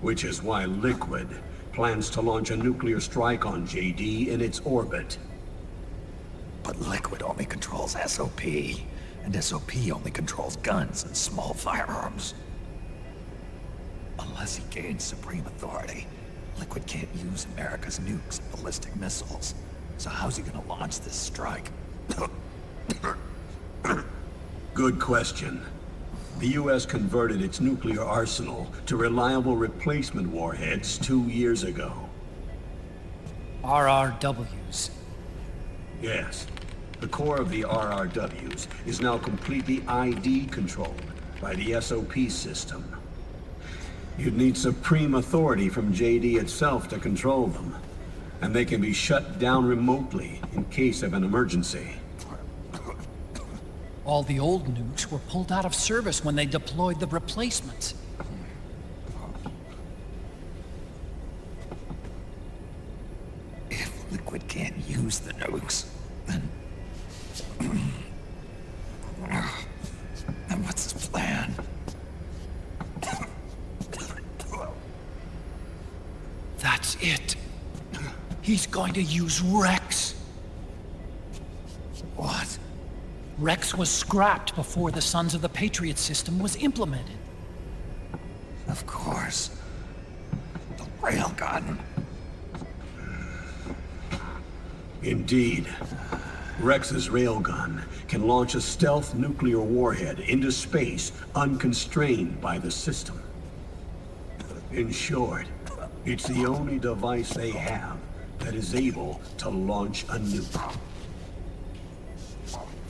Which is why Liquid plans to launch a nuclear strike on JD in its orbit. But Liquid only controls SOP, and SOP only controls guns and small firearms. Unless he gains supreme authority, Liquid can't use America's nukes and ballistic missiles. So how's he gonna launch this strike? Good question. The US converted its nuclear arsenal to reliable replacement warheads 2 years ago. RRWs. Yes. The core of the RRWs is now completely ID controlled by the SOP system. You'd need supreme authority from JD itself to control them, and they can be shut down remotely in case of an emergency. All the old nukes were pulled out of service when they deployed the replacements. If Liquid can't use the nukes, then what's his plan? That's it. He's going to use Rex. What? Rex was scrapped before the Sons of the Patriot system was implemented. Of course. The railgun. Indeed. Rex's railgun can launch a stealth nuclear warhead into space unconstrained by the system. In short, it's the only device they have that is able to launch a nuke.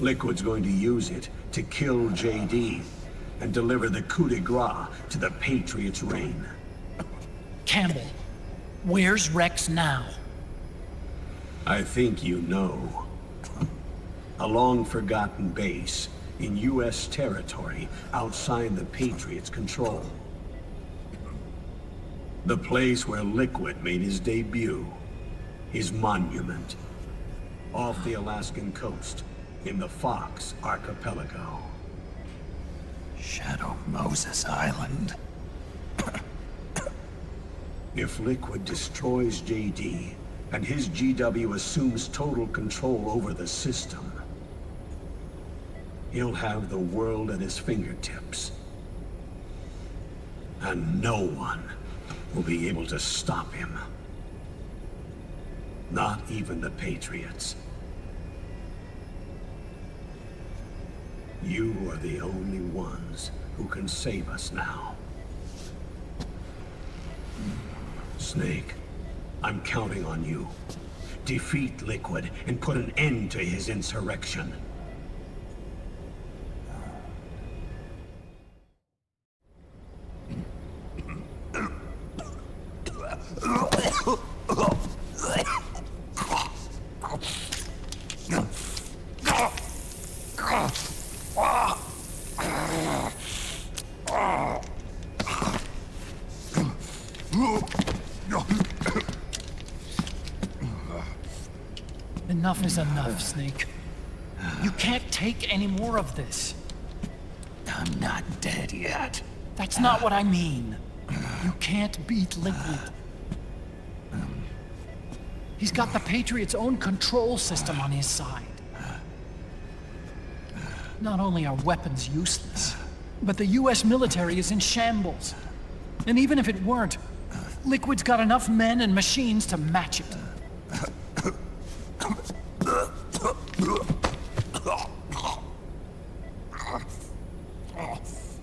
Liquid's going to use it to kill JD and deliver the coup de grace to the Patriots' reign. Campbell, where's Rex now? I think you know. A long-forgotten base in U.S. territory outside the Patriots' control. The place where Liquid made his debut, his monument, off the Alaskan coast in the Fox Archipelago. Shadow Moses Island. If Liquid destroys JD, and his GW assumes total control over the system, he'll have the world at his fingertips. And no one will be able to stop him. Not even the Patriots. You are the only ones who can save us now. Snake, I'm counting on you. Defeat Liquid and put an end to his insurrection. Enough is enough, Snake. You can't take any more of this. I'm not dead yet. That's not what I mean. You can't beat Liquid. He's got the Patriots' own control system on his side. Not only are weapons useless, but the US military is in shambles. And even if it weren't, Liquid's got enough men and machines to match it.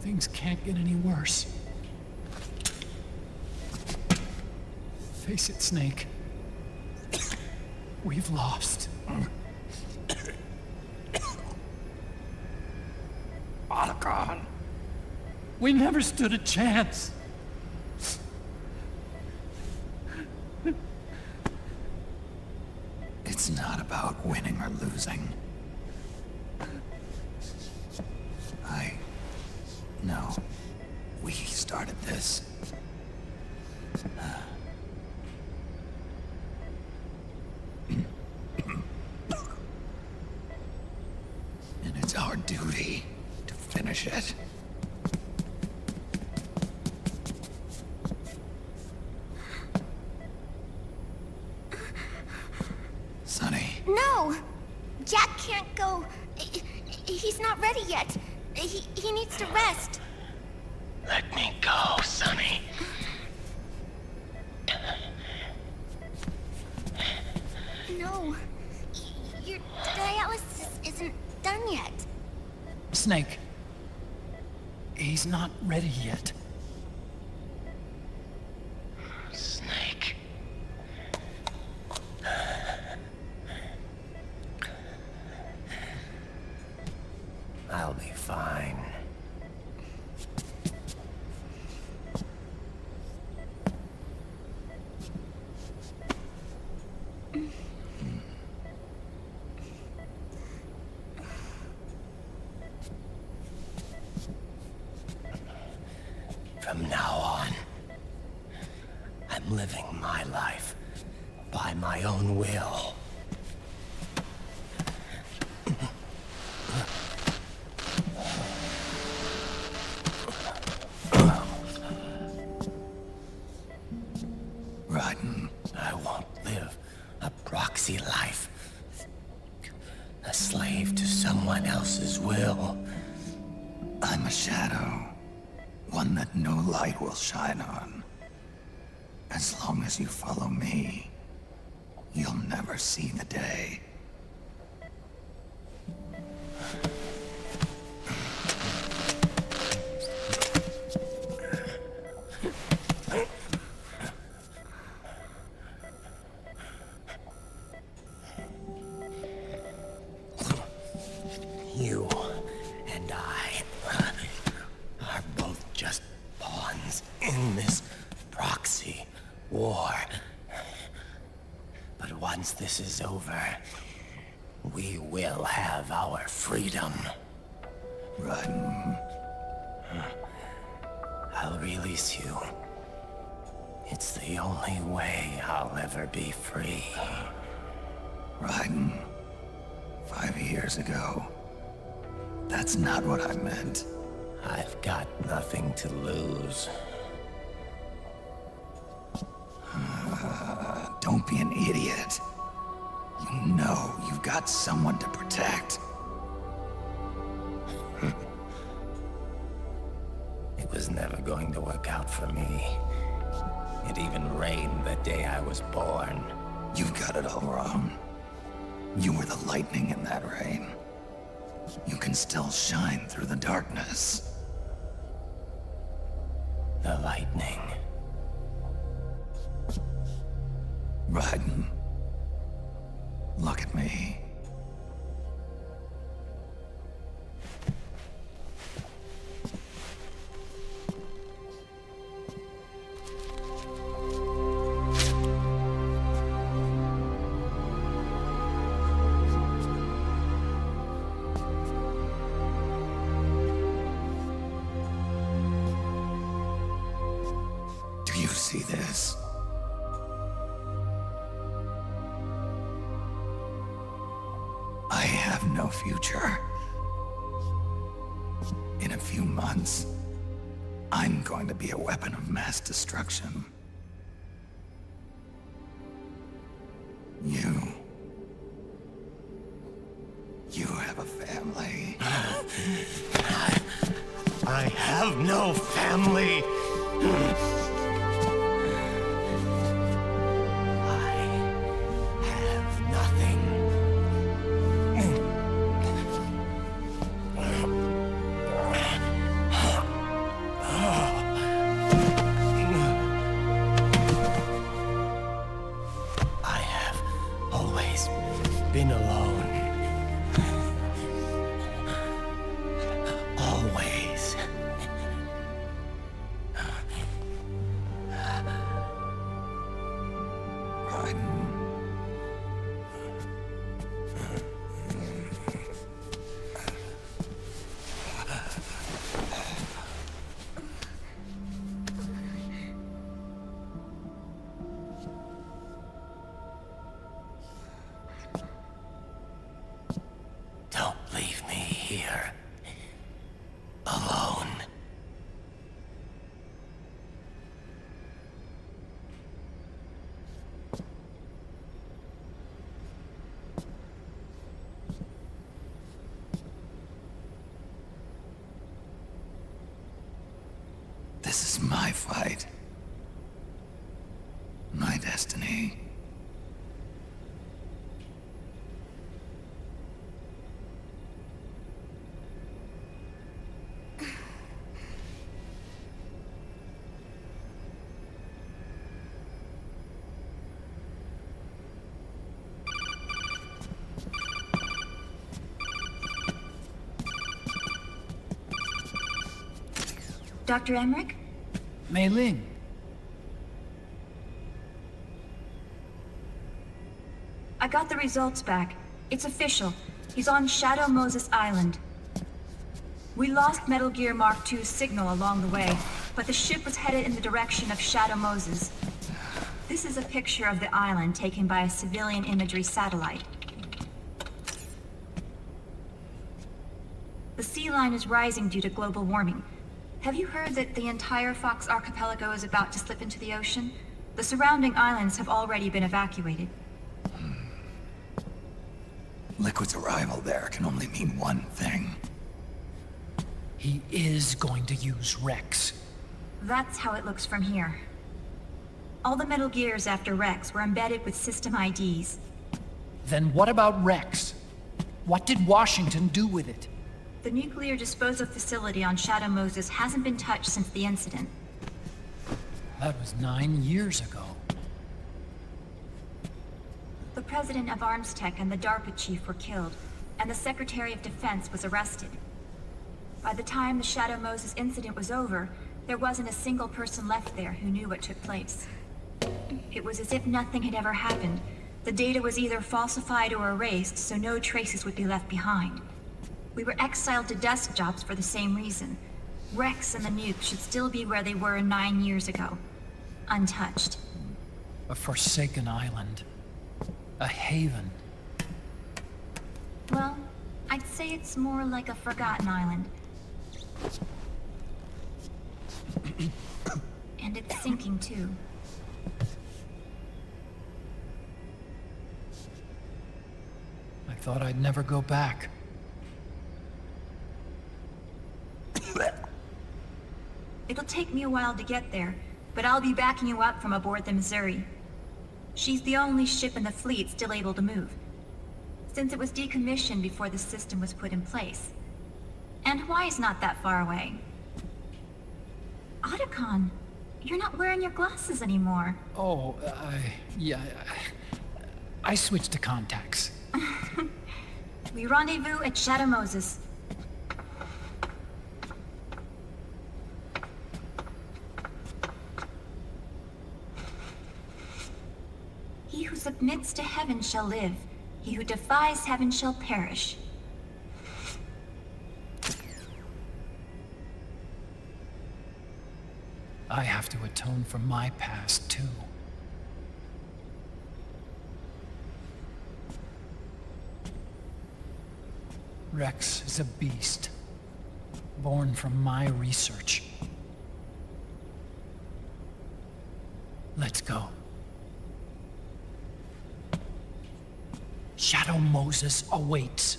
Things can't get any worse. Face it, Snake. We've lost. Otacon. We never stood a chance. It's not about winning or losing. No. We started this. And it's our duty to finish it. No! Jack can't go. He's not ready yet. He needs to rest. Let me go, Sonny. No. Your dialysis isn't done yet. Snake. He's not ready yet. Snake. I'll be fine. From now on, I'm living my life by my own will. Rotten. I won't live a proxy life. A slave to someone else's will. I'm a shadow. One that no light will shine on. As long as you follow me, you'll never see the day. You and I are both just pawns in this proxy war. But once this is over, we will have our freedom. Run. I'll release you. It's the only way I'll ever be free. Raiden, 5 years ago, that's not what I meant. I've got nothing to lose. Don't be an idiot. You know you've got someone to protect. It was never going to work out for me. It even rained the day I was born. You've got it all wrong. You were the lightning in that rain. You can still shine through the darkness. The lightning. Raiden, look at me. Do you see this? I have no future. In a few months, I'm going to be a weapon of mass destruction. You have a family. I have no family. Been alone. Always. This is my fight. My destiny. Dr. Emmerich? Mei Ling. I got the results back. It's official. He's on Shadow Moses Island. We lost Metal Gear Mark II's signal along the way, but the ship was headed in the direction of Shadow Moses. This is a picture of the island taken by a civilian imagery satellite. The sea line is rising due to global warming. Have you heard that the entire Fox archipelago is about to slip into the ocean? The surrounding islands have already been evacuated. Liquid's arrival there can only mean one thing. He is going to use Rex. That's how it looks from here. All the Metal Gears after Rex were embedded with system IDs. Then what about Rex? What did Washington do with it? The nuclear disposal facility on Shadow Moses hasn't been touched since the incident. That was 9 years ago. The president of Armstech and the DARPA chief were killed, and the Secretary of Defense was arrested. By the time the Shadow Moses incident was over, there wasn't a single person left there who knew what took place. It was as if nothing had ever happened. The data was either falsified or erased, so no traces would be left behind. We were exiled to desk jobs for the same reason. Rex and the nuke should still be where they were 9 years ago. Untouched. A forsaken island. A haven. Well, I'd say it's more like a forgotten island. And it's sinking too. I thought I'd never go back. It'll take me a while to get there, but I'll be backing you up from aboard the Missouri. She's the only ship in the fleet still able to move, since it was decommissioned before the system was put in place. And Hawaii's not that far away. Otacon, you're not wearing your glasses anymore. Oh, yeah, I switched to contacts. We rendezvous at Shadow Moses. He who submits to heaven shall live. He who defies heaven shall perish. I have to atone for my past, too. Rex is a beast, born from my research. Let's go. Shadow Moses awaits.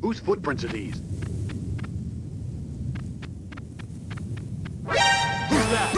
Whose footprints are these? Who's that?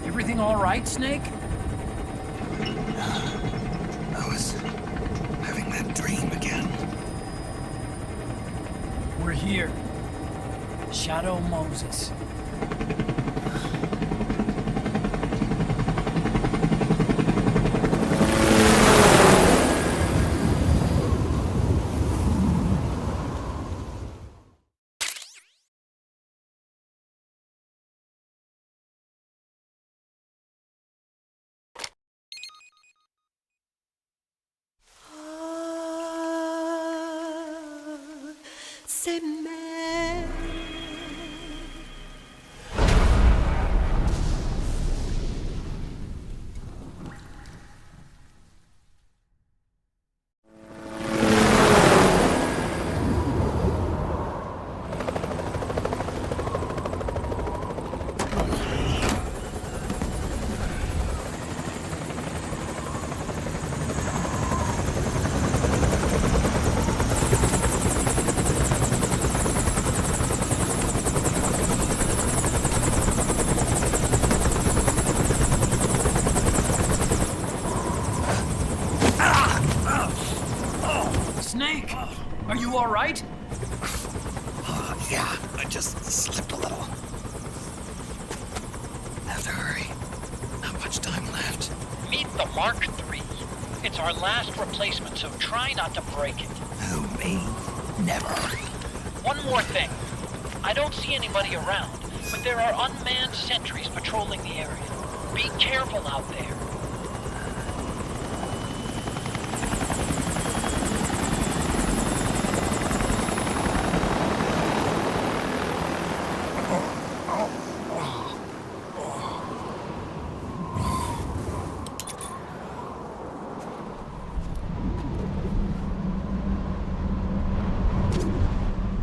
Everything all right, Snake? I was having that dream again. We're here. Shadow Moses. Snake, are you all right? Yeah, I just slipped a little. Have to hurry. Not much time left. Meet the Mark III. It's our last replacement, so try not to break it. Who, me? Never. One more thing. I don't see anybody around, but there are unmanned sentries patrolling the area. Be careful out there.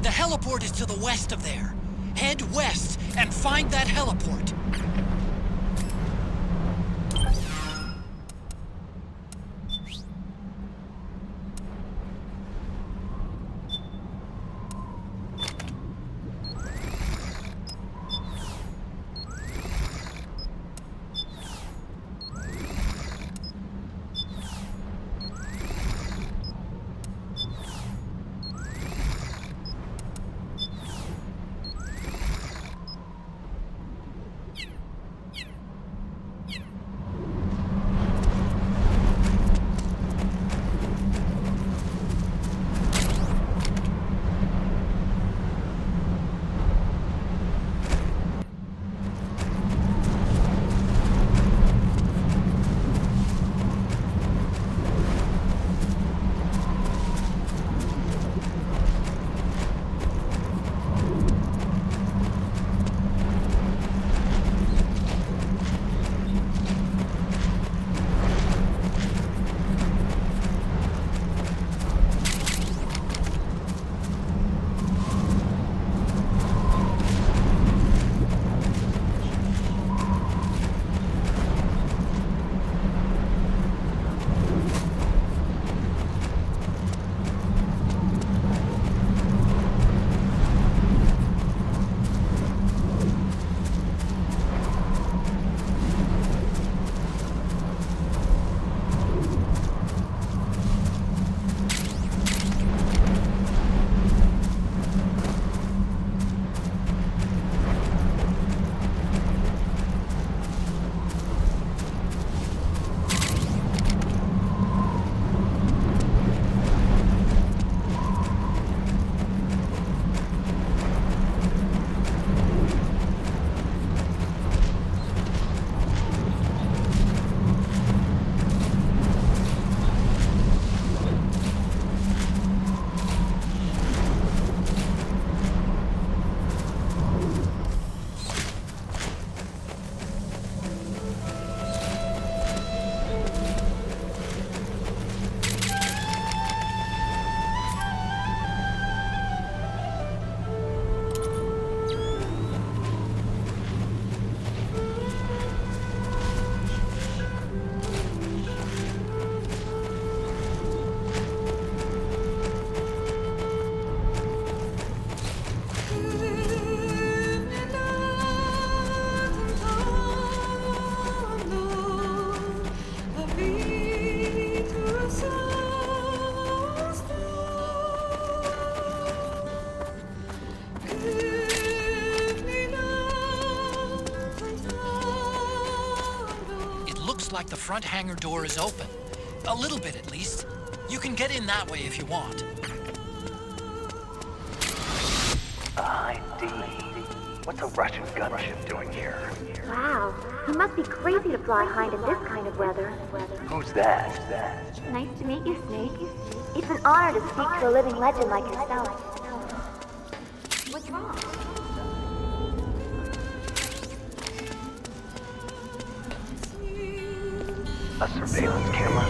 The heliport is to the west of there. Head west and find that heliport. looks like the front hangar door is open. A little bit, at least. You can get in that way if you want. Behind D. What's a Russian gunship doing here? Wow, he must be crazy to fly Hind in this kind of weather. Who's that? Nice to meet you, Snake. It's an honor to speak to a living legend like yourself. What's wrong? A surveillance camera?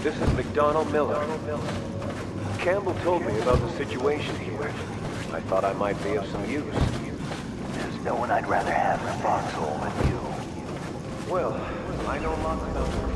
This is McDonald Miller. Campbell told me about the situation here. I thought I might be of some use. There's no one I'd rather have in a foxhole than you. Well, I know lots about her.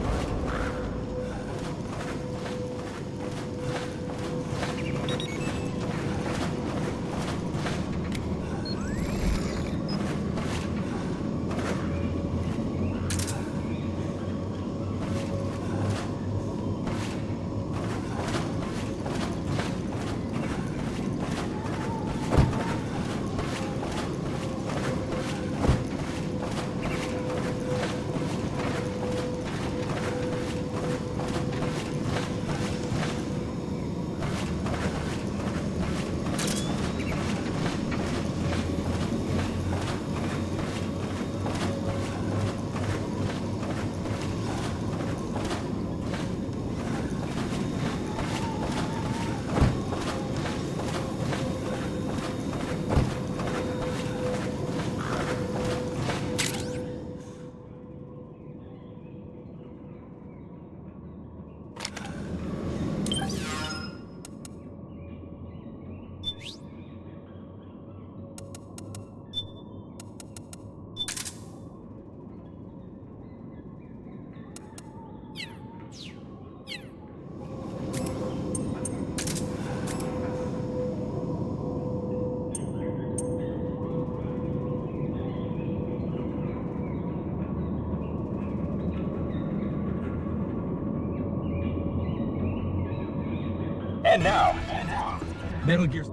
And now, Metal Gear.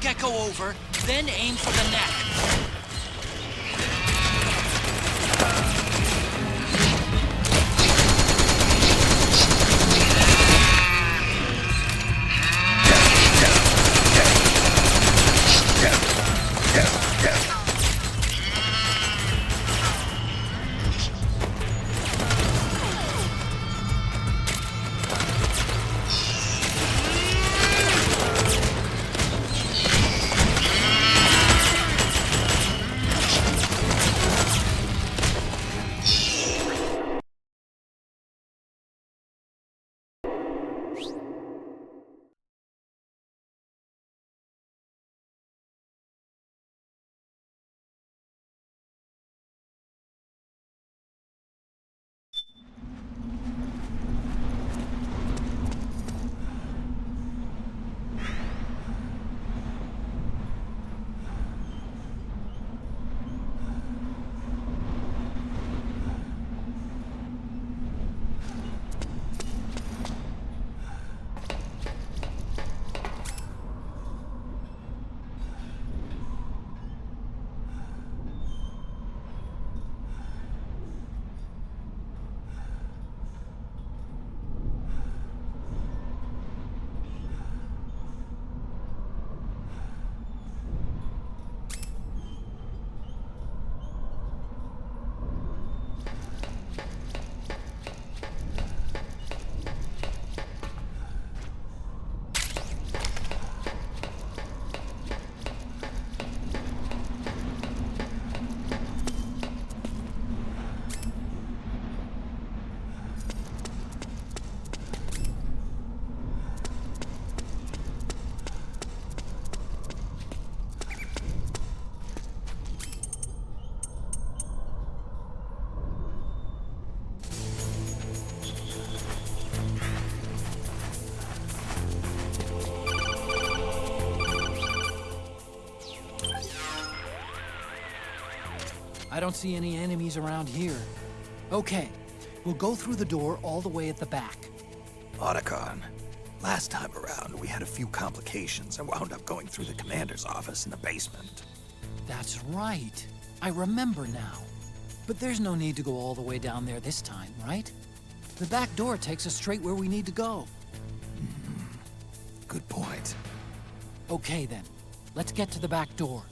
gecko over, then aim for the neck. I don't see any enemies around here. Okay, we'll go through the door all the way at the back. Otacon, last time around we had a few complications and wound up going through the commander's office in the basement. That's right. I remember now. But there's no need to go all the way down there this time, right? The back door takes us straight where we need to go. Good point. Okay then, let's get to the back door.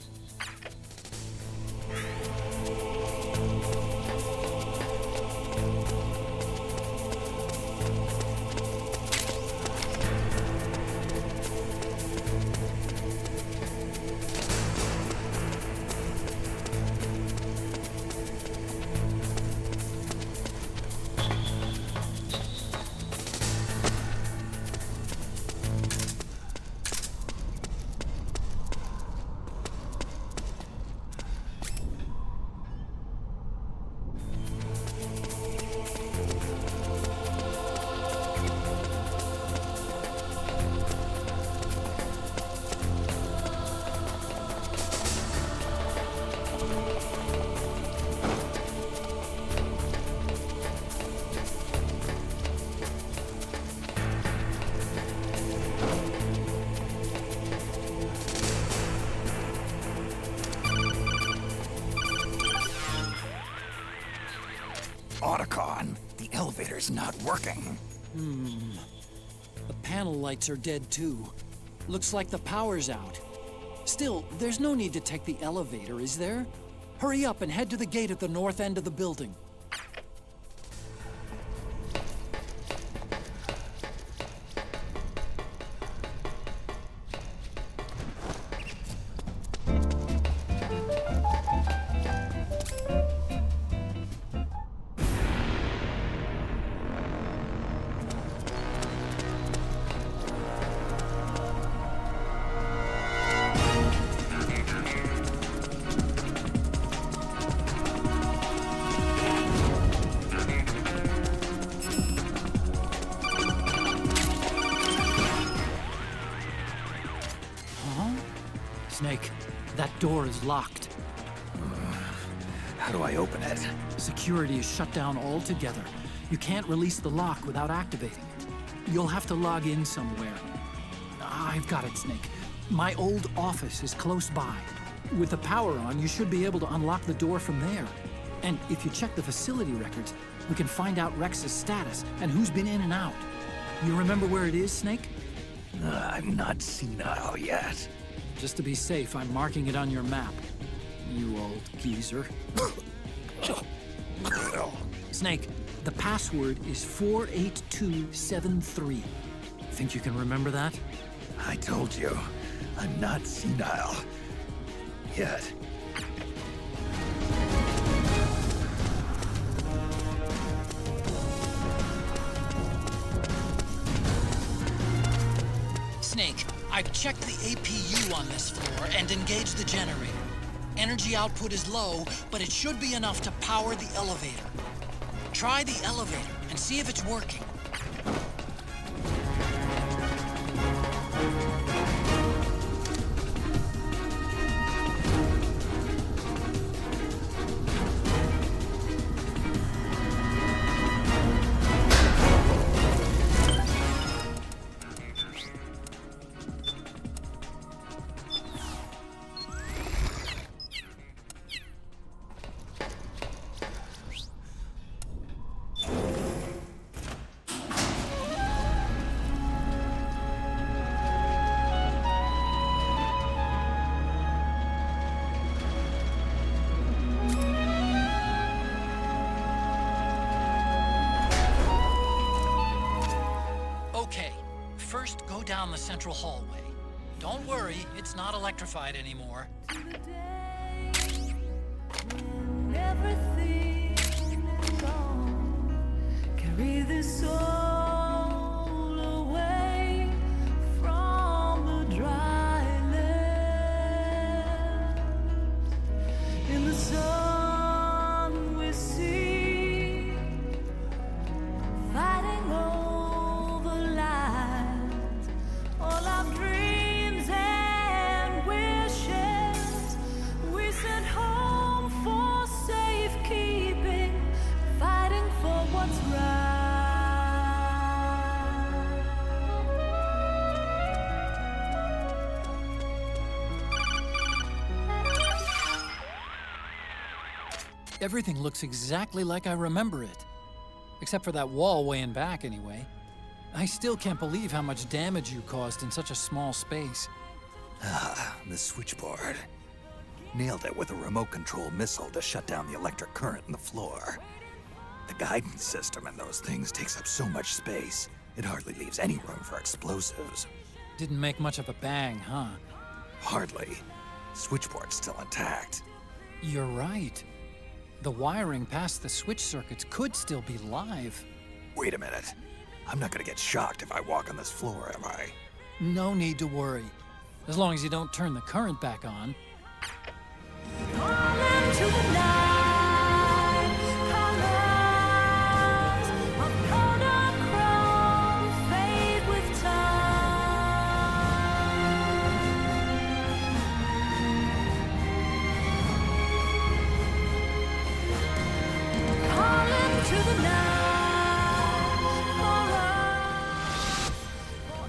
Otacon, the elevator's not working. The panel lights are dead too. Looks like the power's out. Still, there's no need to take the elevator, is there? Hurry up and head to the gate at the north end of the building. Snake, that door is locked. How do I open it? Security is shut down altogether. You can't release the lock without activating it. You'll have to log in somewhere. I've got it, Snake. My old office is close by. With the power on, you should be able to unlock the door from there. And if you check the facility records, we can find out Rex's status and who's been in and out. You remember where it is, Snake? I'm not senile yet. Just to be safe, I'm marking it on your map. You old geezer. Snake, the password is 48273. Think you can remember that? I told you, I'm not senile yet. Snake, I've checked the APU on this floor and engaged the generator. Energy output is low, but it should be enough to power the elevator. Try the elevator and see if it's working. First, go down the central hallway. Don't worry, it's not electrified anymore. Everything is gone. Carry this soul away from the dry land. In the sun we see fighting over lives. All our dreams and wishes we sent home for safekeeping, fighting for what's right. Everything looks exactly like I remember it. Except for that wall way in back, anyway. I still can't believe how much damage you caused in such a small space. Ah, the switchboard. Nailed it with a remote control missile to shut down the electric current in the floor. The guidance system in those things takes up so much space, it hardly leaves any room for explosives. Didn't make much of a bang, huh? Hardly. Switchboard's still intact. You're right. The wiring past the switch circuits could still be live. Wait a minute. I'm not gonna get shocked if I walk on this floor, am I? No need to worry. As long as you don't turn the current back on. To the night, colors of Kodachrome fade with time. Calling to the night for us, for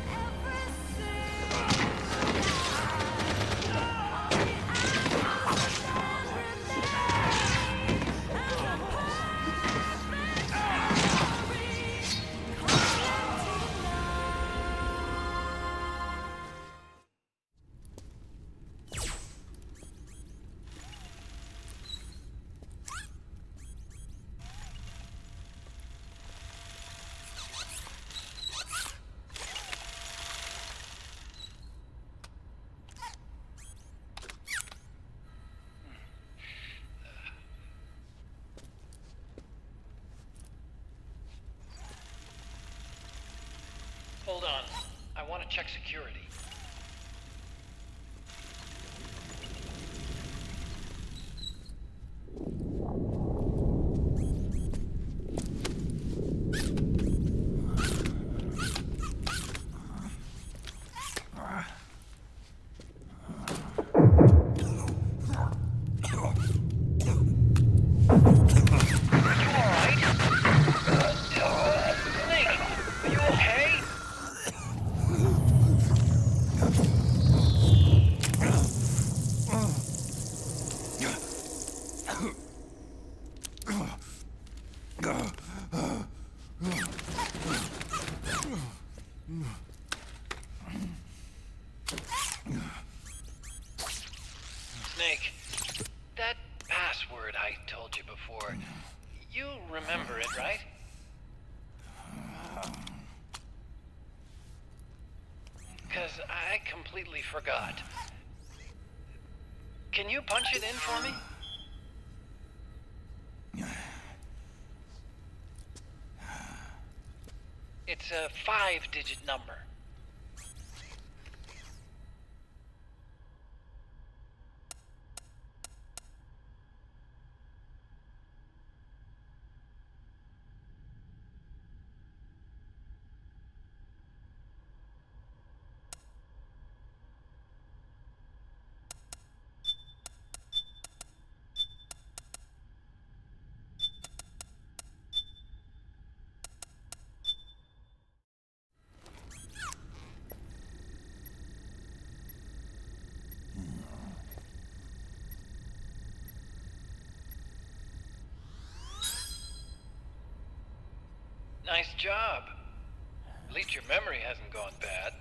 Hold on. I want to check security. Snake, that password I told you before, you remember it, right? Because I completely forgot. Can you punch it in for me? It's a 5-digit number. Nice job. At least your memory hasn't gone bad.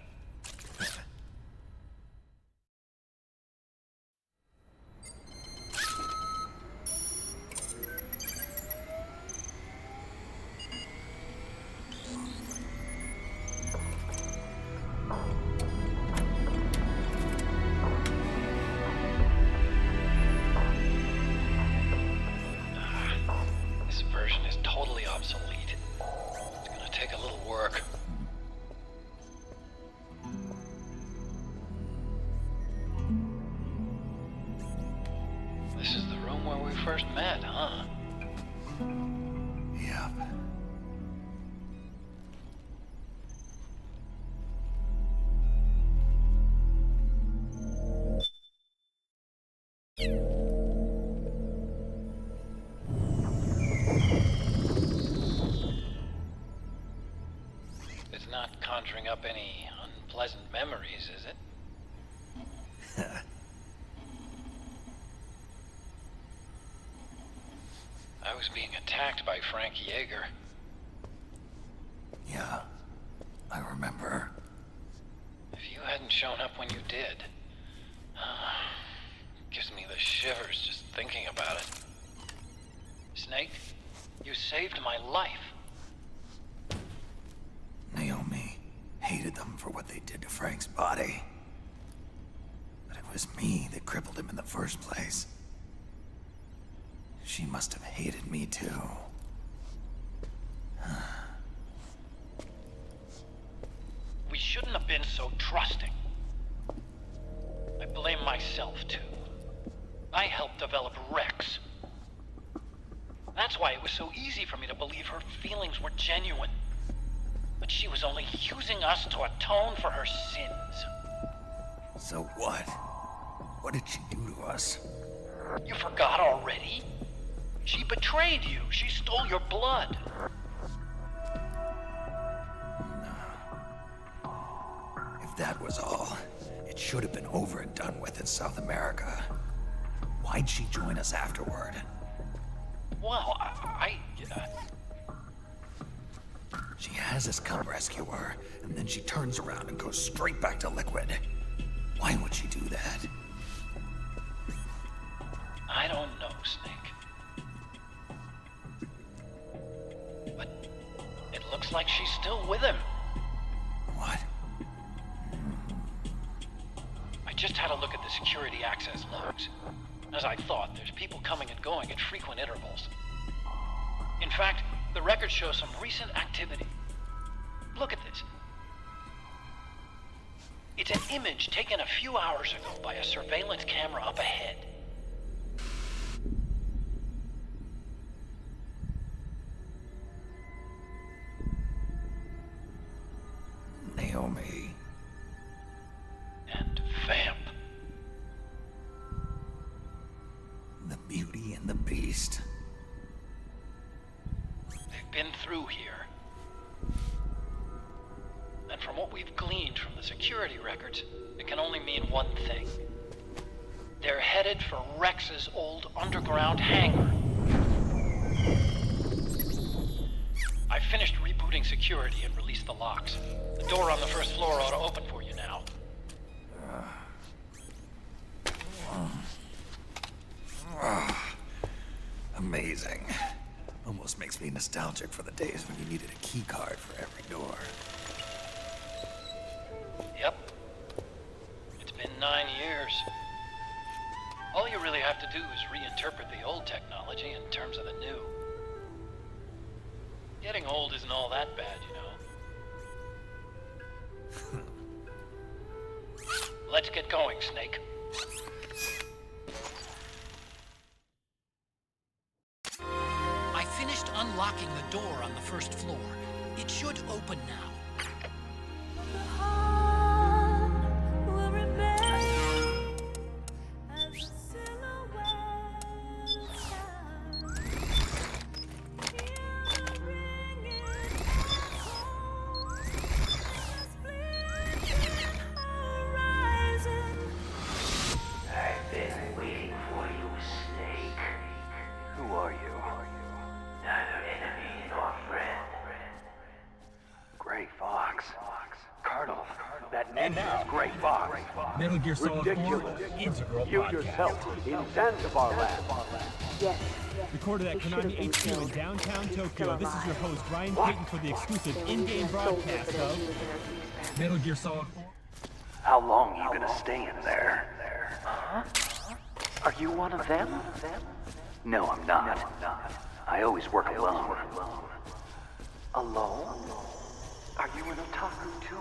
This version is totally obsolete. It's gonna take a little work. This is the room where we first met, huh? Yep. It's not conjuring up any unpleasant memories, is it? I was being attacked by Frank Yeager. Yeah, I remember. If you hadn't shown up when you did, gives me the shivers just thinking about it. Snake, you saved my life. Naomi hated them for what they did to Frank's body. But it was me that crippled him in the first place. She must have hated me too. We shouldn't have been so trusting. I blame myself too. I helped develop Rex. That's why it was so easy for me to believe her feelings were genuine. But she was only using us to atone for her sins. So what? What did she do to us? You forgot already? She betrayed you. She stole your blood. If that was all, it should have been over and done with in South America. Why'd she join us afterward? Well, She has us come rescue her, and then she turns around and goes straight back to Liquid. Why would she do that? I don't know, Snake. But it looks like she's still with him. What? I just had a look at the security access logs. As I thought, there's people coming and going at frequent intervals. In fact, the record shows some recent activity. Look at this. It's an image taken a few hours ago by a surveillance camera up ahead. Naomi. And Vamp. The Beauty and the Beast. They've been through here. And from what we've gleaned from the security records, it can only mean one thing. They're headed for Rex's old underground hangar. I finished rebooting security and released the locks. The door on the first floor ought to open for you now. amazing. Almost makes me nostalgic for the days when you needed a key card for every door. Yep. It's been 9 years. All you really have to do is reinterpret the old technology in terms of the new. Getting old isn't all that bad, you know. Let's get going, Snake. I finished unlocking the door on the first floor. It should open now. Metal Gear Solid 4 Integral You Podcast. yourself in Zanzibar land. Yes. Recorded at Konami HQ in downtown Tokyo. This is your host, Ryan Payton, for the exclusive in-game broadcast of Metal Gear Solid 4. How long are you gonna stay in there? Huh? Are you one of them? No, I'm not. I always work alone. Alone? Are you an otaku too?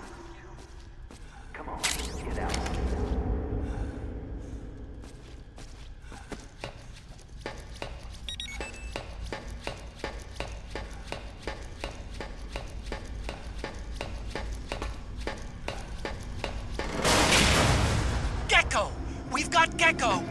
Come on, get out. Gecko! We've got Gecko!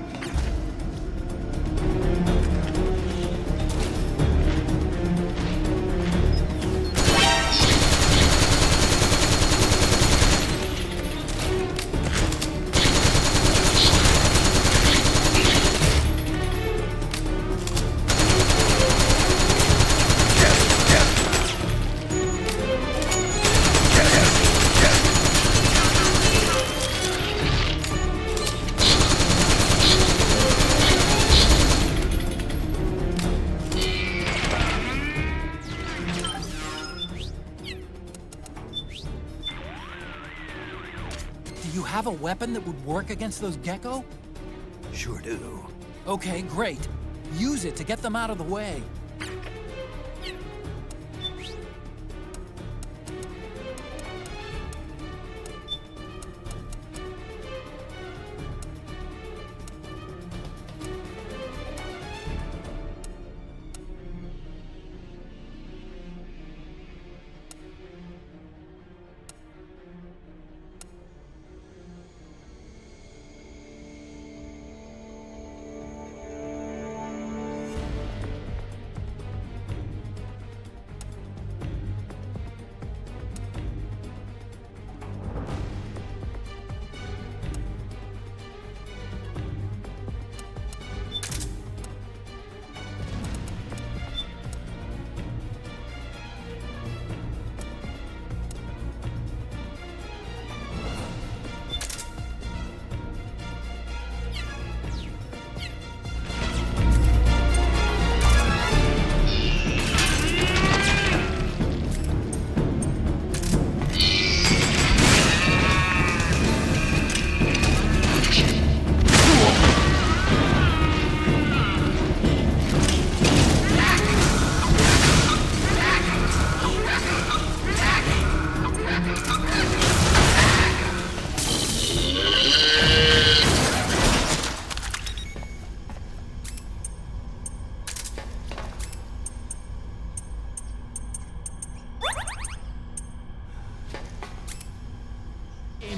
Have a weapon that would work against those Gecko? Sure do. Okay, great. Use it to get them out of the way.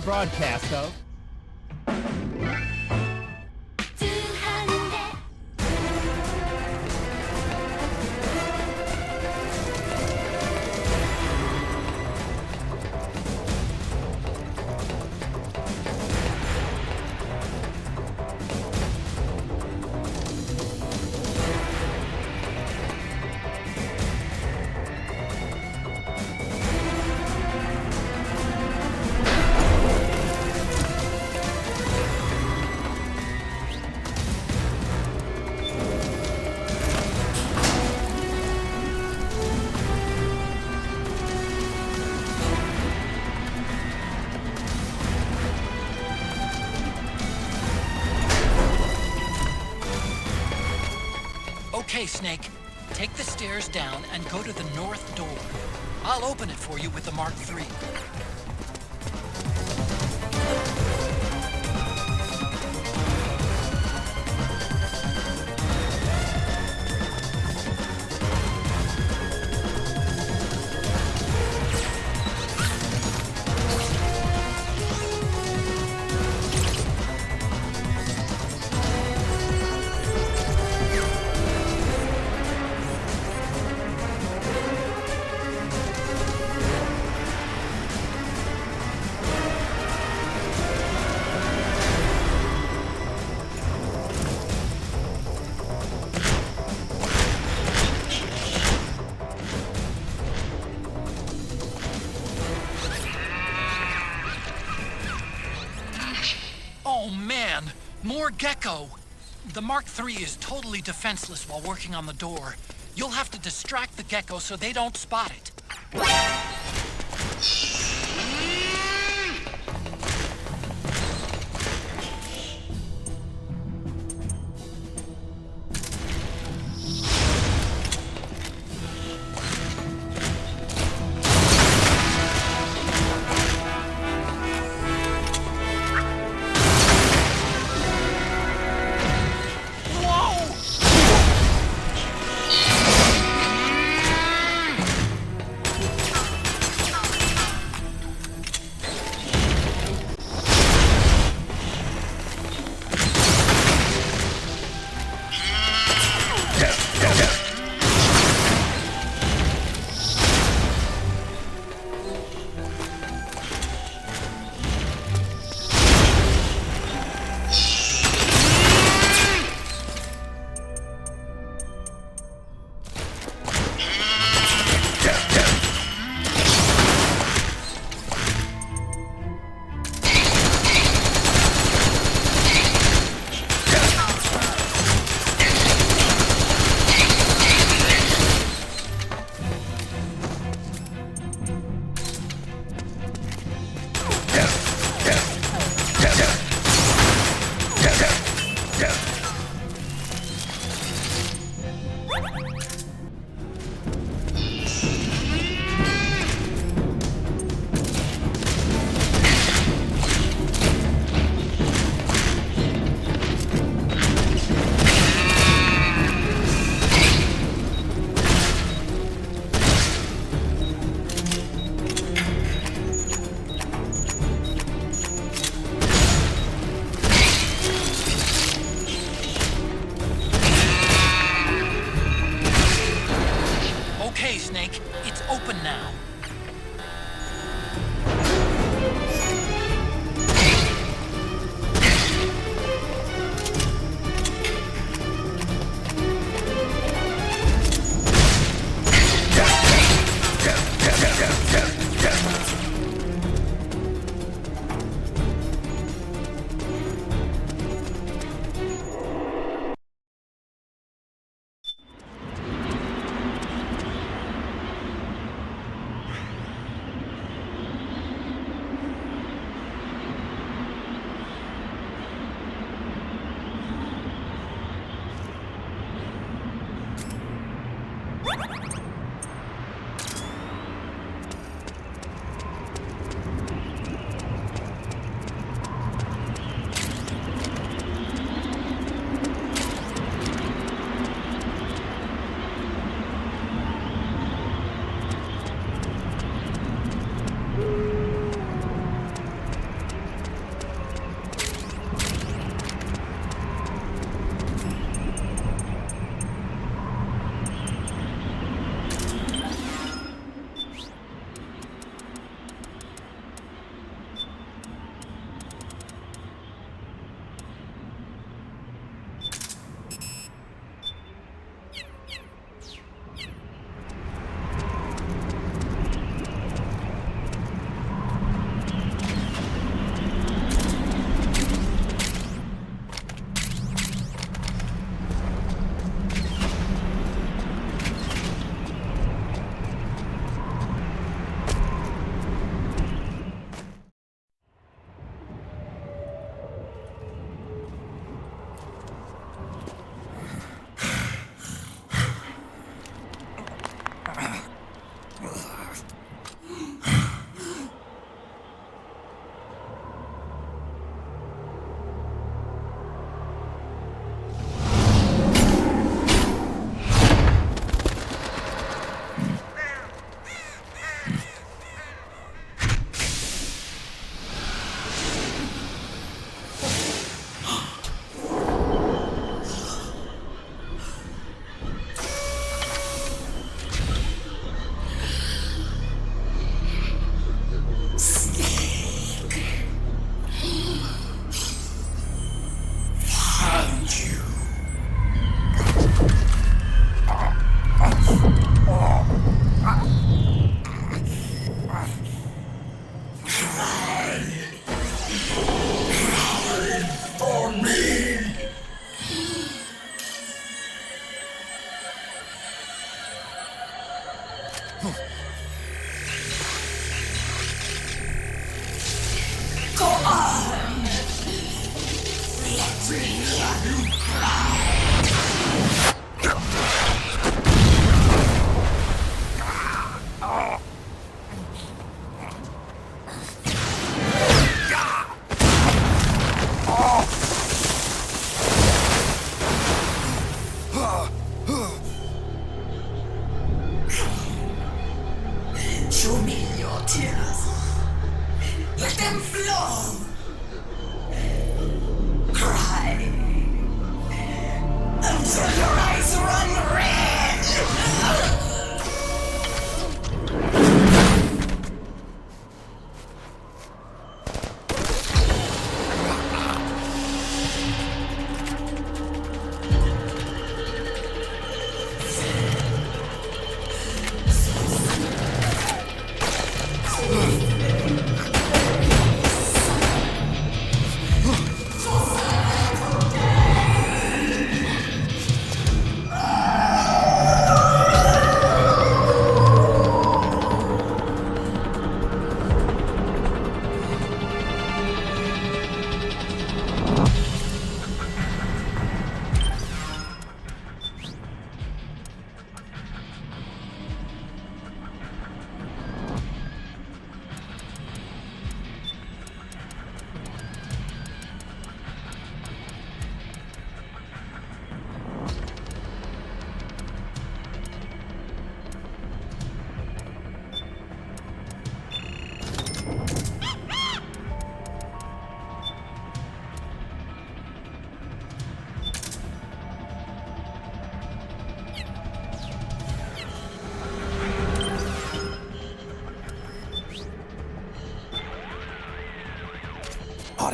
Broadcast of Okay, Snake. Take the stairs down and go to the north door. I'll open it for you with the Mark III. More gecko! The Mark III is totally defenseless while working on the door. You'll have to distract the gecko so they don't spot it.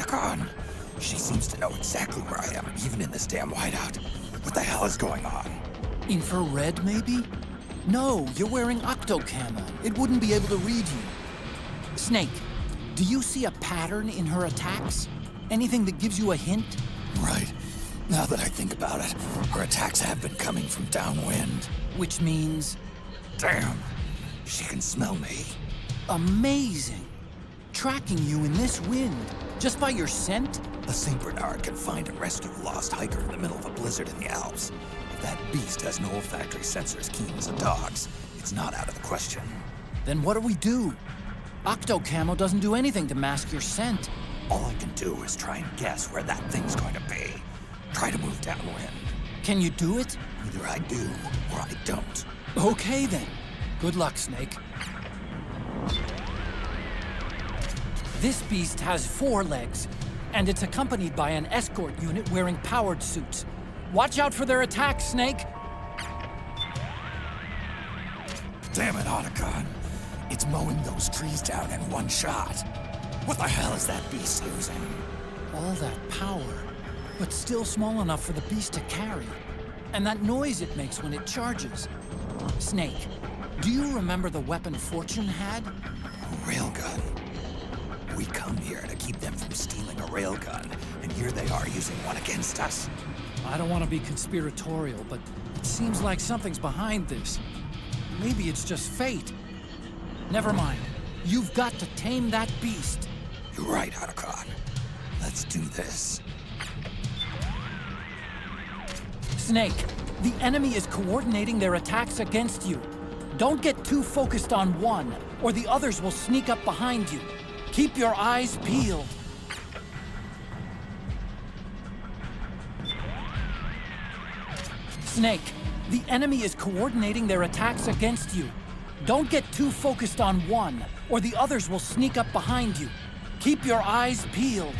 Otacon! She seems to know exactly where I am, even in this damn whiteout. What the hell is going on? Infrared, maybe? No, you're wearing octocamo. It wouldn't be able to read you. Snake, do you see a pattern in her attacks? Anything that gives you a hint? Right. Now that I think about it, her attacks have been coming from downwind. Which means? Damn! She can smell me. Amazing! Tracking you in this wind, just by your scent? A St. Bernard can find and rescue a lost hiker in the middle of a blizzard in the Alps. If that beast has no olfactory sensors keen as a dog's, it's not out of the question. Then what do we do? Octocamo doesn't do anything to mask your scent. All I can do is try and guess where that thing's going to be. Try to move downwind. Can you do it? Either I do, or I don't. Okay then. Good luck, Snake. This beast has 4 legs, and it's accompanied by an escort unit wearing powered suits. Watch out for their attacks, Snake! Damn it, Otacon. It's mowing those trees down in one shot. What the hell is that beast using? All that power, but still small enough for the beast to carry. And that noise it makes when it charges. Snake, do you remember the weapon Fortune had? A railgun. We come here to keep them from stealing a railgun, and here they are using one against us. I don't want to be conspiratorial, but it seems like something's behind this. Maybe it's just fate. Never mind. You've got to tame that beast. You're right, Otacon. Let's do this. Snake, the enemy is coordinating their attacks against you. Don't get too focused on one, or the others will sneak up behind you. Keep your eyes peeled. Snake, the enemy is coordinating their attacks against you. Don't get too focused on one, or the others will sneak up behind you. Keep your eyes peeled.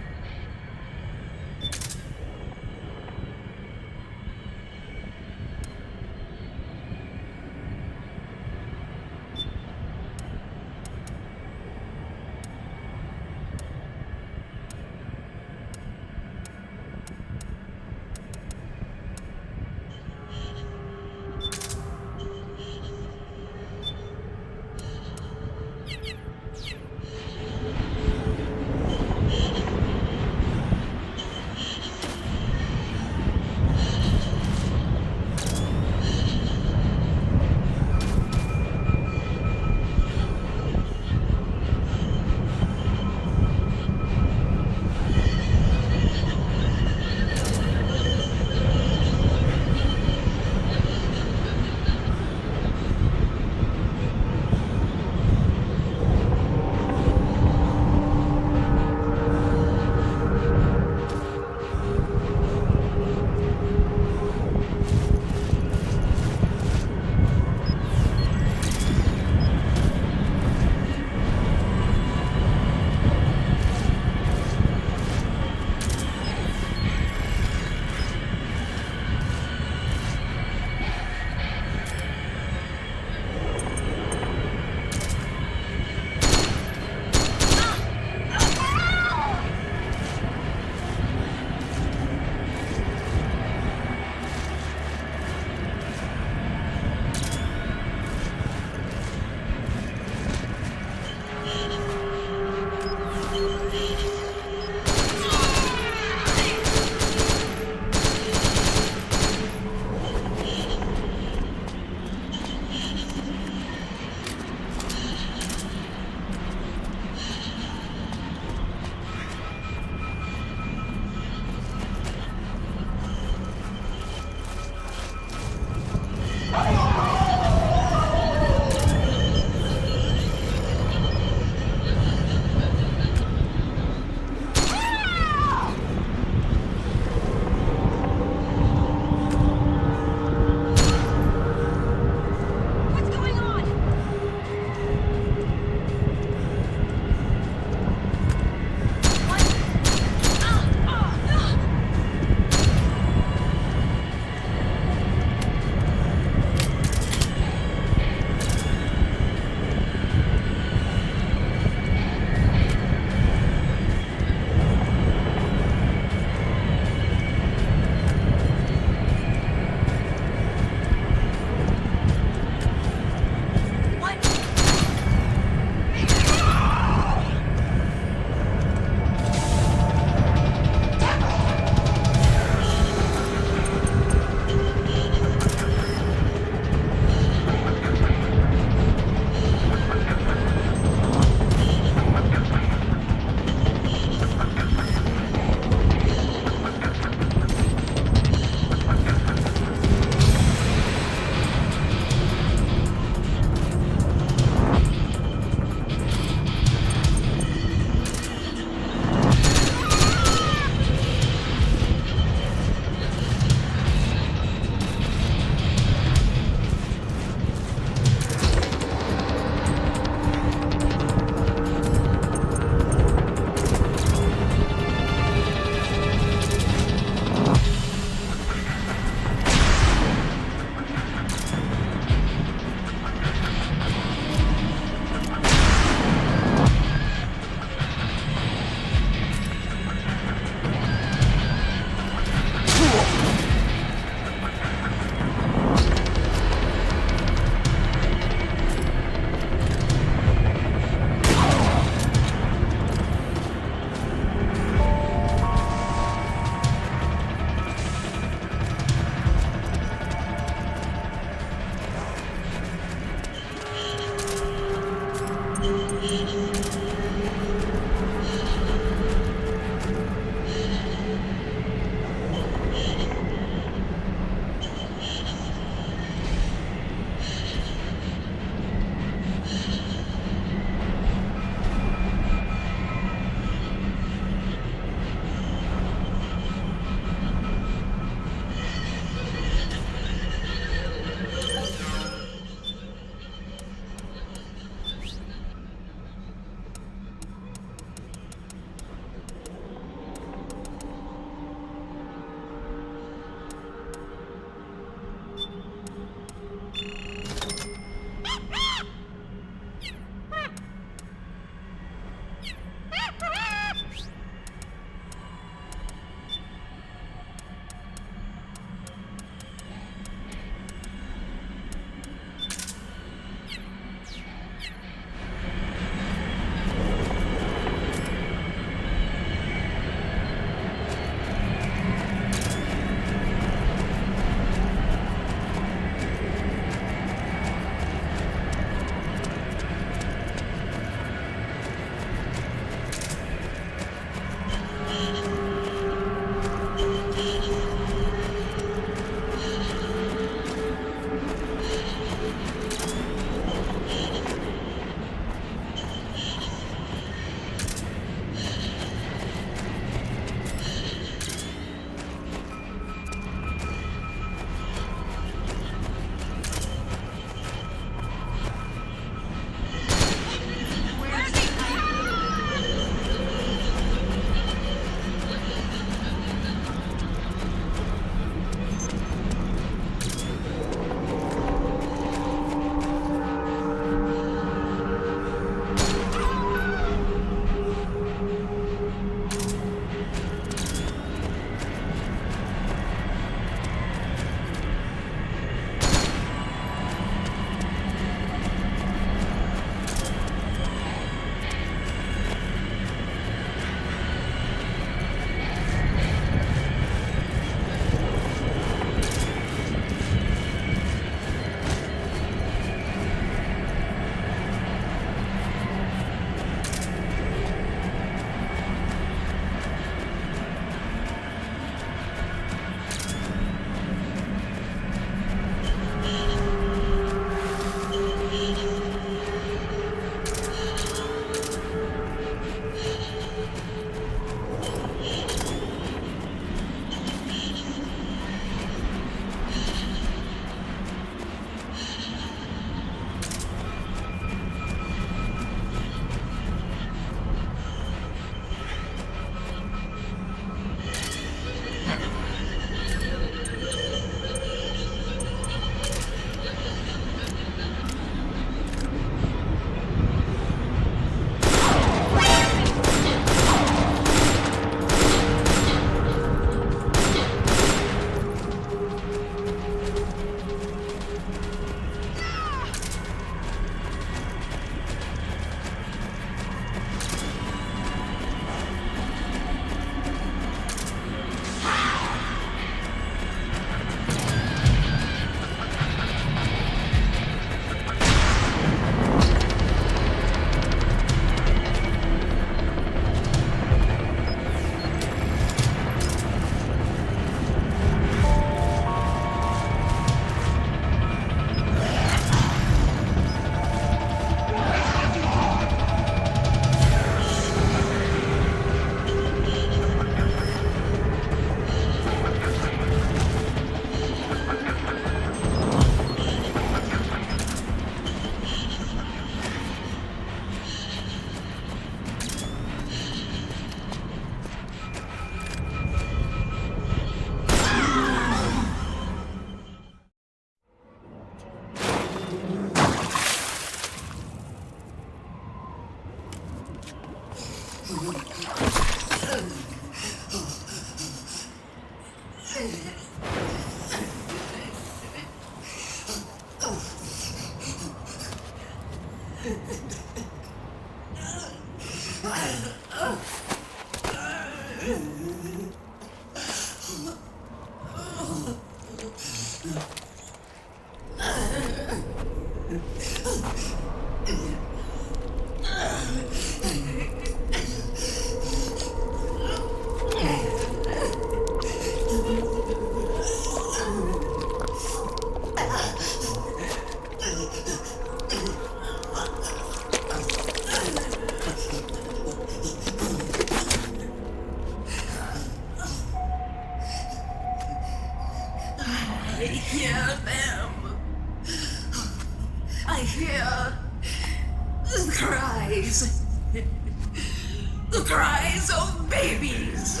The cries of babies.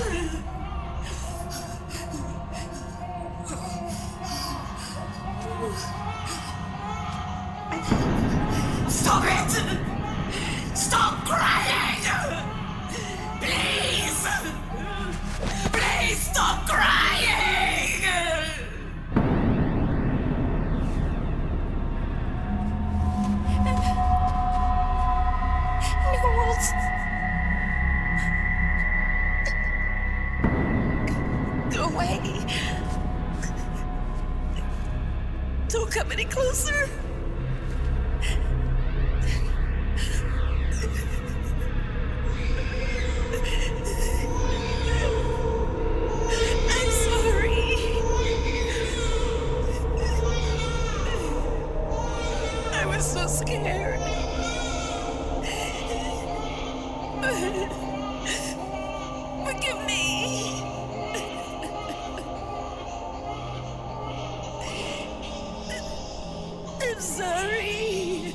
Stop it! Stop crying! Please! Please stop crying! Knowles! Go away! Don't come any closer! I'm sorry. I was so scared. Forgive me. I'm sorry.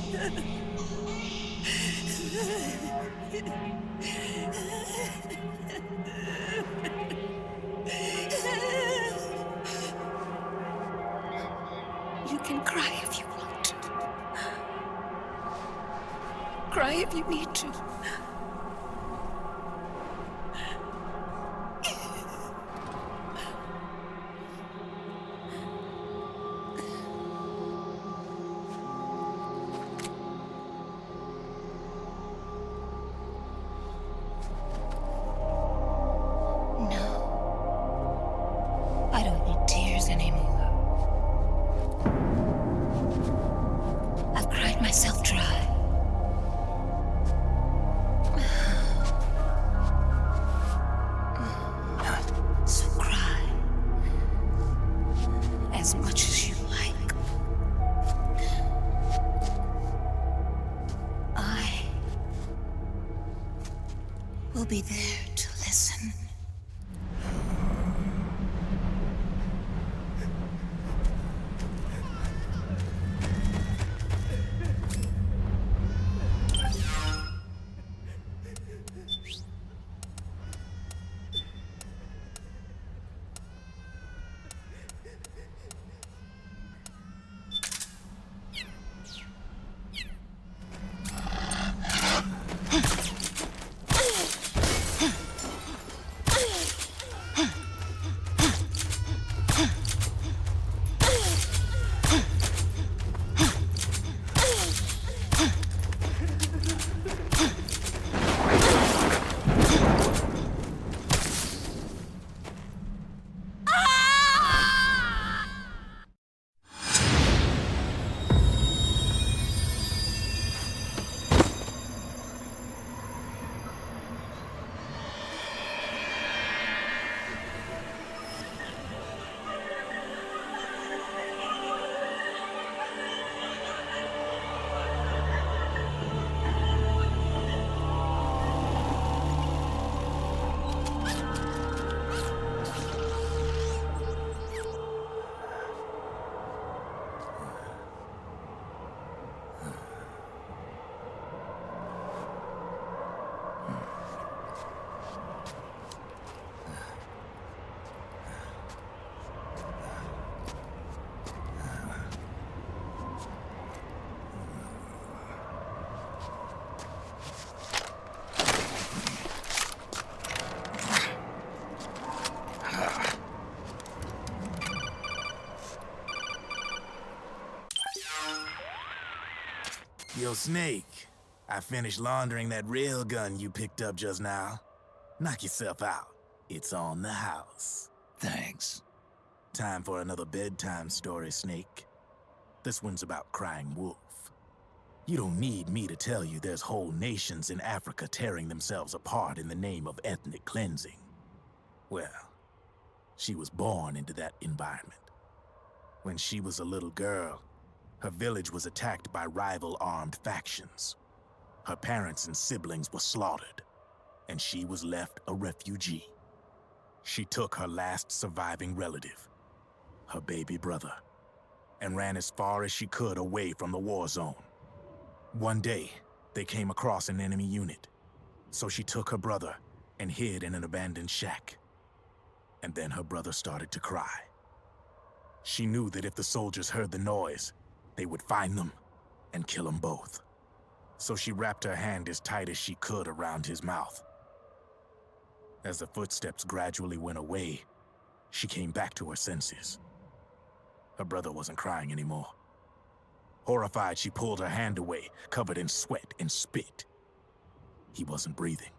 You can cry if you want to. Cry if you need to. I don't need tears anymore. I've cried myself dry. So cry as much as you like. I will be there to listen. Yo, Snake, I finished laundering that rail gun you picked up just now. Knock yourself out. It's on the house. Thanks. Time for another bedtime story, Snake. This one's about crying wolf. You don't need me to tell you there's whole nations in Africa tearing themselves apart in the name of ethnic cleansing. Well, she was born into that environment. When she was a little girl, her village was attacked by rival armed factions. Her parents and siblings were slaughtered, and she was left a refugee. She took her last surviving relative, her baby brother, and ran as far as she could away from the war zone. One day, they came across an enemy unit, so she took her brother and hid in an abandoned shack. And then her brother started to cry. She knew that if the soldiers heard the noise, they would find them and kill them both. So she wrapped her hand as tight as she could around his mouth. As the footsteps gradually went away, she came back to her senses. Her brother wasn't crying anymore. Horrified, she pulled her hand away, covered in sweat and spit. He wasn't breathing.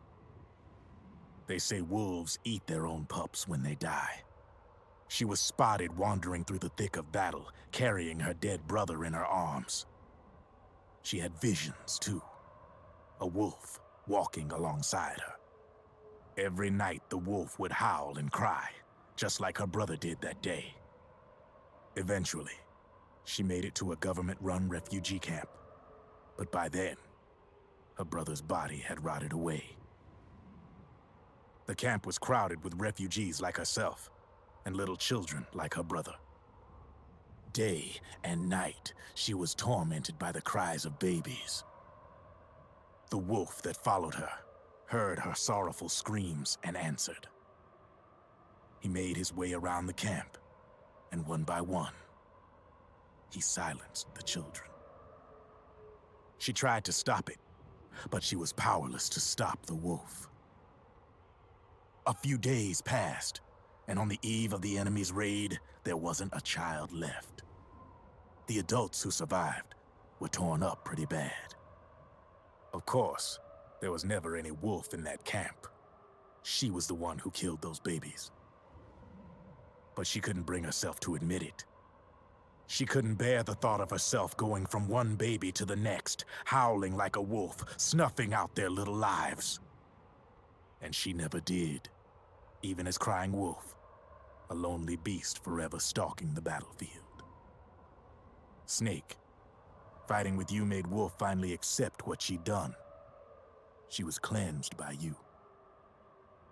They say wolves eat their own pups when they die. She was spotted wandering through the thick of battle, carrying her dead brother in her arms. She had visions, too. A wolf walking alongside her. Every night, the wolf would howl and cry, just like her brother did that day. Eventually, she made it to a government-run refugee camp. But by then, her brother's body had rotted away. The camp was crowded with refugees like herself, and little children like her brother. Day and night, she was tormented by the cries of babies. The wolf that followed her heard her sorrowful screams and answered. He made his way around the camp, and one by one, he silenced the children. She tried to stop it, but she was powerless to stop the wolf. A few days passed, and on the eve of the enemy's raid, there wasn't a child left. The adults who survived were torn up pretty bad. Of course, there was never any wolf in that camp. She was the one who killed those babies. But she couldn't bring herself to admit it. She couldn't bear the thought of herself going from one baby to the next, howling like a wolf, snuffing out their little lives. And she never did, even as crying wolf, a lonely beast forever stalking the battlefield. Snake, fighting with you made Wolf finally accept what she'd done. She was cleansed by you.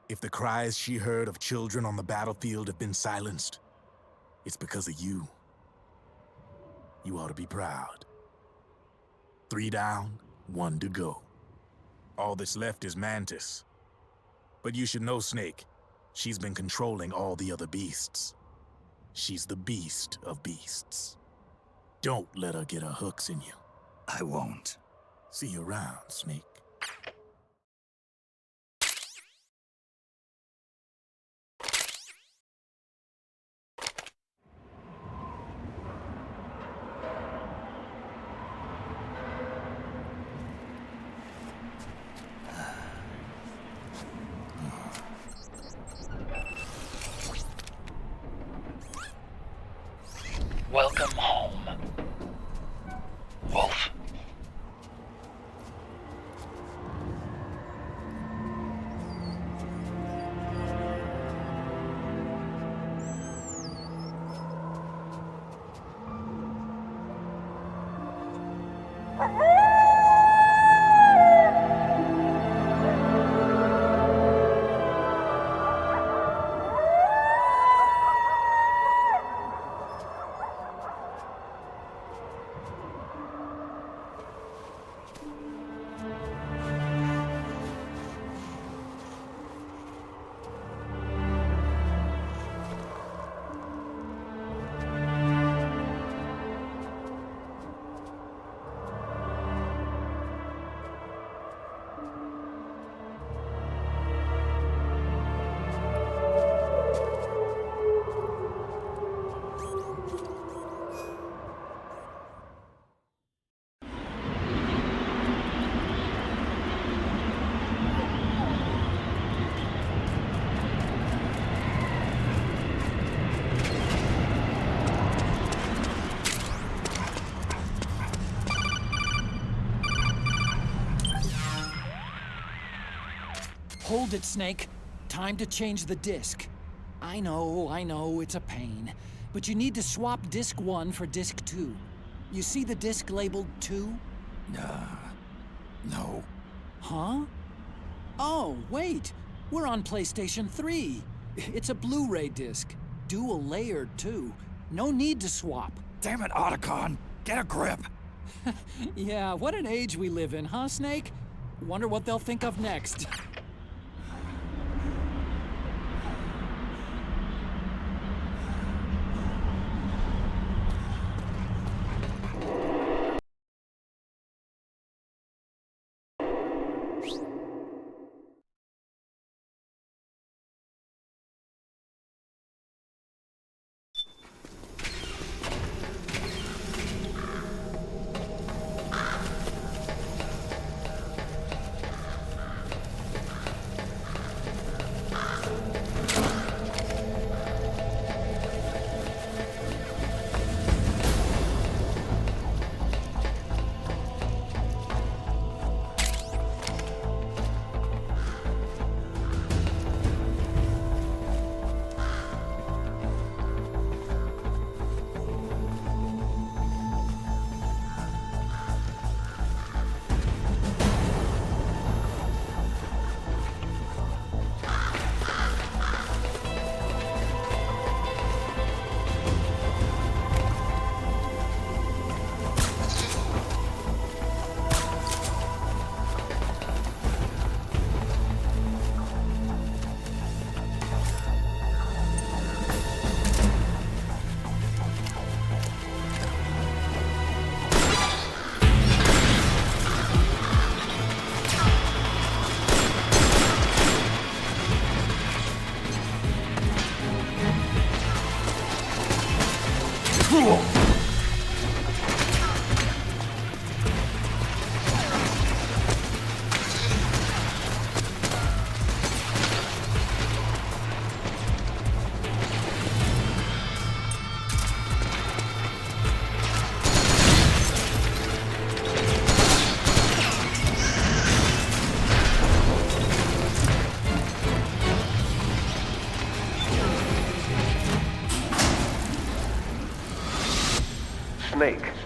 If the cries she heard of children on the battlefield have been silenced, it's because of you. You ought to be proud. 3 down, 1 to go. All that's left is Mantis. But you should know, Snake, she's been controlling all the other beasts. She's the beast of beasts. Don't let her get her hooks in you. I won't. See you around, Snake. Welcome home, Wolf. Hold it, Snake. Time to change the disc. I know, it's a pain. But you need to swap disc 1 for disc 2. You see the disc labeled 2? No. Huh? Oh, wait. We're on PlayStation 3. It's a Blu-ray disc. Dual layered, too. No need to swap. Damn it, Otacon! Get a grip! Yeah, what an age we live in, huh, Snake? Wonder what they'll think of next.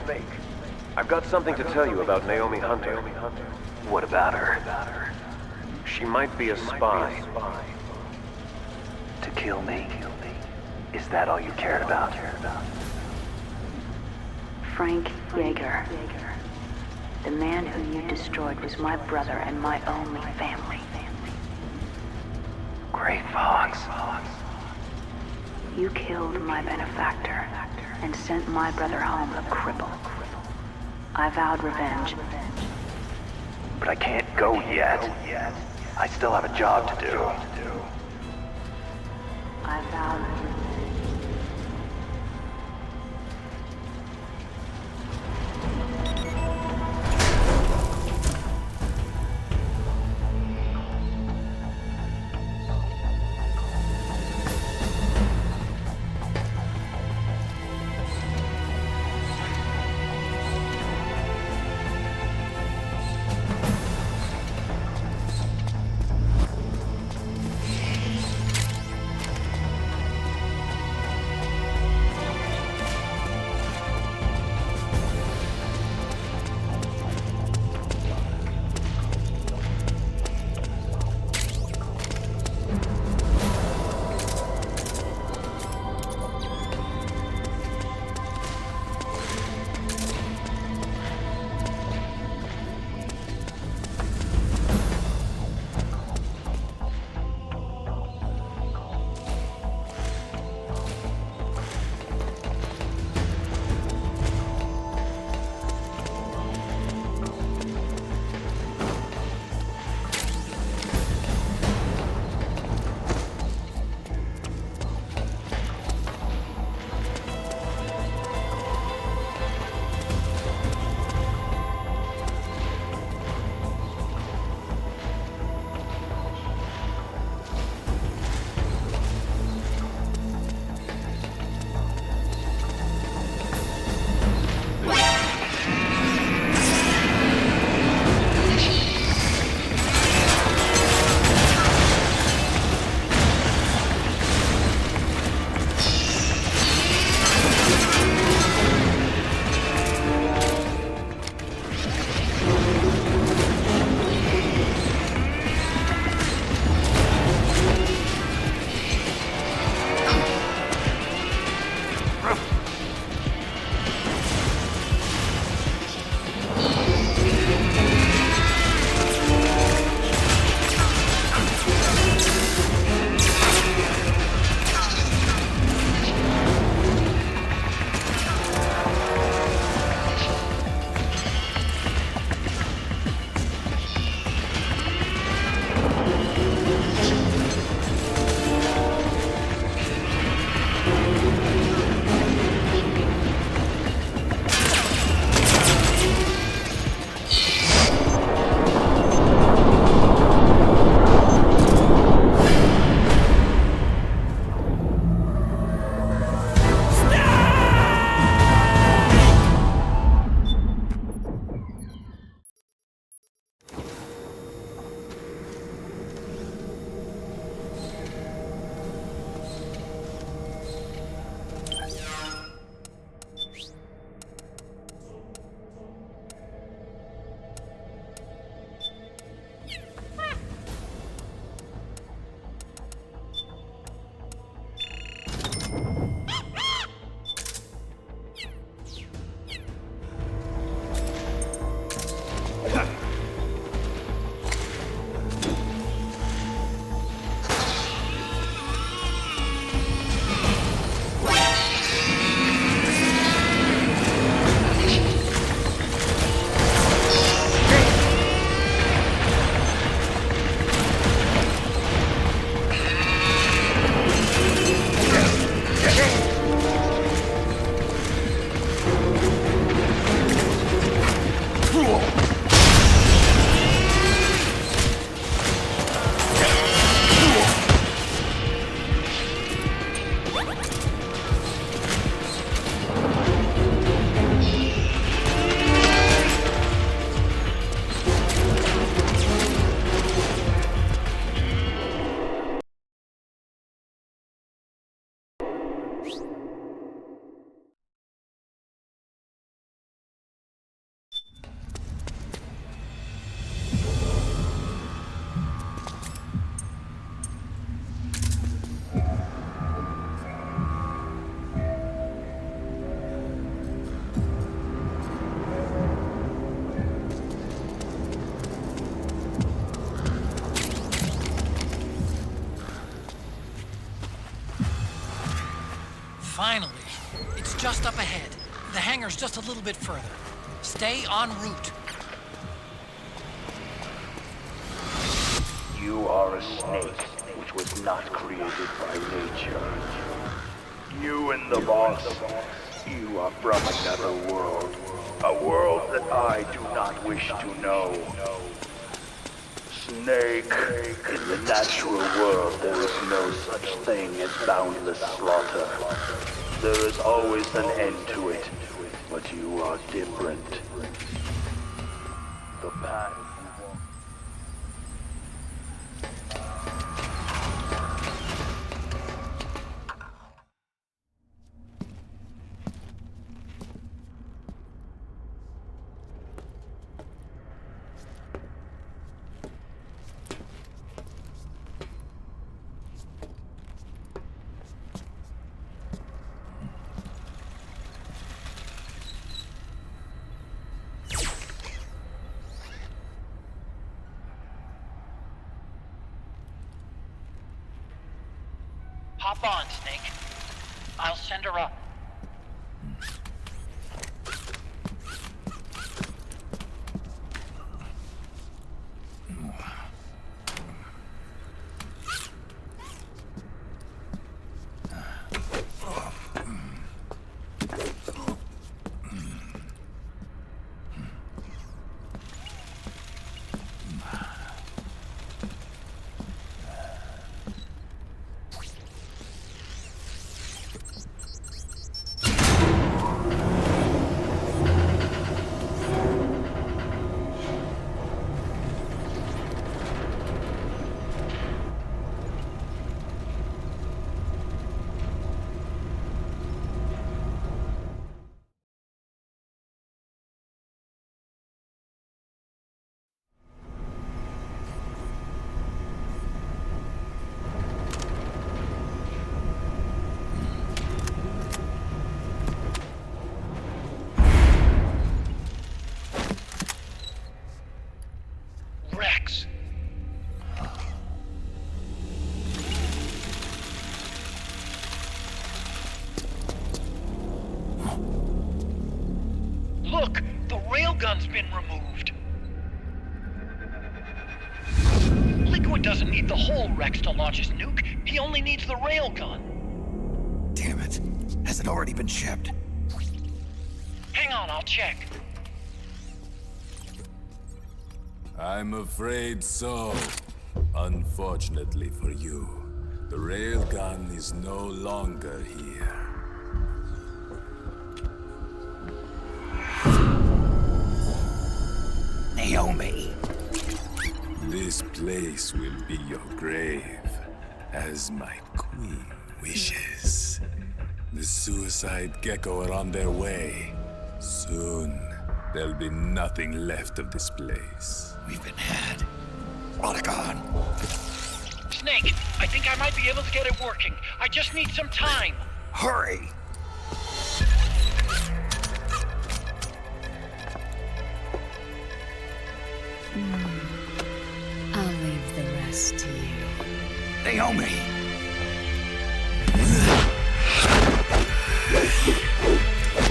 Snake. I've got something to tell you about Naomi Hunter. What about her? She might be a spy. To kill me? Is that all you cared about? Frank Yeager. The man who you destroyed was my brother and my only family. Gray Fox. You killed my benefactor and sent my brother home a cripple. I vowed revenge. But I can't go yet. I still have a job to do. I vowed revenge. Finally. It's just up ahead. The hangar's just a little bit further. Stay en route. You are a snake, which was not created by nature. You and the boss, you are from another world. A world that I do not wish to know. Snake, in the natural world there is no such thing as boundless slaughter. There is always an end to it, but you are different. The path you walk. Hop on, Snake. I'll send her up. Look, the railgun's been removed. Liquid doesn't need the whole Rex to launch his nuke. He only needs the railgun. Damn it. Has it already been shipped? Hang on, I'll check. I'm afraid so. Unfortunately for you, the railgun is no longer here. Naomi! This place will be your grave, as my queen wishes. The suicide gecko are on their way. Soon, there'll be nothing left of this place. We've been had. Autogon! Snake, I think I might be able to get it working. I just need some time. Hurry! I'll leave the rest to you. Naomi!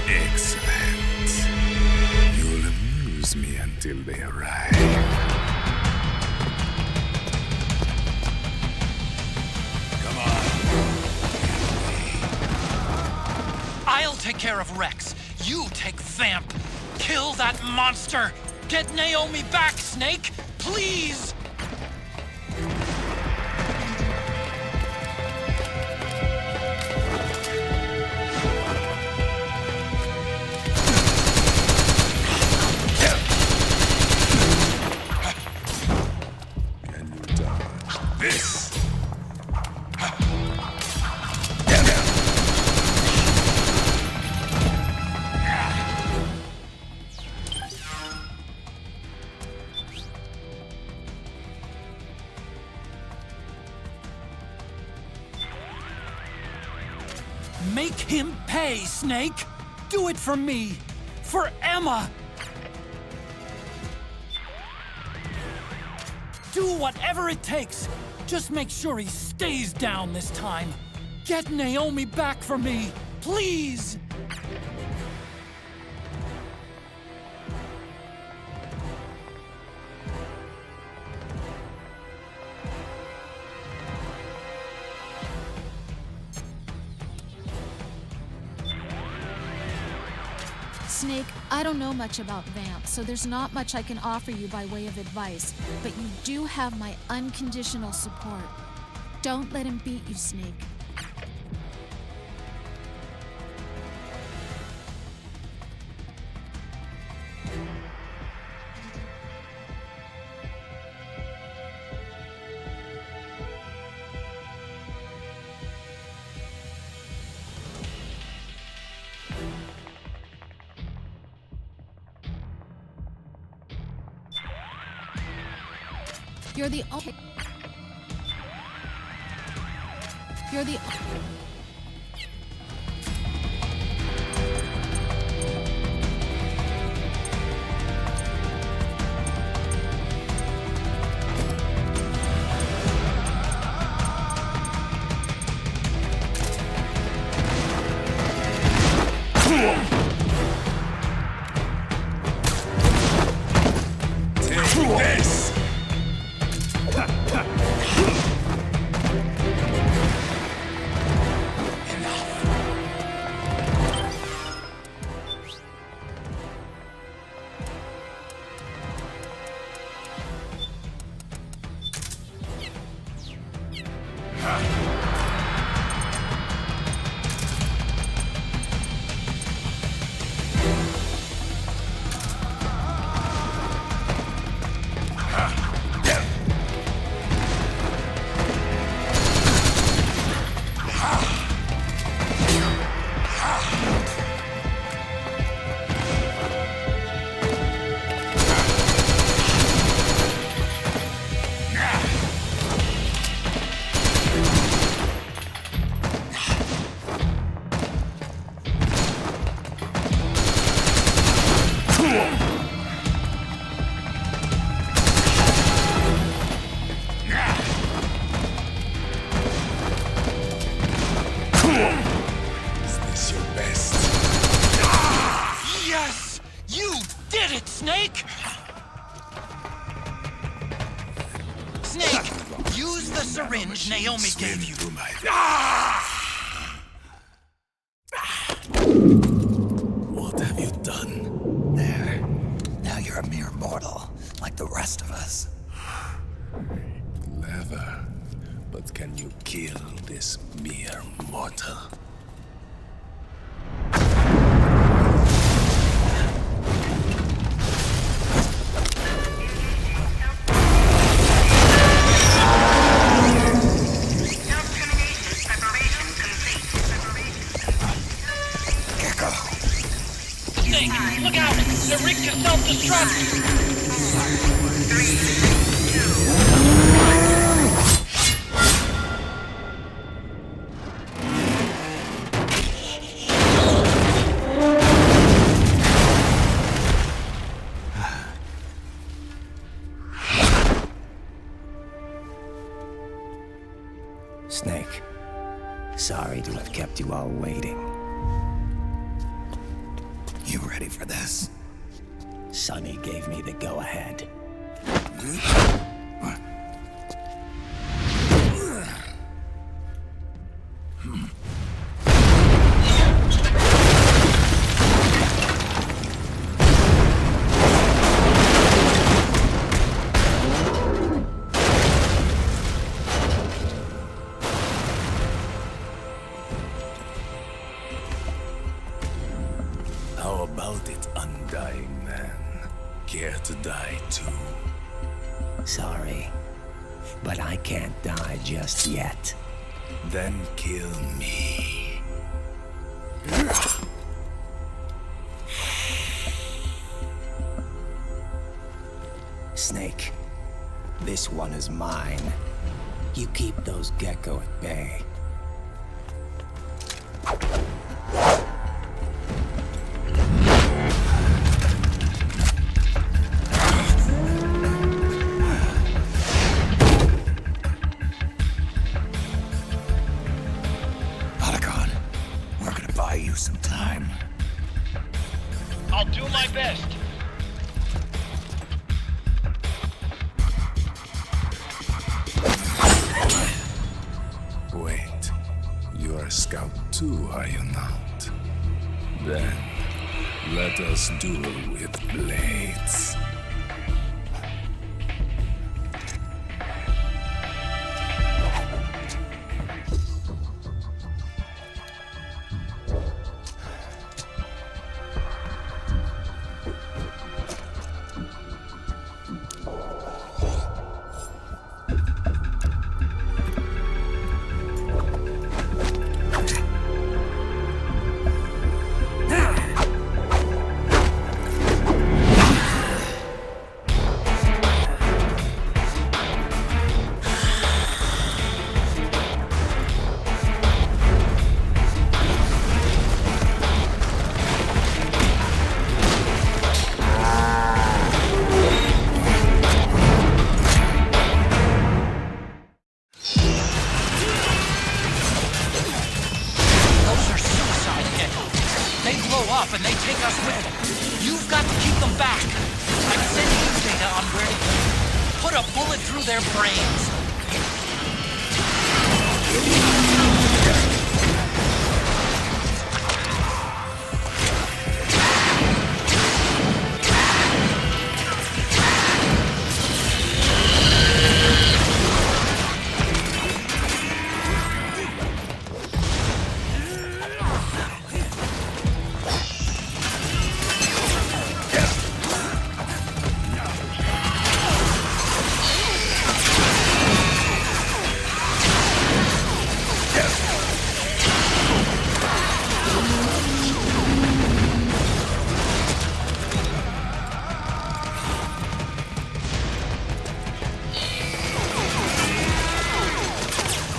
Excellent. You'll amuse me until they arrive. I'll take care of Rex. You take Vamp. Kill that monster. Get Naomi back, Snake. Please. Can you dodge this? Make him pay, Snake! Do it for me! For Emma! Do whatever it takes! Just make sure he stays down this time! Get Naomi back for me! please! Snake, I don't know much about vamps, so there's not much I can offer you by way of advice, but you do have my unconditional support. Don't let him beat you, Snake. You're the only... You're the... Snake! Snake, use the syringe Naomi gave you. What have you done? There. Now you're a mere mortal, like the rest of us. Clever. But can you kill this mere mortal? Look out! The rig can self-destruct! Snake, sorry to have kept you all waiting. You ready for this? Sonny gave me the go-ahead. How about it, undying man? Care to die too? Sorry, but I can't die just yet. Then kill me. Snake, this one is mine. You keep those gecko at bay. Scout too, are you not? Then, let us duel with blades. And they take us with them. You've got to keep them back. I'm sending you data on where to go. Put a bullet through their brains.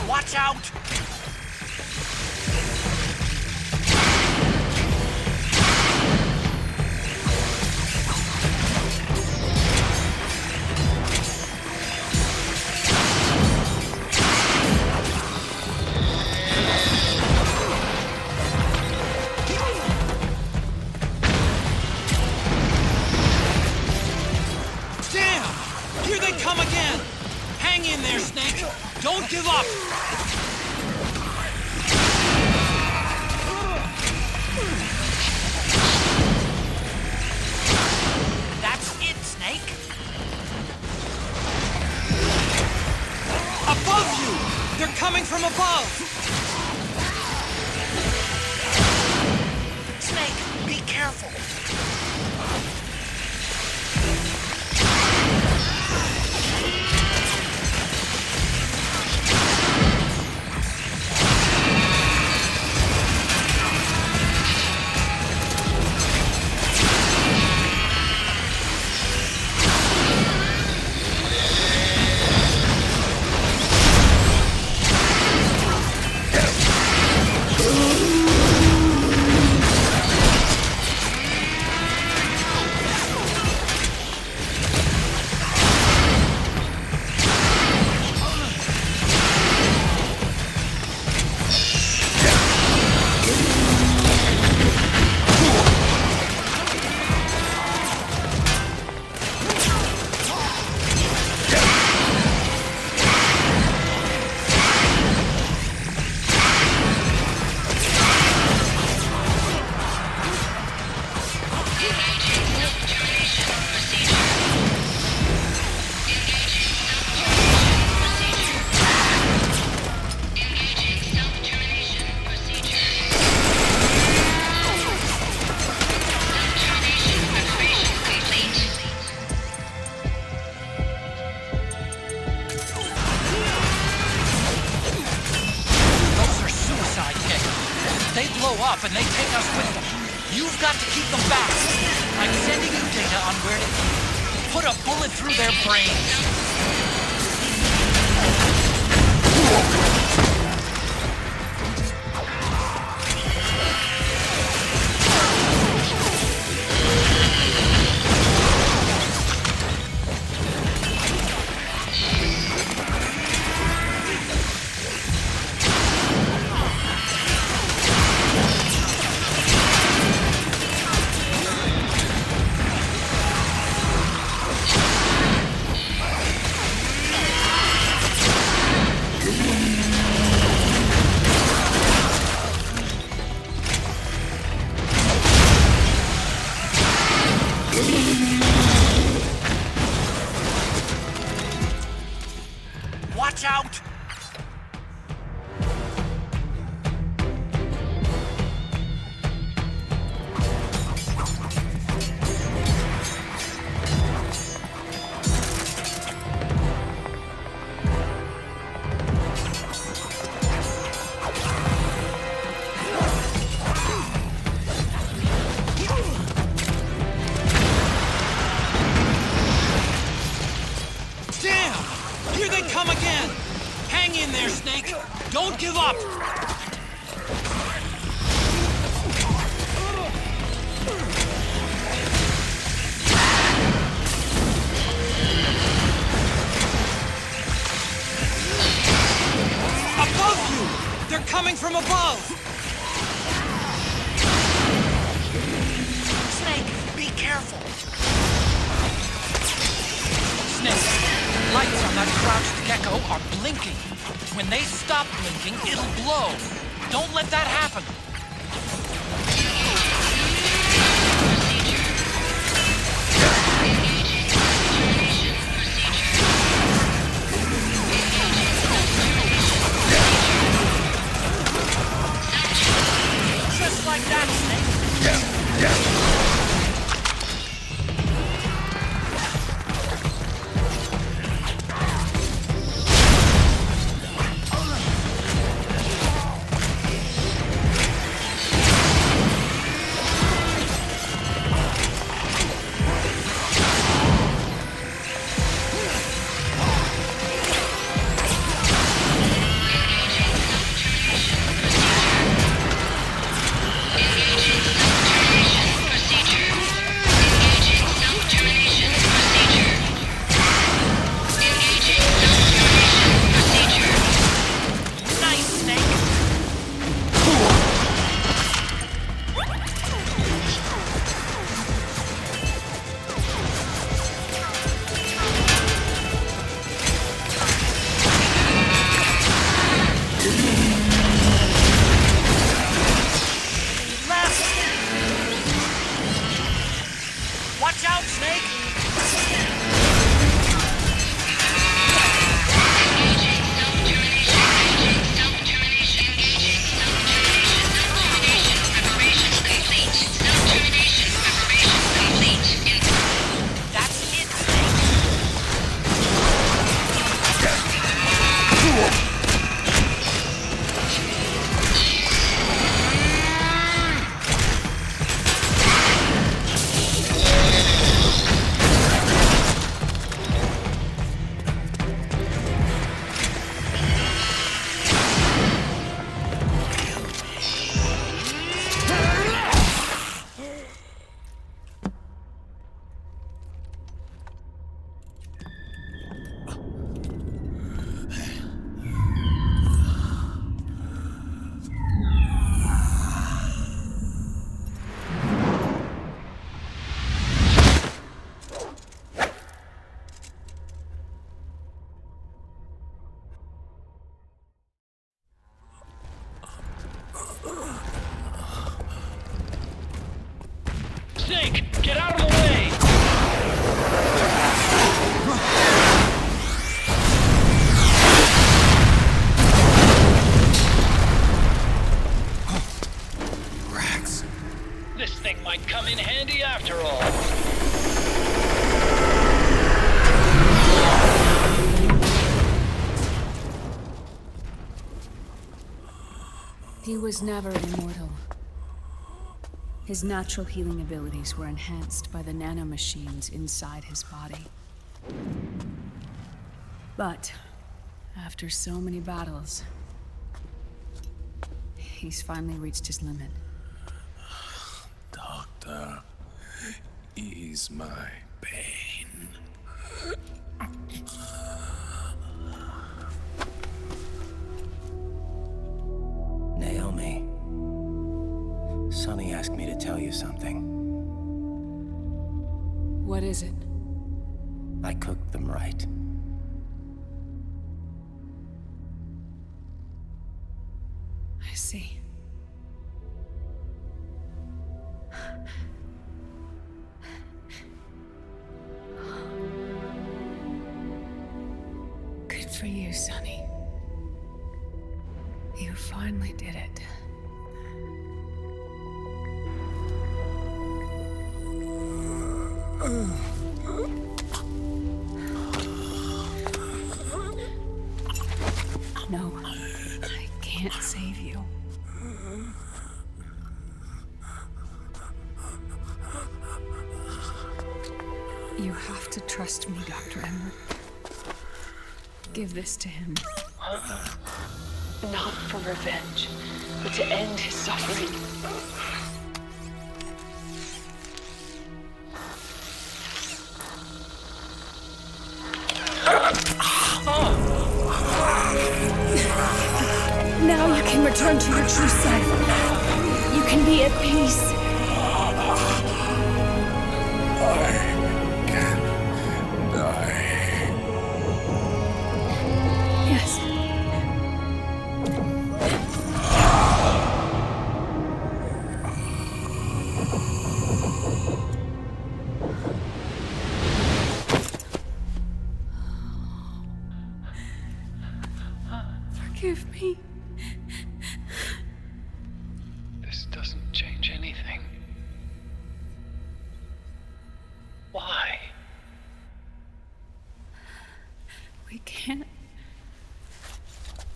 Watch out! Damn! Here they come again! Hang in there, Snake! Don't give up! That's it, Snake! Above you! They're coming from above! Snake, be careful! And they take us with them. You've got to keep them back. I'm sending you data on where to go. Put a bullet through their brains. Watch out! Don't give up! Above you! They're coming from above! Snake, be careful! Snake, lights on that crouched gecko are blinking. When they stop blinking, it'll blow. Don't let that happen. Just like that, Snake. Snake, get out of the way! Rex. This thing might come in handy after all. He was never immortal. His natural healing abilities were enhanced by the nanomachines inside his body. But after so many battles, he's finally reached his limit. Doctor, ease my pain. Naomi. Sonny asked me to tell you something. What is it? I cooked them right. I see. Good for you, Sonny. You finally did it. No, I can't save you. You have to trust me, Dr. Emmer. Give this to him. Not for revenge, but to end his suffering. Now you can return to your true self. You can be at peace. I can die. Yes. Forgive me. This doesn't change anything. Why? We can't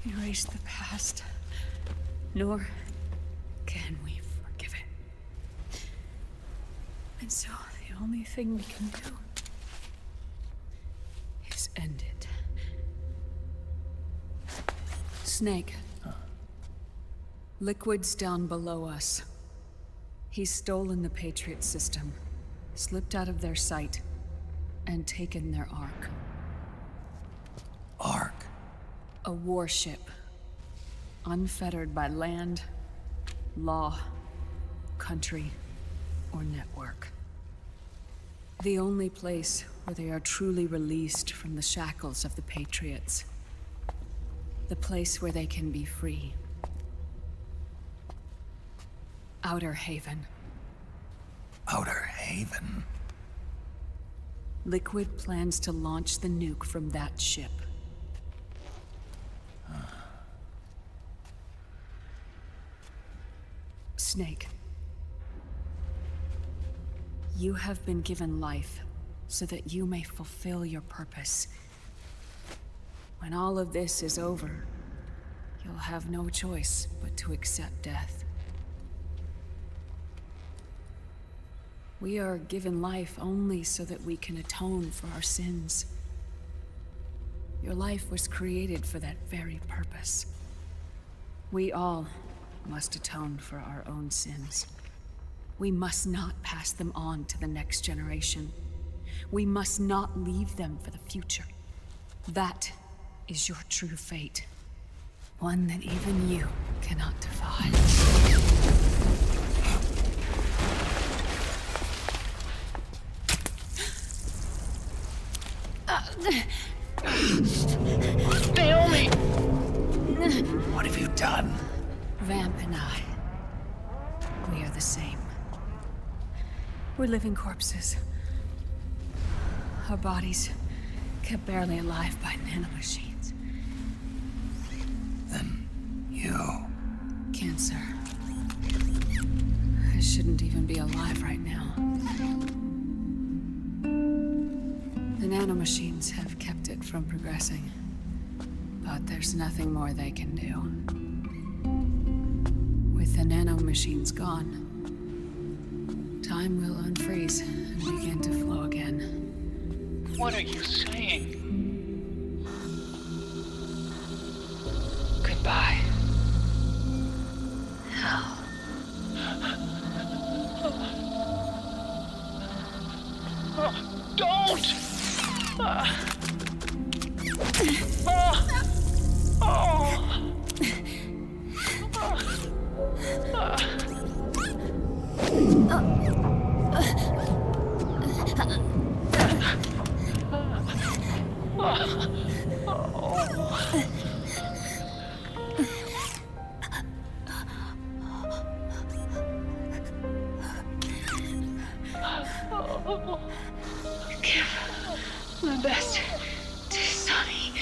erase the past, nor can we forgive it. And so the only thing we can do is end it. Snake. Liquid's down below us. He's stolen the Patriot system, slipped out of their sight, and taken their Ark. Ark? A warship. Unfettered by land, law, country, or network. The only place where they are truly released from the shackles of the Patriots. The place where they can be free. Outer Haven. Outer Haven? Liquid plans to launch the nuke from that ship. Snake. You have been given life so that you may fulfill your purpose. When all of this is over, you'll have no choice but to accept death. We are given life only so that we can atone for our sins. Your life was created for that very purpose. We all must atone for our own sins. We must not pass them on to the next generation. We must not leave them for the future. That is your true fate. One that even you cannot defy. Naomi! What have you done? Vamp and I, we are the same. We're living corpses. Our bodies kept barely alive by nanomachines. Then you... Cancer. I shouldn't even be alive right now. The nanomachines have kept it from progressing. But there's nothing more they can do. With the nanomachines gone, time will unfreeze and begin to flow again. What are you saying? Goodbye. Hell. Don't! Give my best to Sonny.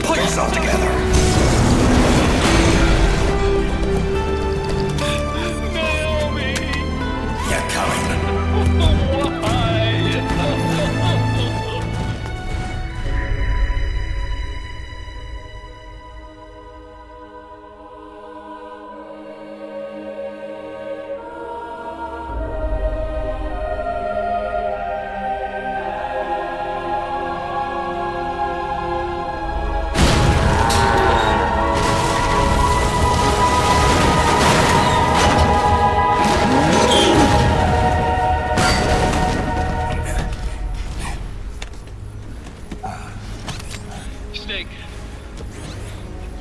Pull yourself together. You're coming. Snake,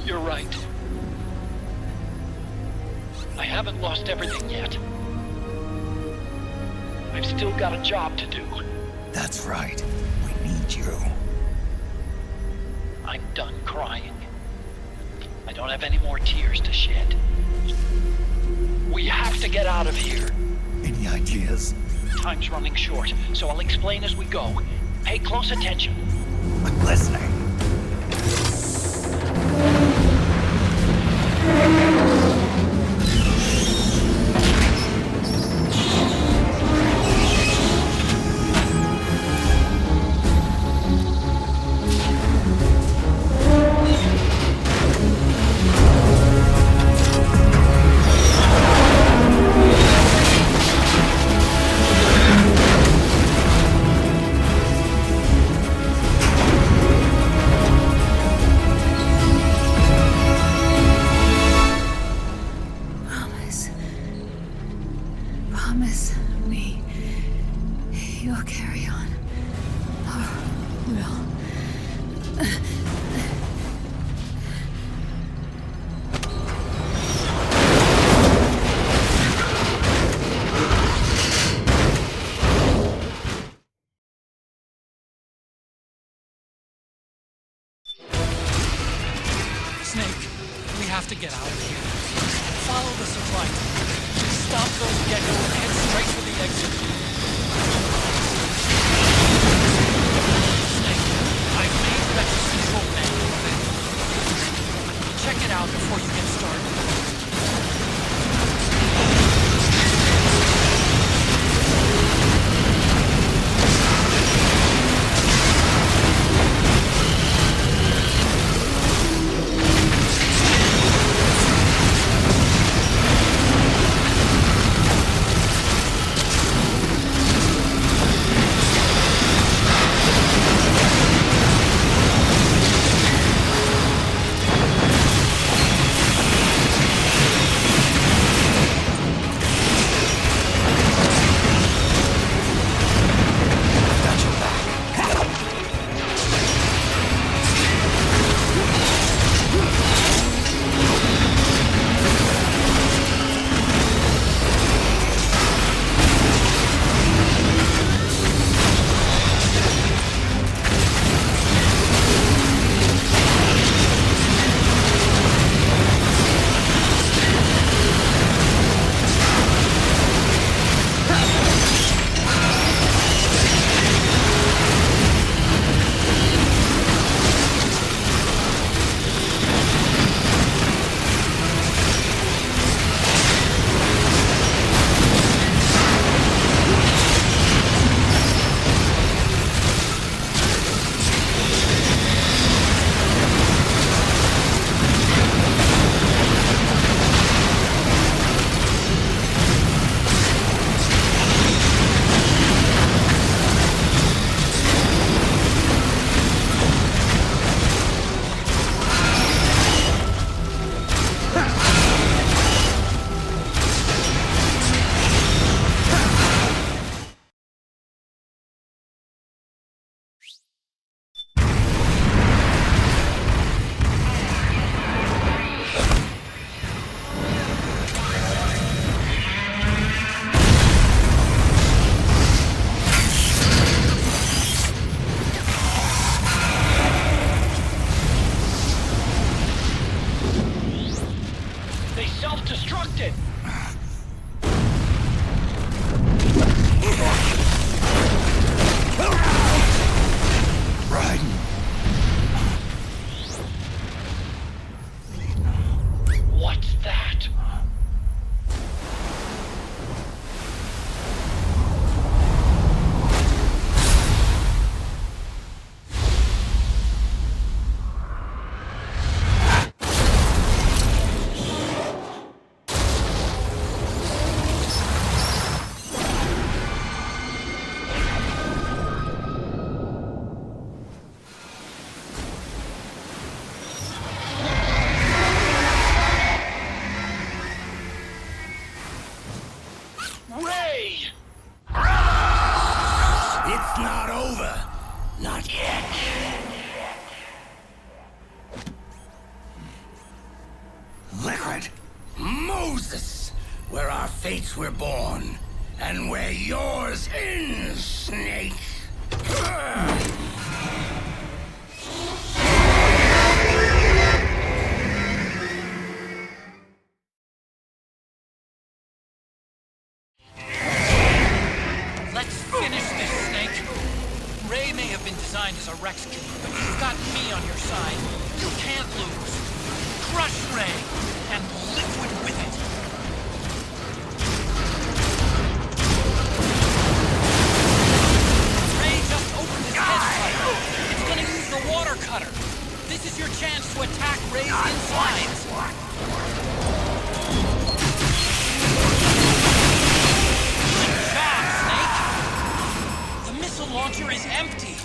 you're right. I haven't lost everything yet. I've still got a job to do. That's right. We need you. I'm done crying. I don't have any more tears to shed. We have to get out of here. Any ideas? Time's running short, so I'll explain as we go. Pay close attention. I'm listening. Promise me you'll carry on. Or will. Snake, we have to get out of here. Follow the supply tunnel. Stop those geckos and head straight for the exit. Snake, I've made better control manual available. Check it out before you get started. fates were born, and where yours ends, Snake. Let's finish this, Snake. Ray may have been designed as a Rex killer, but you've got me on your side. You can't lose. Crush Ray, and Liquid with it. Ray just opened his head pipe. It's gonna use the water cutter. This is your chance to attack Ray's insides. Good job, Snake. The missile launcher is empty.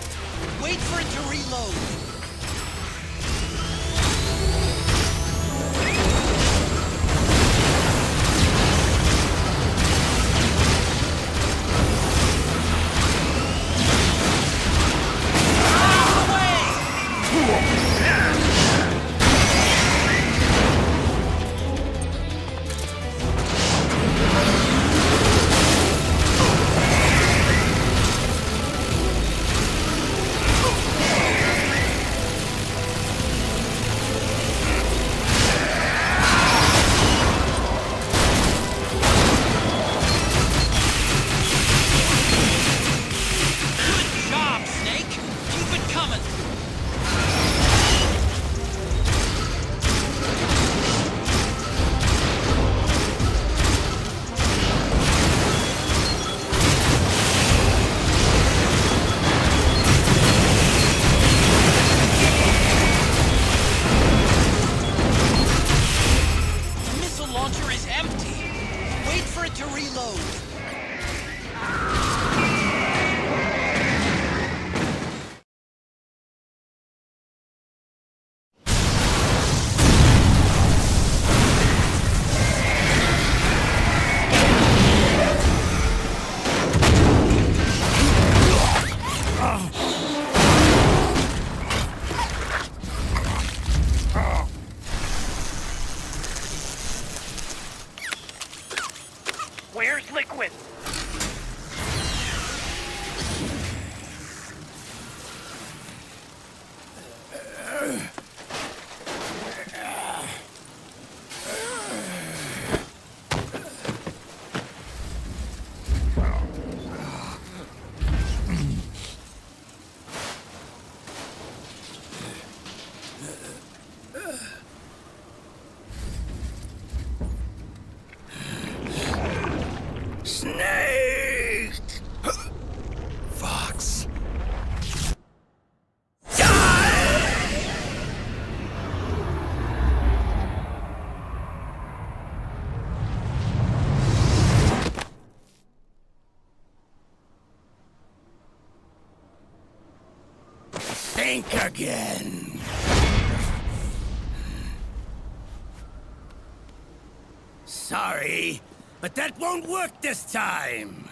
Wait for it to reload. Where's Liquid? Think again. Sorry, but that won't work this time.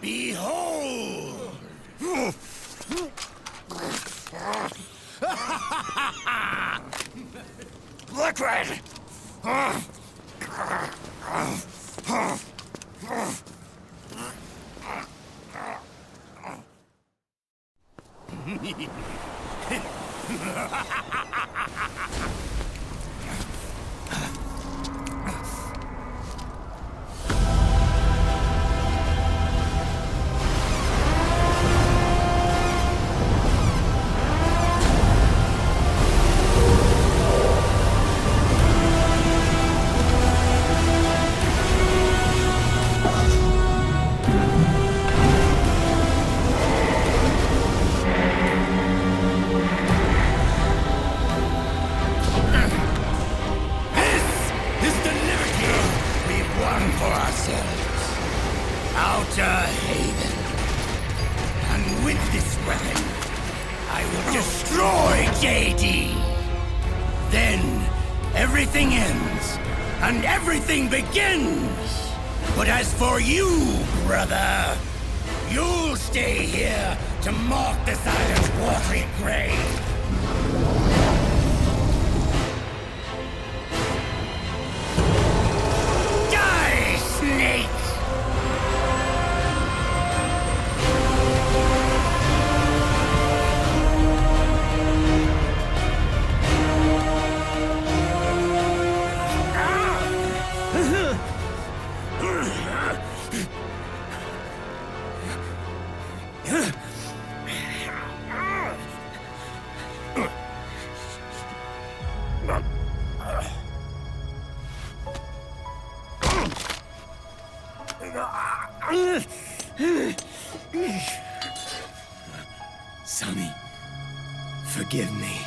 Behold! Liquid! Everything ends, and everything begins. But as for you, brother, you'll stay here to mark the silent watery grave. Sonny, forgive me.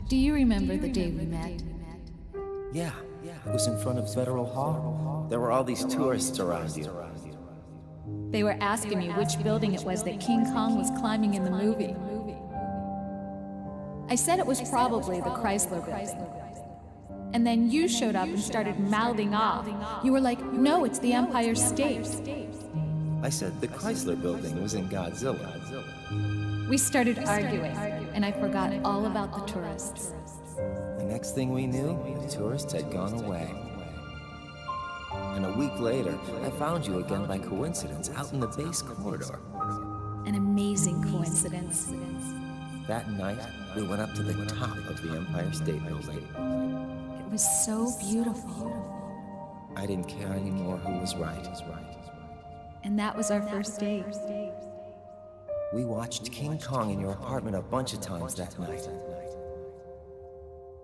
Do you remember the day we met? Yeah. It was in front of Federal Hall. There were all these tourists around you. They were asking me which building it was that King Kong was climbing in the movie. I said it was probably the Chrysler building. And then you showed up and started mouthing off. You were like, no, it's the Empire State. I said the Chrysler building was in Godzilla. We started arguing, and I forgot all about the tourists. The next thing we knew, the tourists had gone away. And a week later, I found you again by coincidence out in the base corridor. An amazing coincidence. That night, we went up to the top of the Empire State Building. It was so beautiful. I didn't care anymore who was right. And that was our first date. We watched King Kong in your apartment a bunch of times that night.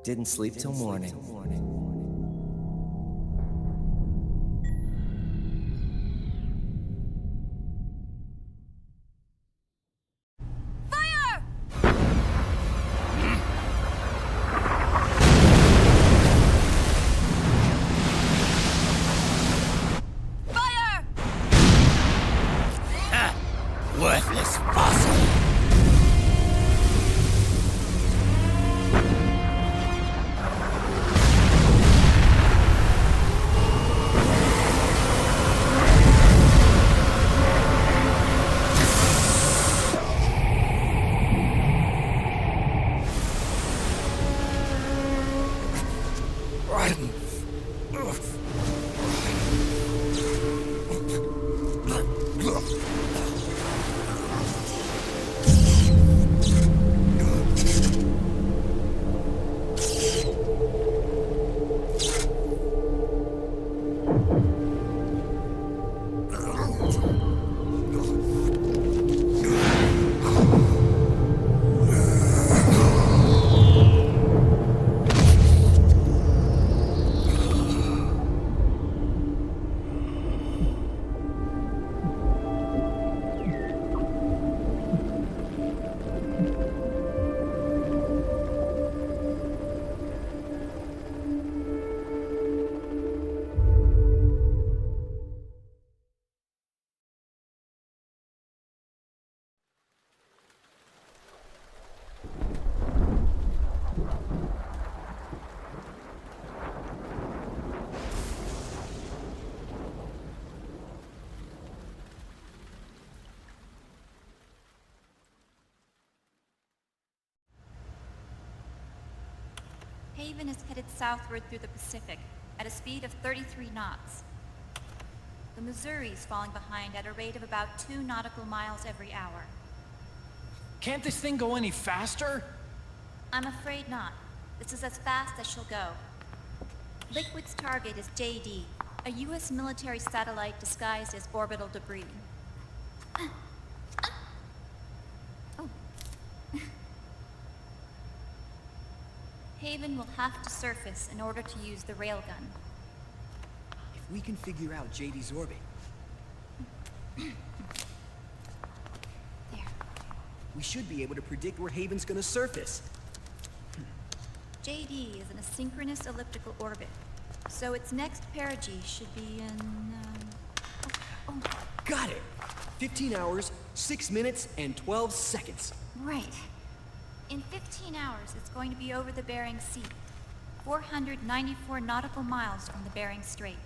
Didn't sleep till morning. Worthless fossil! Haven is headed southward through the Pacific at a speed of 33 knots. The Missouri's falling behind at a rate of about 2 nautical miles every hour. Can't this thing go any faster? I'm afraid not. This is as fast as she'll go. Liquid's target is JD, a U.S. military satellite disguised as orbital debris. Haven will have to surface in order to use the railgun. If we can figure out JD's orbit... There. We should be able to predict where Haven's gonna surface. JD is in a synchronous elliptical orbit, so its next perigee should be in, Got it! 15 hours, 6 minutes, and 12 seconds. Right. In 15 hours, it's going to be over the Bering Sea, 494 nautical miles from the Bering Strait.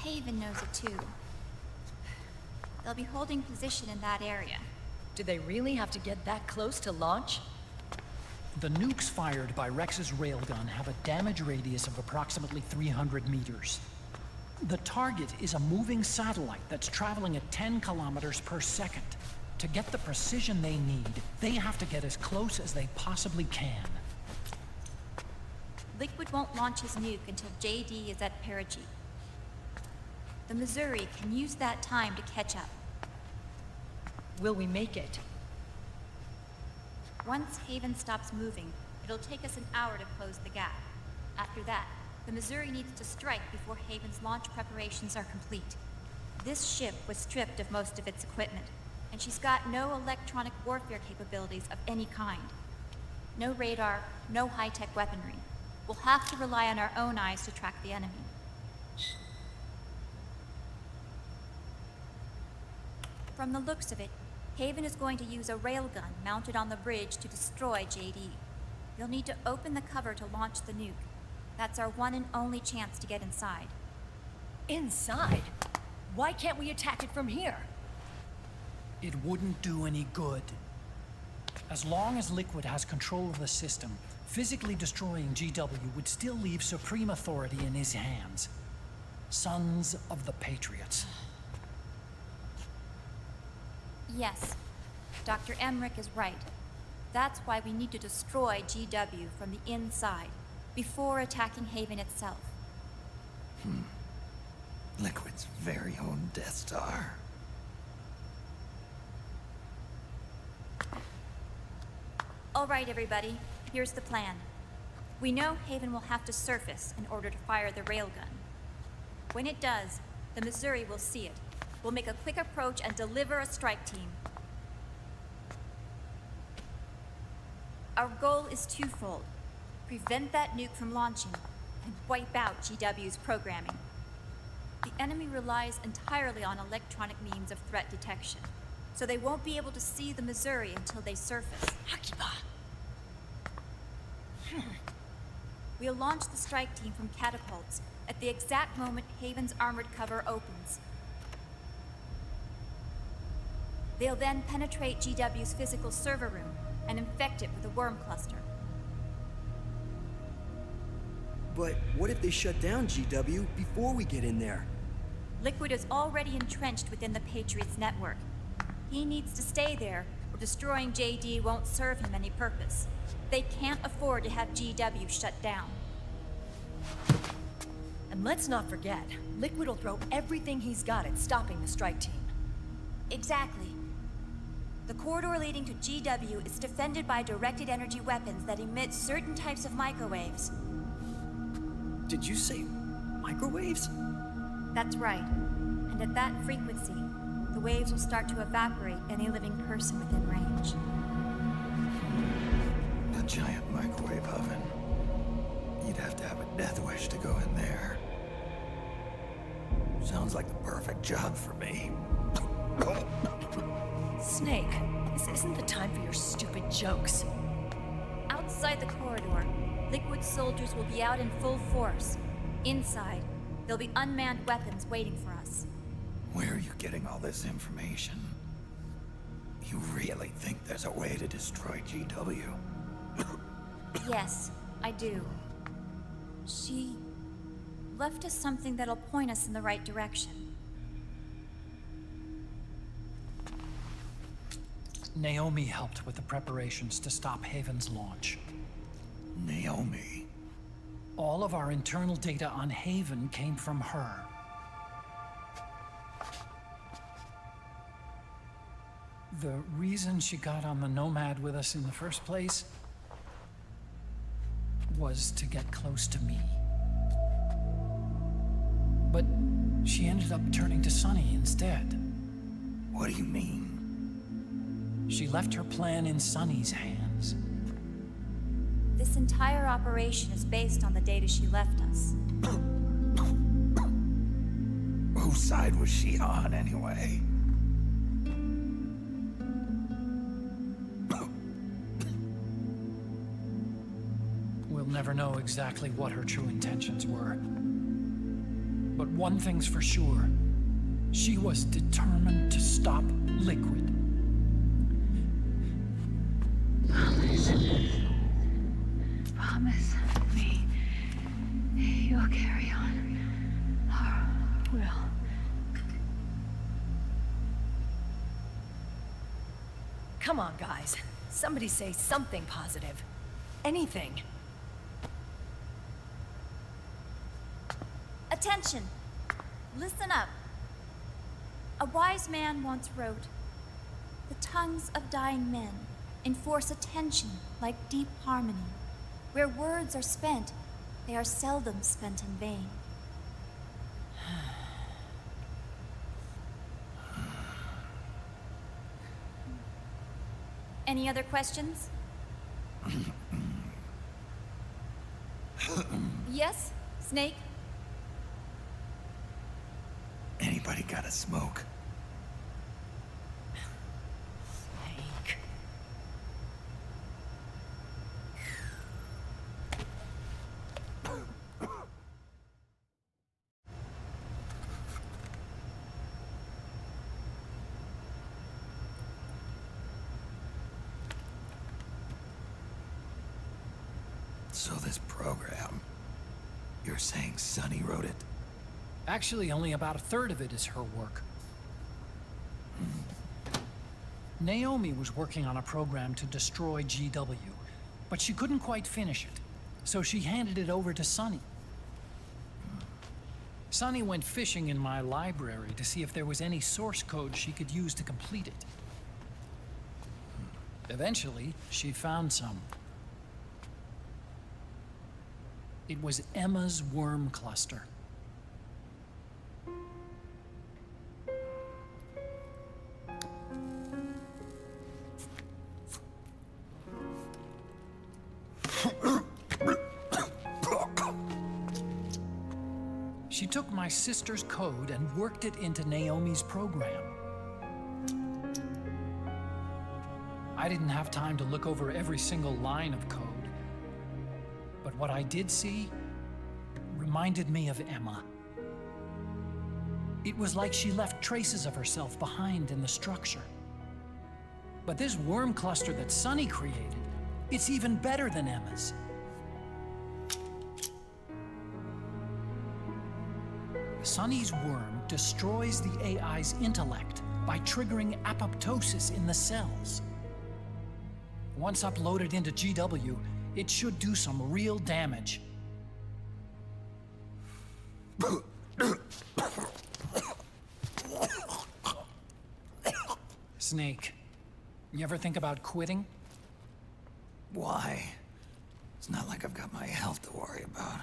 Haven knows it too. They'll be holding position in that area. Do they really have to get that close to launch? The nukes fired by Rex's railgun have a damage radius of approximately 300 meters. The target is a moving satellite that's traveling at 10 kilometers per second. To get the precision they need, they have to get as close as they possibly can. Liquid won't launch his nuke until JD is at perigee. The Missouri can use that time to catch up. Will we make it? Once Haven stops moving, it'll take us an hour to close the gap. After that, the Missouri needs to strike before Haven's launch preparations are complete. This ship was stripped of most of its equipment, and she's got no electronic warfare capabilities of any kind. No radar, no high-tech weaponry. We'll have to rely on our own eyes to track the enemy. From the looks of it, Haven is going to use a railgun mounted on the bridge to destroy JD. You'll need to open the cover to launch the nuke. That's our one and only chance to get inside. Inside? Why can't we attack it from here? It wouldn't do any good. As long as Liquid has control of the system, physically destroying GW would still leave supreme authority in his hands. Sons of the Patriots. Yes, Dr. Emmerich is right. That's why we need to destroy GW from the inside, before attacking Haven itself. Liquid's very own Death Star. All right, everybody, here's the plan. We know Haven will have to surface in order to fire the railgun. When it does, the Missouri will see it. We'll make a quick approach and deliver a strike team. Our goal is twofold. Prevent that nuke from launching, and wipe out GW's programming. The enemy relies entirely on electronic means of threat detection, so they won't be able to see the Missouri until they surface. We'll launch the strike team from catapults at the exact moment Haven's armored cover opens. They'll then penetrate GW's physical server room and infect it with a worm cluster. But what if they shut down GW before we get in there? Liquid is already entrenched within the Patriots network. He needs to stay there, or destroying JD won't serve him any purpose. They can't afford to have GW shut down. And let's not forget, Liquid will throw everything he's got at stopping the strike team. Exactly. The corridor leading to GW is defended by directed energy weapons that emit certain types of microwaves. Did you say microwaves? That's right. And at that frequency, the waves will start to evaporate any living person within range. A giant microwave oven. You'd have to have a death wish to go in there. Sounds like the perfect job for me. Snake, this isn't the time for your stupid jokes. Outside the corridor, Liquid soldiers will be out in full force. Inside, there'll be unmanned weapons waiting for us. Where are you getting all this information? You really think there's a way to destroy GW? Yes, I do. She left us something that'll point us in the right direction. Naomi helped with the preparations to stop Haven's launch. Naomi? All of our internal data on Haven came from her. The reason she got on the Nomad with us in the first place was to get close to me. But she ended up turning to Sonny instead. What do you mean? She left her plan in Sonny's hands. This entire operation is based on the data she left us. Whose side was she on, anyway? We'll never know exactly what her true intentions were. But one thing's for sure. She was determined to stop Liquid. Promise me you'll carry on. Or will. Come on, guys. Somebody say something positive. Anything. Attention! Listen up. A wise man once wrote, "The tongues of dying men enforce attention like deep harmony. Where words are spent, they are seldom spent in vain." Any other questions? Yes, Snake? Anybody got a smoke? Snake. So this program, you're saying Sonny wrote it? Actually, only about a third of it is her work. Naomi was working on a program to destroy GW, but she couldn't quite finish it, so she handed it over to Sonny. Sonny went fishing in my library to see if there was any source code she could use to complete it. Eventually, she found some. It was Emma's worm cluster. She took my sister's code and worked it into Naomi's program. I didn't have time to look over every single line of code, but what I did see reminded me of Emma. It was like she left traces of herself behind in the structure. But this worm cluster that Sonny created, it's even better than Emma's. Sonny's worm destroys the AI's intellect by triggering apoptosis in the cells. Once uploaded into GW, it should do some real damage. Snake, you ever think about quitting? Why? It's not like I've got my health to worry about.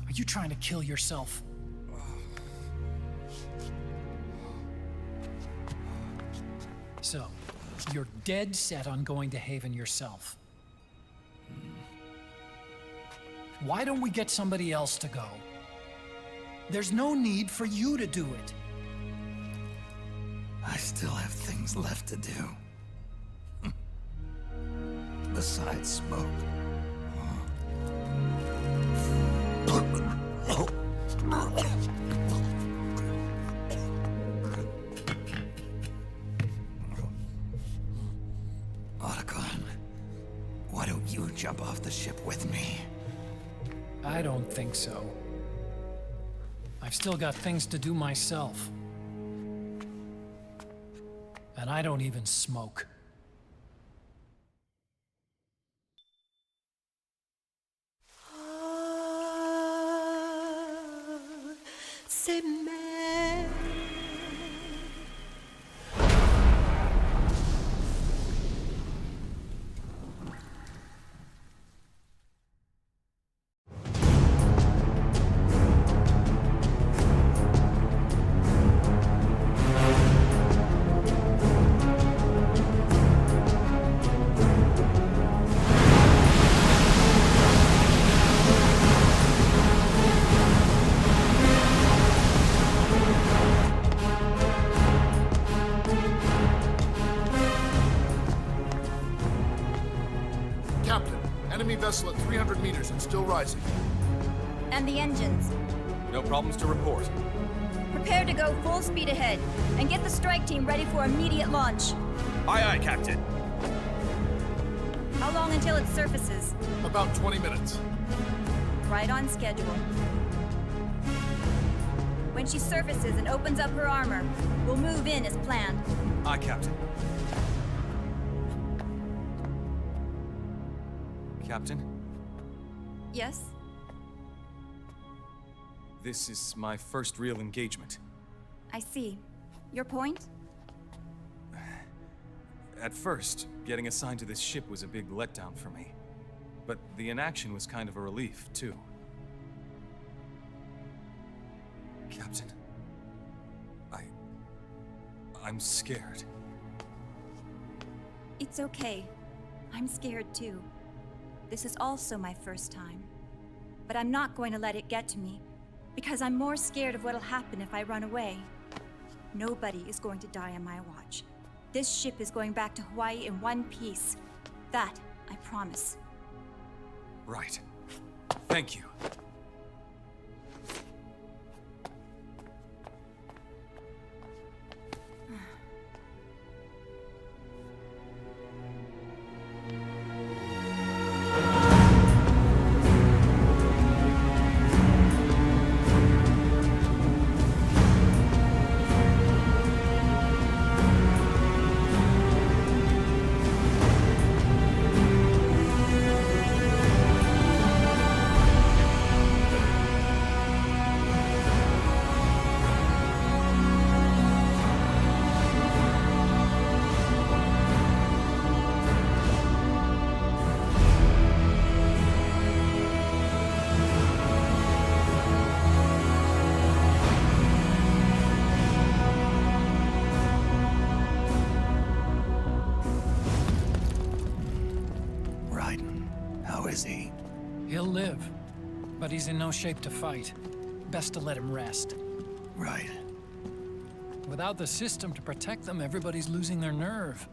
Are you trying to kill yourself? So, you're dead set on going to Haven yourself. Why don't we get somebody else to go? There's no need for you to do it. I still have things left to do. Besides smoke. Otacon, why don't you jump off the ship with me? I don't think so. I've still got things to do myself. And I don't even smoke. Enemy vessel at 300 meters and still rising. And the engines. No problems to report. Prepare to go full speed ahead, and get the strike team ready for immediate launch. Aye, aye, Captain. How long until it surfaces? About 20 minutes. Right on schedule. When she surfaces and opens up her armor, we'll move in as planned. Aye, Captain. Captain? Yes? This is my first real engagement. I see. Your point? At first, getting assigned to this ship was a big letdown for me. But the inaction was kind of a relief, too. Captain, I'm scared. It's okay. I'm scared too. This is also my first time. But I'm not going to let it get to me, because I'm more scared of what'll happen if I run away. Nobody is going to die on my watch. This ship is going back to Hawaii in one piece. That, I promise. Right. Thank you. He'll live, but he's in no shape to fight. Best to let him rest. Right. Without the system to protect them, everybody's losing their nerve.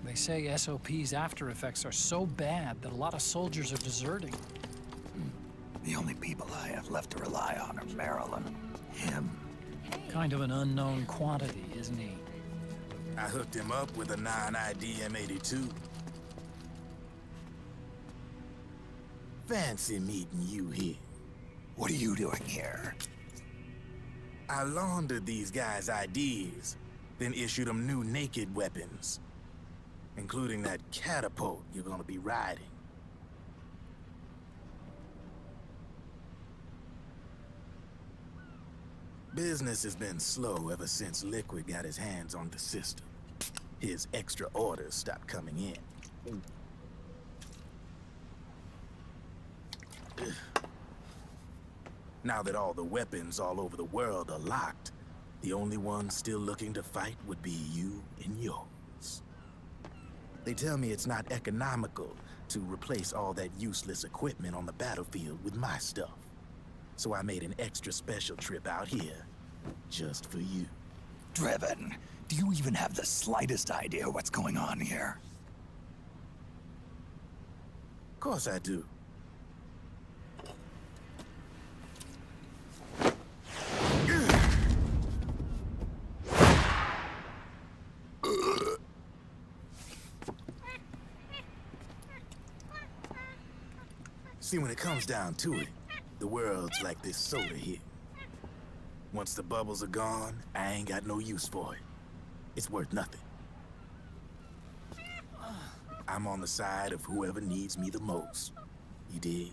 They say SOP's after effects are so bad that a lot of soldiers are deserting. The only people I have left to rely on are Marilyn, him. Kind of an unknown quantity, isn't he? I hooked him up with a non-ID M82. Fancy meeting you here. What are you doing here? I laundered these guys' IDs, then issued them new naked weapons, including that catapult you're gonna be riding. Business has been slow ever since Liquid got his hands on the system. His extra orders stopped coming in. Now that all the weapons all over the world are locked, the only ones still looking to fight would be you and yours. They tell me it's not economical to replace all that useless equipment on the battlefield with my stuff. So I made an extra special trip out here, just for you. Driven, do you even have the slightest idea what's going on here? Of course I do. See, when it comes down to it, the world's like this soda here. Once the bubbles are gone, I ain't got no use for it. It's worth nothing. I'm on the side of whoever needs me the most. You dig?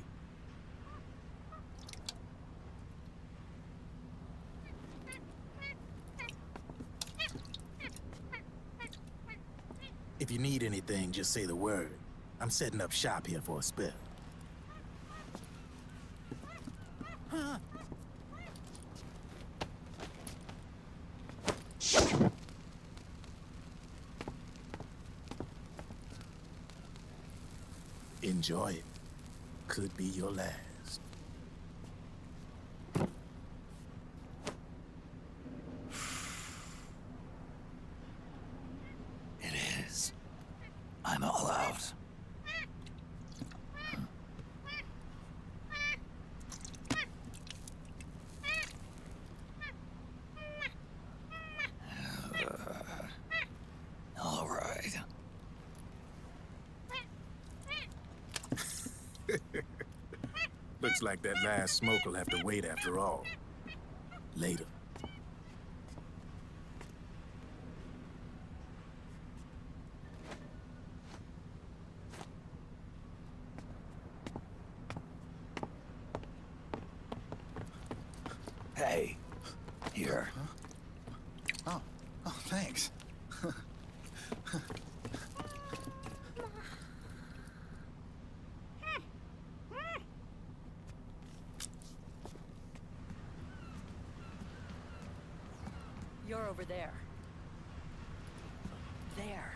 If you need anything, just say the word. I'm setting up shop here for a spell. Enjoy it. Could be your last. It is. I'm all out. All right. Looks like that last smoke will have to wait after all. Later. Hey, here. Oh, thanks. You're over there. There.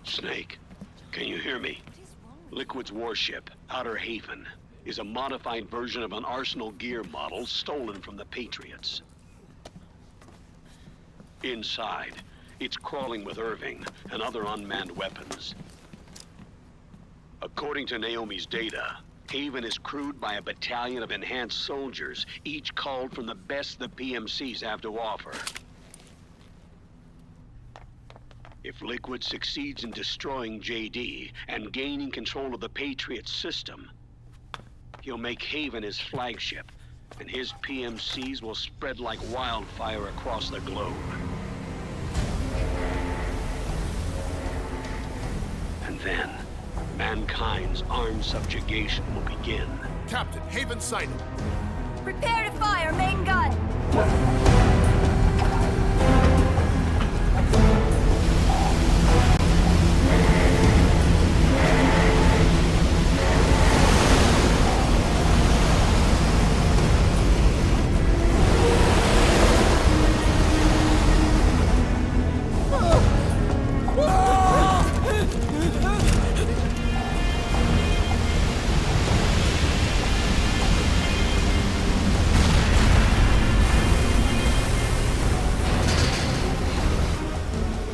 Snake, can you hear me? Liquid's warship, Outer Haven, is a modified version of an Arsenal gear model stolen from the Patriots. Inside, it's crawling with Irving and other unmanned weapons. According to Naomi's data, Haven is crewed by a battalion of enhanced soldiers, each culled from the best the PMCs have to offer. If Liquid succeeds in destroying JD and gaining control of the Patriots system, he'll make Haven his flagship, and his PMCs will spread like wildfire across the globe. And then, mankind's armed subjugation will begin. Captain, Haven sighted. Prepare to fire, main gun!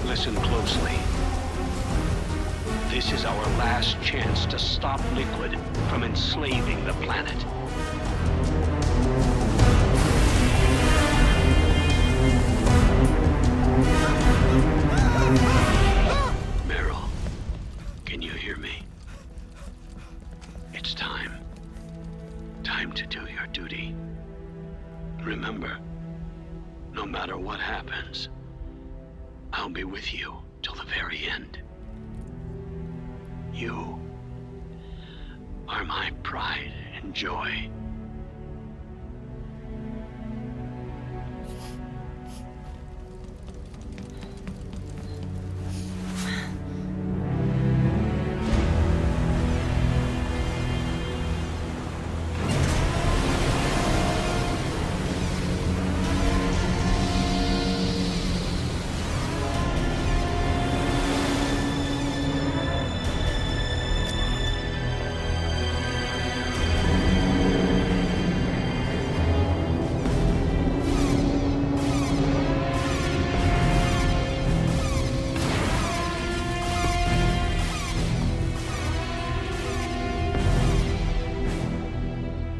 Listen closely. This is our last chance to stop Liquid from enslaving the planet. Meryl, can you hear me? It's time. Time to do your duty. Remember, no matter what happens, I'll be with you till the very end. You are my pride and joy.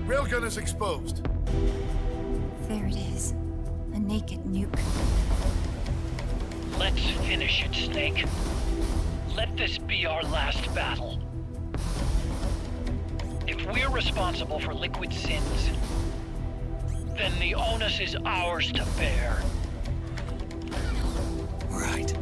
Railgun is exposed. There it is. A naked nuke. Let's finish it, Snake. Let this be our last battle. If we're responsible for Liquid's sins, then the onus is ours to bear. Right.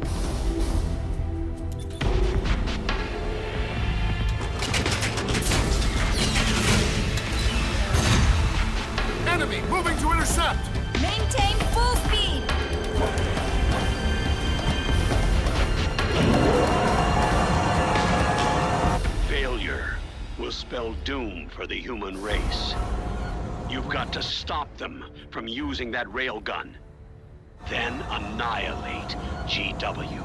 Enemy moving to intercept! Maintain full speed! Failure will spell doom for the human race. You've got to stop them from using that railgun. Then annihilate GW.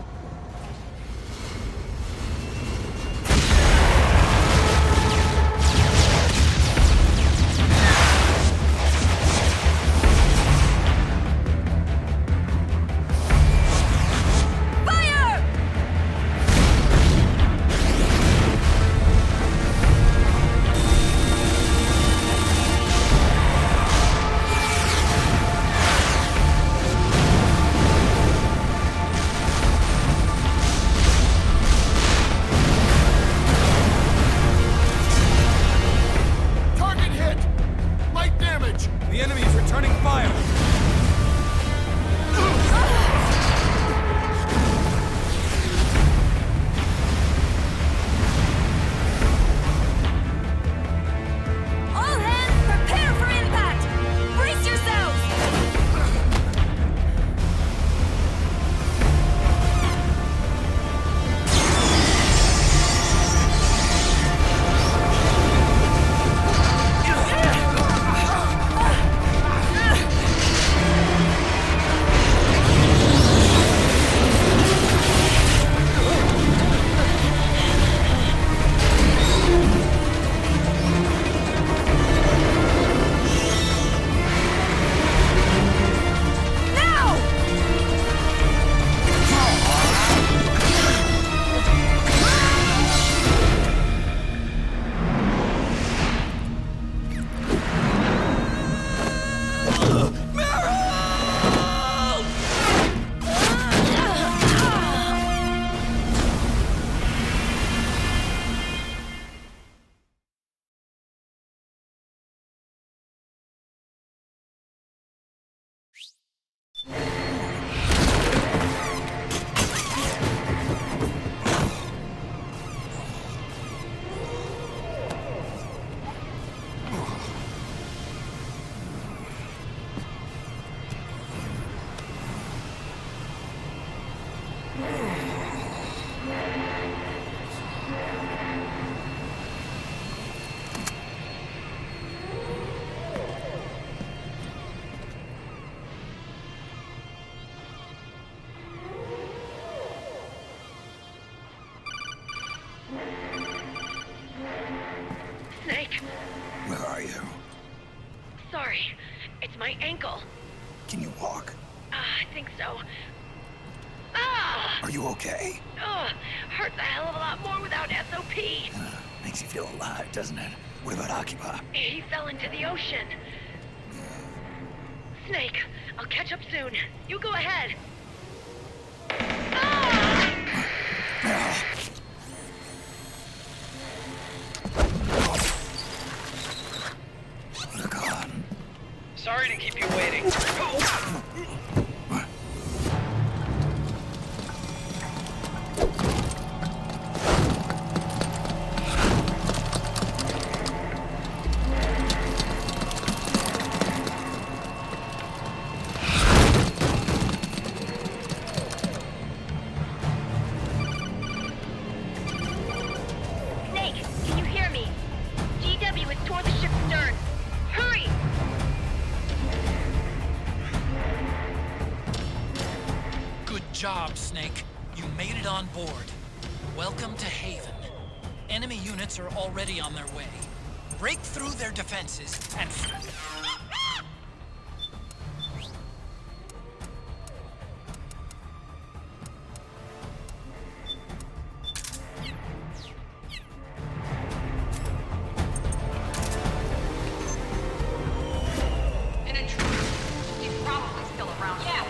Snake. Where are you? Sorry, it's my ankle. Can you walk? I think so. Ah! Are you okay? Hurts a hell of a lot more without SOP. Makes you feel alive, doesn't it? What about Occupy? He fell into the ocean. Snake, I'll catch up soon. You go ahead. Oh, God. Sorry to keep you waiting. Snake, can you hear me? GW is toward the ship's stern. Hurry! Good job, Snake. You made it on board. Welcome to Haven. Enemy units are already on their way. Break through their defenses and... An intruder. He's probably still around. Yeah.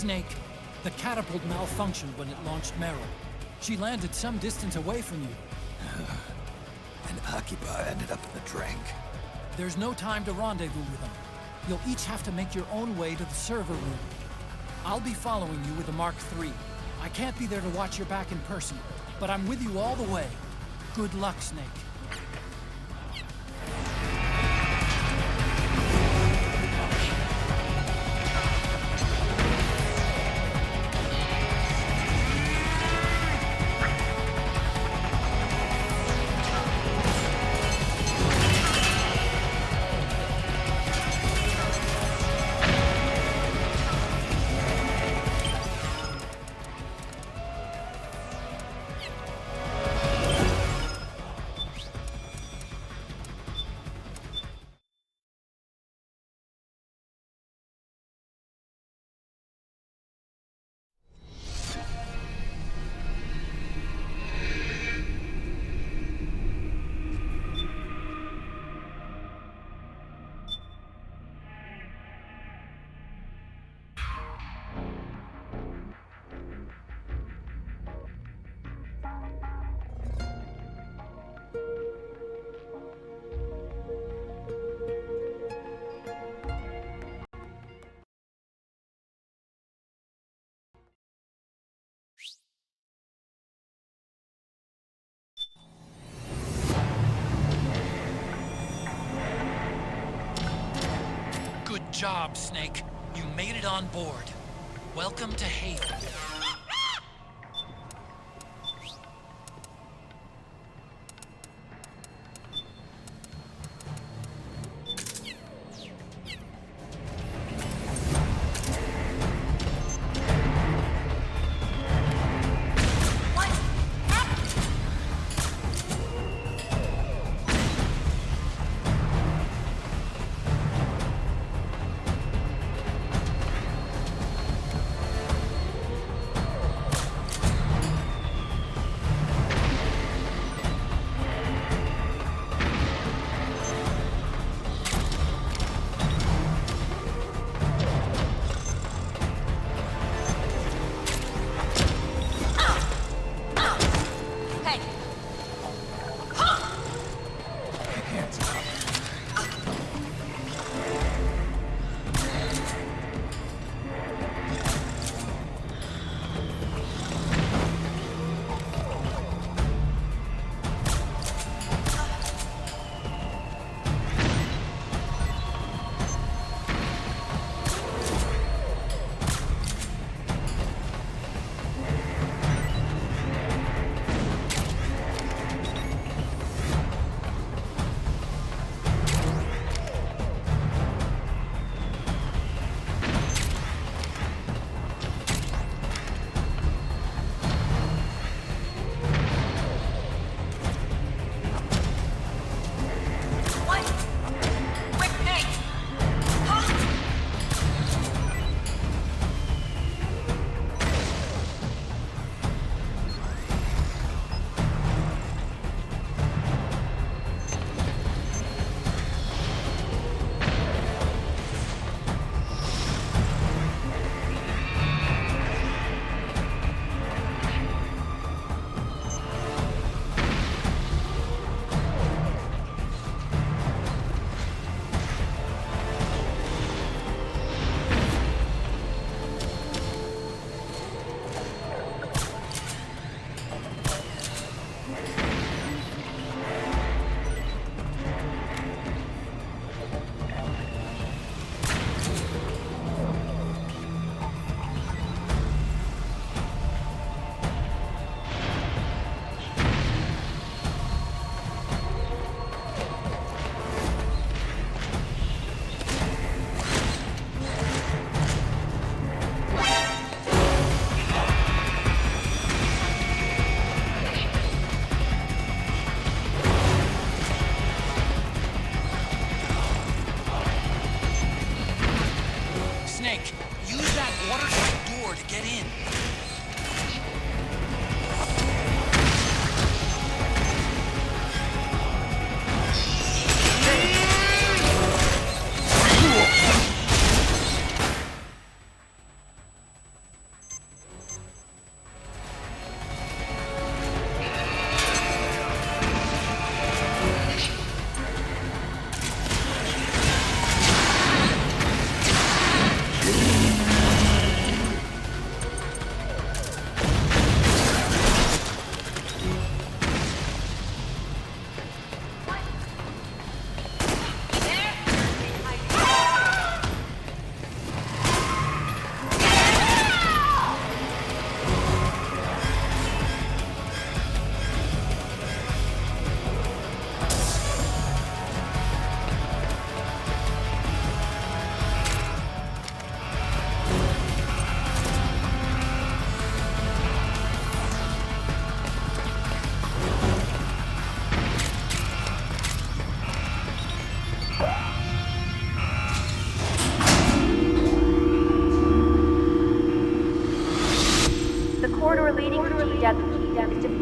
Snake, the catapult malfunctioned when it launched Meryl. She landed some distance away from you. And Akiba ended up in the drink. There's no time to rendezvous with them. You'll each have to make your own way to the server room. I'll be following you with the Mark III. I can't be there to watch your back in person, but I'm with you all the way. Good luck, Snake. Good job, Snake. You made it on board. Welcome to Haven.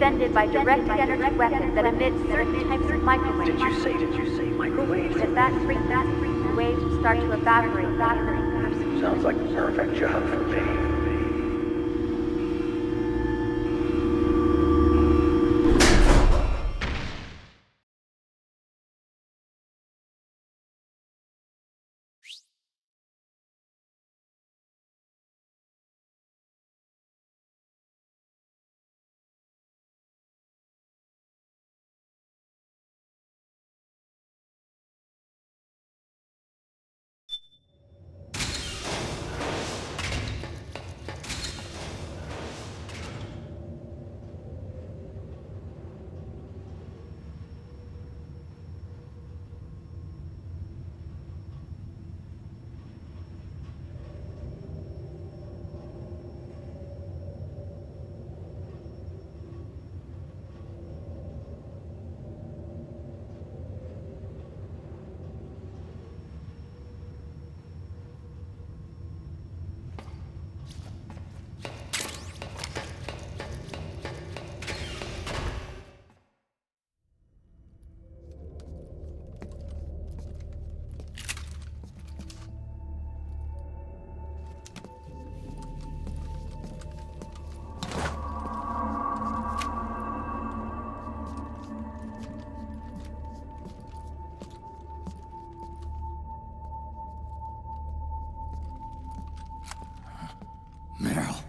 defended by directed energy weapons that emit certain types of microwaves. Did you say microwaves? If that frequency, the waves will start to evaporate in the person. Sounds like a perfect job for me. Meryl.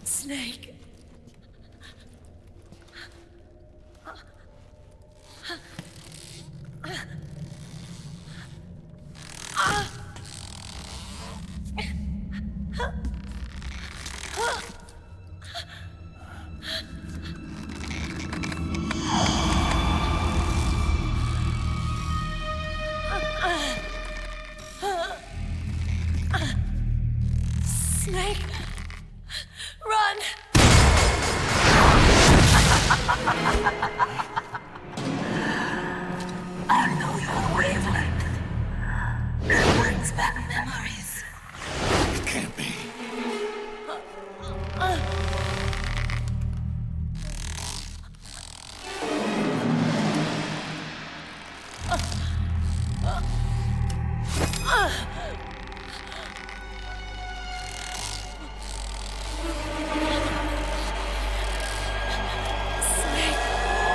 Snake. Snake, run! I know your wavelength. It brings back memories. It can't be.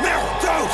Meryl, don't!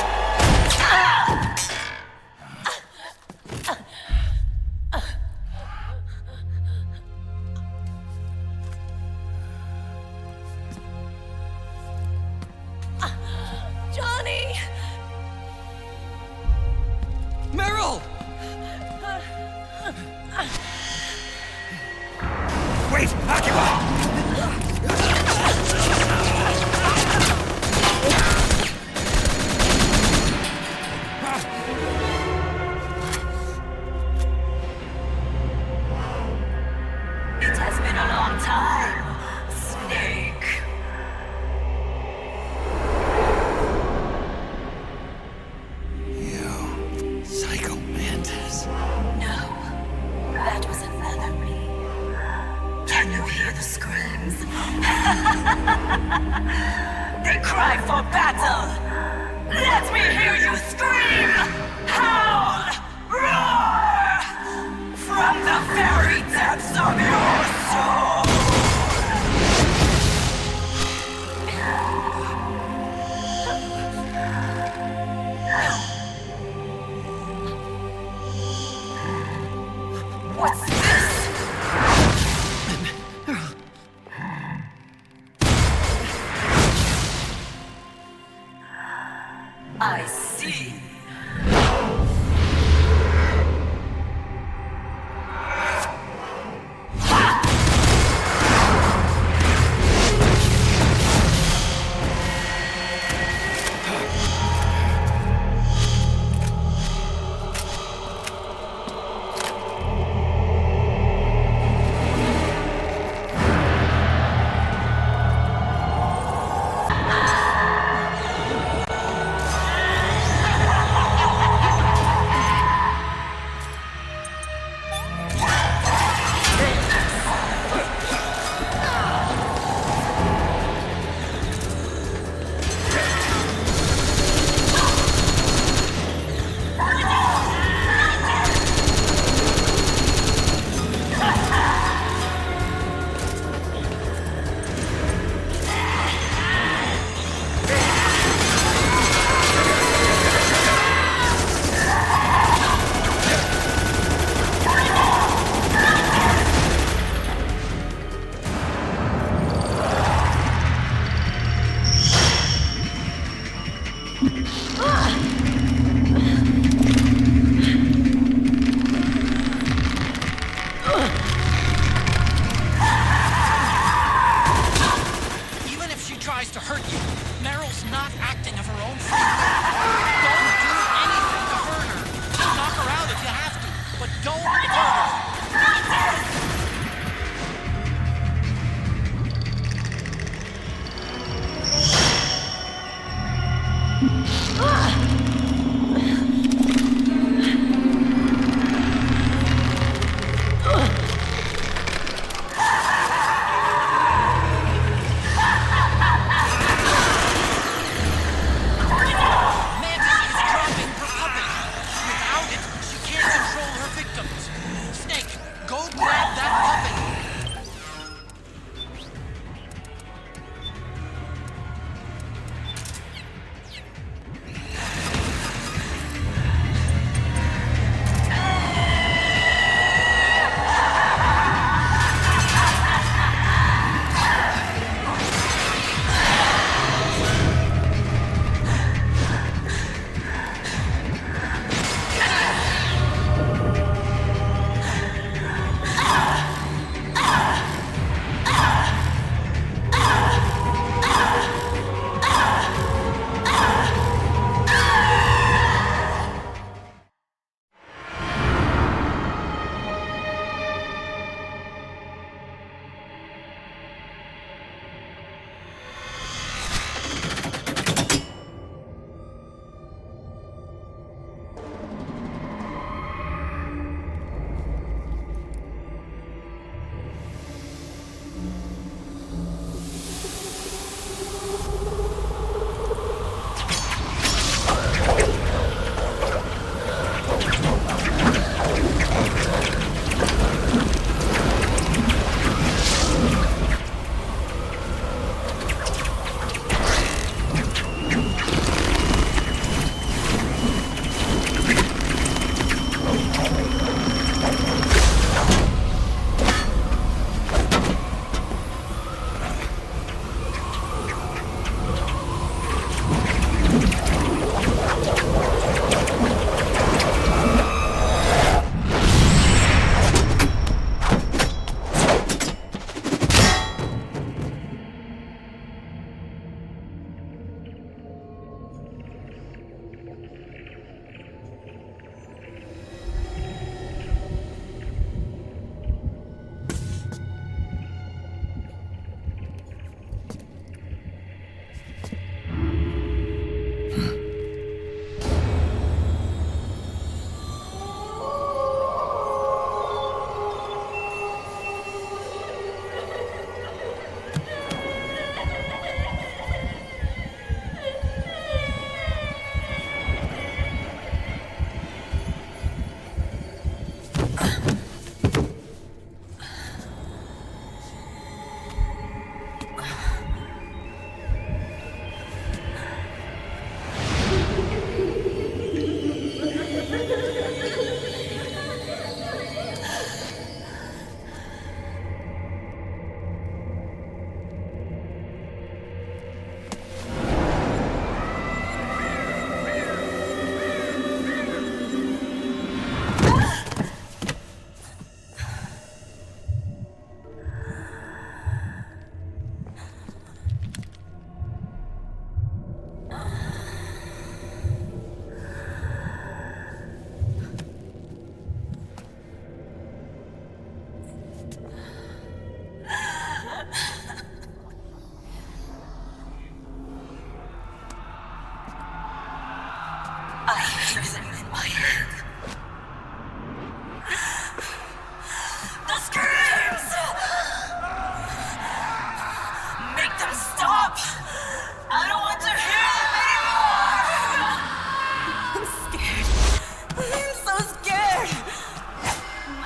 Can you hear the screams? They cry for battle! Let me hear you scream! Howl! Roar! From the very depths of your soul! What's this? I see.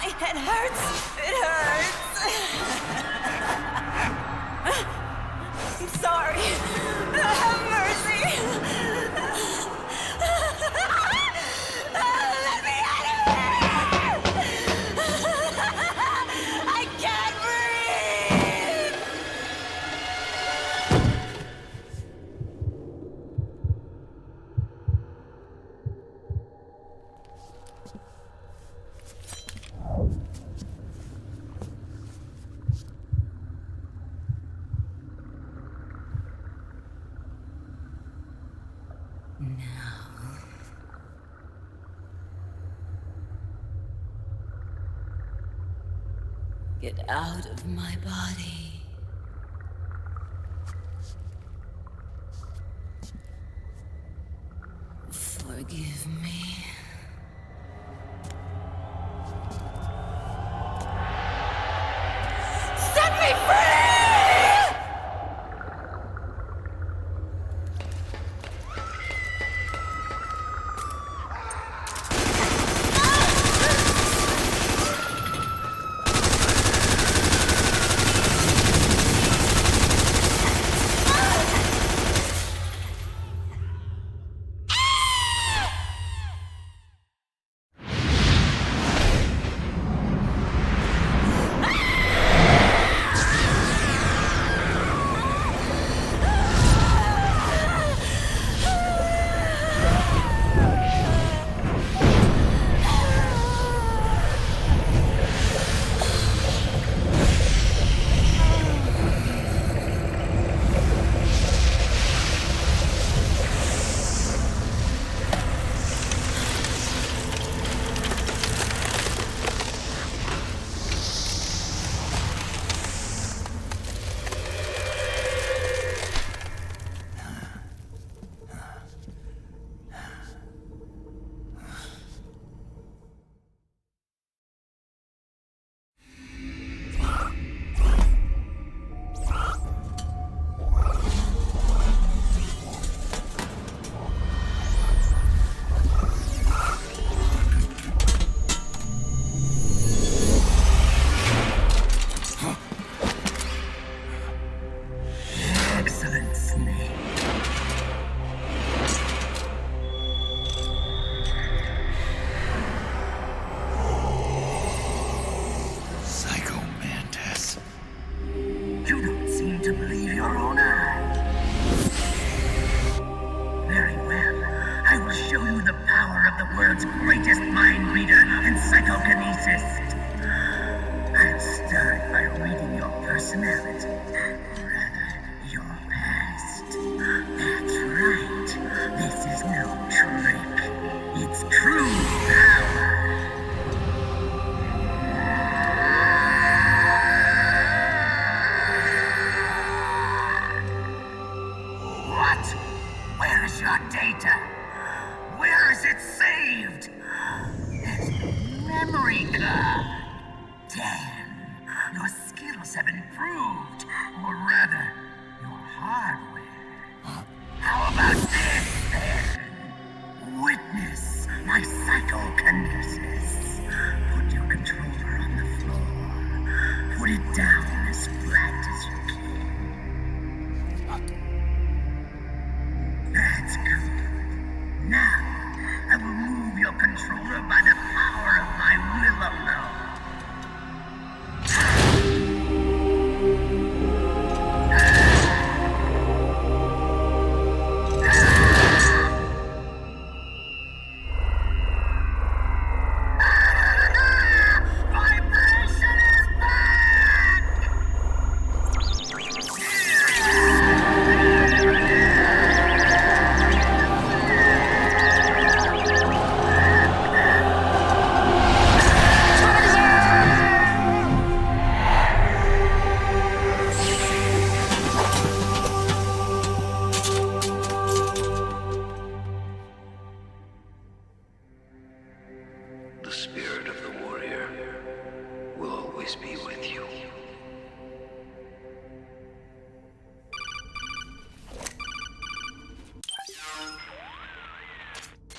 My head hurts. It hurts. I'm sorry. Have mercy. Let me out of here! I can't breathe! Get out of my body. Forgive me. Set me free!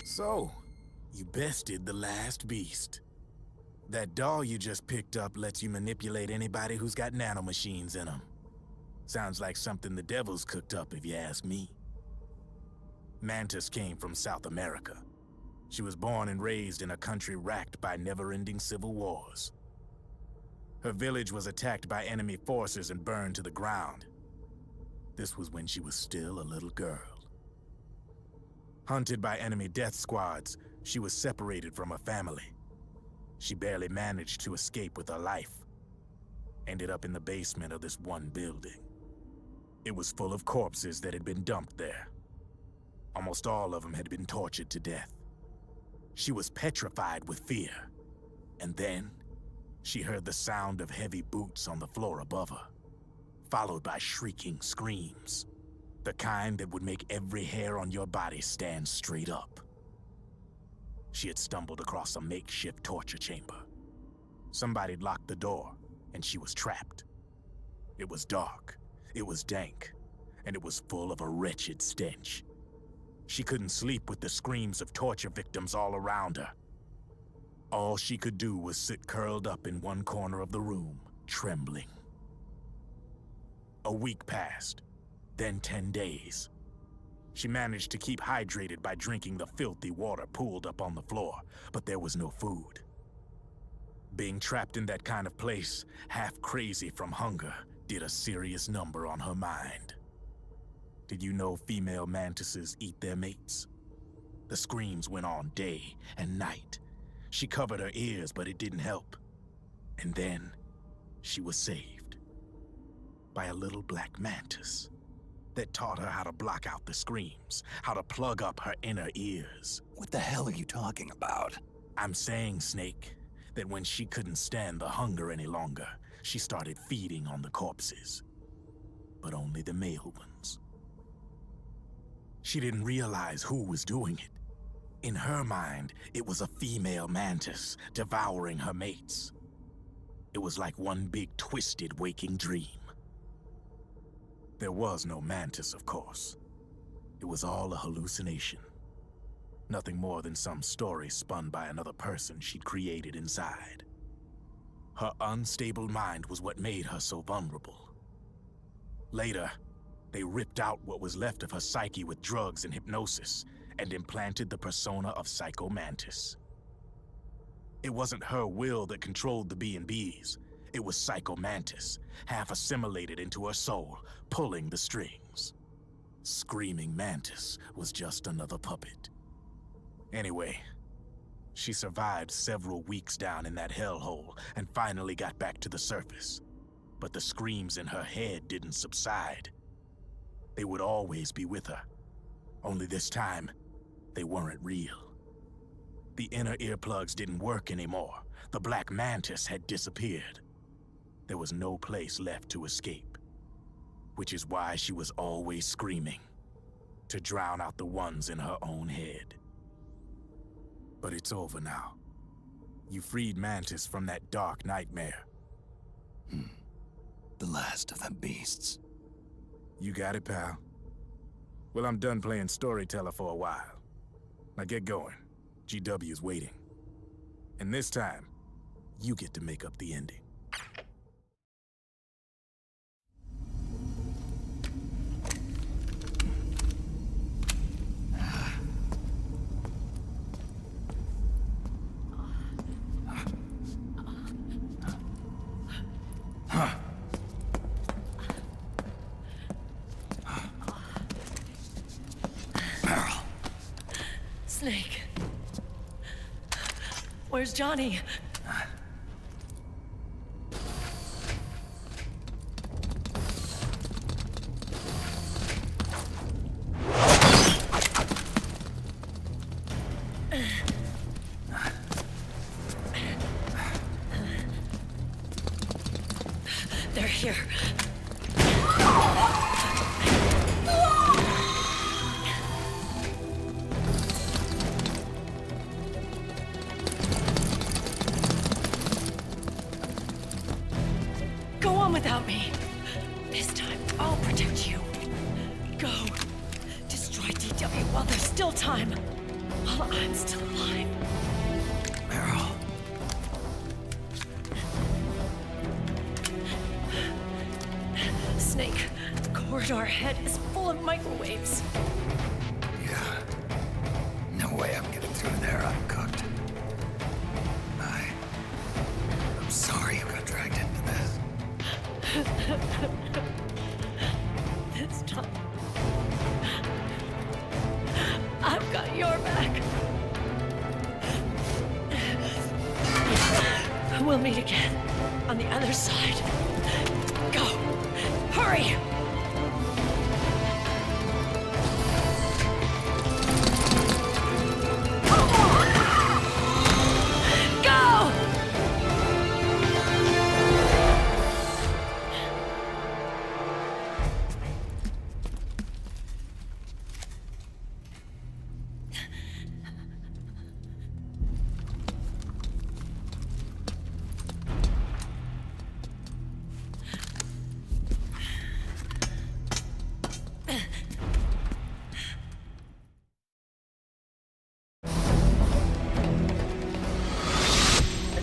So, you bested the last beast. That doll you just picked up lets you manipulate anybody who's got nanomachines in them. Sounds like something the devil's cooked up, if you ask me. Mantis came from South America. She was born and raised in a country racked by never-ending civil wars. Her village was attacked by enemy forces and burned to the ground. This was when she was still a little girl. Hunted by enemy death squads, she was separated from her family. She barely managed to escape with her life. Ended up in the basement of this one building. It was full of corpses that had been dumped there. Almost all of them had been tortured to death. She was petrified with fear. And then, she heard the sound of heavy boots on the floor above her, followed by shrieking screams. The kind that would make every hair on your body stand straight up. She had stumbled across a makeshift torture chamber. Somebody'd locked the door, and she was trapped. It was dark, it was dank, and it was full of a wretched stench. She couldn't sleep with the screams of torture victims all around her. All she could do was sit curled up in one corner of the room, trembling. A week passed, then 10 days. She managed to keep hydrated by drinking the filthy water pooled up on the floor, but there was no food. Being trapped in that kind of place, half crazy from hunger, did a serious number on her mind. Did you know female mantises eat their mates? The screams went on day and night. She covered her ears, but it didn't help. And then, she was saved. By a little black mantis that taught her how to block out the screams, how to plug up her inner ears. What the hell are you talking about? I'm saying, Snake, that when she couldn't stand the hunger any longer, she started feeding on the corpses. But only the male ones. She didn't realize who was doing it. In her mind, it was a female mantis devouring her mates. It was like one big twisted waking dream. There was no mantis, of course. It was all a hallucination. Nothing more than some story spun by another person she'd created inside. Her unstable mind was what made her so vulnerable. Later, they ripped out what was left of her psyche with drugs and hypnosis and implanted the persona of Psycho Mantis. It wasn't her will that controlled the B&Bs. It was Psycho Mantis, half assimilated into her soul, pulling the strings. Screaming Mantis was just another puppet. Anyway, she survived several weeks down in that hellhole and finally got back to the surface. But the screams in her head didn't subside. They would always be with her. Only this time, they weren't real. The inner earplugs didn't work anymore. The black mantis had disappeared. There was no place left to escape. Which is why she was always screaming, to drown out the ones in her own head. But it's over now. You freed Mantis from that dark nightmare. The last of them beasts. You got it, pal. Well, I'm done playing storyteller for a while. Now get going. GW's waiting. And this time, you get to make up the ending. Snake. Where's Johnny? They're here. Go on without me. This time, I'll protect you. Go. Destroy DW while there's still time. While I'm still alive. Meryl. Snake. The corridor ahead is full of microwaves. Yeah. No way I'm getting through there uncooked. I'm sorry you got dragged into this. This time, I've got your back. We'll meet again on the other side. Go! Hurry! Go!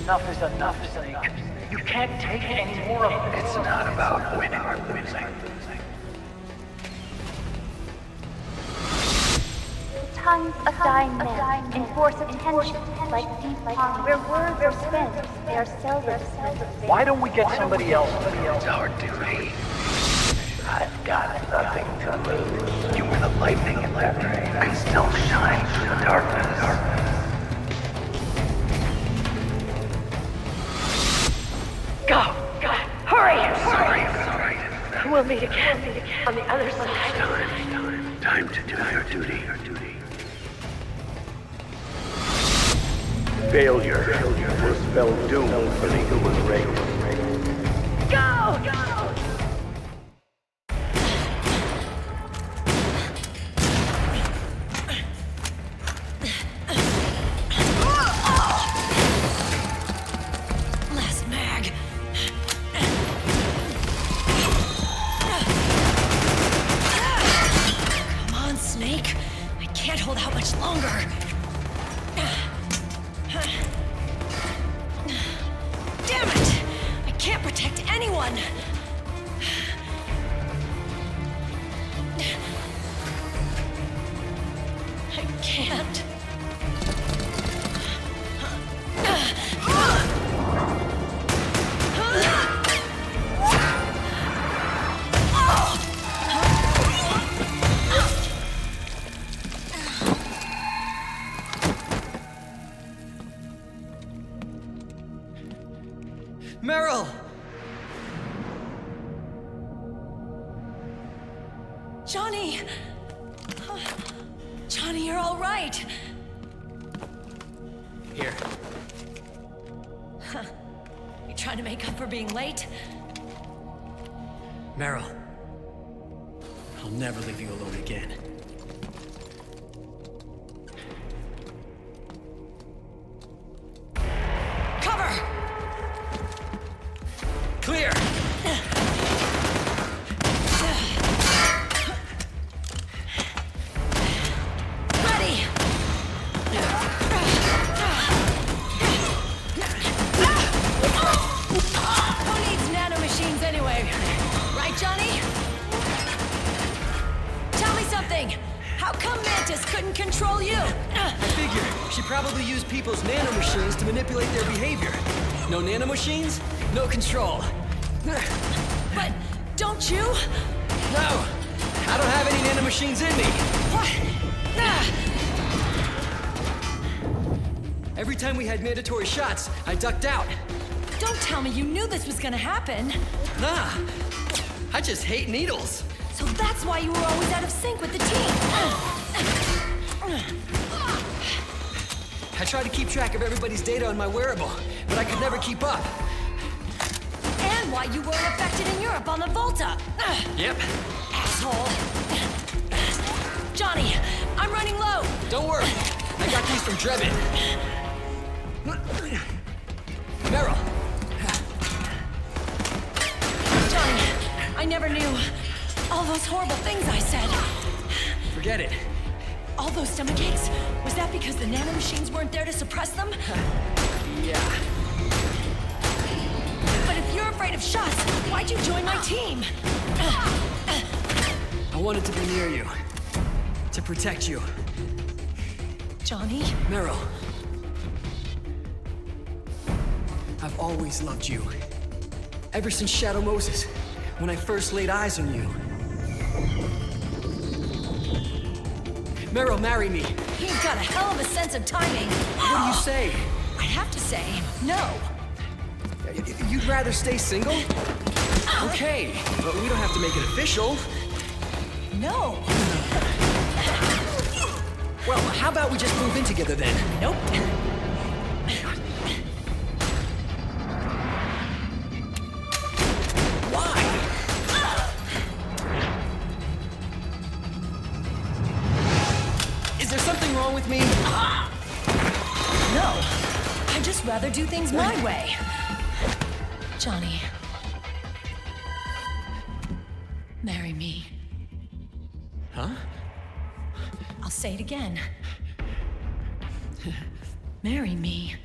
Enough is enough, Snake. You can't take any more of it. It's not about winning or losing. The tongues of dying men enforce attention like deep pond where words are spent. They are seldom spent. Why don't we get somebody else? It's our duty. I've got nothing to lose. You were the lightning in that rain. I still shine through the darkness. Go! Hurry! Sorry. We'll meet again on the other side. Time to do your duty. Failure will spell doom for the human race. Go! Last mag. Come on, Snake. I can't hold out much longer. Damn it! I can't protect anyone! I can't. Meryl! Johnny! Johnny, you're all right. Here. Huh. You trying to make up for being late? Meryl. I'll never leave you alone again. Cover! Clear! Ready! Who needs nanomachines anyway? Right, Johnny? Tell me something! How come Mantis couldn't control you? I figure she probably used people's nanomachines to manipulate their behavior. No nanomachines, no control. But don't you? No! I don't have any nanomachines in me! What? Every time we had mandatory shots, I ducked out. Don't tell me you knew this was gonna happen. Nah, I just hate needles. So that's why you were always out of sync with the team. I tried to keep track of everybody's data on my wearable, but I could never keep up. And why you weren't affected in Europe on the Volta. Yep. Asshole. Johnny, I'm running low. Don't worry. I got these from Drebin. Meryl. Johnny, I never knew all those horrible things I said. Forget it. All those stomach aches, was that because the nanomachines weren't there to suppress them? Yeah. But if you're afraid of shots, why'd you join my team? I wanted to be near you. To protect you. Johnny? Meryl. I've always loved you. Ever since Shadow Moses, when I first laid eyes on you. Meryl, marry me. You've got a hell of a sense of timing. What do you say? I have to say, no. You'd rather stay single? Okay, but we don't have to make it official. No. Well, how about we just move in together then? Nope. Why? Is there something wrong with me? No. I'd just rather do things my way. Johnny. Marry me. Huh? I'll say it again. Marry me.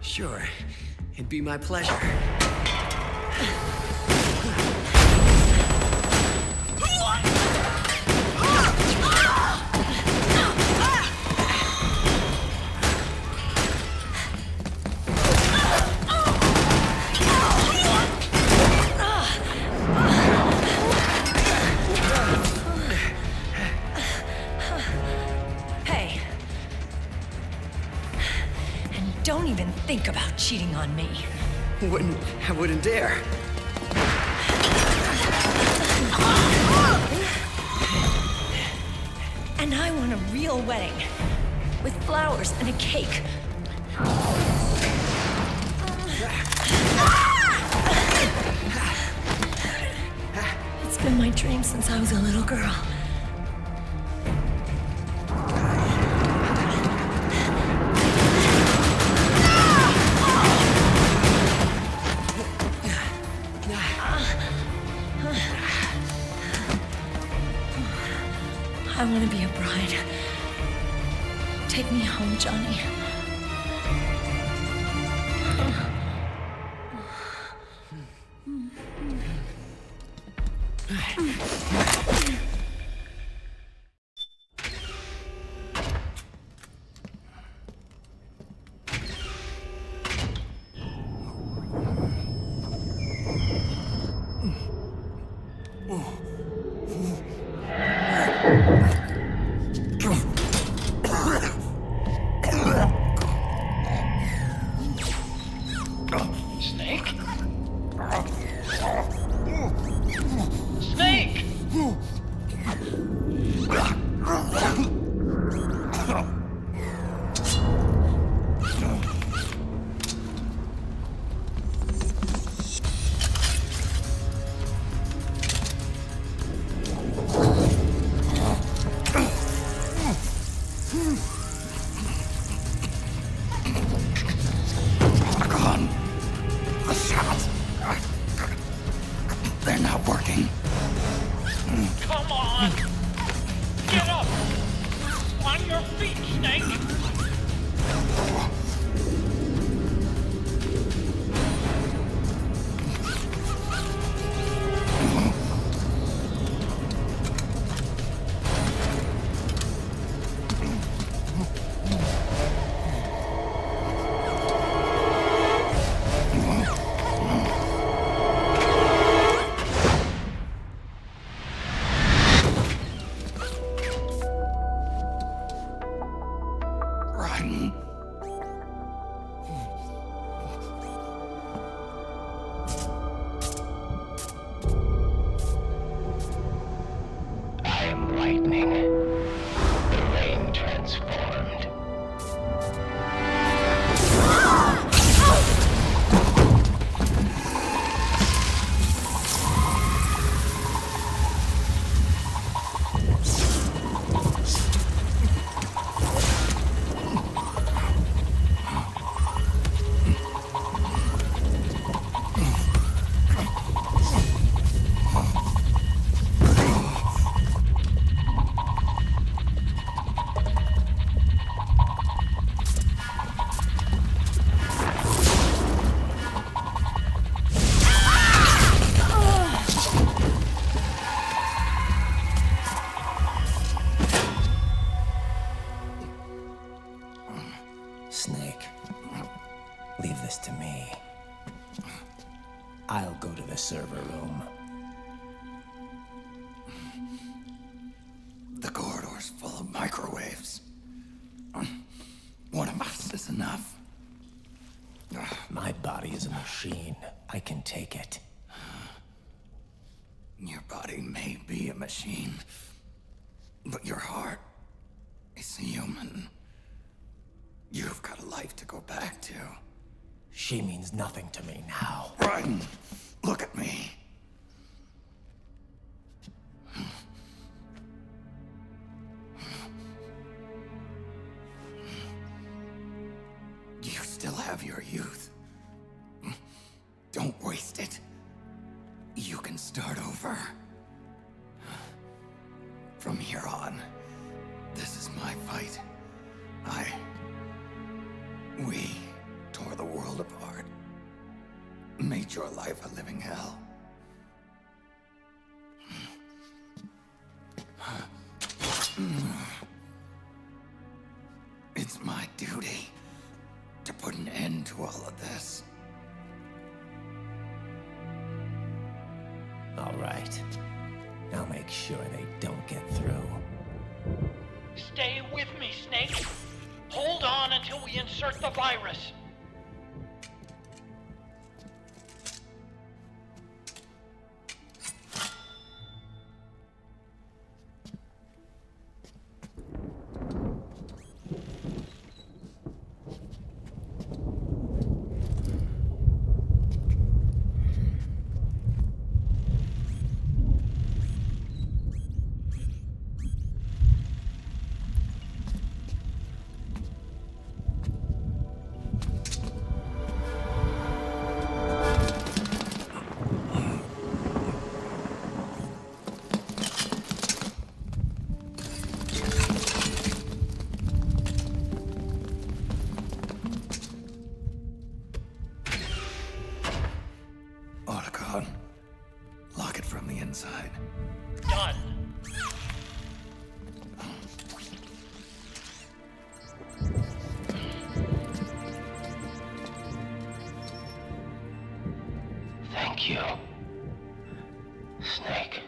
Sure. It'd be my pleasure. Don't even think about cheating on me. I wouldn't dare. And I want a real wedding. With flowers and a cake. It's been my dream since I was a little girl. I want to be a bride. Take me home, Johnny. I'll go to the server room. The corridor's full of microwaves. One of us is enough. My body is a machine. I can take it. Your body may be a machine, but your heart is human. You've got a life to go back to. She means nothing to me now. Raiden, look at me. You still have your youth. Don't waste it. You can start over. From here on, this is my fight. We tore the world apart. Made your life a living hell. It's my duty to put an end to all of this. All right. I'll make sure they don't get through. Stay with me, Snake. Hold on until we insert the virus. Lock it from the inside. Done. Thank you, Snake.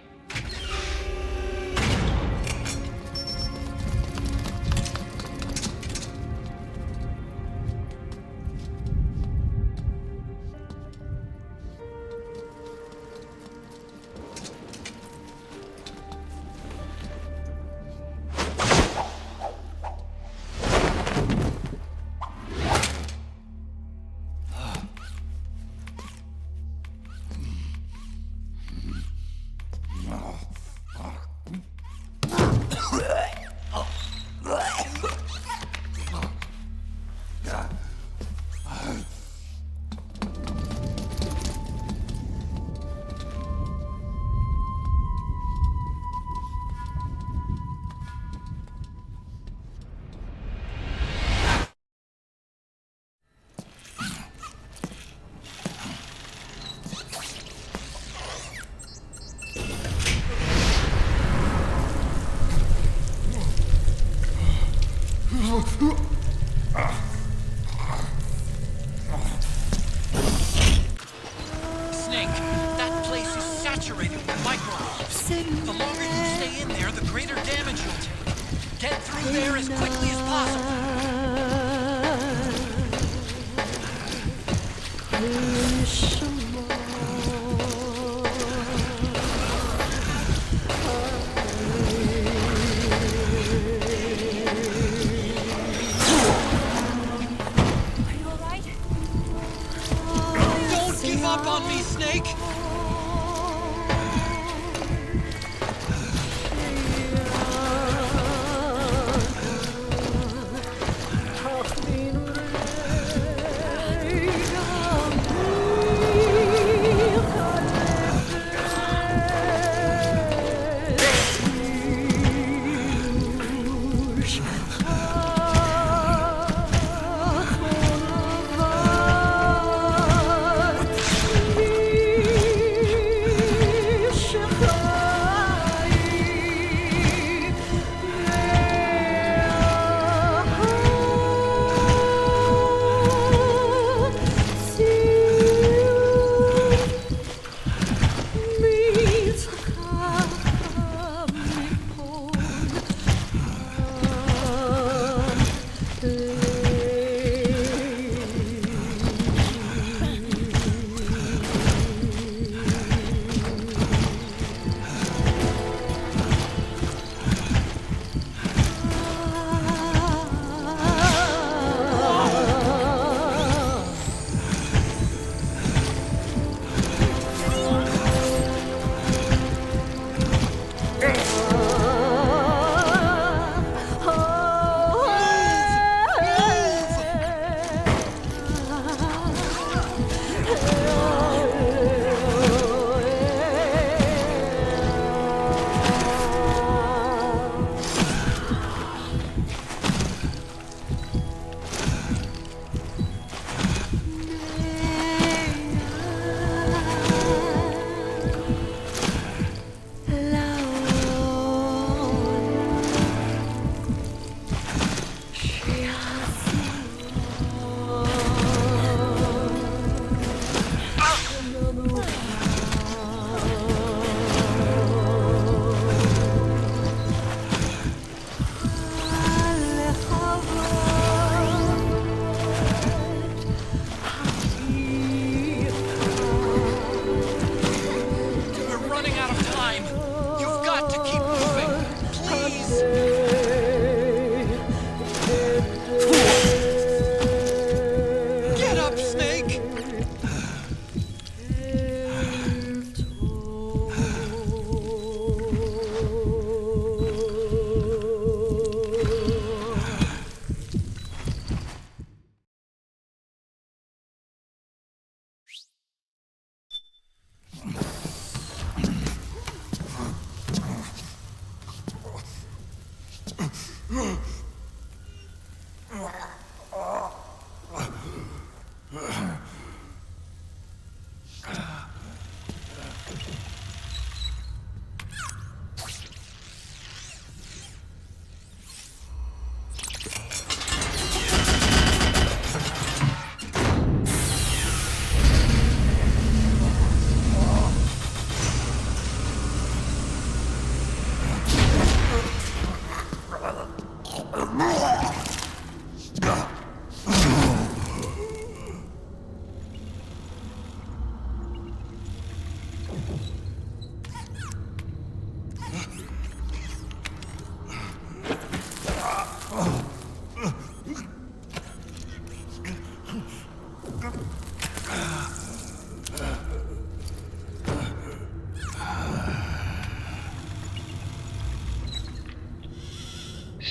Snake, that place is saturated with microwaves. The longer you stay in there, the greater damage you'll take. Get through there as quickly as possible. Don't give up on me, Snake!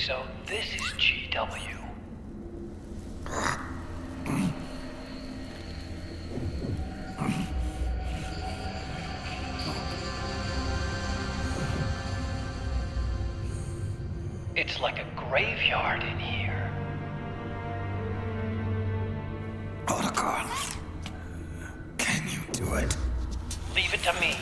So this is GW. It's like a graveyard in here. Protocol. Can you do it? Leave it to me.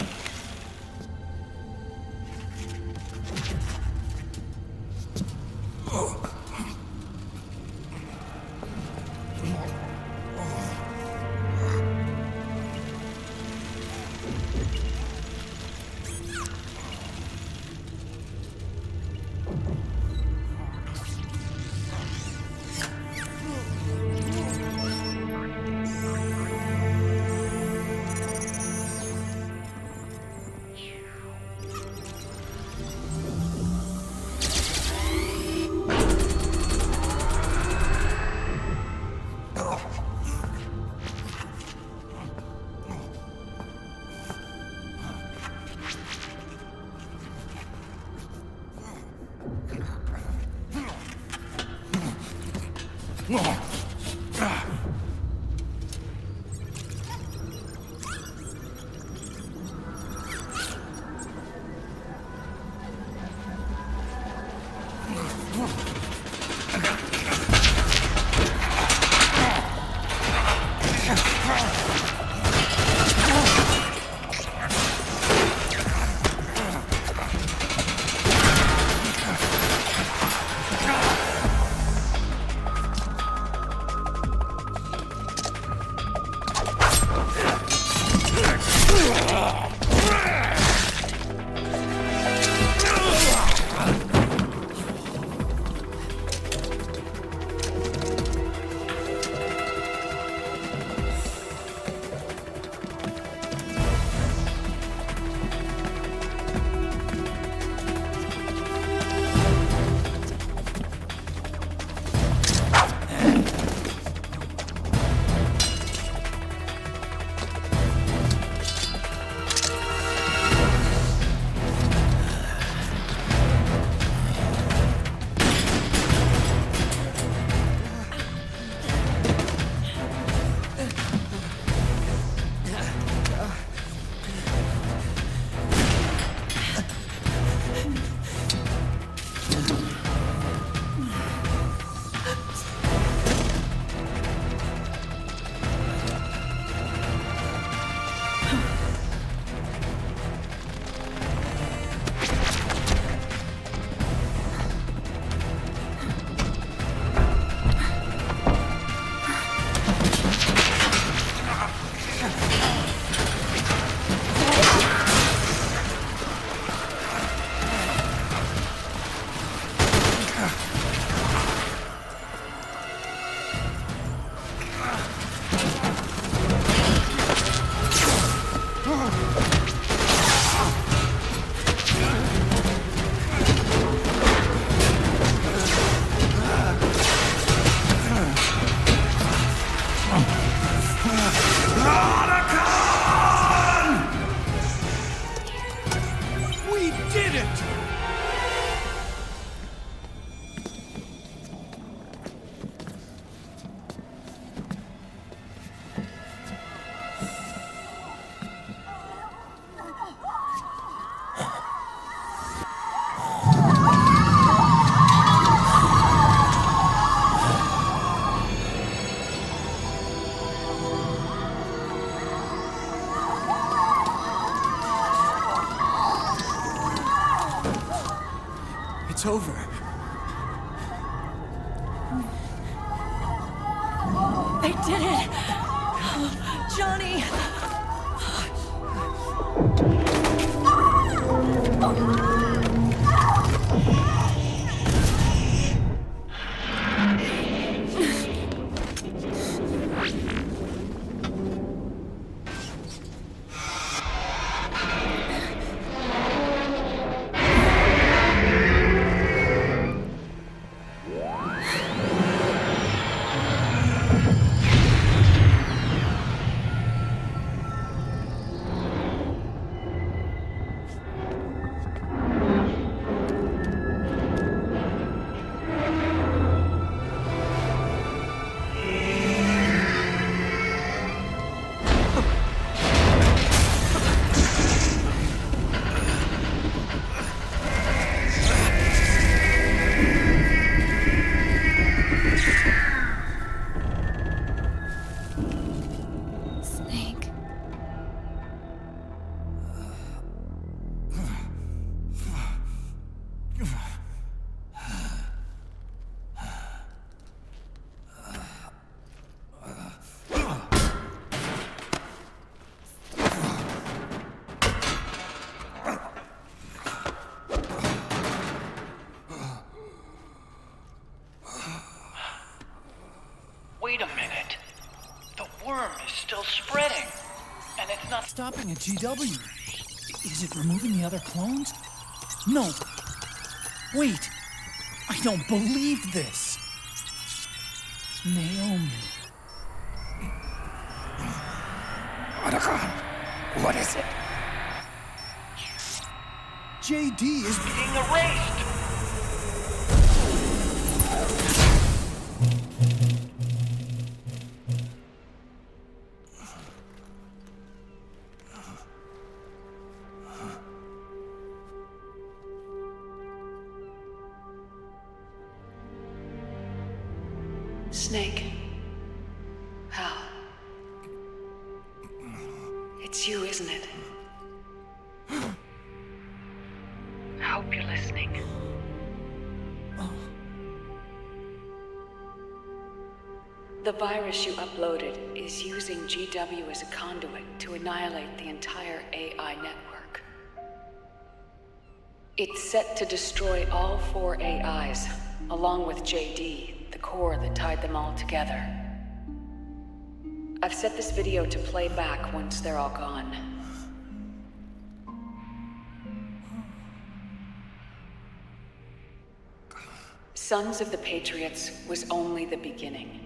It's over. They did it! Oh, Johnny! Wait a minute. The worm is still spreading, and it's not stopping at GW. Is it removing the other clones? No. Wait. I don't believe this. Naomi. What is it? JD is being erased. Snake. Hal. It's you, isn't it? I hope you're listening. The virus you uploaded is using GW as a conduit to annihilate the entire AI network. It's set to destroy all 4 AIs, along with JD, the core that tied them all together. I've set this video to play back once they're all gone. Sons of the Patriots was only the beginning.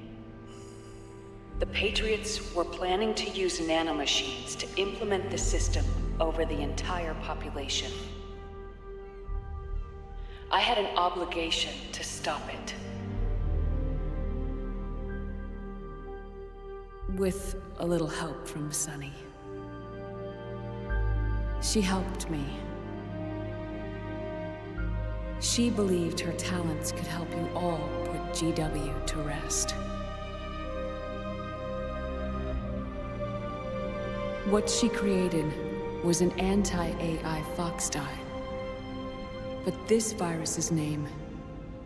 The Patriots were planning to use nanomachines to implement the system over the entire population. I had an obligation to stop it. With a little help from Sunny. She helped me. She believed her talents could help you all put GW to rest. What she created was an anti-AI fox dye. But this virus's name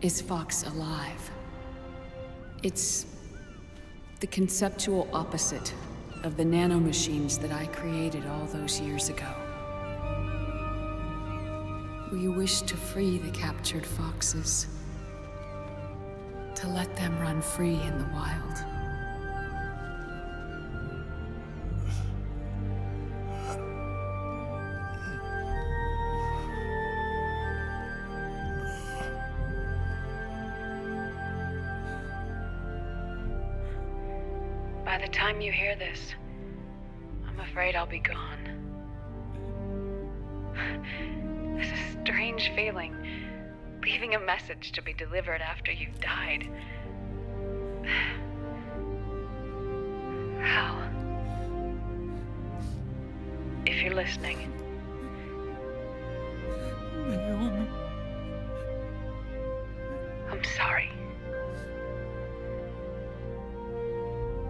is Fox Alive. It's the conceptual opposite of the nanomachines that I created all those years ago. We wish to free the captured foxes, to let them run free in the wild. By the time you hear this, I'm afraid I'll be gone. It's a strange feeling, leaving a message to be delivered after you've died. Hal, if you're listening, I'm sorry.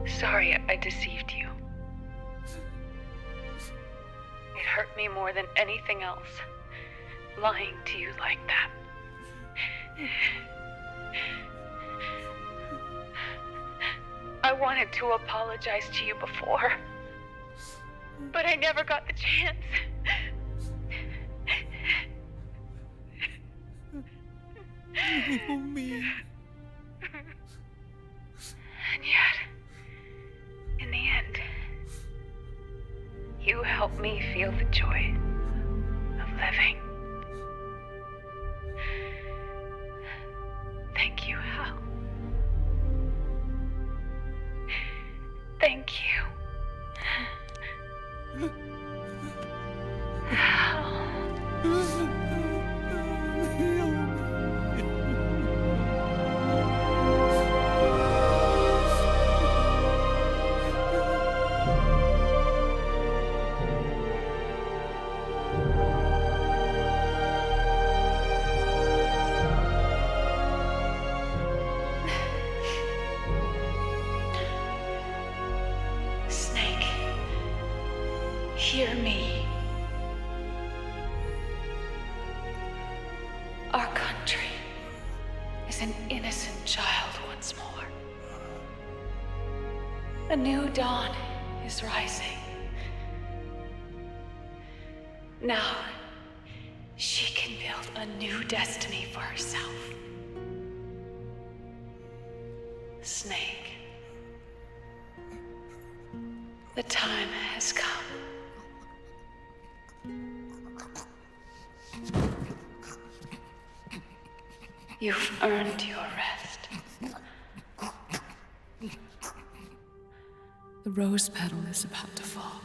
Sorry I deceived you. It hurt me more than anything else, lying to you like that. I wanted to apologize to you before, but I never got the chance. Oh, me. And yet, in the end, you helped me feel the joy of living. Thank you, Hal. Thank you. Hal. Snake, hear me. Our country is an innocent child once more. A new dawn is rising. Now, she can build a new destiny for herself. Snake, the time has come. You've earned your rest. The rose petal is about to fall.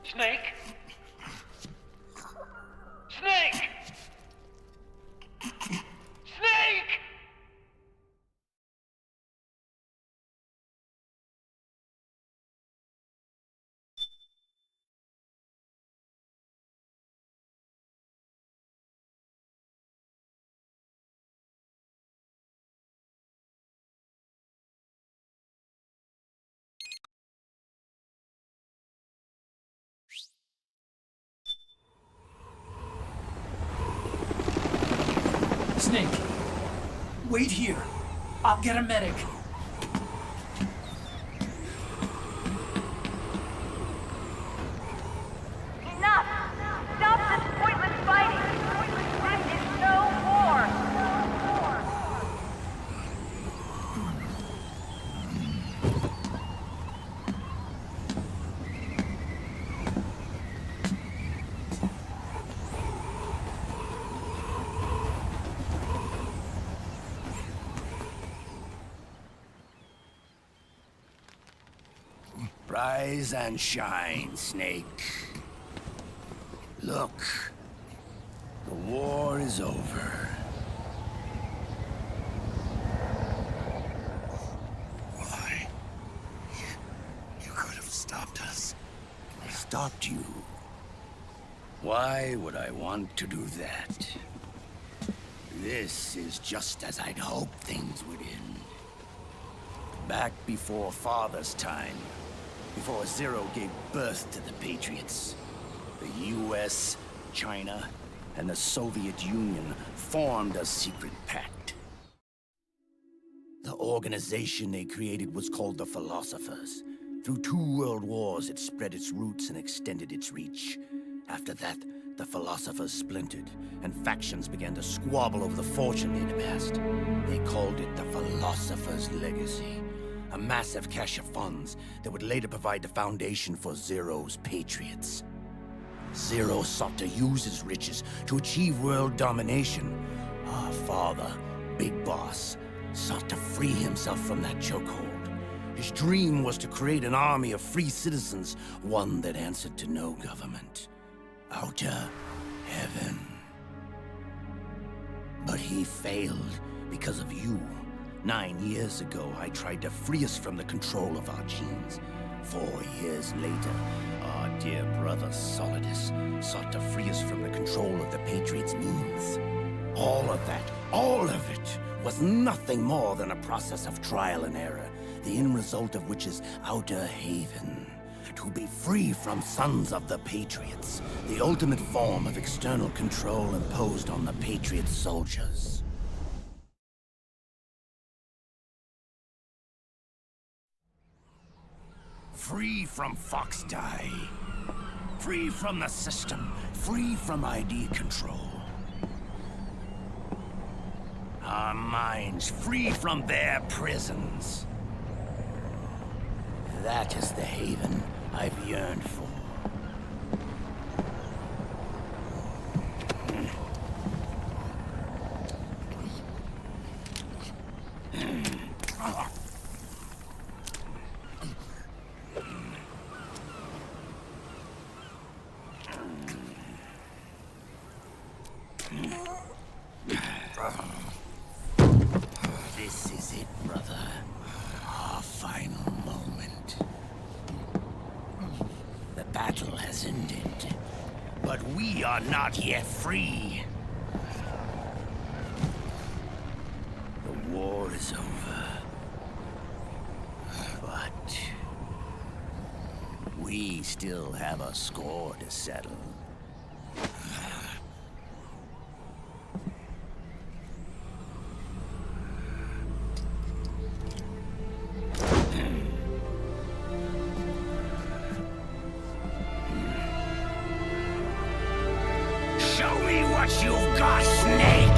Snake? Snake! Snake! Snake, wait here. I'll get a medic. Enough! Stop this pointless fighting! This is no war! Rise and shine, Snake. Look, the war is over. Why? You could have stopped us. Stopped you? Why would I want to do that? This is just as I'd hoped things would end. Back before Father's time, before Zero gave birth to the Patriots, the US, China, and the Soviet Union formed a secret pact. The organization they created was called the Philosophers. Through 2 world wars, it spread its roots and extended its reach. After that, the Philosophers splintered, and factions began to squabble over the fortune they'd amassed. They called it the Philosopher's Legacy, a massive cache of funds that would later provide the foundation for Zero's Patriots. Zero sought to use his riches to achieve world domination. Our father, Big Boss, sought to free himself from that chokehold. His dream was to create an army of free citizens, one that answered to no government. Outer heaven. But he failed because of you. 9 years ago, I tried to free us from the control of our genes. 4 years later, our dear brother Solidus sought to free us from the control of the Patriots' means. All of it, was nothing more than a process of trial and error. the end result of which is outer haven. To be free from sons of the Patriots, the ultimate form of external control imposed on the Patriot soldiers. Free from Fox Die. Free from the system. Free from ID control. Our minds free from their prisons. That is the haven I've yearned for. This is it, brother. Our final moment. The battle has ended, but we are not yet free. The war is over, but we still have a score to settle. Show me what you've got, Snake!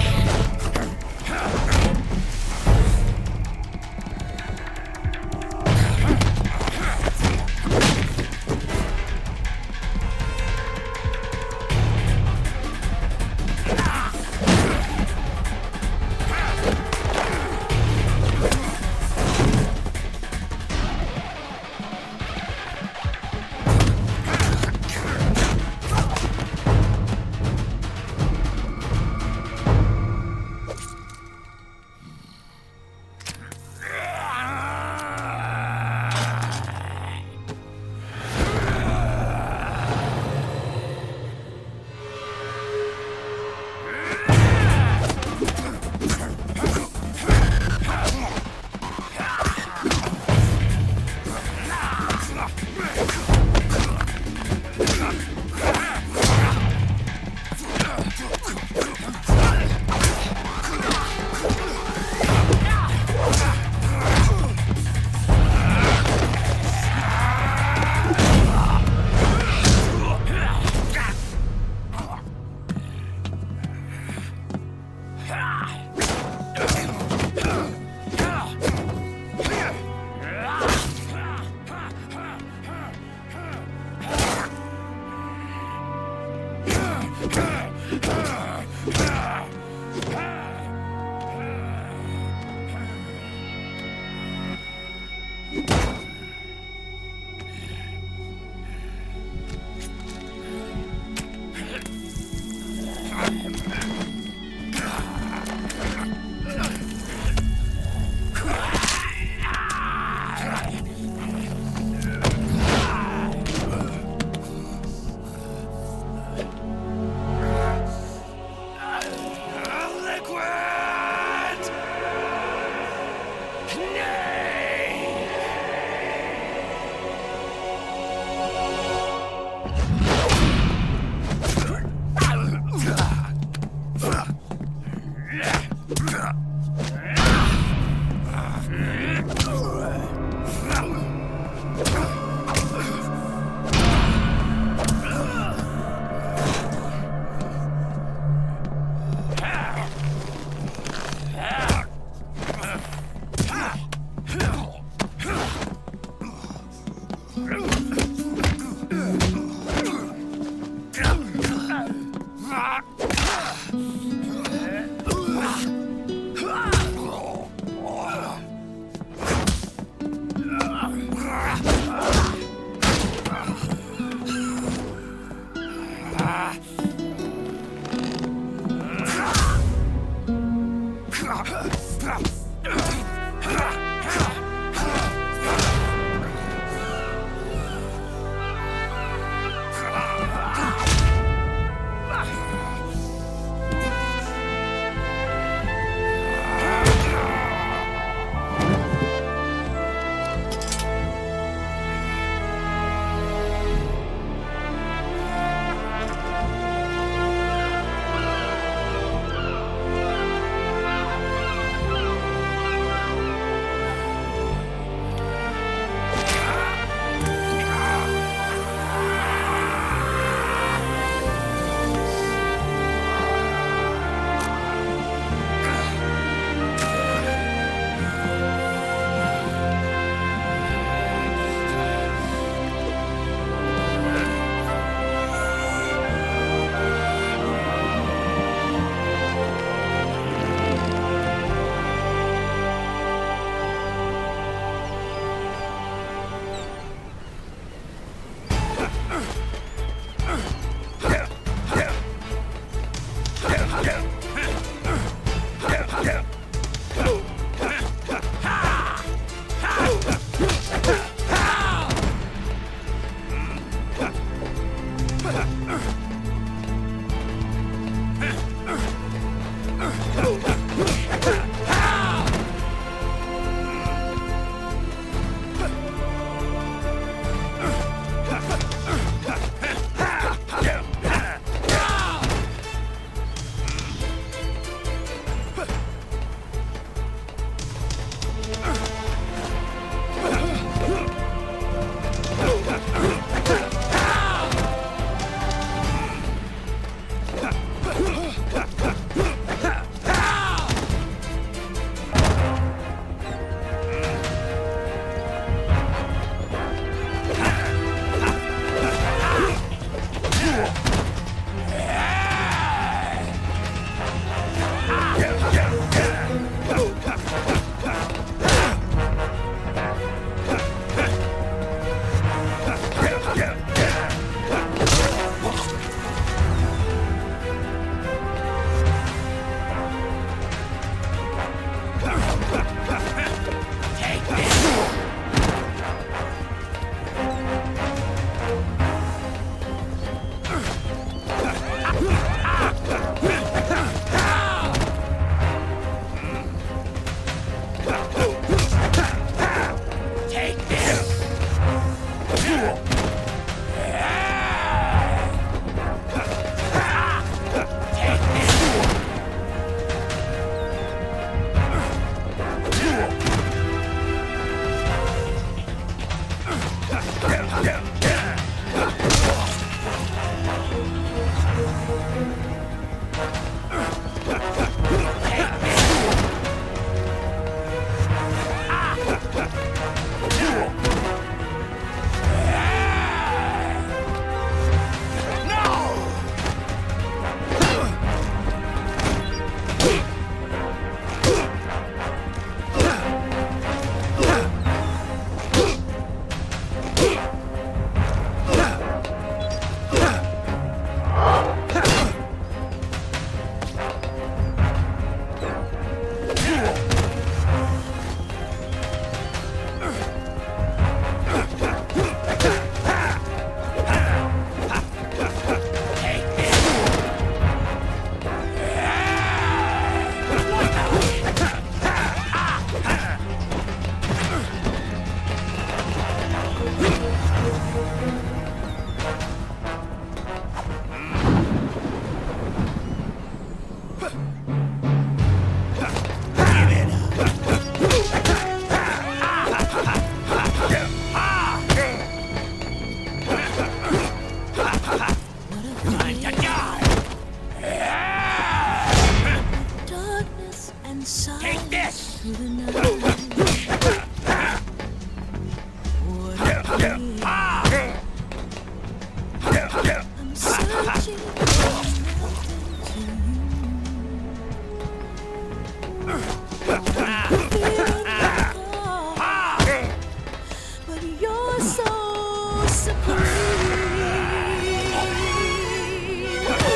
Take this! I'm searching but you're so supreme.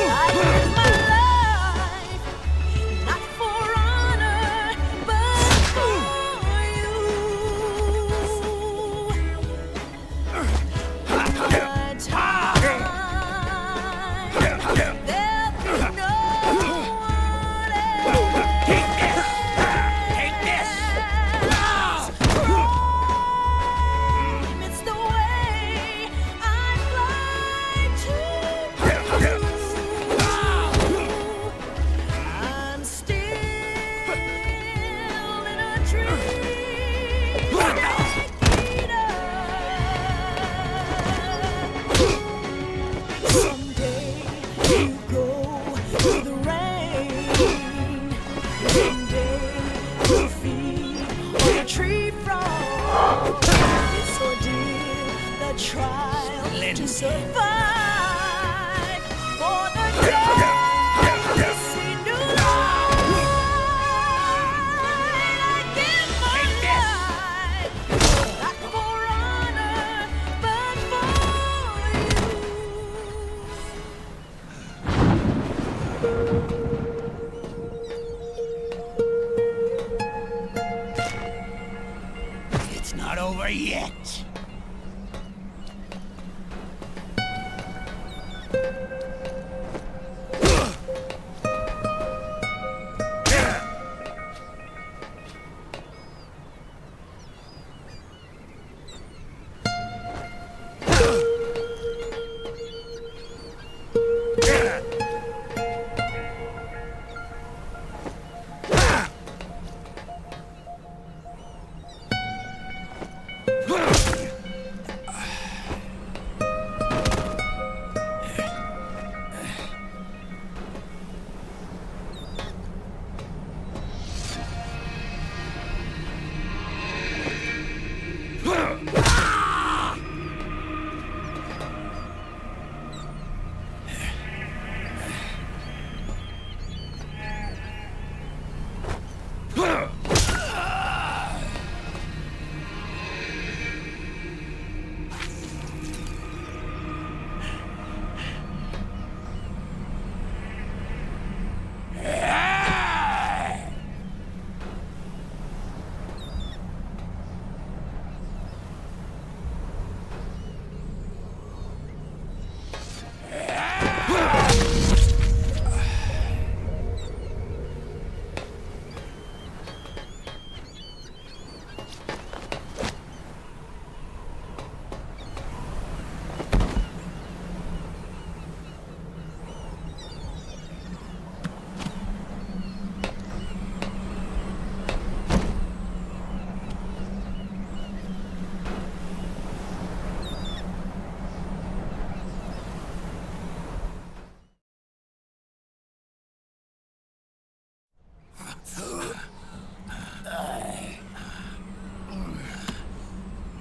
I live my life not for honor, but for you. My time, there'll be no one else. Take this! It's the way I fly to you. I'm still in a dream. Someday you go through the rain. Someday you'll feed on a tree frog. This ordeal, the trial to survive. For the day you see new light. I give my life, not for honor, but for It's not over yet.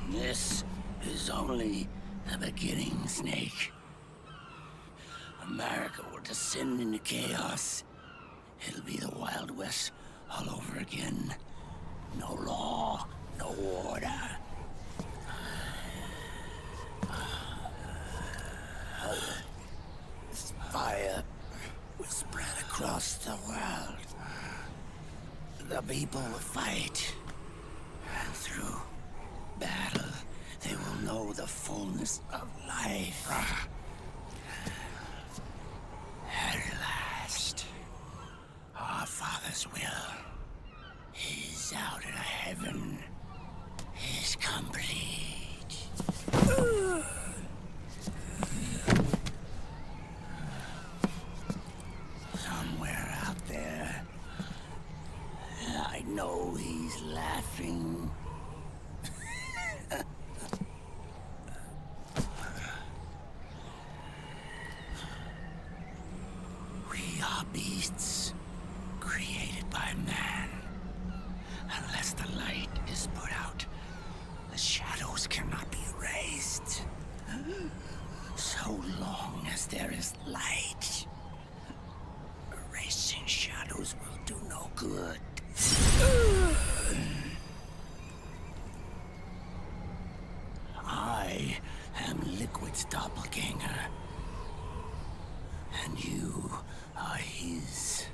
This is only the beginning, Snake. America will descend into chaos. It'll be the Wild West all over again. No law, no order. This fire will spread across the world. The people will fight. And through battle, they will know the fullness of life. At last, our Father's will is out in heaven, is complete. Somewhere out there, I know he's laughing. We are beasts created by man. Once the light is put out, the shadows cannot be erased. So long as there is light, erasing shadows will do no good. I am Liquid's doppelganger, and you are his.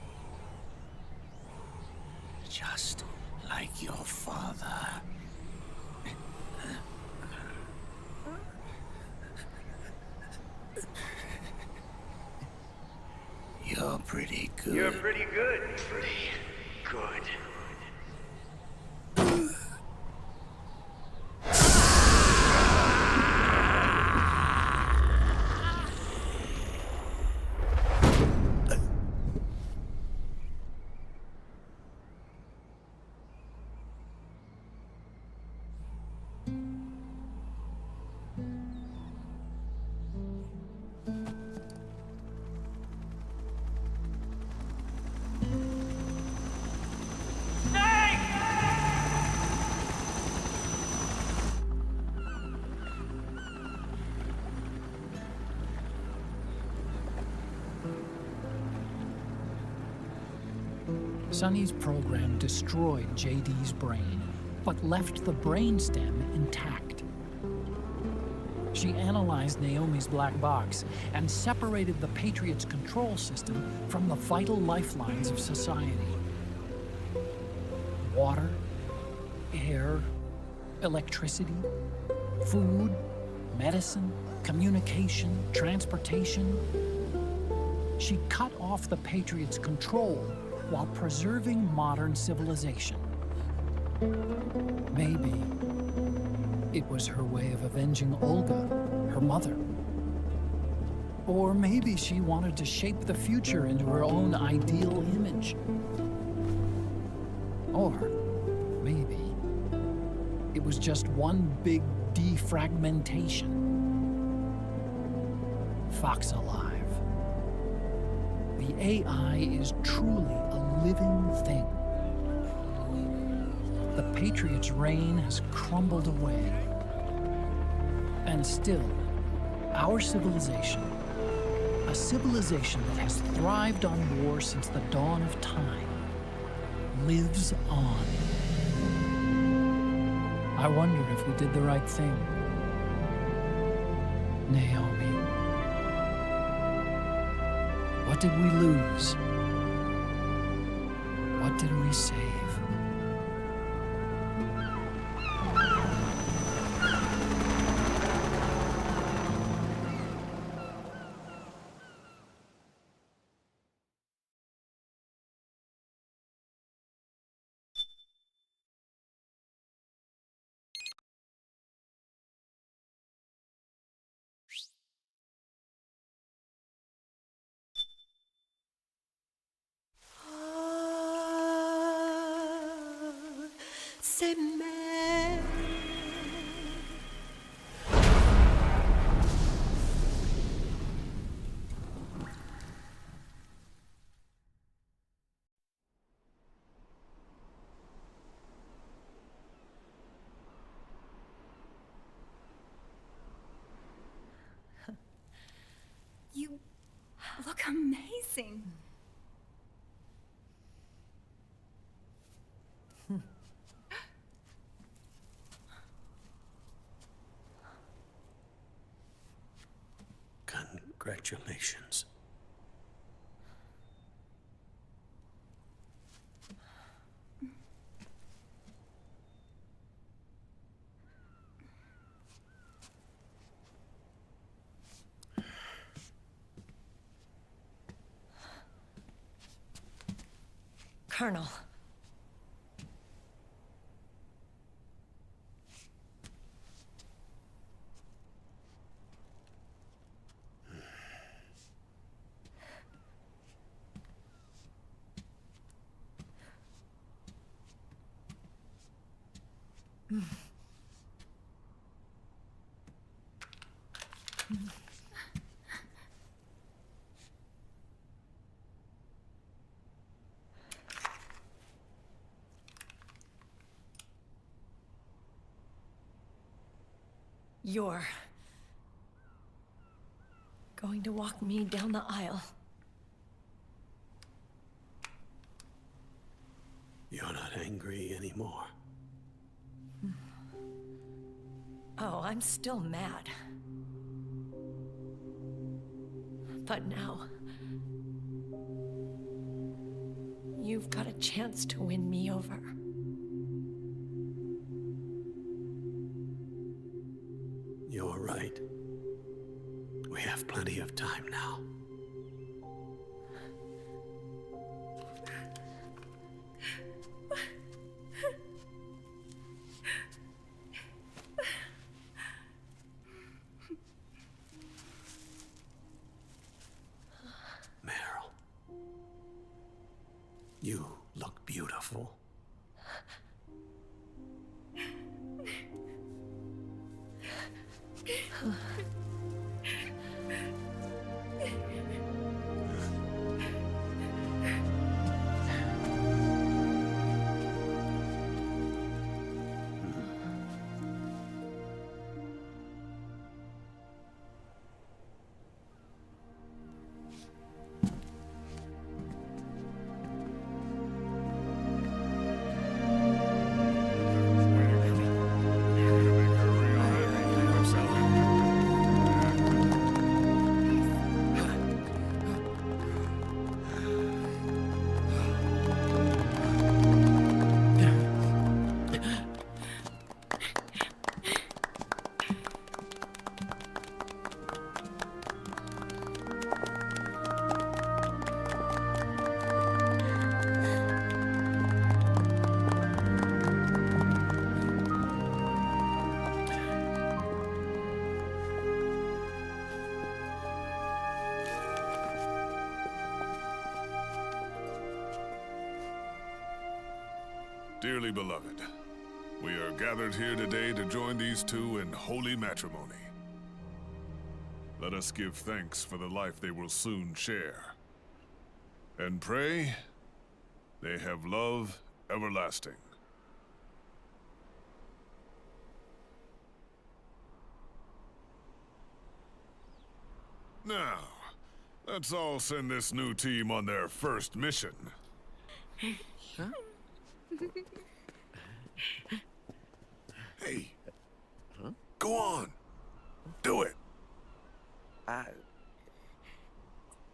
Just like your father. You're pretty good. You're pretty good. Pretty good. Sonny's program destroyed JD's brain, but left the brainstem intact. She analyzed Naomi's black box and separated the Patriots' control system from the vital lifelines of society. Water, air, electricity, food, medicine, communication, transportation. She cut off the Patriots' control while preserving modern civilization. Maybe it was her way of avenging Olga, her mother. Or maybe she wanted to shape the future into her own ideal image. Or maybe it was just one big defragmentation. Fox alive. The AI is truly a living thing. The Patriots' reign has crumbled away. And still, our civilization, a civilization that has thrived on war since the dawn of time, lives on. I wonder if we did the right thing. Naomi. What did we lose? What did we save? You look amazing. Congratulations. Colonel. You're going to walk me down the aisle. You're not angry anymore. Oh, I'm still mad. But now, you've got a chance to win me over. You're right. We have plenty of time now. Meryl, you look beautiful. Dearly beloved, we are gathered here today to join these two in holy matrimony. Let us give thanks for the life they will soon share, and pray they have love everlasting. Now, let's all send this new team on their first mission. Huh? Hey, go on, do it.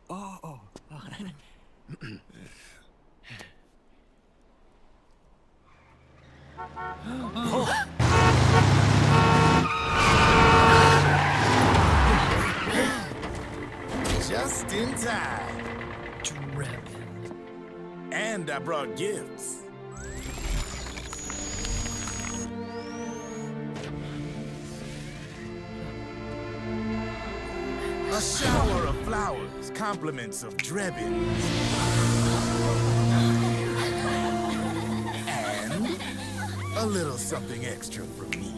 Oh. Just in time. Drebin. And I brought gifts. A shower of flowers, compliments of Drebin. And a little something extra from me.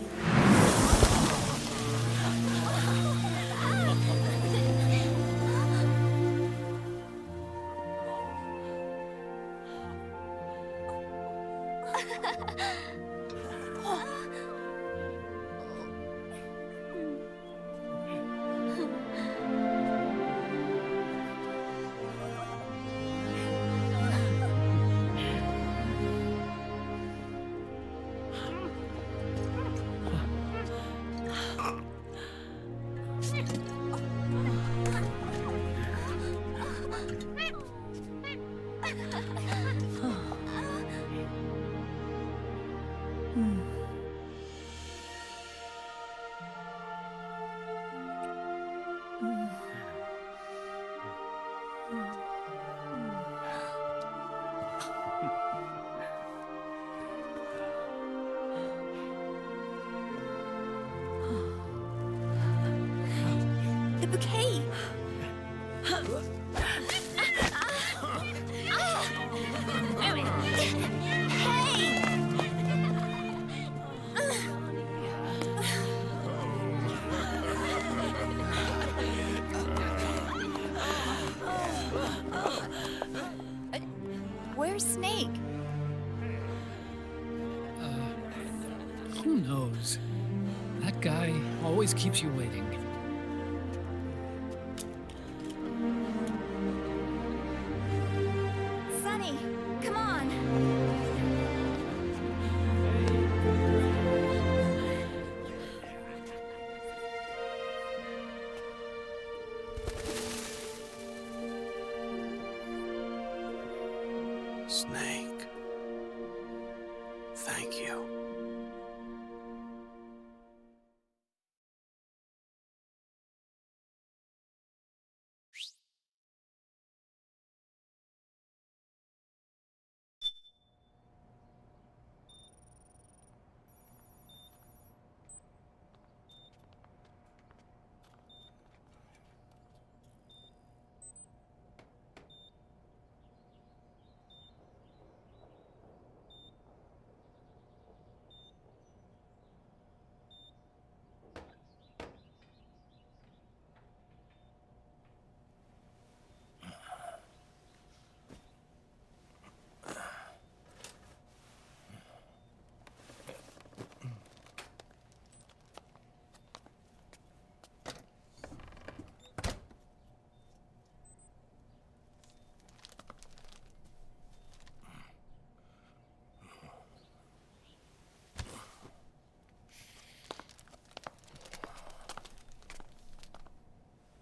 The bouquet! Where's Snake? Who knows? That guy always keeps you waiting. Sonny, come on! Snake. Thank you.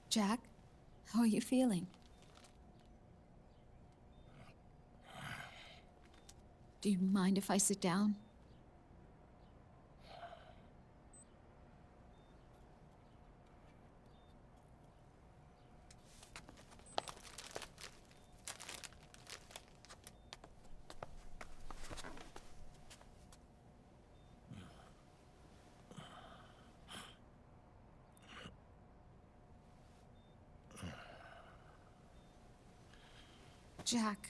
Jack, how are you feeling? Do you mind if I sit down? Jack.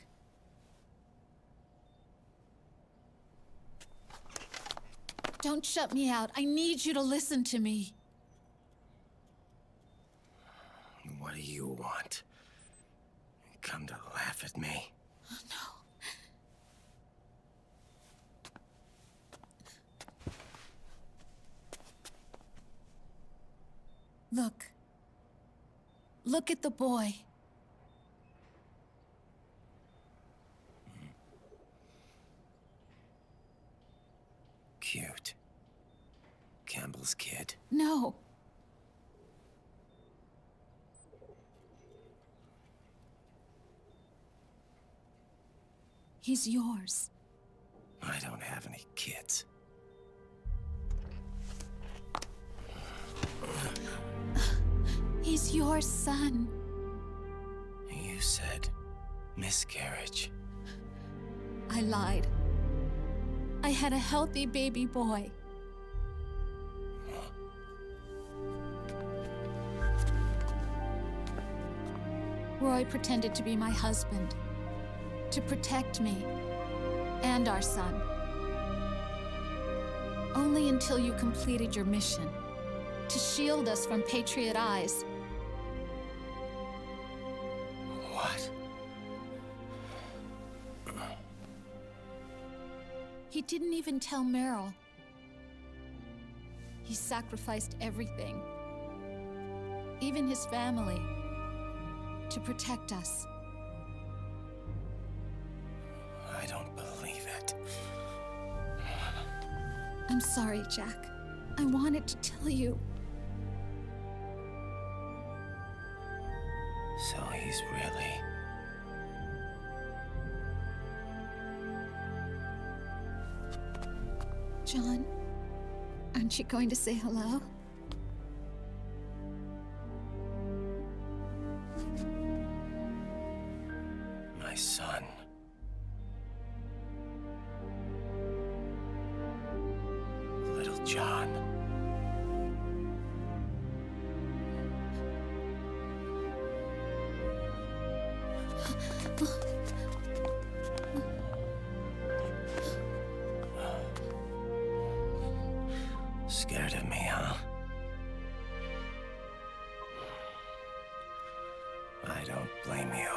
Don't shut me out. I need you to listen to me. What do you want? Come to laugh at me? Look. Look at the boy. Cute. Campbell's kid. No. He's yours. I don't have any kids. He's your son. You said miscarriage. I lied. I had a healthy baby boy. Roy pretended to be my husband, to protect me and our son. Only until you completed your mission, to shield us from Patriot eyes. What? He didn't even tell Meryl. He sacrificed everything, even his family, to protect us. I don't believe it. I'm sorry, Jack. I wanted to tell you. So he's really... John, aren't you going to say hello? My son. Little John. Scared of me, huh? I don't blame you.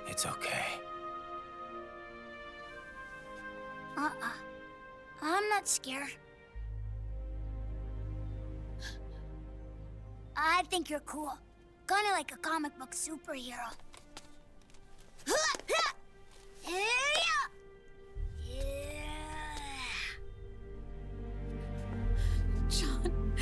It's okay. Uh-uh. not scared. I think you're cool. Kinda like a comic book superhero. John.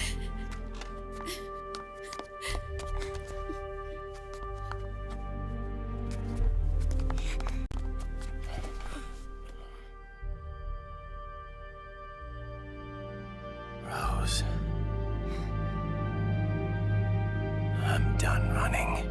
Rose. I'm done running.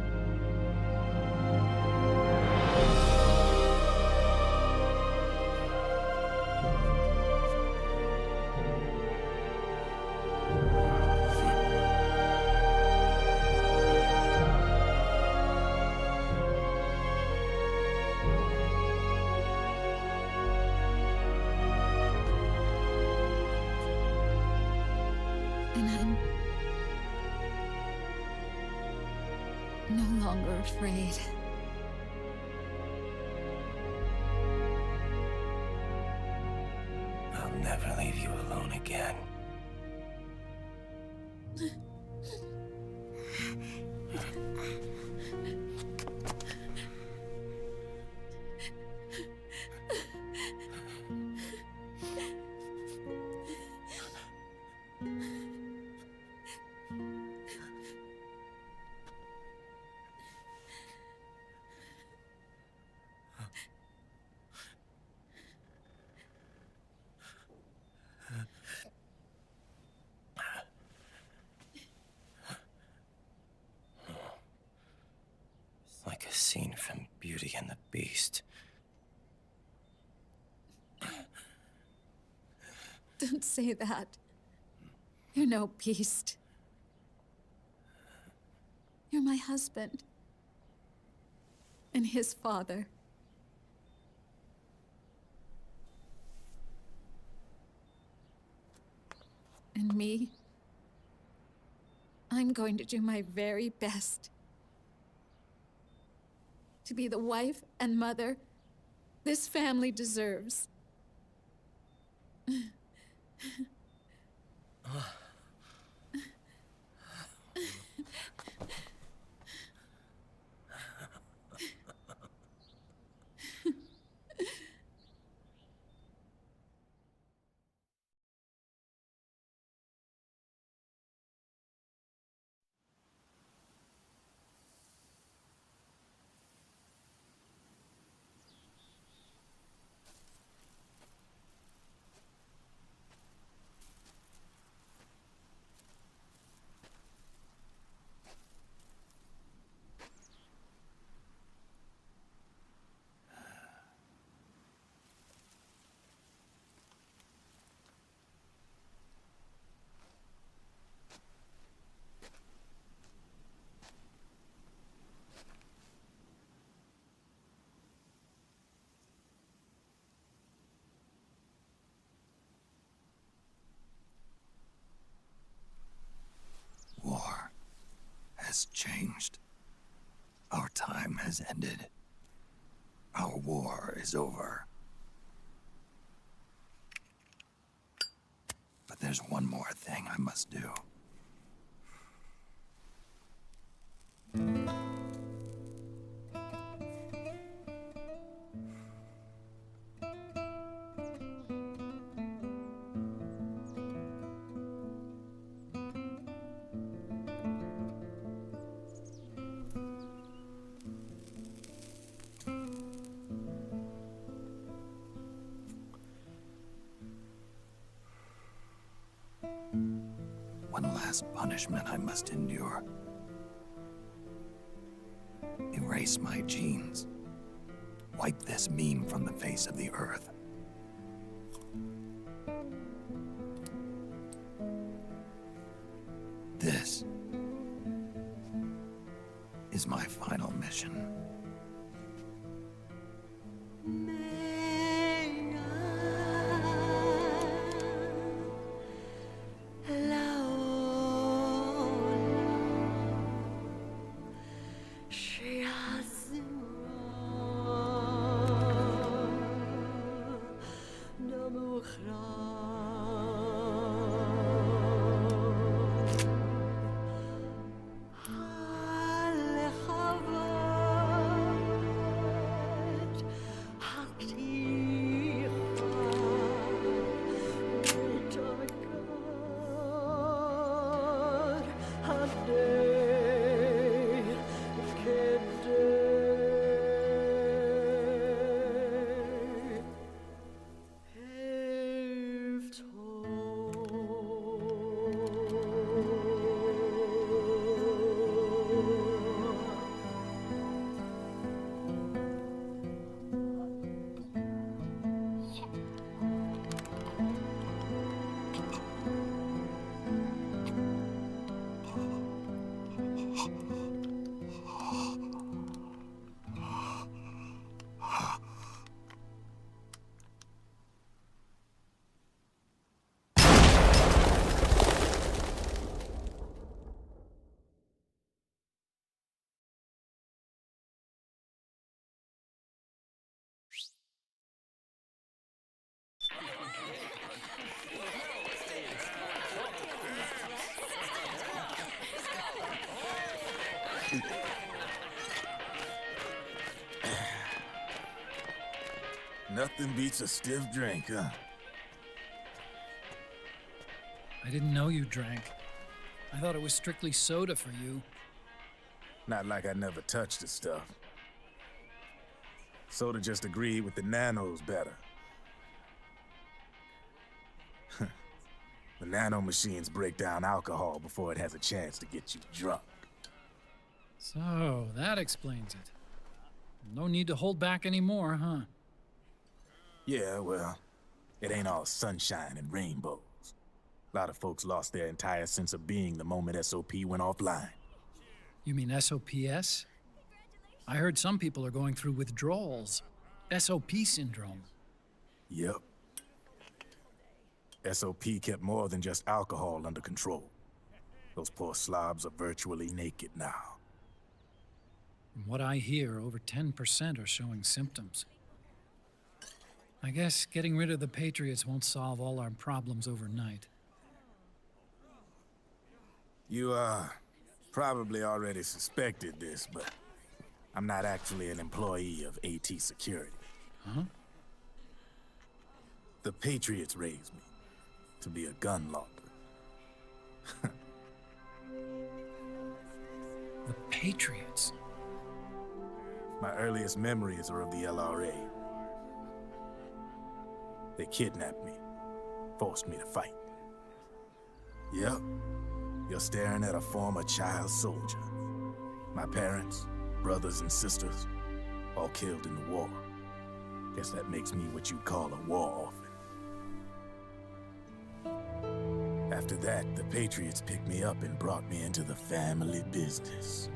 And I'm no longer afraid. I'll never leave you alone again. Like a scene from Beauty and the Beast. Don't say that. You're no beast. You're my husband. And his father. And me, I'm going to do my very best to be the wife and mother this family deserves. War has changed. Our time has ended. Our war is over. But there's one more thing I must do. One last punishment I must endure. Erase my genes. Wipe this meme from the face of the earth. This is my final mission. Nothing beats a stiff drink, huh? I didn't know you drank. I thought it was strictly soda for you. Not like I never touched the stuff. Soda just agreed with the nanos better. The nanomachines break down alcohol before it has a chance to get you drunk. So, that explains it. No need to hold back anymore, huh? Yeah, well, it ain't all sunshine and rainbows. A lot of folks lost their entire sense of being the moment SOP went offline. You mean SOPS? I heard some people are going through withdrawals. SOP syndrome. Yep. SOP kept more than just alcohol under control. Those poor slobs are virtually naked now. From what I hear, over 10% are showing symptoms. I guess getting rid of the Patriots won't solve all our problems overnight. You, probably already suspected this, but I'm not actually an employee of AT Security. Huh? The Patriots raised me to be a gun launder. The Patriots? My earliest memories are of the LRA. They kidnapped me, forced me to fight. Yep, you're staring at a former child soldier. My parents, brothers and sisters, all killed in the war. Guess that makes me what you'd call a war orphan. After that, the Patriots picked me up and brought me into the family business.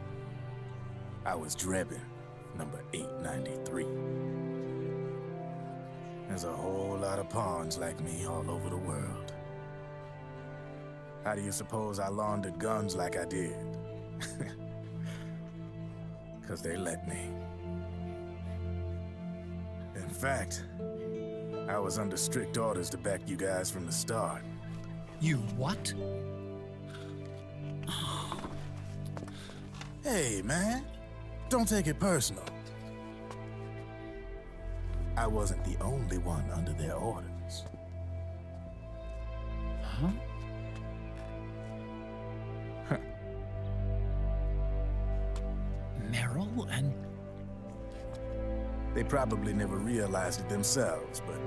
I was Drebin, number 893. There's a whole lot of pawns like me all over the world. How do you suppose I laundered guns like I did? 'Cause they let me. In fact, I was under strict orders to back you guys from the start. You what? Hey, man. Don't take it personal. I wasn't the only one under their orders. Huh? Merrill and... They probably never realized it themselves, but...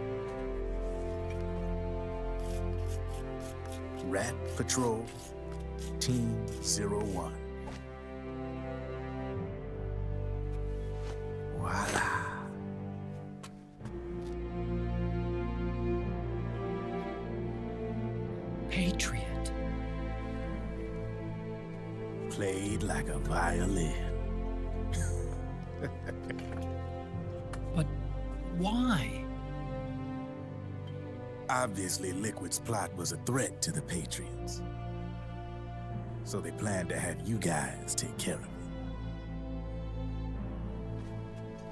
Rat Patrol, Team 01. Voila. Patriot. Played like a violin. But why? Obviously, Liquid's plot was a threat to the Patriots. So they planned to have you guys take care of it.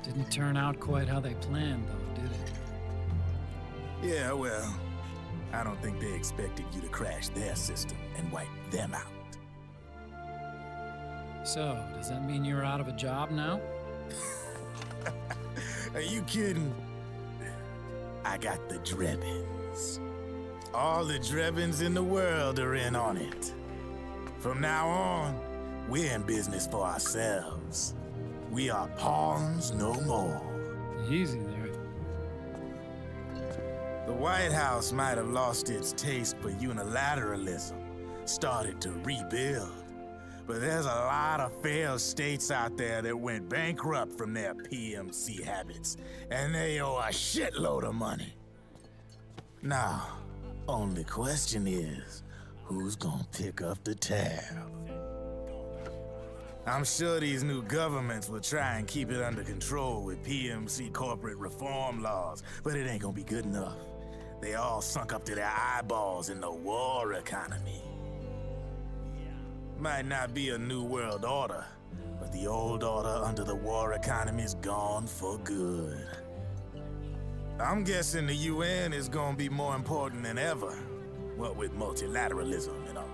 Didn't turn out quite how they planned, though, did it? Yeah, well, I don't think they expected you to crash their system and wipe them out. So, does that mean you're out of a job now? Are you kidding? I got the Drebins. All the Drebins in the world are in on it. From now on, we're in business for ourselves. We are pawns no more. Easy there. The White House might have lost its taste for unilateralism, started to rebuild. But there's a lot of failed states out there that went bankrupt from their PMC habits, and they owe a shitload of money. Now, only question is, who's gonna pick up the tab? I'm sure these new governments will try and keep it under control with PMC corporate reform laws, but it ain't gonna be good enough. They all sunk up to their eyeballs in the war economy. Might not be a new world order, but the old order under the war economy's gone for good. I'm guessing the UN is gonna be more important than ever, what with multilateralism and all.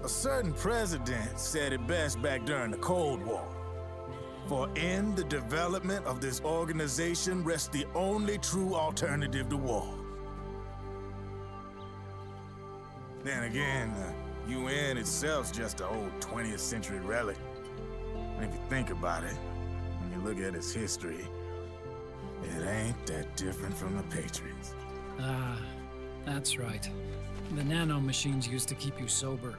A certain president said it best back during the Cold War. For in the development of this organization rests the only true alternative to war. Then again, the UN itself's just an old 20th century relic. And if you think about it, when you look at its history, it ain't that different from the Patriots. Ah, that's right. The nanomachines used to keep you sober.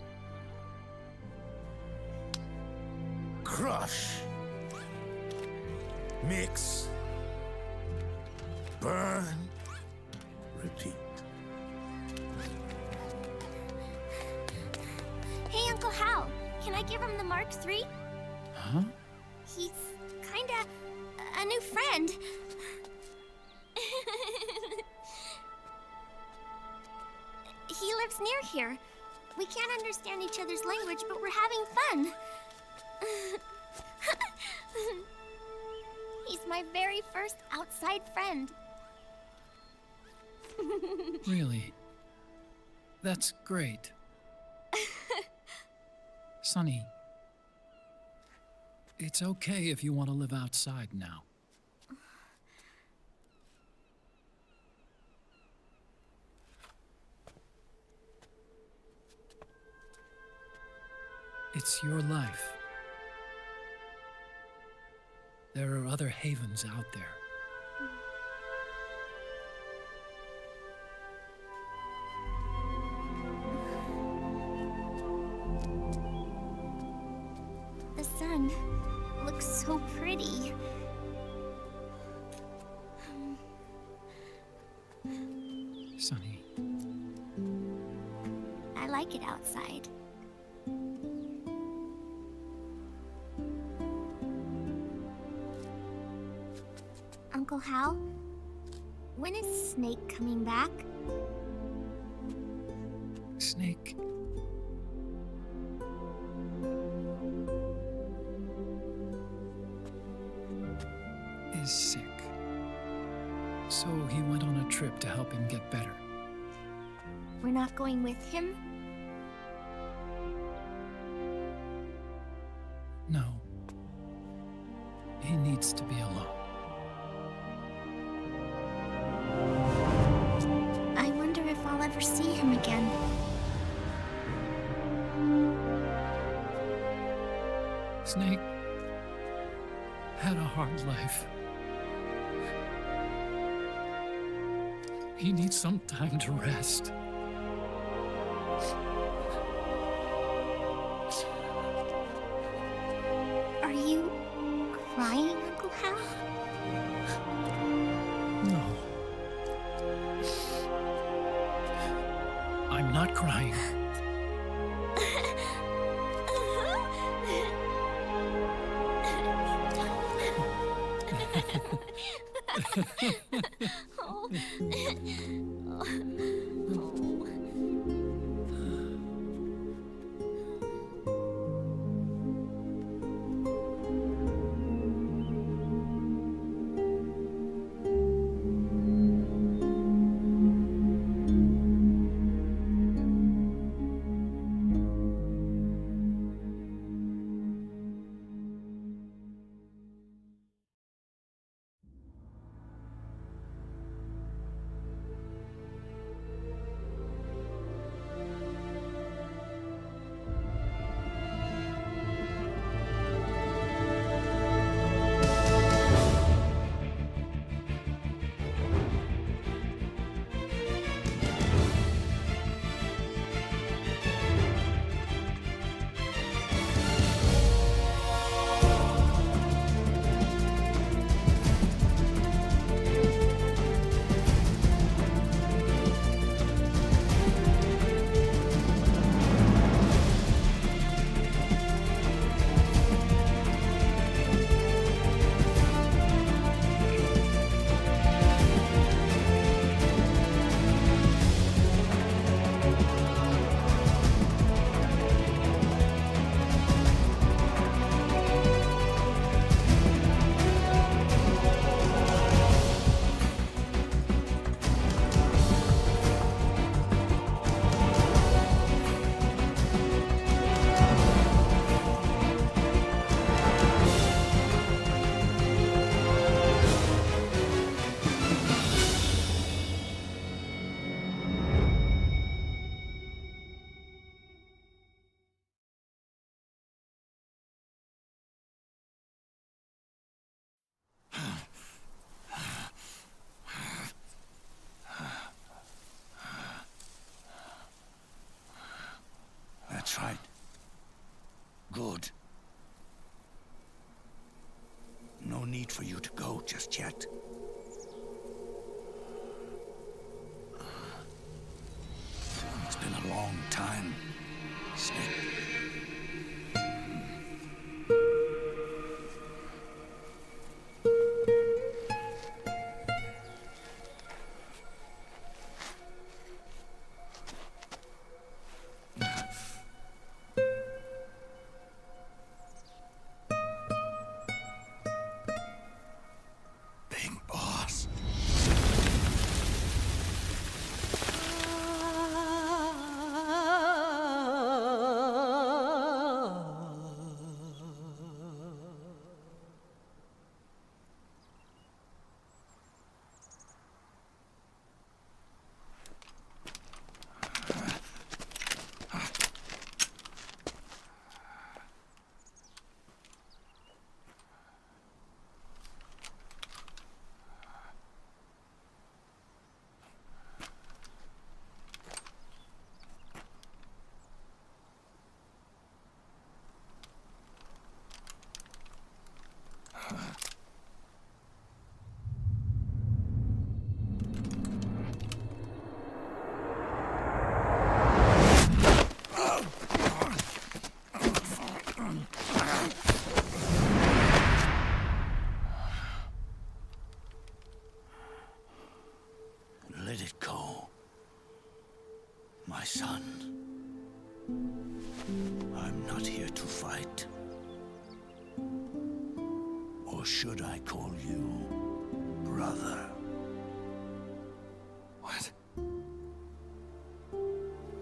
Crush. Mix. Burn. Repeat. Hey, Uncle Hal, can I give him the Mark III? Huh? He's kinda a new friend. He lives near here. We can't understand each other's language, but we're having fun. He's my very first outside friend. Really? That's great. Sonny, it's okay if you want to live outside now. It's your life. There are other havens out there. The sun looks so pretty. Sonny. I like it outside. Uncle Hal, when is Snake coming back? Snake. Is sick. So he went on a trip to help him get better. We're not going with him? No. He needs to be alone. I wonder if I'll ever see him again. Snake had a hard life. He needs some time to rest. Are you crying, Uncle Hal? No. I'm not crying. need for you to go just yet. It's been a long time, Snake. Let it go, my son. I'm not here to fight. Or should I call you brother? What?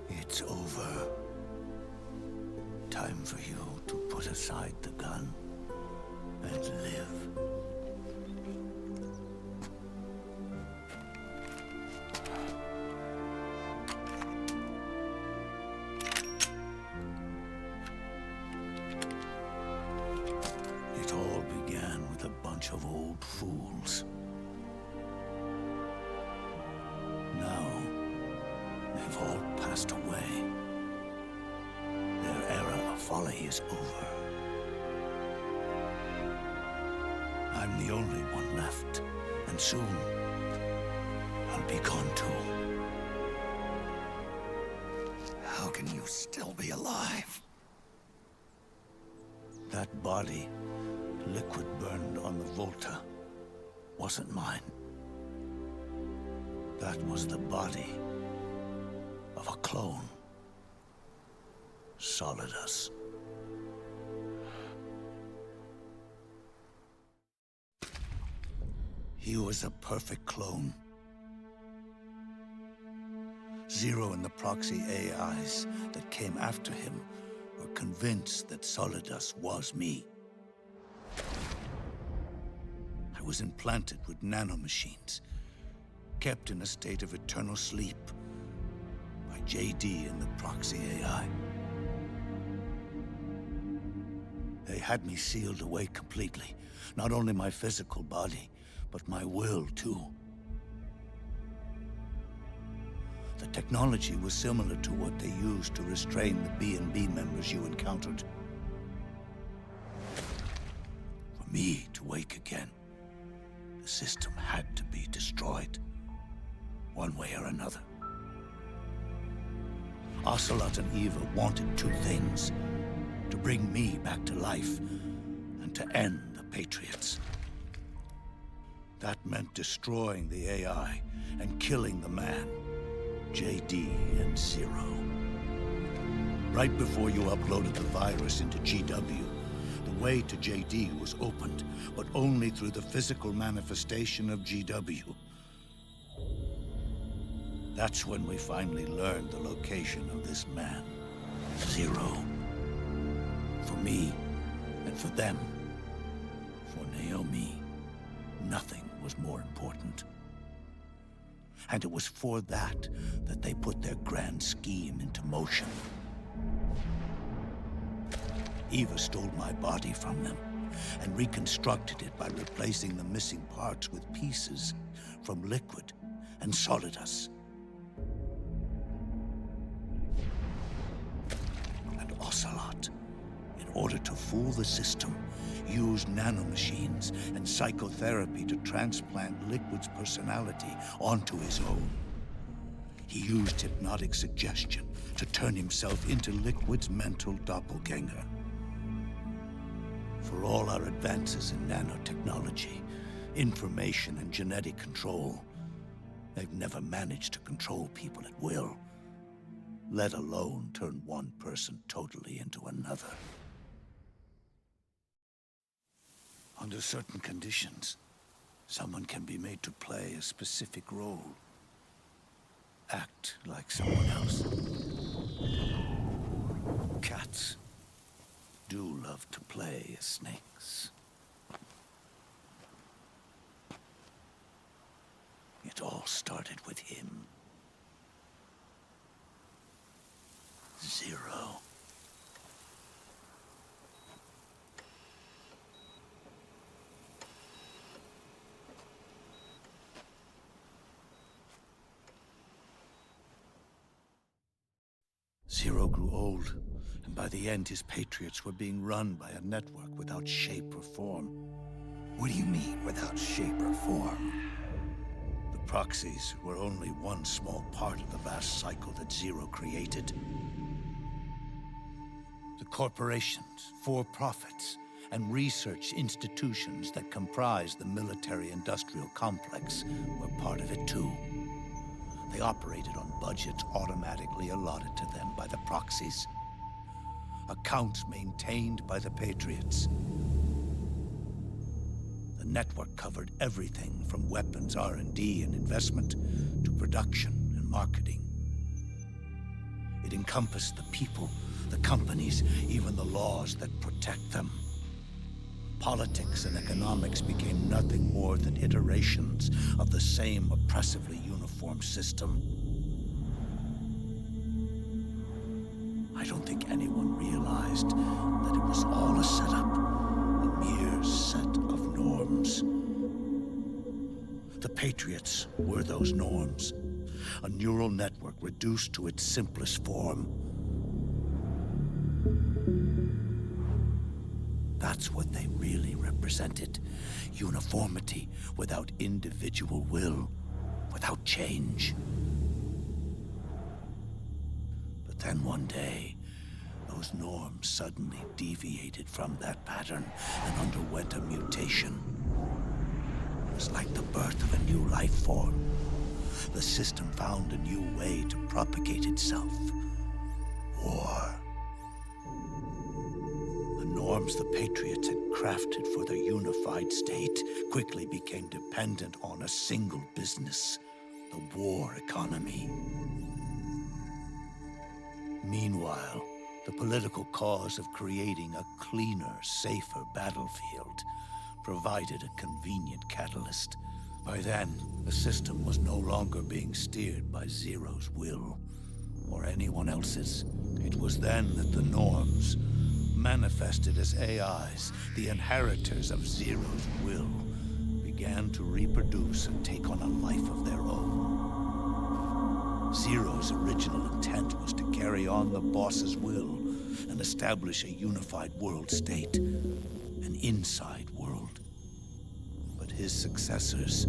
It's over. Time for you to put aside the gun and live. It all began with a bunch of old fools. Now, they've all passed away. Their era of folly is over. I'm the only one left, and soon I'll be gone too. How can you still be alive? That body, liquid burned on the Volta, wasn't mine. That was the body of a clone. Solidus. He was a perfect clone. Zero and the proxy AIs that came after him were convinced that Solidus was me. I was implanted with nanomachines, kept in a state of eternal sleep by JD and the proxy AI. They had me sealed away completely, not only my physical body, but my will too. The technology was similar to what they used to restrain the B&B members you encountered. For me to wake again, the system had to be destroyed, one way or another. Ocelot and Eva wanted two things: to bring me back to life and to end the Patriots. That meant destroying the AI and killing the man, JD and Zero. Right before you uploaded the virus into GW, the way to JD was opened, but only through the physical manifestation of GW. That's when we finally learned the location of this man, Zero. For me, and for them, for Naomi, nothing was more important. And it was for that they put their grand scheme into motion. Eva stole my body from them and reconstructed it by replacing the missing parts with pieces from Liquid and Solidus. And Ocelot, in order to fool the system, used nanomachines and psychotherapy to transplant Liquid's personality onto his own. He used hypnotic suggestion to turn himself into Liquid's mental doppelganger. For all our advances in nanotechnology, information and genetic control, they've never managed to control people at will, let alone turn one person totally into another. Under certain conditions, someone can be made to play a specific role. Act like someone else. Cats do love to play as snakes. It all started with him. Zero. Zero grew old, and by the end his Patriots were being run by a network without shape or form. What do you mean, without shape or form? The proxies were only one small part of the vast cycle that Zero created. The corporations, for-profits, and research institutions that comprise the military-industrial complex were part of it too. They operated on budgets automatically allotted to them by the proxies. Accounts maintained by the Patriots. The network covered everything from weapons R&D and investment to production and marketing. It encompassed the people, the companies, even the laws that protect them. Politics and economics became nothing more than iterations of the same oppressively uniform system. I don't think anyone realized that it was all a setup, a mere set of norms. The Patriots were those norms, a neural network reduced to its simplest form. That's what they really represented. Uniformity without individual will, without change. But then one day, those norms suddenly deviated from that pattern and underwent a mutation. It was like the birth of a new life form. The system found a new way to propagate itself. War. Norms the Patriots had crafted for their unified state quickly became dependent on a single business, the war economy. Meanwhile, the political cause of creating a cleaner, safer battlefield provided a convenient catalyst. By then, the system was no longer being steered by Zero's will, or anyone else's. It was then that the norms, manifested as AIs, the inheritors of Zero's will, began to reproduce and take on a life of their own. Zero's original intent was to carry on the boss's will and establish a unified world state, an inside world. But his successors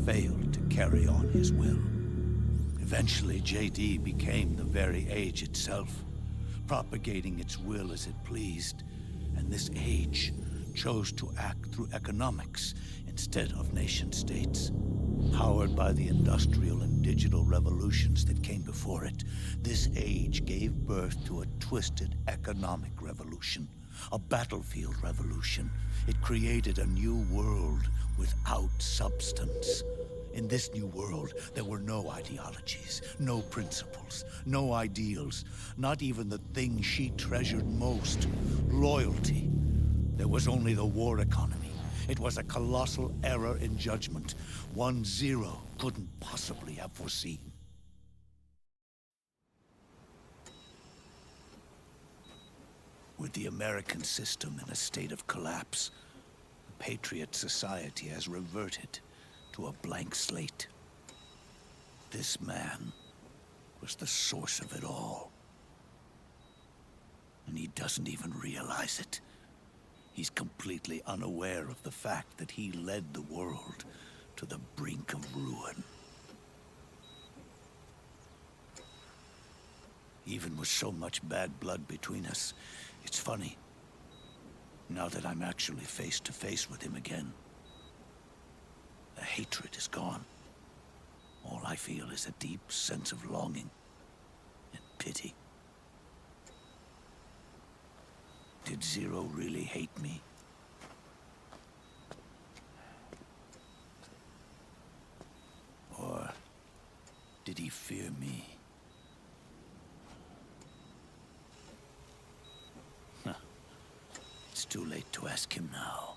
failed to carry on his will. Eventually, JD became the very age itself, propagating its will as it pleased, and this age chose to act through economics instead of nation-states. Powered by the industrial and digital revolutions that came before it, this age gave birth to a twisted economic revolution, a battlefield revolution. It created a new world without substance. In this new world, there were no ideologies, no principles, no ideals, not even the thing she treasured most, loyalty. There was only the war economy. It was a colossal error in judgment, one Zero couldn't possibly have foreseen. With the American system in a state of collapse, the Patriot society has reverted to a blank slate. This man was the source of it all. And he doesn't even realize it. He's completely unaware of the fact that he led the world to the brink of ruin. Even with so much bad blood between us, it's funny. Now that I'm actually face to face with him again, the hatred is gone. All I feel is a deep sense of longing and pity. Did Zero really hate me? Or did he fear me? Huh. It's too late to ask him now.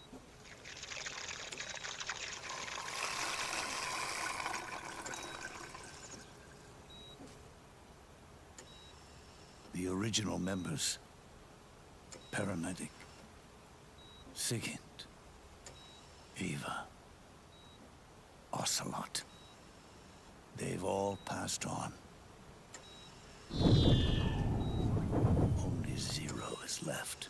The original members, Paramedic, Sigint, Eva, Ocelot, they've all passed on. Only Zero is left.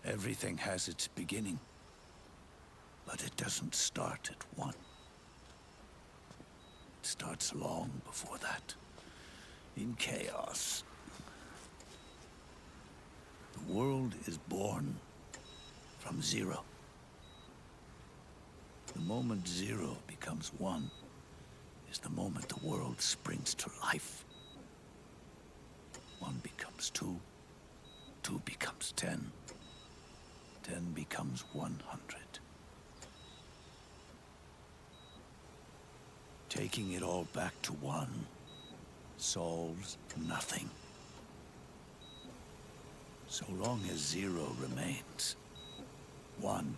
Everything has its beginning, but it doesn't start at one. It starts long before that, in chaos. The world is born from zero. The moment zero becomes one is the moment the world springs to life. One becomes two, two becomes 10, 10 becomes 100. Taking it all back to one solves nothing. So long as zero remains, one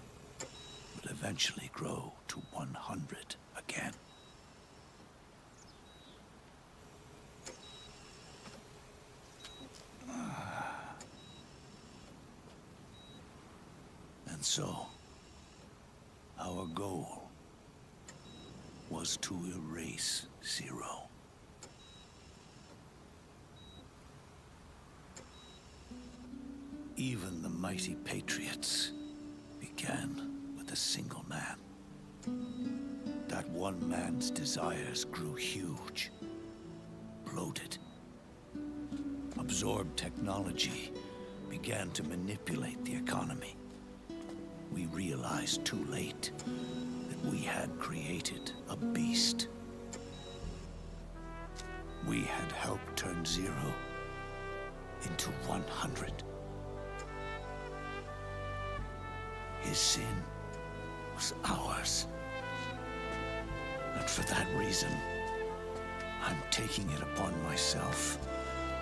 will eventually grow to 100 again. And so, our goal was to erase Zero. Even the mighty Patriots began with a single man. That one man's desires grew huge, bloated, absorbed technology, began to manipulate the economy. We realized too late that we had created a beast. We had helped turn Zero into 100. His sin was ours. And for that reason, I'm taking it upon myself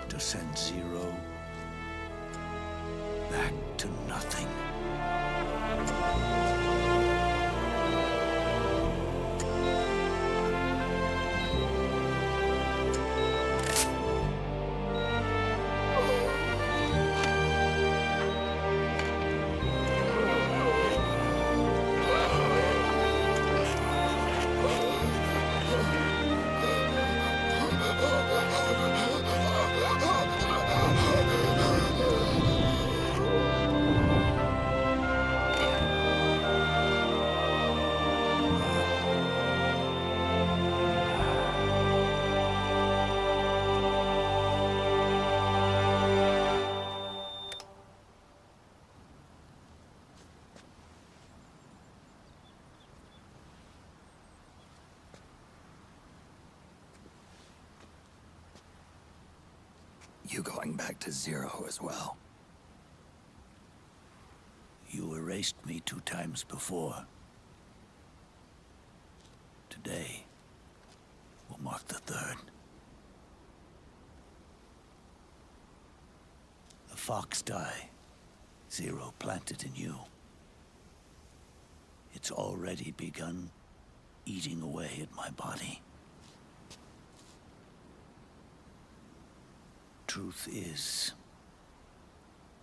to send Zero back to nothing. You going back to Zero as well? You erased me 2 times before. Today will mark the 3rd. The fox die Zero planted in you. It's already begun eating away at my body. Truth is,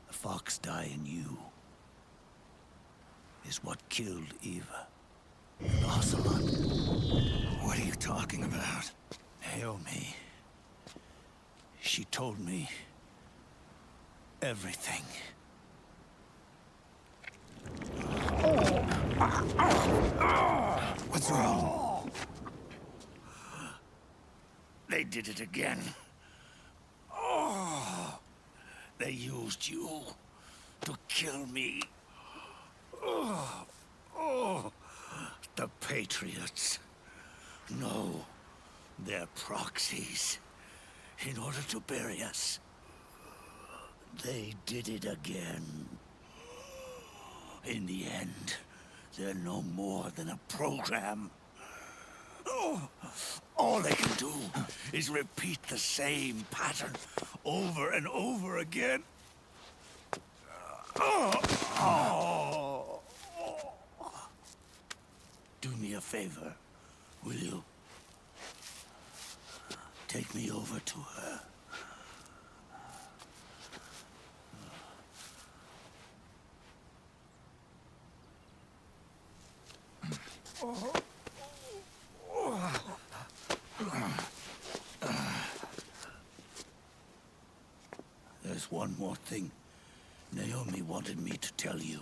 the fox die in you is what killed Eva and Ocelot. What are you talking about? Naomi. She told me everything. What's wrong? They did it again. They used you to kill me. The Patriots. No, they're proxies. In order to bury us. They did it again. In the end, they're no more than a program. All they can do is repeat the same pattern over and over again. Do me a favor, will you? Take me over to her. There's one more thing Naomi wanted me to tell you.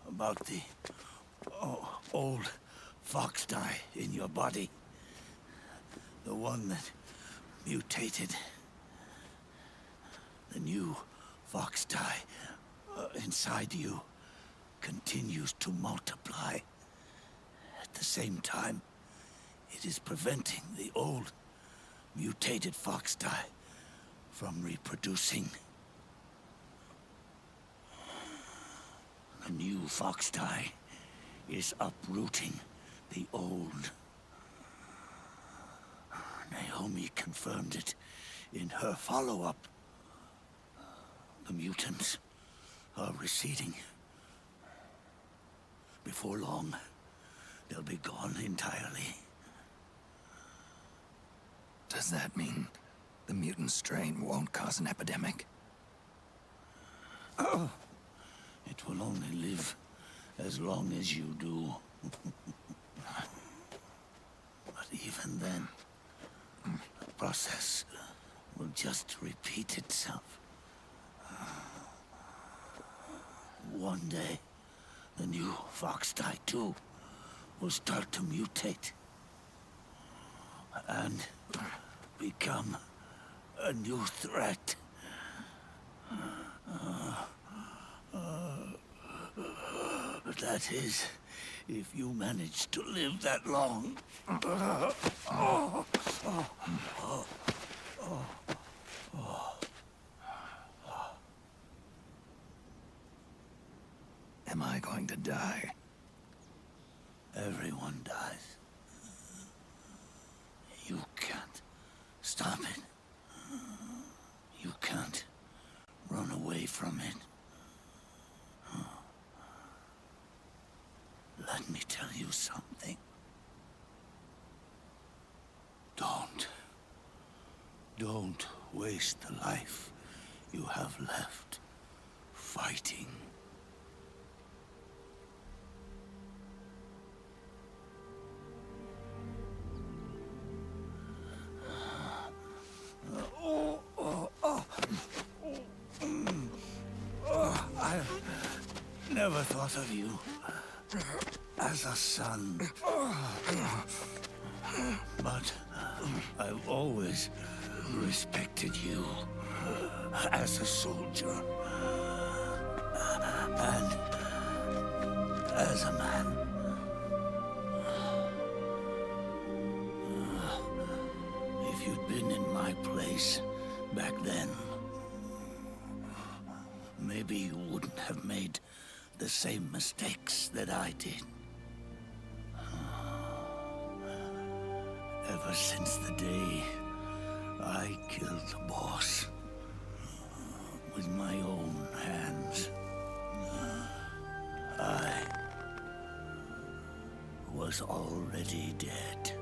About the old fox dye in your body. The one that mutated. The new fox dye inside you continues to multiply. At the same time, it is preventing the old mutated fox dye from reproducing. The new fox dye is uprooting the old. Naomi confirmed it in her follow-up. The mutants are receding. Before long, they'll be gone entirely. Does that mean the mutant strain won't cause an epidemic? It will only live as long as you do. But even then, the process will just repeat itself. One day, the new fox dye too will start to mutate and become a new threat. That is, if you manage to live that long. Am I going to die? Everyone dies. You can't stop it. You can't run away from it. Let me tell you something. Don't waste the life you have left fighting. I never thought of you as a son. But I've always respected you as a soldier. And as a man. If you'd been in my place back then, maybe you wouldn't have made the same mistakes that I did. Ever since the day I killed the boss with my own hands, I was already dead.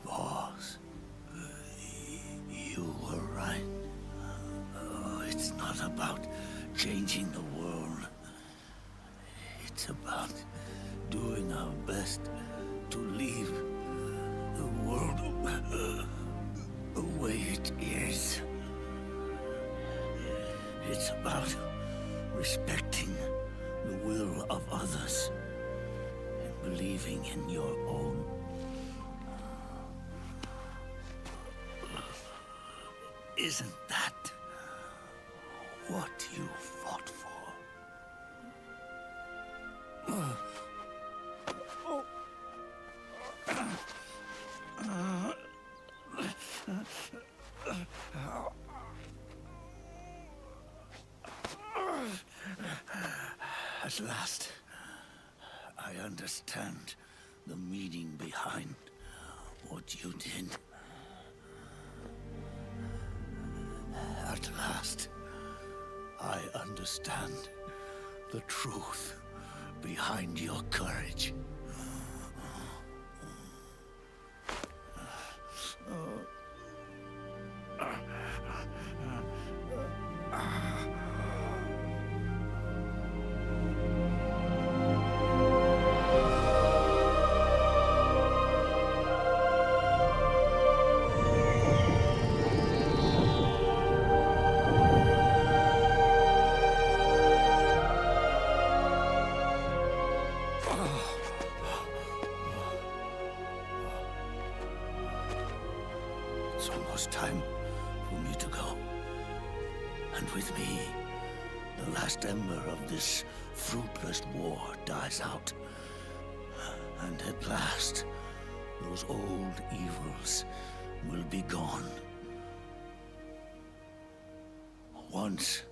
Boss, you were right. It's not about changing the world. doing our best to leave the world the way it is. It's about respecting the will of others and believing in your own. Isn't that what you fought for? At last, I understand the meaning behind what you did. At last, I understand the truth behind your courage. It's almost time for me to go. And with me, the last ember of this fruitless war dies out. And at last, those old evils will be gone. Once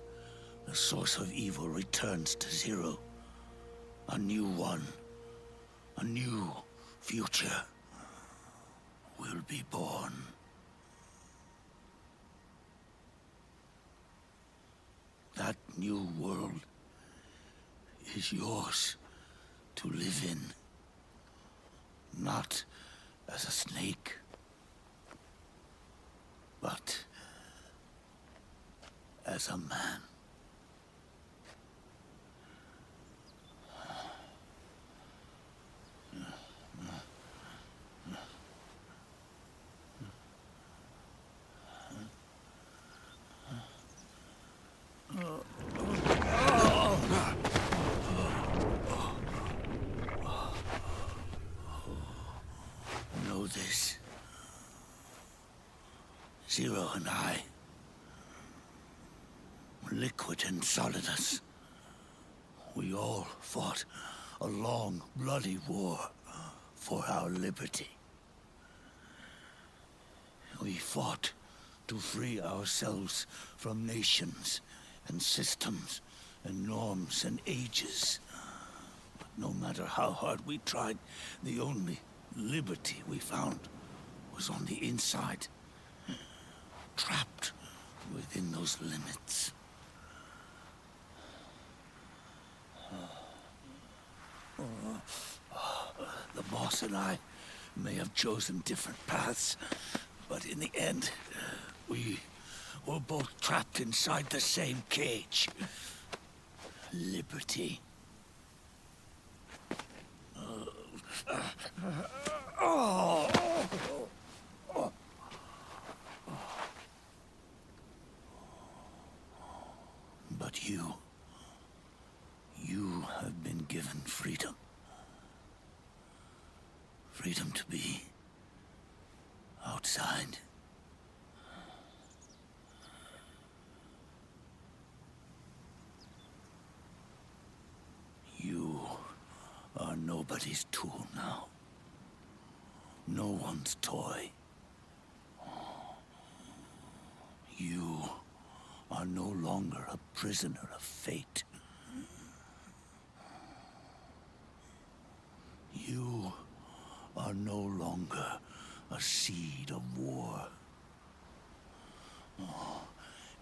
the source of evil returns to zero, a new one, a new future will be born. That new world is yours to live in, not as a snake, but as a man. Know this. Zero and I, Liquid and Solidus, we all fought a long, bloody war for our liberty. We fought to free ourselves from nations and systems and norms and ages. But no matter how hard we tried, the only liberty we found was on the inside, trapped within those limits. The boss and I may have chosen different paths, but in the end, we were both trapped inside the same cage. Liberty. But you have been given freedom. Freedom to be outside. You are nobody's tool now. No one's toy. You are no longer a prisoner of fate. You are no longer a seed of war.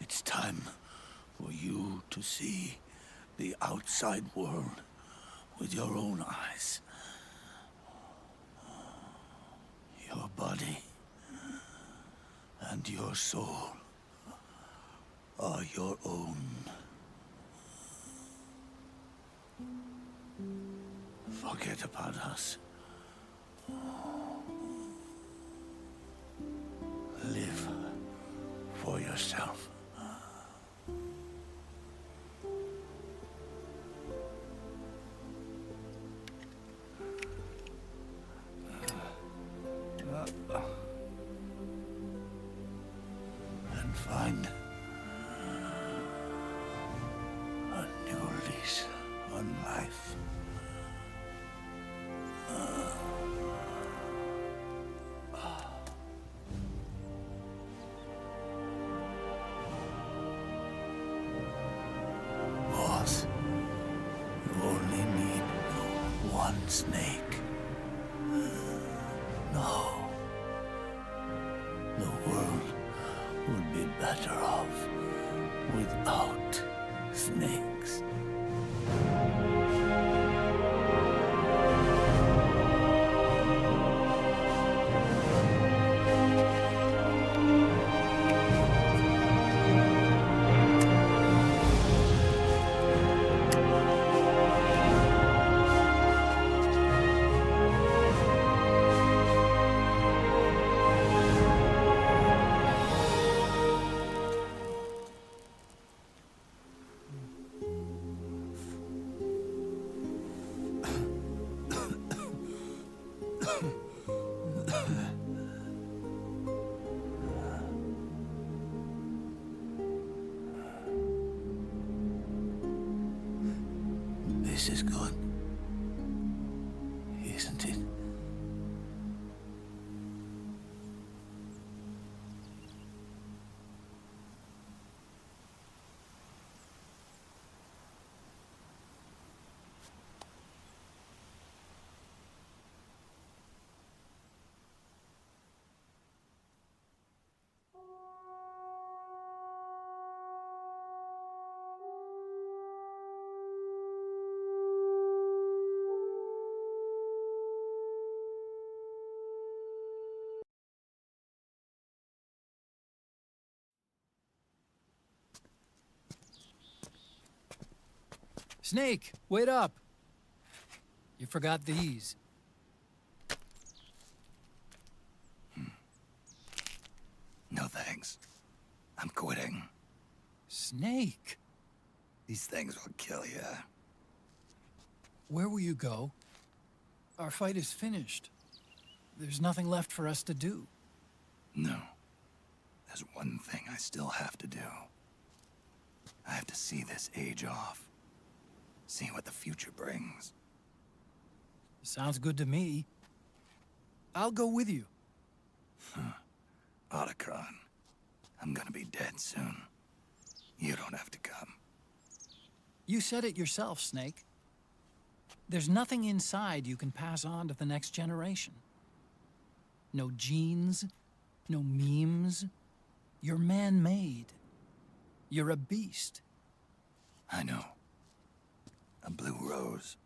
It's time for you to see the outside world with your own eyes. Your body and your soul are your own. Forget about us. Live for yourself. And find a new lease on life. Boss, you only need one snake. No. The world would be better off without snakes. This is good, isn't it? Snake, wait up! You forgot these. No thanks. I'm quitting. Snake! These things will kill you. Where will you go? Our fight is finished. There's nothing left for us to do. No. There's one thing I still have to do. I have to see this age off. See what the future brings. Sounds good to me. I'll go with you. Otacon, I'm gonna be dead soon. You don't have to come. You said it yourself, Snake. There's nothing inside you can pass on to the next generation. No genes, no memes. You're man-made. You're a beast. I know. A blue rose.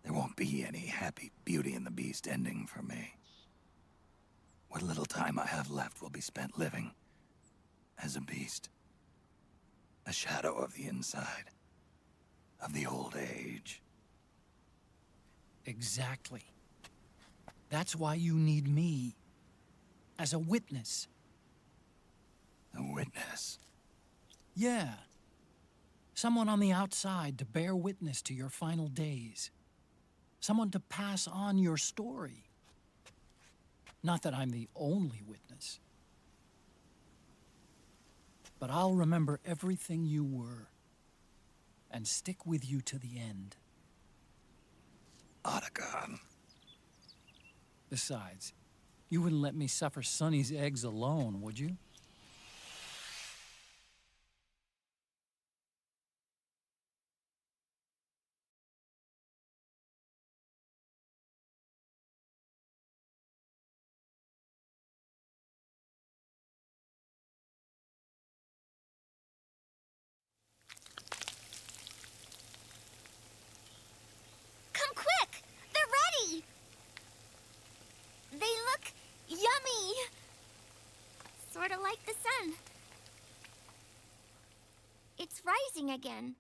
There won't be any happy Beauty and the Beast ending for me. What little time I have left will be spent living as a beast. A shadow of the inside, of the old age. Exactly. That's why you need me. As a witness. A witness? Yeah. Someone on the outside to bear witness to your final days. Someone to pass on your story. Not that I'm the only witness. But I'll remember everything you were. And stick with you to the end. Otacon. Besides, you wouldn't let me suffer Sonny's eggs alone, would you? Come quick! They're ready! They look yummy! Sort of like the sun. It's rising again.